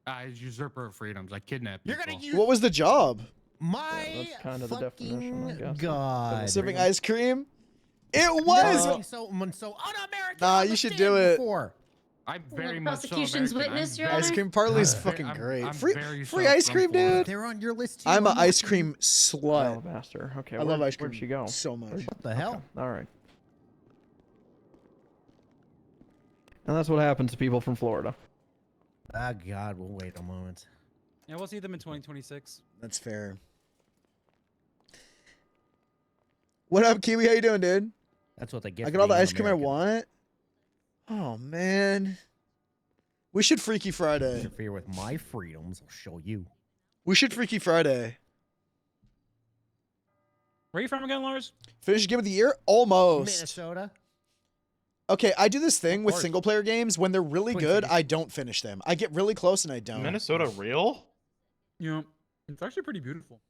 As usurper of freedoms. I kidnap You're people. gonna use What was the job? my That's kind of the definition, I guess. God. Serving ice cream? It was. Doing so un-American. Nah, you should do it. I'm very Like much so prosecution's American. witness, Your Ice Honor? cream parley's I'm ve- fucking I'm- great. I'm Free very ice cream, from Florida. dude. They're on your list too. I'm an I'm ice not- cream slut. Alabaster. Okay. I love ice Where'd cream she go? so much. What the hell? All right. And that's what happens to people from Florida. Ah, God, we'll wait a moment. Yeah, we'll see them in 2026. That's fair. What up, Kiwi? How you doing, dude? That's what they get. I for got all the being ice cream I un-American. want. Oh man, we should Freaky Friday. Interfere with my freedoms, I'll show you. We should Freaky Friday. Where are you from again, Lars? Finish game of the year? Almost. Minnesota. Okay, I do this thing with course. single player games. When they're really Twin good, Cities. I don't finish them. I get really close and I don't. Minnesota real? Yeah, it's actually pretty beautiful.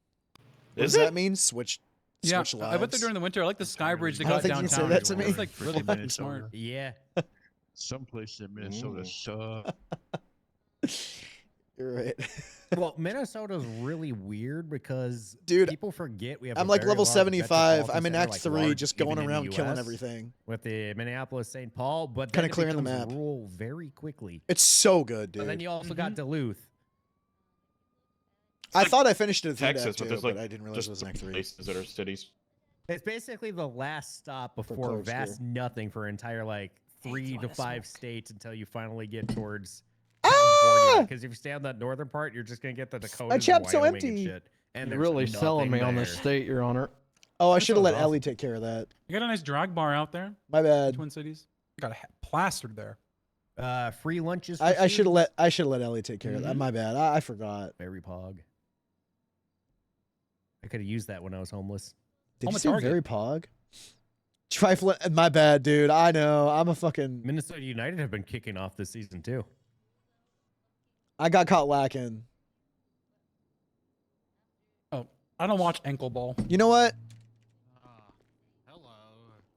What does that mean? Switch Yeah, lives. I went there during the winter. I like the sky bridge they I don't got think you can downtown. say that to me. It's like really fucking smart. Yeah. Some places in Minnesota suck. You're right. Well, Minnesota's really weird because Dude, people forget we have. I'm a like very level large 75. metropolitan I'm in center, Act like 3, large just even going in the around killing US, everything. with the Minneapolis St. Paul, but Kinda then it clearing the becomes map. rural very quickly. It's so good, dude. And then you also got Duluth. I thought I finished it at Texas, Act but 2, there's but like I didn't realize just it was in Act 3. places that are cities. It's basically the last stop before Cloaks, vast yeah. nothing for entire like 3 to 5 states until you finally get towards Ah! California. Because if you stay on that northern part, you're just gonna get the Dakotas and chap's so Wyoming and empty. shit. And You're there's really selling me nothing on this there. state, Your Honor. Oh, I That should have let sounds Ellie awesome. take care of that. You got a nice drag bar out there. My bad. Twin Cities. You got a plastered there. Free lunches. For I should have students. let Ellie take care of that. My bad. I forgot. Very pog. I could have used that when I was homeless. Did Home you of say Target. very pog? Trifling. My bad, dude. I know. I'm a fucking. Minnesota United have been kicking off this season too. I got caught lacking. Oh, I don't watch ankle ball. You know what? Hello.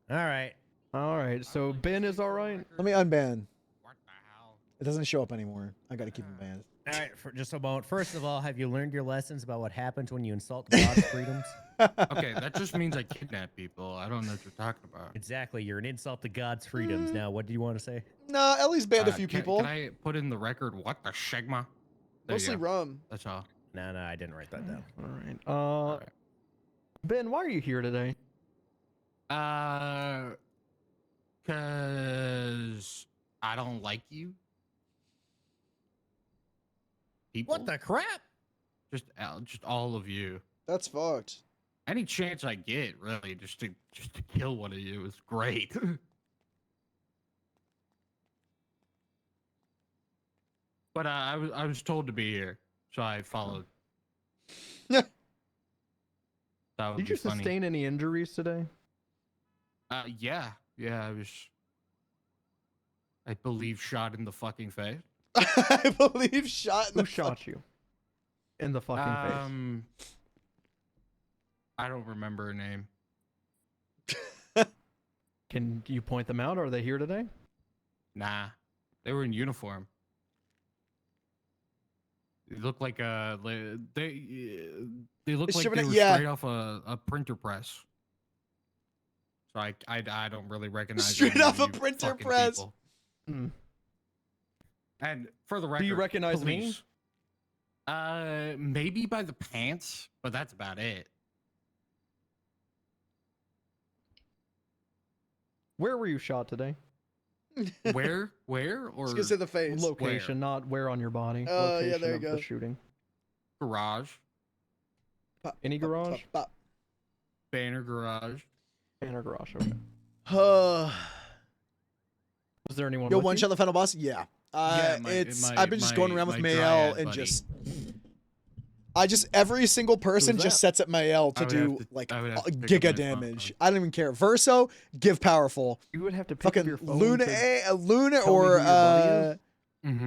All right. All right. So Ben is all right. Let me unban. What the hell? It doesn't show up anymore. I gotta keep him banned. All right. For just a moment. First of all, have you learned your lessons about what happens when you insult God's freedoms? Okay, that just means I kidnap people. I don't know what you're talking about. Exactly. You're an insult to God's freedoms. Now, what do you want to say? Nah, Ellie's banned a few Can people. I put in the record what the shagma? There you Mostly go. rum. That's all. No, I didn't write that down. All right. Ben, why are you here today? Cause I don't like you. People. What the crap? Just all of you. That's fucked. Any chance I get, really, just to kill one of you is great. But I was told to be here, so I followed. That would Did be you funny. sustain any injuries today? Yeah, I was. I believe shot in the fucking face. I believe shot in Who the shot you? In the fucking face. I don't remember her name. Can you point them out? Are they here today? Nah, they were in uniform. They look like they look like they were straight off a printer press. So I don't really recognize Straight any off of a you printer fucking press. people. Mm. And for the record, Do you recognize me? police. Maybe by the pants, but that's about it. Where were you shot today? Where? Or Just gonna say the face. Location, not where on your body. Oh, yeah, Location there you of go. the shooting. Garage. Any garage? Banner garage. Banner garage. Okay. Was there anyone? Yo, with one you? shot the final boss. Yeah. Yeah, I've been just going around with Mael and buddy. every single person Who's just that? sets up Mael to I would do have to- like I would have to pick up giga my damage. phone. I don't even care. Verso, give powerful. You would have to pick Fucking up your phone. Luna, Luna tell me who or your buddy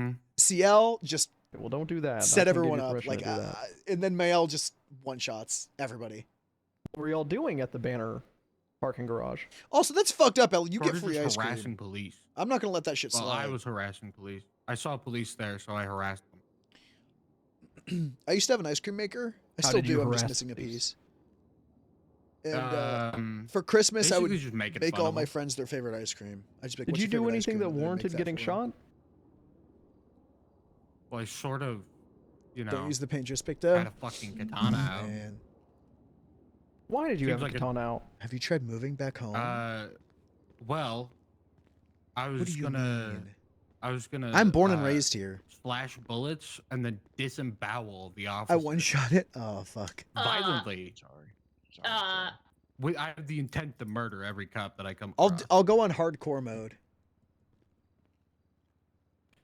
is? CL just Well, don't do that. set I can't give everyone you up permission like, to do that. and then Mael just one shots everybody. What were y'all doing at the Banner parking garage? Also, that's fucked up, El. You get Carter's free just ice harassing cream. police. I'm not gonna let that shit Well, slide. I was harassing police. I saw police there, so I harassed them. I used to have an ice cream maker. I How still did you do. I'm just harass missing a police? piece. And for Basically Christmas, I would just making make fun all of my them. friends their favorite ice cream. I just make. Did "What's you your do favorite ice anything cream?" that and then make warranted that getting for 'em. shot? Well, I sort of, Don't use the paint just picked had a up. fucking katana out. Man. Why did you Seems have like a a- katana out? Have you tried moving back home? Well, I what was do you gonna, mean? I was gonna. I'm born and raised here. Slash bullets and then disembowel the officer I one shot it. Oh fuck. violently. Sorry. I have the intent to murder every cop that I come I'll across. I'll go on hardcore mode.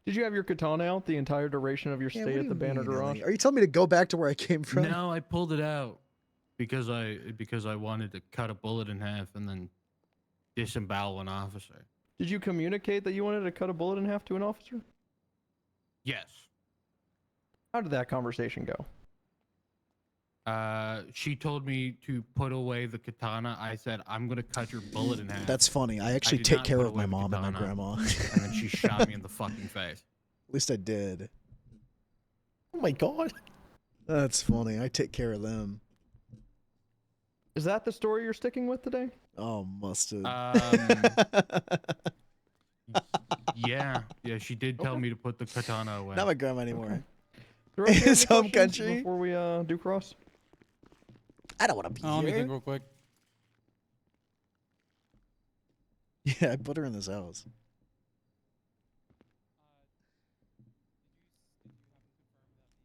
Did you have your katana out the entire duration of your Yeah, stay what at do the you Banner mean, garage? Ellie? Are you telling me to go back to where I came from? No, I pulled it out because I wanted to cut a bullet in half and then disembowel an officer. Did you communicate that you wanted to cut a bullet in half to an officer? Yes. How did that conversation go? She told me to put away the katana. I said, I'm gonna cut your bullet in half. That's funny. I actually did take not care put of my away the mom and my katana, grandma. And then she shot me in the fucking face. At least I did. Oh my god. That's funny. I take care of them. Is that the story you're sticking with today? Oh, mustard. Yeah, she did tell me to put the katana away. Not my grandma anymore. Throw out His any home questions country. Before we do cross. I don't want to be Let me here. think real quick. Yeah, I put her in this house.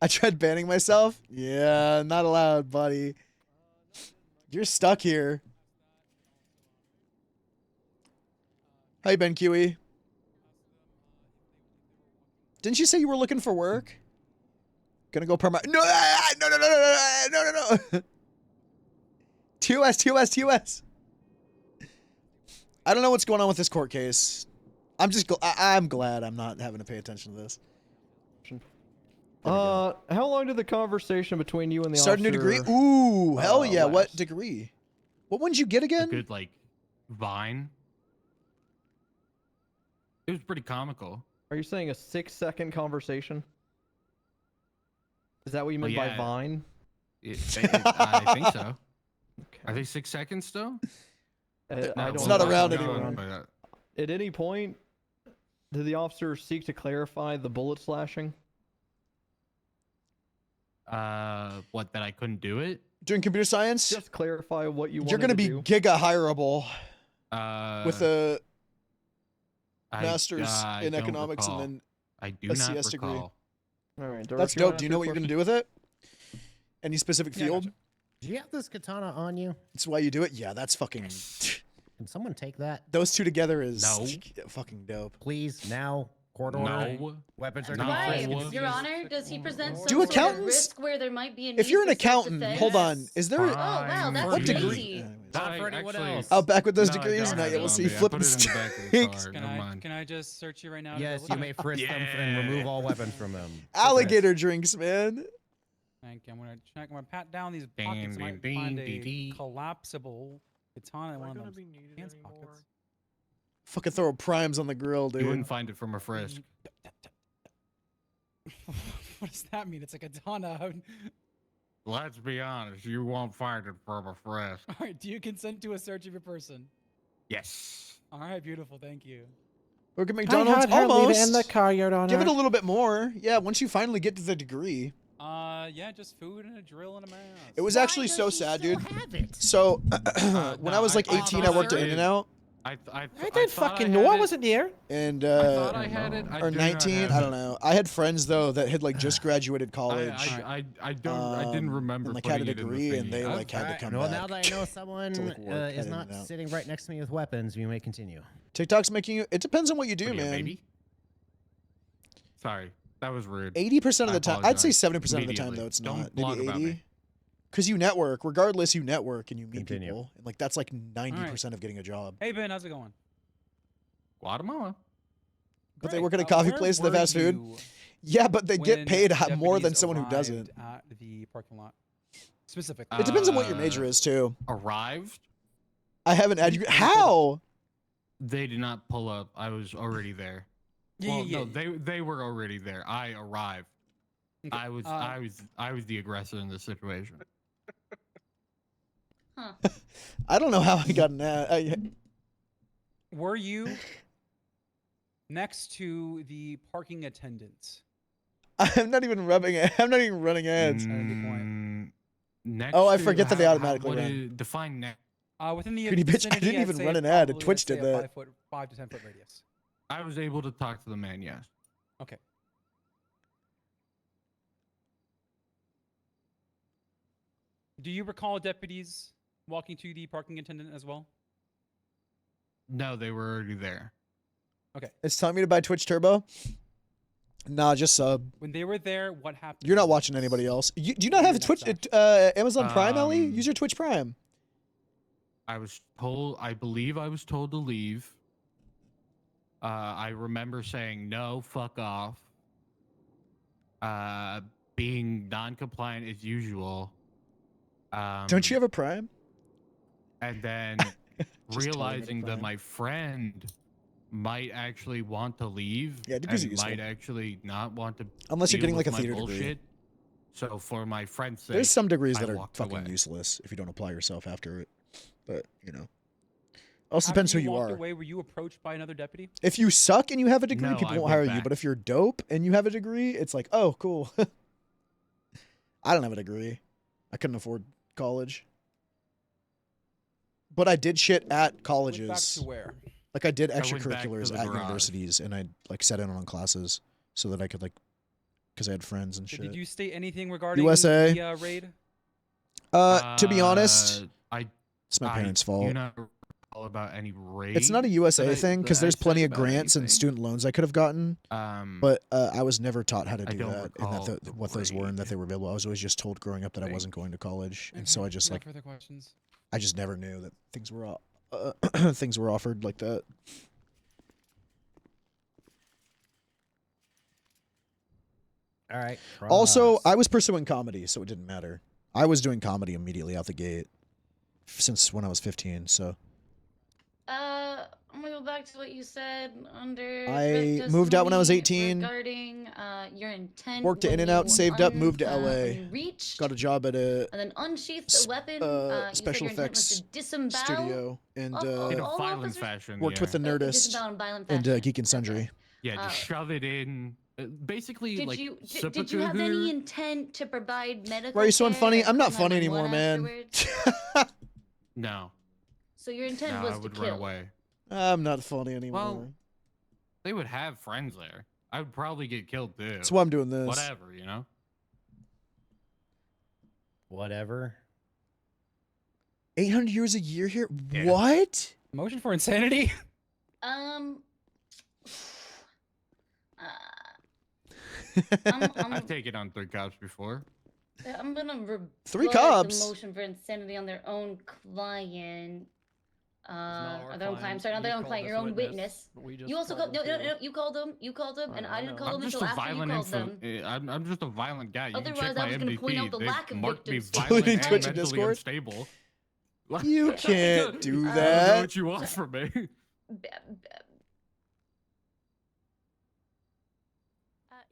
I tried banning myself. Yeah, not allowed, buddy. You're stuck here. How you been, QE? Didn't you say you were looking for work? Gonna go perma. No, no. TOS. I don't know what's going on with this court case. I'm glad I'm not having to pay attention to this. How long did the conversation between you and the Start a new officer? degree? Ooh, hell yeah. last? What degree? What one did you get A again? good like vine. It was pretty comical. Are you saying a 6-second conversation? Is that what you meant by yeah. Vine? I think so. Are they 6 seconds still? I It's don't not know. around I anymore. don't know. At any point, did the officer seek to clarify the bullet slashing? What, that I couldn't do it? Doing computer science? Just clarify what you You're wanted gonna to be do. giga hireable with a I- master's I in don't economics recall. and then I do a not CS degree. recall. All right, That's dope. Do you know what you're gonna do with it? Any specific Yeah, I field? gotcha. Do you have this katana on you? That's why you do it? Yeah, that's fucking... Can someone take that? Those two together is No. fucking dope. Please, now. Court order. No. Weapons are Why, confiscated. Your Honor? Does he present some Do sort of accountants- risk where there might be a If need you're an for accountant, self-defense? hold on. Is there... Oh wow, that's What degree? crazy. Not for anyone else. I'll back with those No, I degrees. don't Not have yet. it We'll on see. me. I Flip put the it in the back of the stakes. car. Never mind. Can I just search you right now? to Yes, double you may check? frisk them and remove all weapons from them. Alligator drinks, man. Thank you. I'm gonna check. I'm gonna pat down these Ding, pockets. ding, Might ding, find ding, a ding. collapsible katana in one of those pants pockets. Fucking throw primes on the grill, You dude. wouldn't find it from a frisk. What does that mean? It's a katana. Let's be honest, you won't find it from a frisk. All right. Do you consent to a search of your person? Yes. All right. Beautiful. Thank you. Work at I McDonald's. had her Almost. leave it in the car, Your Honor. Give it a little bit more. Yeah, once you finally get to the degree. Yeah, just food and a drill and a mask. It was actually so sad, dude. So when I was like 18, I worked at In-N-Out. I didn't fucking know. I wasn't there. And I thought I had it. I or do not 19. have I it. don't know. I had friends though that had like just graduated college. I didn't remember and like had a putting it in the degree, and thingy. they like had to come well, back. now that I know someone to, like, work, is heading not out. sitting right next to me with weapons, we may continue. TikTok's making you. It depends on what you do, What are you, a man. baby? Sorry, that was rude. 80% of the time, I'd say 70% of the time Immediately. though it's Don't not. blog Maybe about 80. me. Because you network, regardless, you network and you meet Continue. people, and like that's like 90% of getting a job. Hey Ben, how's it going? Guatemala. But they work at a coffee where place, the were fast food. you Yeah, but they get when paid more than deputies someone who arrived doesn't. At the parking lot, specifically. It depends on what your major is too. Arrived. I haven't had you. How? They did not pull up. I was already there. Yeah, Well, yeah, no, they were already there. I arrived. Okay, I was the aggressor in this situation. Huh. I don't know how I got an ad. Were you next to the parking attendants? I'm not even rubbing it. I'm not even running ads. Next Oh, I to- forget that they automatically what run. is- define next. Within the Pretty bitch, I vicinity, didn't I'd even say run an ad. probably, Twitch let's did say a that. 5 to 10 foot radius. I was able to talk to the man. Yes. Okay. Do you recall deputies walking to the parking attendant as well? No, they were already there. Okay. It's telling me to buy Twitch Turbo. Nah, just sub. When they were there, what happened? You're not watching anybody else. Do you not have a Twitch? Amazon Prime, Ellie? Use your Twitch Prime. I was told. I believe I was told to leave. I remember saying no, fuck off. Being non-compliant as usual. Don't you have a Prime? And then Just realizing telling that my friend might actually want to leave. Yeah, degrees are and useful. might actually not want to. Unless you're deal getting, like, with a my theater degree. bullshit. So for my friend's sake, There's some degrees I that are walked fucking away. useless if you don't apply yourself after it. But, you know. Also After depends who you walked are. away, were you approached by another deputy? If you suck and you have a degree, No, people I won't went hire you. back. But if you're dope and you have a degree, it's like, oh, cool. I don't have a degree. I couldn't afford college. But I did shit at colleges. Went back to where? Like I did I went back to extracurriculars the at garage. universities, and I like sat in on classes so that I could like, because I had friends and shit. Did you state anything regarding USA? the raid? To be honest, I it's my parents' do fault. not recall about any raid. It's not a USA that I- thing because that I there's said plenty of about grants and anything. student loans I could have gotten. But I was never taught how to I do don't that and recall that the what those were and that they were available. I was always just told growing up that I wasn't going to college, and so I just No like further questions. I just never knew that things were things were offered like that. All right. Also, I was pursuing comedy, so it didn't matter. I was doing comedy immediately out the gate since when I was 15. So I'm gonna go back to what you said under. I moved out when I was testimony 18. Regarding your intent. worked at when In-N-Out, you saved up, moved to LA. unreached Got a job at a and then unsheathed the weapon. You said special your intent was effects to disembowel studio and all in a all violent officers? fashion. worked with the yeah. Nerdist Disembowel in violent and fashion. Geek and Sundry. Yeah, just shove it in. Basically, Did like you did you have seppuku- any intent to provide medical? Why are you so care unfunny? and I'm not call funny anymore, 911 man. afterwards? No. So your intent No, was I to would kill. run away. I'm not funny anymore. Well, they would have friends there. I would probably get killed too. That's why I'm doing this. Whatever, you know. Whatever. 800 years a year here? Yeah. What? Motion for insanity? I've taken on 3 cops before. I'm gonna Three rebut cops? the motion for insanity on their own client. our Or their own client. I'm sorry, not client. their You own called client, this your own witness. witness. We just You also called called him no, too. you called them. You called them, and I didn't call I'm them just until a after you violent called them. I'm just a violent guy. You can Otherwise, check I my was gonna point MVP. out the They've lack of marked me victims. violent Including and Twitch and mentally Discord? unstable. You can't do I don't know that. what you want from me.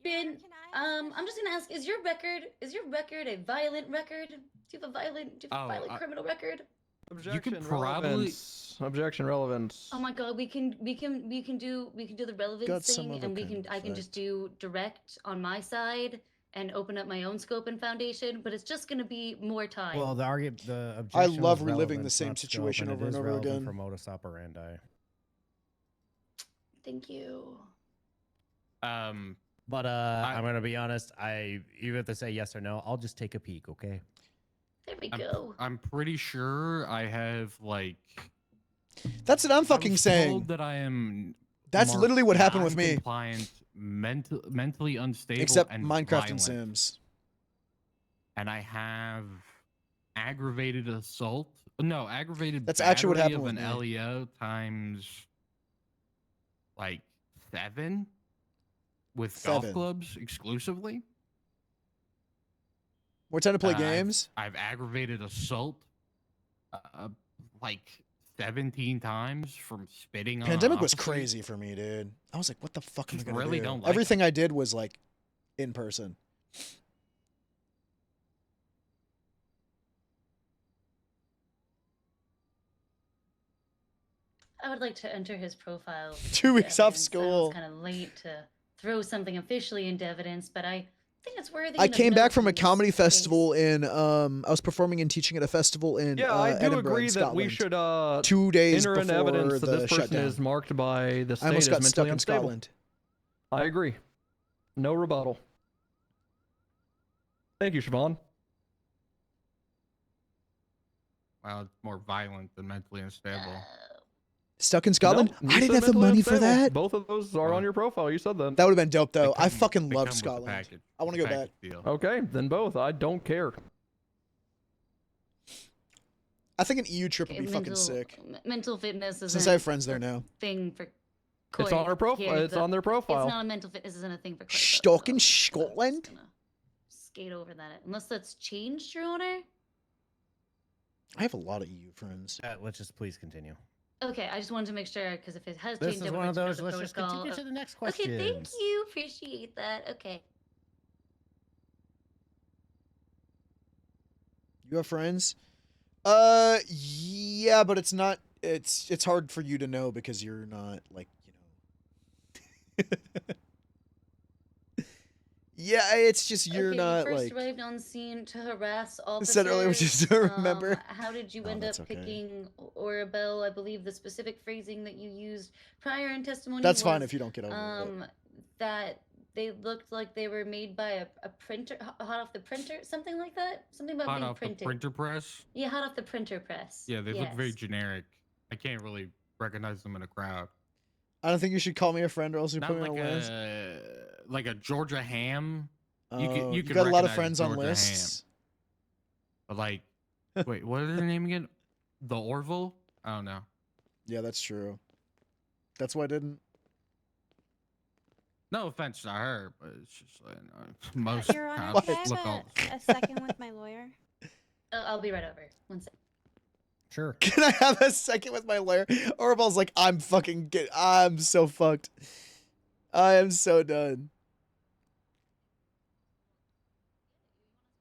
Ben, I'm just gonna ask: Is your record a violent record? Do you have a violent criminal record? Objection. probably- relevance. Objection. Relevance. Oh my God, we can do the relevance Got some thing, other and kind of I can just do direct on my side and open up my own scope and foundation, but it's just gonna be more time. Well, the objection love was reliving the relevance, same not scope, situation and over it and is over relevant again. for modus operandi. Thank you. But I'm gonna be honest. Even if they say yes or no, I'll just take a peek. Okay. There we go. I'm pretty sure I have like. That's what I'm I fucking was saying. told that I am. That's marked literally what happened with me. Non-compliant, mentally unstable, Except and Minecraft violent. and Sims. And I have aggravated assault. No, aggravated. That's actually what battery happened of with an me. LEO times like 7 with 7. golf clubs exclusively. More time to play I've- games. I've aggravated assault like 17 times from spitting on Pandemic was officers. crazy for me, dude. I was like, what the fuck am I Just gonna really do? don't like Everything I did was like in person. I would like to enter his profile. 2 weeks off It's school. kind of late to throw something officially into evidence, but I think it's worthy. I of came back note from a in this comedy case. festival in I was performing and teaching at a festival in Yeah, I do Edinburgh, agree in that we Scotland. should 2 days enter before in evidence that the this person shutdown. is marked by the I state almost as got stuck mentally in unstable. Scotland. I agree. No rebuttal. Thank you, Siobhan. Well, it's more violent than mentally unstable. Stuck in Scotland? No, I you didn't said have the mentally money for unstable. that. Both of those are on your profile. You said that. That would have been dope though. I come- fucking they love come with the Scotland. package. I want to go back. Package deal. Okay, then both. I don't care. I think an EU trip would Okay, be fucking sick. Mental fitness is Since I have friends there now. thing for. It's on our profile. It's on their profile. It's not a mental fitness isn't a thing for. Stuck in Scotland? Skate over that unless that's changed, Your Honor. I have a lot of EU friends. Let's just please continue. Okay, I just wanted to make sure because if it has This changed is over one of to those. the Let's just protocol- continue to the next Okay, thank questions. you. Appreciate that. Okay. You have friends? Yeah, but it's not. It's hard for you to know because you're not like Yeah, it's just you're Okay, not you first like. arrived on scene to harass I officers. said earlier, which is don't remember. How did you Oh, end up that's okay. picking Orabelle? I believe the specific phrasing that you used prior in testimony. That's fine was, if you don't get over it. That they looked like they were made by a printer, hot off the printer, something like that. Something about Hot being off printed. the printer press. Yeah, hot off the printer press. Yeah, they look very Yes. generic. I can't really recognize them in a crowd. I don't think you should call me a friend or else you Not put me like on a list. like a Georgia ham. Oh, you got a lot of recognize friends on Georgia ham. lists. But like, wait, what is her name again? The Orville? I don't know. Yeah, that's true. That's why I didn't. No offense to her, but it's just like most Your Honor, cops can I look have all. a second with my lawyer? I'll be right over. One sec. Sure. Can I have a second with my lawyer? Orabelle's like, I'm so fucked. I am so done.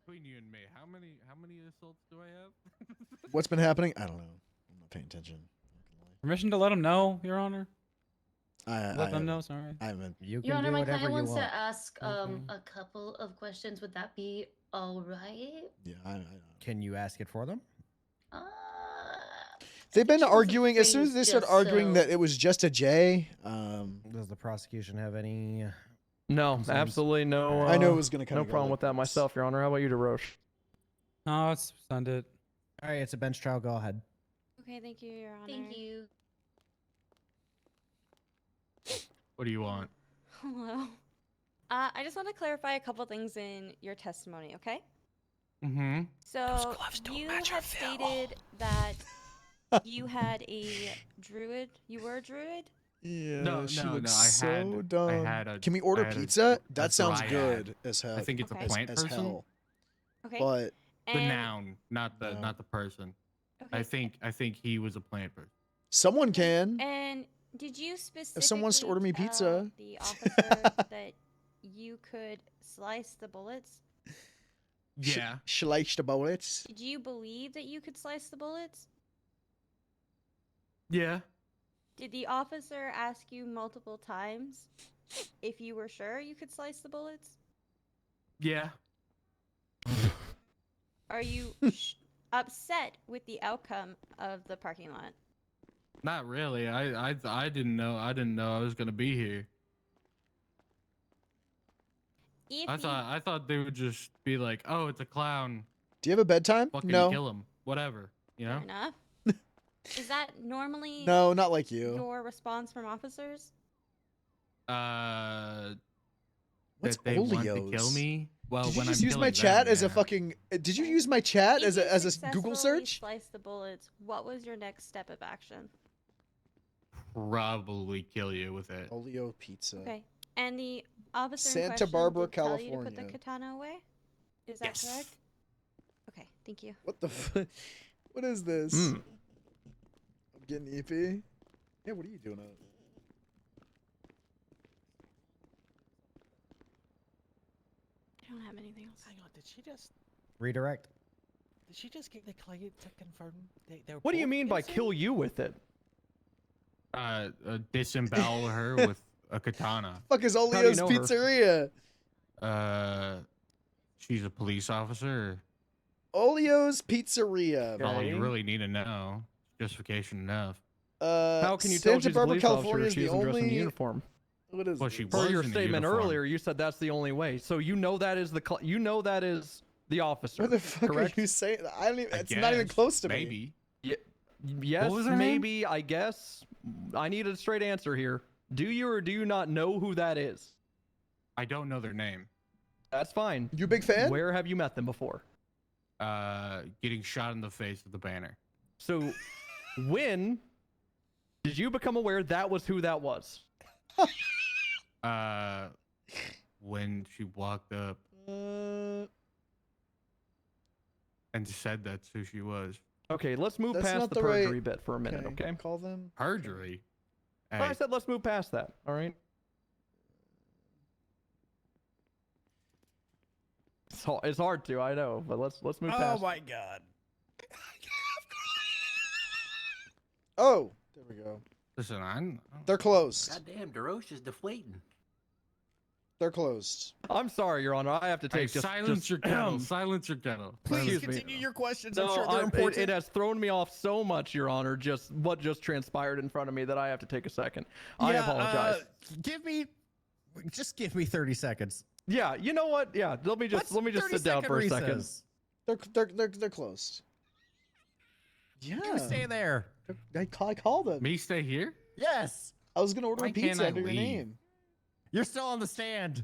Between you and me, how many assaults do I have? What's been happening? I don't know. I'm not paying attention. Permission to let them know, Your Honor. I Let them know. Sorry. I haven't. You Your Honor, my client wants to ask a couple of questions. Would that be all right? Yeah, I Can you ask it for them? They've been she was arguing as soon as afraid they start just arguing so. that it was just a J. Does the prosecution have any? No, concerns? absolutely no. I knew it was gonna kinda No go problem like with that myself, Your Honor. How about you, DeRoche? No, let's send it. All right, it's a bench trial. Go ahead. Okay, thank you, Your Honor. Thank you. What do you want? Hello. I just want to clarify a couple things in your testimony, okay? Mm-hmm. So you have stated that you had a druid. You were a druid. Yeah, No, she no, looks no, I so had- dumb. I had a- Can we order I had a- pizza? a That sounds dryad. good as hell. I think it's a Okay. plant as person. hell. Okay. But The And- noun, not the person. Okay. I think he was a plant person. someone can. And did you specifically If someone wants to order me tell pizza. the officer that you could slice the bullets? Yeah. Slice the bullets. Did you believe that you could slice the bullets? Yeah. Did the officer ask you multiple times if you were sure you could slice the bullets? Yeah. Are you upset with the outcome of the parking lot? Not really. I didn't know. I didn't know I was gonna be here. If I thought they would just be like, oh, it's a clown. Do you have a bedtime? Fucking No. kill him. Whatever. You know. Fair enough. Is that normally No, not like you. your response from officers? What's that they want to kill Oleos? me. Well, Did you when just I'm use my killing chat them, as a yeah. fucking? Did you use my chat as If a you Google successfully search? Slice the bullets. What was your next step of action? Probably kill you with it. Oleo pizza. Okay. And the officer in Santa question Barbara, did tell you to put the California. katana away? Is that Yes. correct? Okay, thank you. What the? What is this? I'm getting EP. Yeah, what are you doing? I don't have anything else. Hang on, did she just Redirect. did she just get the client to confirm they were What do you both mean by innocent? kill you with it? Disembowel her with a katana. Fuck is How do you Oleo's know her? Pizzeria? She's a police officer. Oleo's Pizzeria. All you really need to know. Justification enough. How can you tell Santa she's a Barbara, police officer California if is she the isn't dressed in only. uniform? What is Well, she this? Per was your in a statement uniform. earlier, you said that's the only way. So you know that is the officer. What the fuck correct? are you saying? I don't even. I It's not even guess, close to me. maybe. Yes, What was her name? maybe, I guess. I need a straight answer here. Do you or do you not know who that is? I don't know their name. That's fine. You a big fan? Where have you met them before? Getting shot in the face with the banner. So, when did you become aware that was who that was? When she walked up and said that's who she was. Okay, let's move That's past not the the right- perjury bit for a minute, okay? Call them. Perjury. Hey, I said let's move past that, all right? It's hard to, I know, but let's move past. my god. Oh, there we go. listen, They're closed. Goddamn, DeRoche is deflating. They're closed. I'm sorry, Your Honor. I have to take silence your kettle. Silence your kettle. Please Excuse me. continue your questions. No, I'm sure they're important. it has thrown me off so much, Your Honor, just what just transpired in front of me that I have to take a second. I apologize. Just give me 30 seconds. Yeah, you know what? Yeah, let me just sit down for a second. They're closed. Yeah. You stay there. I called them. Me stay here? Yes. I was gonna order Why a can't pizza I under your leave? name. You're still on the stand.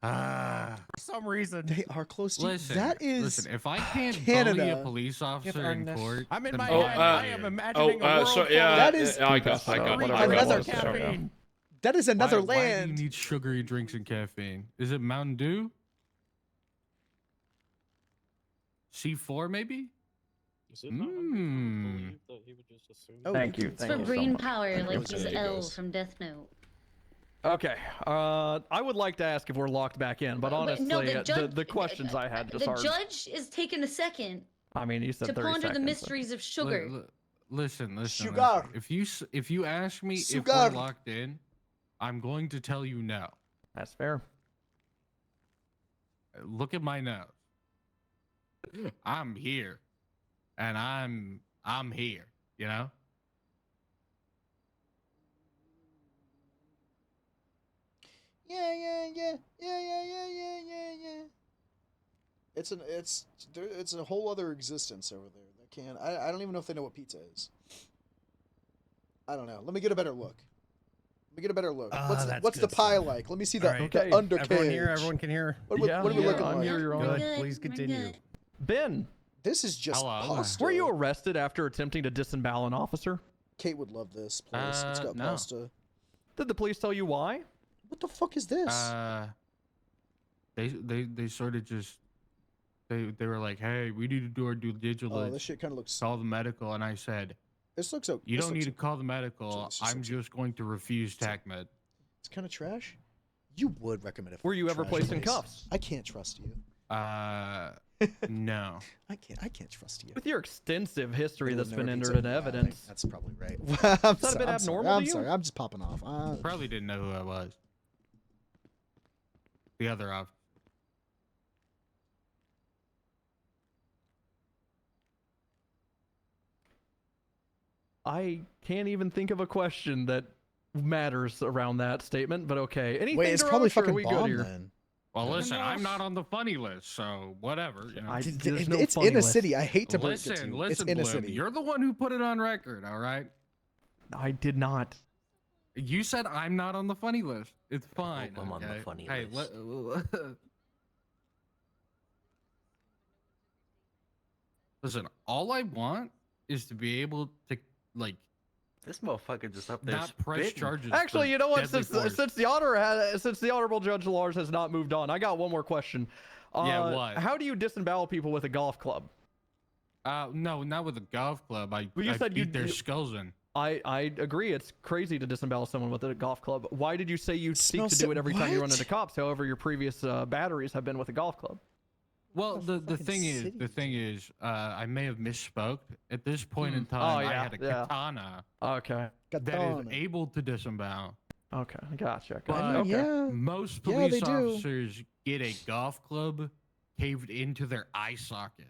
For some reason. They are close to. Listen, That is. listen. If I can't Canada. bully a police officer in court, I'm in then my why head. am I am imagining a world full That is I got another it. caffeine. That is another why do you land. need sugary drinks and caffeine? Is it Mountain Dew? C4 maybe? Mm. Thank you. It's Thank for you so brain much. power, like was he's it. L from Death Note. Okay. I would like to ask if we're locked back in, but honestly, no, the judge. the questions I had just The are. judge is taking a second I mean, you said to 30 ponder seconds. the mysteries of sugar. Listen. Sugar. If you ask me if Sugar. we're locked in, I'm going to tell you no. That's fair. Look at my nose. I'm here, and I'm here. You know. Yeah. It's a whole other existence over there. I don't even know if they know what pizza is. I don't know. Let me get a better look. What's the pie like? Let me see the under Everyone cage. here. Everyone can hear. What are we looking I'm like? here, Your Honor. Good. Please continue. Ben, This is just pasta. were you arrested after attempting to disembowel an officer? Kate would love this place. It's got No. pasta. Did the police tell you why? What the fuck is this? They sort of just they were like, hey, we need to do our due diligence. Oh, this shit kind of looks. Call the medical, and I said, This looks okay. you don't need to call the medical. This just I'm looks- just going to refuse TACMED. It's kind of trash. You would recommend it. Were you ever trash placed in place. cuffs? I can't trust you. No. I can't trust you. With your extensive history They that's would been never entered pizza. into evidence. That's probably right. I'm Is that a sorry, bit I'm sorry, abnormal I'm to you? sorry. I'm just popping off. Probably didn't know who I was. The other officer. I can't even think of a question that matters around that statement, but okay. Anything Wait, it's to probably Roche, or are fucking we good bomb here? then. Well, listen, I'm not on the funny list, so whatever. You know. There's no It's funny in a list. city. I hate to break it to Listen, you. listen, It's in a Bloom, city. you're the one who put it on record, all right? I did not. You said I'm not on the funny list. It's fine. I'm on the okay? funny Hey, list. Listen, all I want is to be able to, like, This motherfucker just up there not press spitting. charges. Actually, for you know what? deadly force. Since the honorable Judge Lars has not moved on, I got one more question. Yeah, what? How do you disembowel people with a golf club? No, not with a golf club. Well, I you said beat their skulls in. I agree. It's crazy to disembowel someone with a golf club. Why did you say you seek Smells to do it every time you run what? into cops? However, your previous batteries have been with a golf club. Well, the thing is, I may have misspoke. At this point in time, I had a katana. Okay. That is able to disembowel. Okay, gotcha. But Okay. most Yeah, police they do. officers get a golf club caved into their eye socket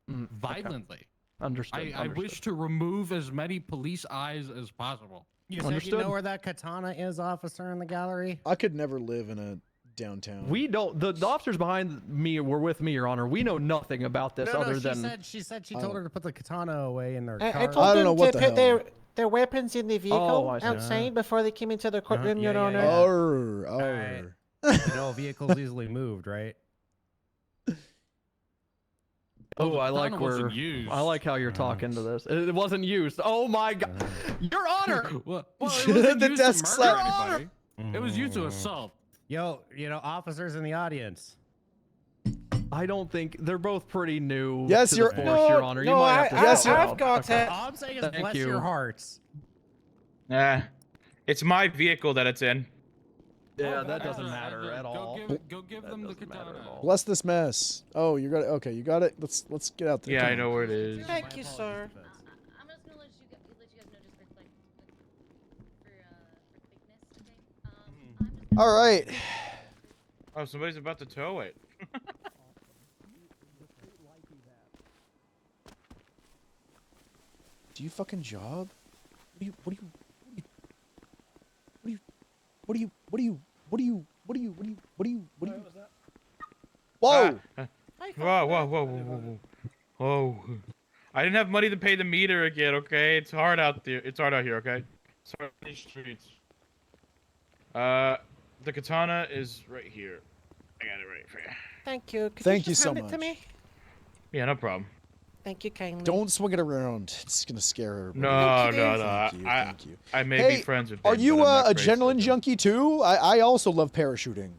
violently. Understood. I wish to remove as many police eyes as possible. You said you know where that katana is, officer, in the gallery? I could never live in a downtown. We don't. The officers behind me were with me, Your Honor. We know nothing about this other than. She said she told her to put the katana away in their I car. told I don't know them what to the put their weapons in the vehicle I see. outside before they came into the courtroom, yeah, Your yeah, Honor. yeah. Arr, Alright. arr. You know, vehicle's easily moved, right? Oh, I the like katana where. wasn't used. I like how you're talking to this. It wasn't used. Oh my God, Your Honor. Well, it wasn't The used desk to slap. murder anybody. It was used to assault. Yo, you know, officers in the audience. I don't think they're both pretty new. Yes, to you're- the force, No, Your Honor. You no, might have to. Yes, help you're- out. I've got Okay. it. All I'm saying is Thank bless you. your hearts. It's my vehicle that it's in. Yeah, that doesn't matter at all. Go give them the katana. Bless this mess. Oh, you got it. Okay, you got it. Let's get out there. Yeah, Come I on. know where it is. Thank you, sir. I'm just gonna let you guys know just for quickness, okay? All right. Oh, somebody's about to tow it. Do you fucking job? What do you? Whoa! Whoa. I didn't have money to pay the meter again, okay? It's hard out there. It's hard out here, okay? Sorry, these streets. The katana is right here. I got it right for you. Thank you. Could Thank you you just so hand it to much. me? Yeah, no problem. Thank you kindly. Don't swing it around. It's gonna scare her. No. Thank you. I may Hey, be friends with are him, you but I'm not crazy adrenaline like him. junkie too? I also love parachuting.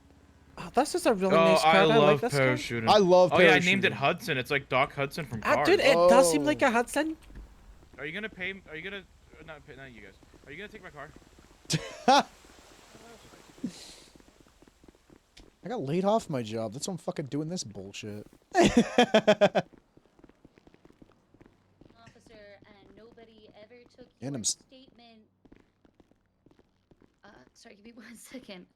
Oh, this is a really Oh, nice car. I like love this car. parachuting. I love Oh yeah, I named it parachuting. Hudson. It's like Doc Hudson from Ah, Cars. dude, it does seem like a Hudson. Are you gonna pay? Are you gonna not pay? Not you guys. Are you gonna take my car? I got laid off my job. That's why I'm fucking doing this bullshit. Officer, and nobody ever took And your I'm statement. Sorry, give me 1 second.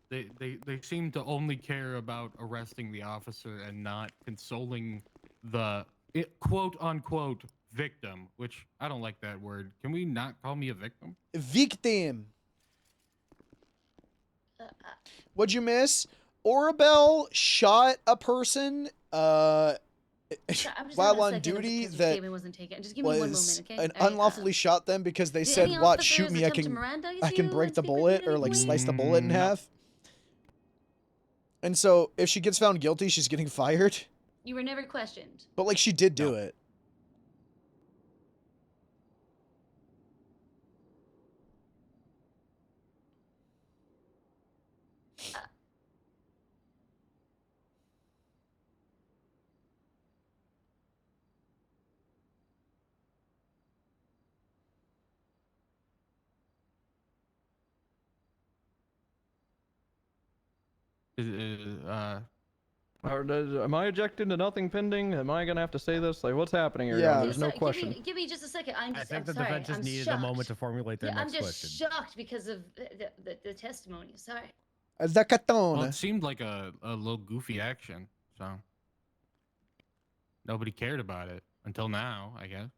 They seem to only care about arresting the officer and not consoling the quote unquote victim, which I don't like that word. Can we not call me a victim? Victim. What'd you miss? Orabelle shot a person Sorry, I'm just while having a on second duty because your that statement wasn't taken. Just give me 1 moment, was okay? and All right, unlawfully shot them because they did said, any "What? Shoot officers me! I attempt to can Mirandize break you the and speak with you bullet at or any like point? slice the bullet in half." And so, if she gets found guilty, she's getting fired. You were never questioned. But like, she did do it. Am I ejected to nothing pending? Am I gonna have to say this? Like, what's happening here? Yeah. There's no Sorry, question. Give me just a second. I'm just. I think I'm the sorry. defense just I'm needed shocked. a moment to formulate their Yeah, next I'm question. just shocked because of the testimony. Sorry. The Well, katana. it seemed like a little goofy action, so nobody cared about it until now, I guess.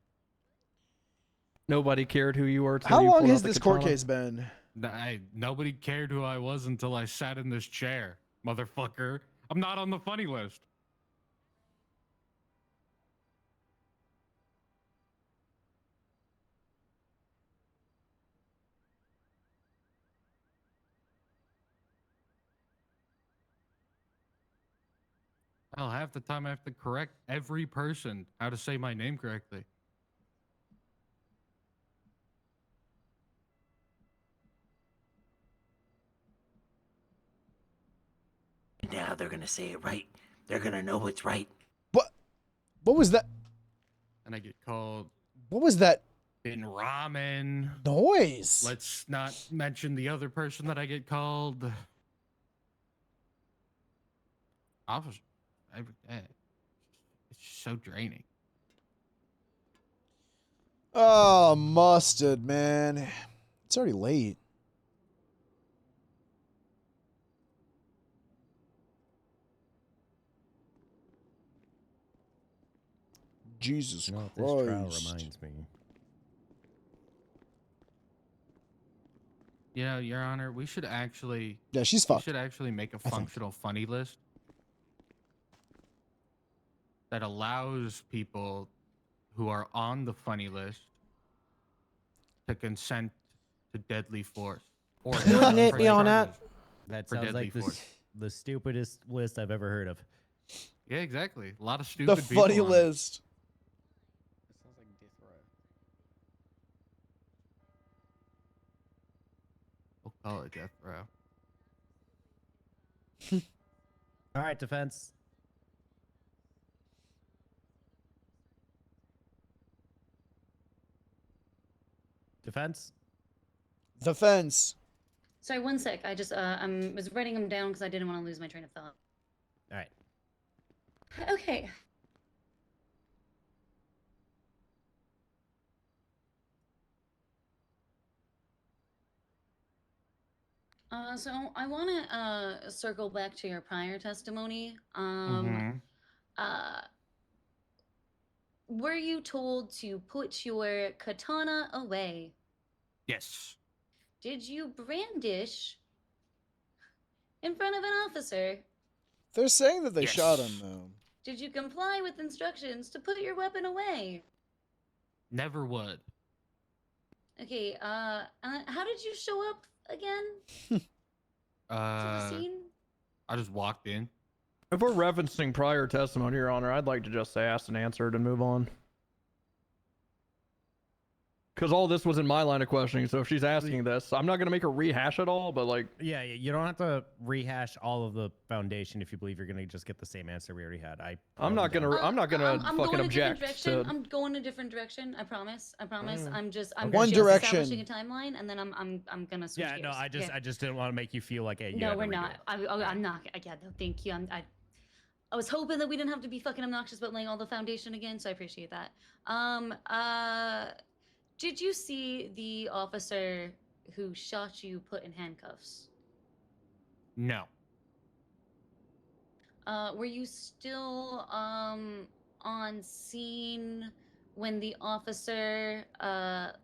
Nobody cared who you were. Till How you long pulled has out the this court katana. case been? Nobody cared who I was until I sat in this chair, motherfucker. I'm not on the funny list. Hell, half the time I have to correct every person how to say my name correctly. Now they're gonna say it right. They're gonna know it's right. What was that? And I get called What was that in ramen. noise? Let's not mention the other person that I get called. Officer. It's just so draining. Oh, mustard, man. It's already late. Jesus You know what Christ. this trial reminds me? You know, Your Honor, we should actually. Yeah, she's We fucked. should actually make a think. functional funny list that allows people who are on the funny list to consent to deadly force. Or Wouldn't it be on charges that? That for sounds deadly like force. the stupidest list I've ever heard of. Yeah, exactly. A lot of stupid The people. funny on it. list. It sounds like death row. We'll call it death row. All right, defense. Defense. Defense. Sorry, one sec. I just was writing them down because I didn't want to lose my train of thought. All right. Okay. So I want to circle back to your prior testimony. Were you told to put your katana away? Yes. Did you brandish in front of an officer? They're saying that they Yes. shot him, though. Did you comply with instructions to put your weapon away? Never would. Okay, how did you show up again to the scene? I just walked in. If we're referencing prior testimony, Your Honor, I'd like to just say asked and answered and move on. Because all this was in my line of questioning, so if she's asking this, I'm not going to make her rehash it all, but like... Yeah, you don't have to rehash all of the foundation if you believe you're going to just get the same answer we already had. I'm not gonna I'm fucking going a different object direction. to... I'm going a different direction. I promise. I'm One just direction. establishing a timeline, and then I'm gonna switch Yeah, no, gears. I just didn't want to make you feel like, hey, you No, had to we're redo not. it. I'm not. Yeah, no, thank you. I was hoping that we didn't have to be fucking obnoxious about laying all the foundation again, so I appreciate that. Did you see the officer who shot you put in handcuffs? No. Were you still on scene when the officer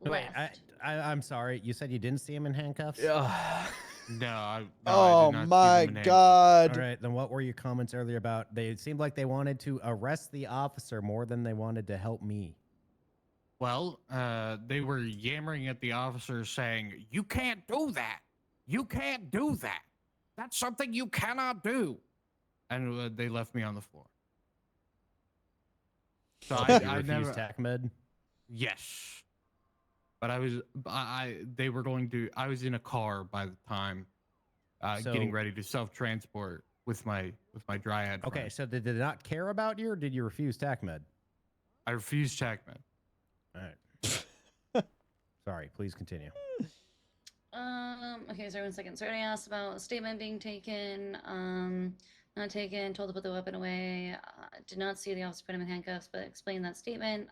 Wait, left? I'm sorry. You said you didn't see him in handcuffs? Yeah. No, I Oh did not see my them in handcuffs. God. All right, then what were your comments earlier about? They seemed like they wanted to arrest the officer more than they wanted to help me. Well, they were yammering at the officer saying, "You can't do that. You can't do that. That's something you cannot do." And they left me on the floor. So You I refused never. TAC med? Yes. But they were going to. I was in a car by the time, getting So- ready to self-transport with my dryad. Okay, friend. so did they not care about you, or did you refuse TAC med? I refused TACMed. All right. Sorry, please continue. Okay, sorry, 1 second. Sorry, I asked about a statement being taken. Not taken. Told to put the weapon away. Did not see the officer put him in handcuffs, but explain that statement.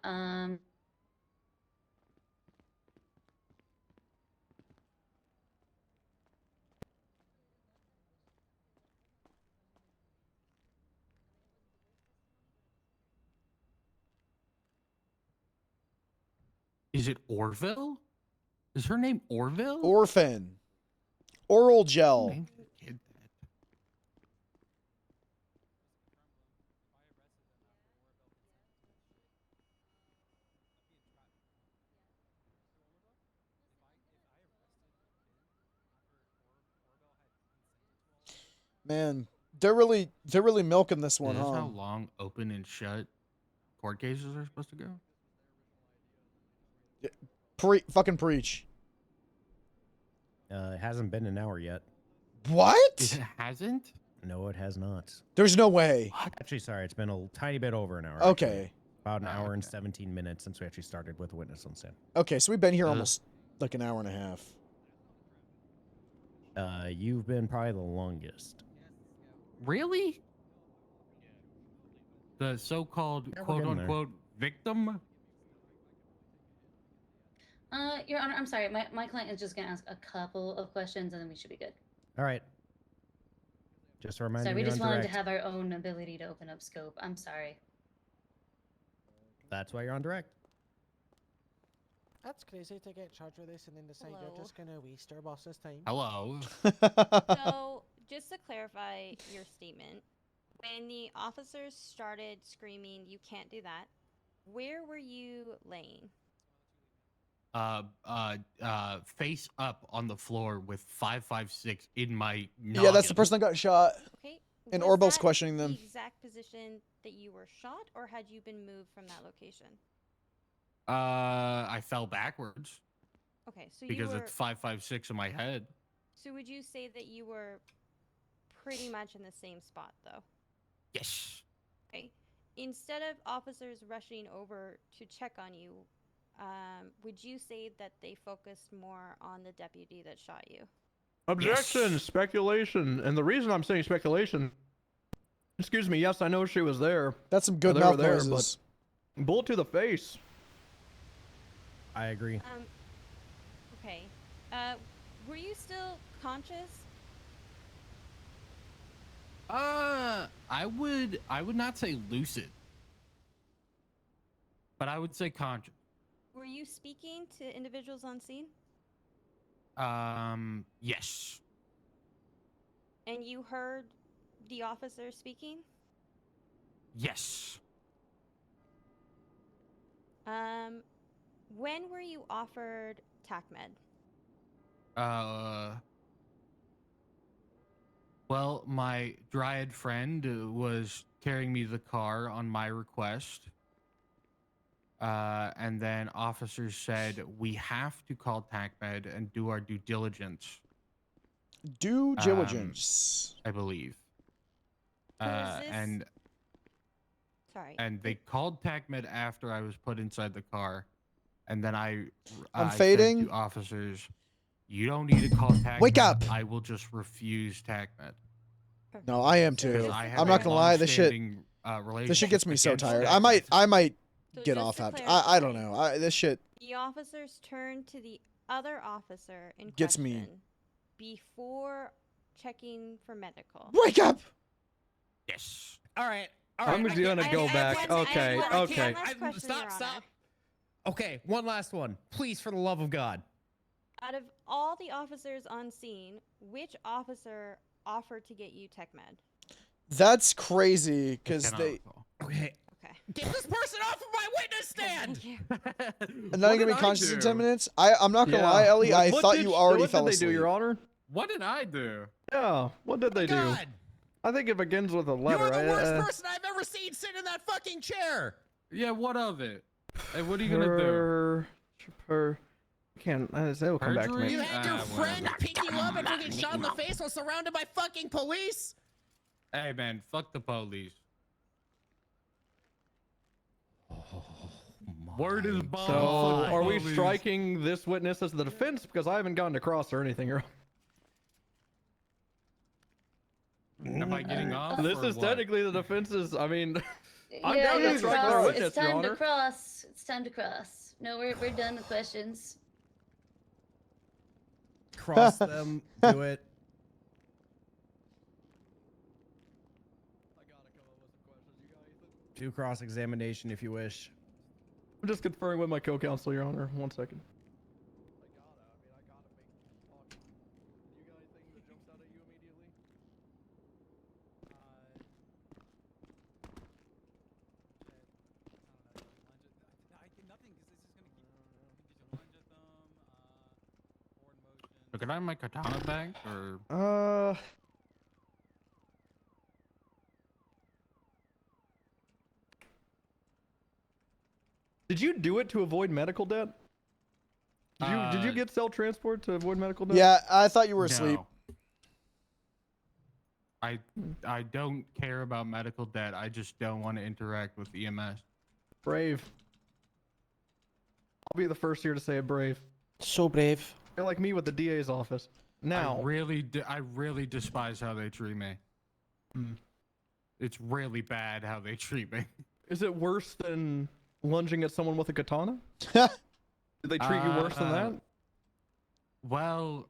Is it Orville? Is her name Orville? Orphan. Oral gel. Name the kid that. Man, they're really milking this one, Is this huh? how long open and shut court cases are supposed to go? Fucking preach. It hasn't been an hour yet. What? It hasn't? No, it has not. There's no way. Actually, sorry, it's been a tiny bit over an hour. Okay. Actually. About an hour and 17 minutes since we actually started with a witness on stand. Okay, so we've been here almost like an hour and a half. You've been probably the longest. Really? The so-called Yeah, we're quote getting there. unquote victim? Your Honor, I'm sorry. My client is just gonna ask a couple of questions, and then we should be good. All right. Just a reminder. Sorry, we you're just on wanted to direct. have our own ability to open up scope. I'm sorry. That's why you're on direct. That's crazy to get charged with this and then decide Hello. you're just gonna waste our boss's time. Hello. So, just to clarify your statement, when the officers started screaming, "You can't do that," where were you laying? Face up on the floor with 556 in my Yeah, that's the noggin. person that got shot. Okay. And was Orbel's that questioning them. The exact position that you were shot, or had you been moved from that location? I fell backwards. Okay, so because you were. it's 556 in my head. So would you say that you were pretty much in the same spot, though? Yes. Okay. Instead of officers rushing over to check on you, would you say that they focused more on the deputy that shot you? Objection, speculation, and the reason I'm saying speculation. Excuse me. Yes, I know she was there. That's some good They were mouth there, noises. but bullet to the face. I agree. Okay. Were you still conscious? I would not say lucid, but I would say conscious. Were you speaking to individuals on scene? Yes. And you heard the officer speaking? Yes. When were you offered TACMed? Well, my dryad friend was carrying me to the car on my request. And then officers said, we have to call TACMed and do our due diligence. Due diligence. I believe. So is this- Sorry. And they called TACMed after I was put inside the car. And then I I'm said fading. to officers, you don't need to call TACMed. Wake up! I will just refuse TACMed. No, I am too. Because I have I'm a not gonna lie. This shit long-standing gets me so relationship tired. against I might So get just off to after. I don't clarify, know. This shit The officers turned to the other officer in gets me. question before checking for medical. Wake up! Yes. All right. I'm gonna go back. Okay. Okay. Stop. Stop. Okay. One last one, please, for the love of God. Out of all the officers on scene, which officer offered to get you TechMed? That's crazy because they. Okay. Okay. Get this person off of my witness stand. And not gonna be conscious in 10 minutes. I'm not gonna lie, Ellie. I thought you already fell What did asleep. they do, Your Honor? What did I do? Yeah. What did they do? God. I think it begins with a letter. You're the worst person I've ever seen sit in that fucking chair. Yeah, what of it? Hey, what are you gonna do? Can't. They'll come back to me. You had your friend pick you up after getting shot in the face while surrounded by fucking police. Hey, man, fuck the police. Word is bond. So, fuck the are we police. striking this witness as the defense? Because I haven't gotten to cross or anything. Am I getting off? This or is what? technically the defense's. I mean, I'm Yeah, down to it's strike our cross. witness, It's Your time to Honor. cross. It's time to cross. No, we're done with questions. Cross them. Do it. Do cross-examination if you wish. I'm just conferring with my co-counsel, Your Honor. 1 second. So can I have my katana back, or? Did you do it to avoid medical debt? Did you get cell transport to avoid medical debt? Yeah, I thought you were asleep. No. I don't care about medical debt. I just don't want to interact with EMS. Brave. I'll be the first here to say it, brave. So brave. You're like me with the DA's office. Now. I really despise how they treat me. It's really bad how they treat me. Is it worse than lunging at someone with a katana? Did they treat you worse than that? Well,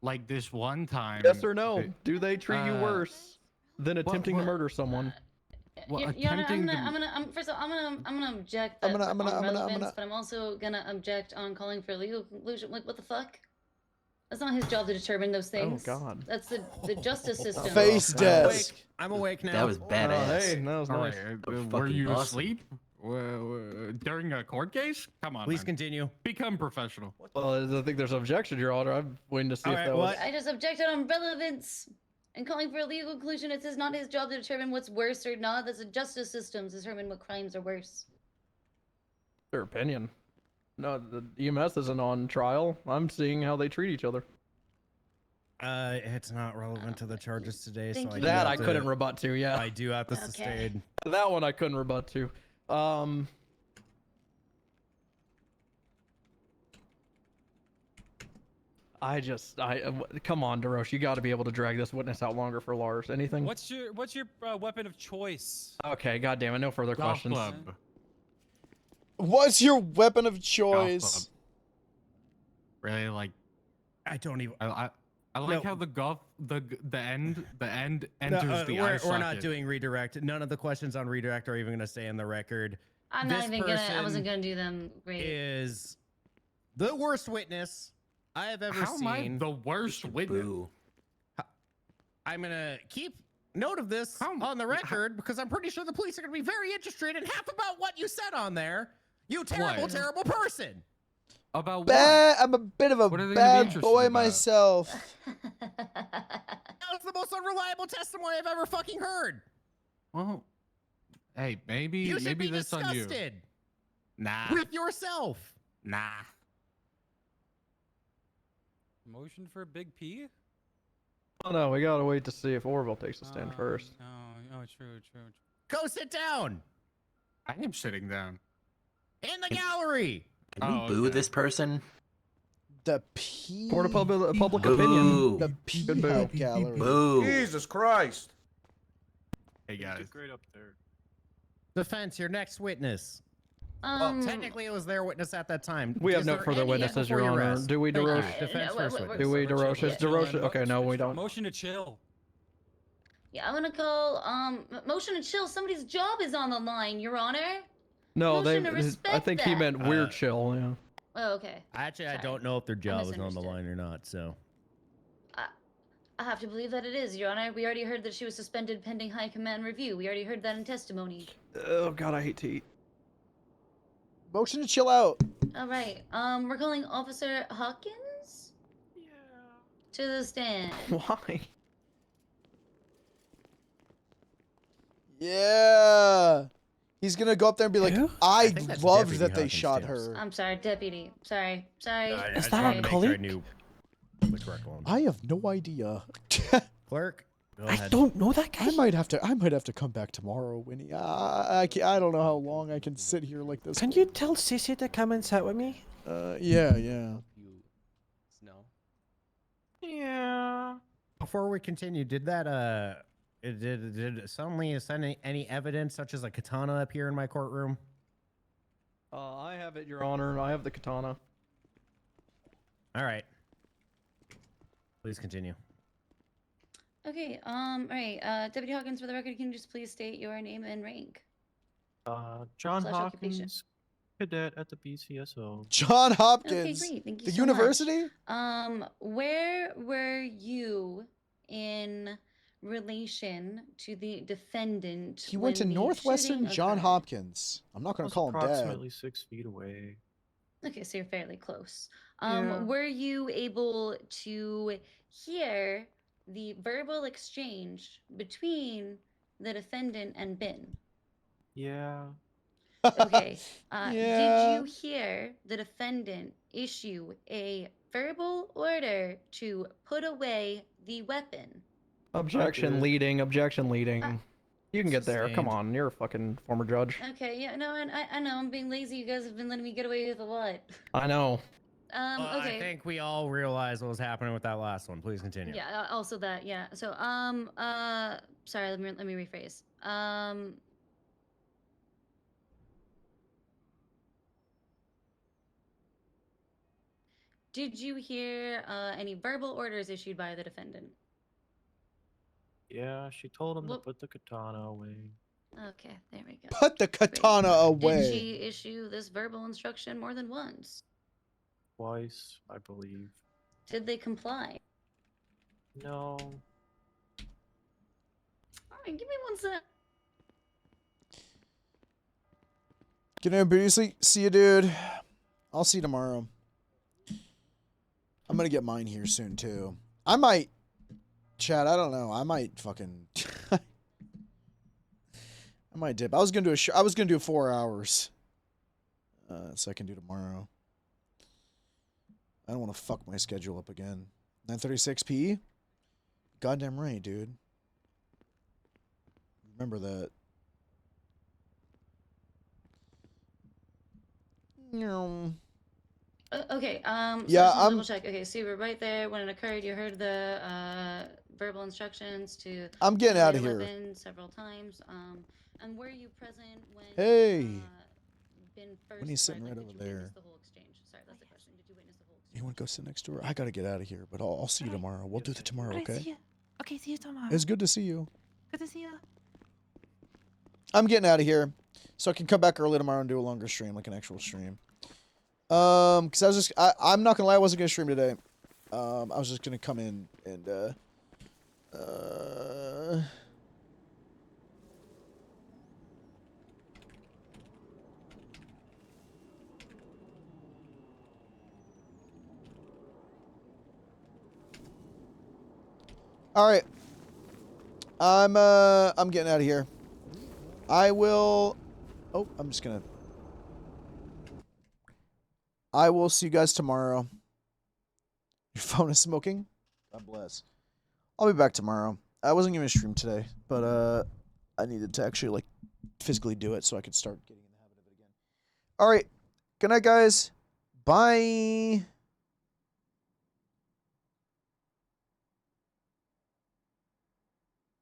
like this one time. Yes or no? Do they treat you worse than attempting to murder someone? Well, Your Honor, first of all, I'm gonna object on relevance, but I'm also gonna object on calling for legal conclusion. Like, what the fuck? That's not his job to determine those things. Oh God. That's the justice system. Face death. I'm awake now. That was badass. Hey, that was nice. Were you asleep during a court case? Come on. Please man. continue. Become professional. Well, I think there's objection, Your Honor. I'm waiting to see if that was. I just objected on relevance and calling for a legal conclusion. It is not his job to determine what's worse or not. That's the justice system to determine what crimes are worse. Their opinion. No, the EMS isn't on trial. I'm seeing how they treat each other. It's not relevant to the charges today, so I couldn't rebut to. Yeah, I do have to sustain. That one I couldn't rebut to. Come on, DeRoche, you got to be able to drag this witness out longer for Lars. Anything? What's your weapon of choice? Okay, goddamn it, no further questions. Club. What's your weapon of choice? Really, like, I don't even. I like how the end enters the eye we're not socket. doing redirect. None of the questions on redirect are even going to stay in the record. I'm not even gonna. I wasn't gonna do them. Great. Is the worst witness I have ever How seen. am I the worst witness? I'm gonna keep note of this on the record because I'm pretty sure the police are gonna be very interested in half about what you said on there. You terrible, terrible person. About what? I'm a bit of a bad boy myself. That was the most unreliable testimony I've ever fucking heard. Well, hey, maybe You should be this on you. disgusted Nah. with yourself. Nah. Motion for Big P? Oh no, we gotta wait to see if Orville takes a stand first. Oh, true. Go sit down I am sitting down. in the gallery. Can we boo this person? The P. Court of public Boo. opinion. The P Good boo. gallery. Boo. Jesus Christ. Hey guys. Great up there. Defense, your next witness. Well, technically, it was their witness at that time. We have Is no there further any witnesses, Your before you Honor. rest? Do we, Thank you. DeRoche? Defense first witness. Do we, DeRoche? Is DeRoche? Okay, no, we don't. Motion to chill. Yeah, I'm gonna call motion to chill. Somebody's job is on the line, Your Honor. No, Motion they. to I respect think he that. meant we're chill. Yeah. Oh, okay. Actually, I don't know if their job is on the misunderstood. line or not. So I have to believe that it is, Your Honor. We already heard that she was suspended pending high command review. We already heard that in testimony. Oh God, I hate to eat. Motion to chill out. All right. We're calling Officer Hawkins. Yeah. To the stand. Why? Yeah. He's gonna go up there and be like, I think that's loved Deputy that they Hawkins shot too. her. I'm sorry, Deputy. Sorry. I Is just that wanted a to make sure I colleague? knew the correct one. I have no idea. Clerk, go I ahead. don't know that guy. I might have to come back tomorrow, Winnie. I don't know how long I can sit here like this. Can you tell Sissy to come and sit with me? Yeah. Yeah. Before we continue, did that did somebody send any evidence such as a katana up here in my courtroom? I have it, Your Honor. I have the katana. All right. Please continue. Okay. All right. Deputy Hawkins, for the record, can you just please state your name and rank? John Slash occupation. Hawkins, cadet at the BCSO. John Okay, Hopkins. great. Thank you The so university? much. Where were you in relation to the defendant He went to when the Northwestern shooting John occurred? Hopkins. I'm not I gonna was call him dad. approximately 6 feet away. Okay, so you're fairly close. Yeah. Were you able to hear the verbal exchange between the defendant and Bin? Yeah. Okay. Yeah. Did you hear the defendant issue a verbal order to put away the weapon? Objection did. leading. Objection leading. You can get there. Come Sustained. on, you're a fucking former judge. Okay, yeah, no, I know I'm being lazy. You guys have been letting me get away with a lot. I know. Okay. I think we all realized what was happening with that last one. Please continue. Yeah, also that, yeah. So, sorry, let me rephrase. Did you hear any verbal orders issued by the defendant? Yeah, she told him Well- to put the katana away. Okay, there we go. Put the katana away. Did she issue this verbal instruction more than once? Twice, I believe. Did they comply? No. Alright, give me one sec. Good night, Beasley. See you, dude. I'll see you tomorrow. I'm gonna get mine here soon too. I might, Chad. I don't know. I might fucking. I might dip. I was gonna do I was gonna do 4 hours. So I can do tomorrow. I don't want to fuck my schedule up again. 9:36 p. Goddamn right, dude. Remember that. No. Okay, so Yeah, just wanna I'm- double check. Okay, so you were right there when it occurred. You heard the verbal instructions to. I'm getting put outta away the here. weapon several times. And were you present when? Hey. Been first When he's sitting tried, right like, over did you there. witness the whole exchange? Sorry, that's the question. Did you witness the whole exchange? You want to go sit next to her? I gotta get out of here, but I'll see you tomorrow. We'll do it tomorrow, Alright, okay? see ya. Okay, see you tomorrow. It's good to see you. Good to see you. I'm getting out of here, so I can come back early tomorrow and do a longer stream, like an actual stream. Cause I'm not gonna lie, I wasn't gonna stream today. I was just gonna come in and all right. I'm getting out of here. I will. Oh, I'm just gonna. I will see you guys tomorrow. Your phone is smoking? God bless. I'll be back tomorrow. I wasn't going to stream today, but I needed to actually like physically do it so I could start getting in the habit of it again. All right. Good night, guys. Bye.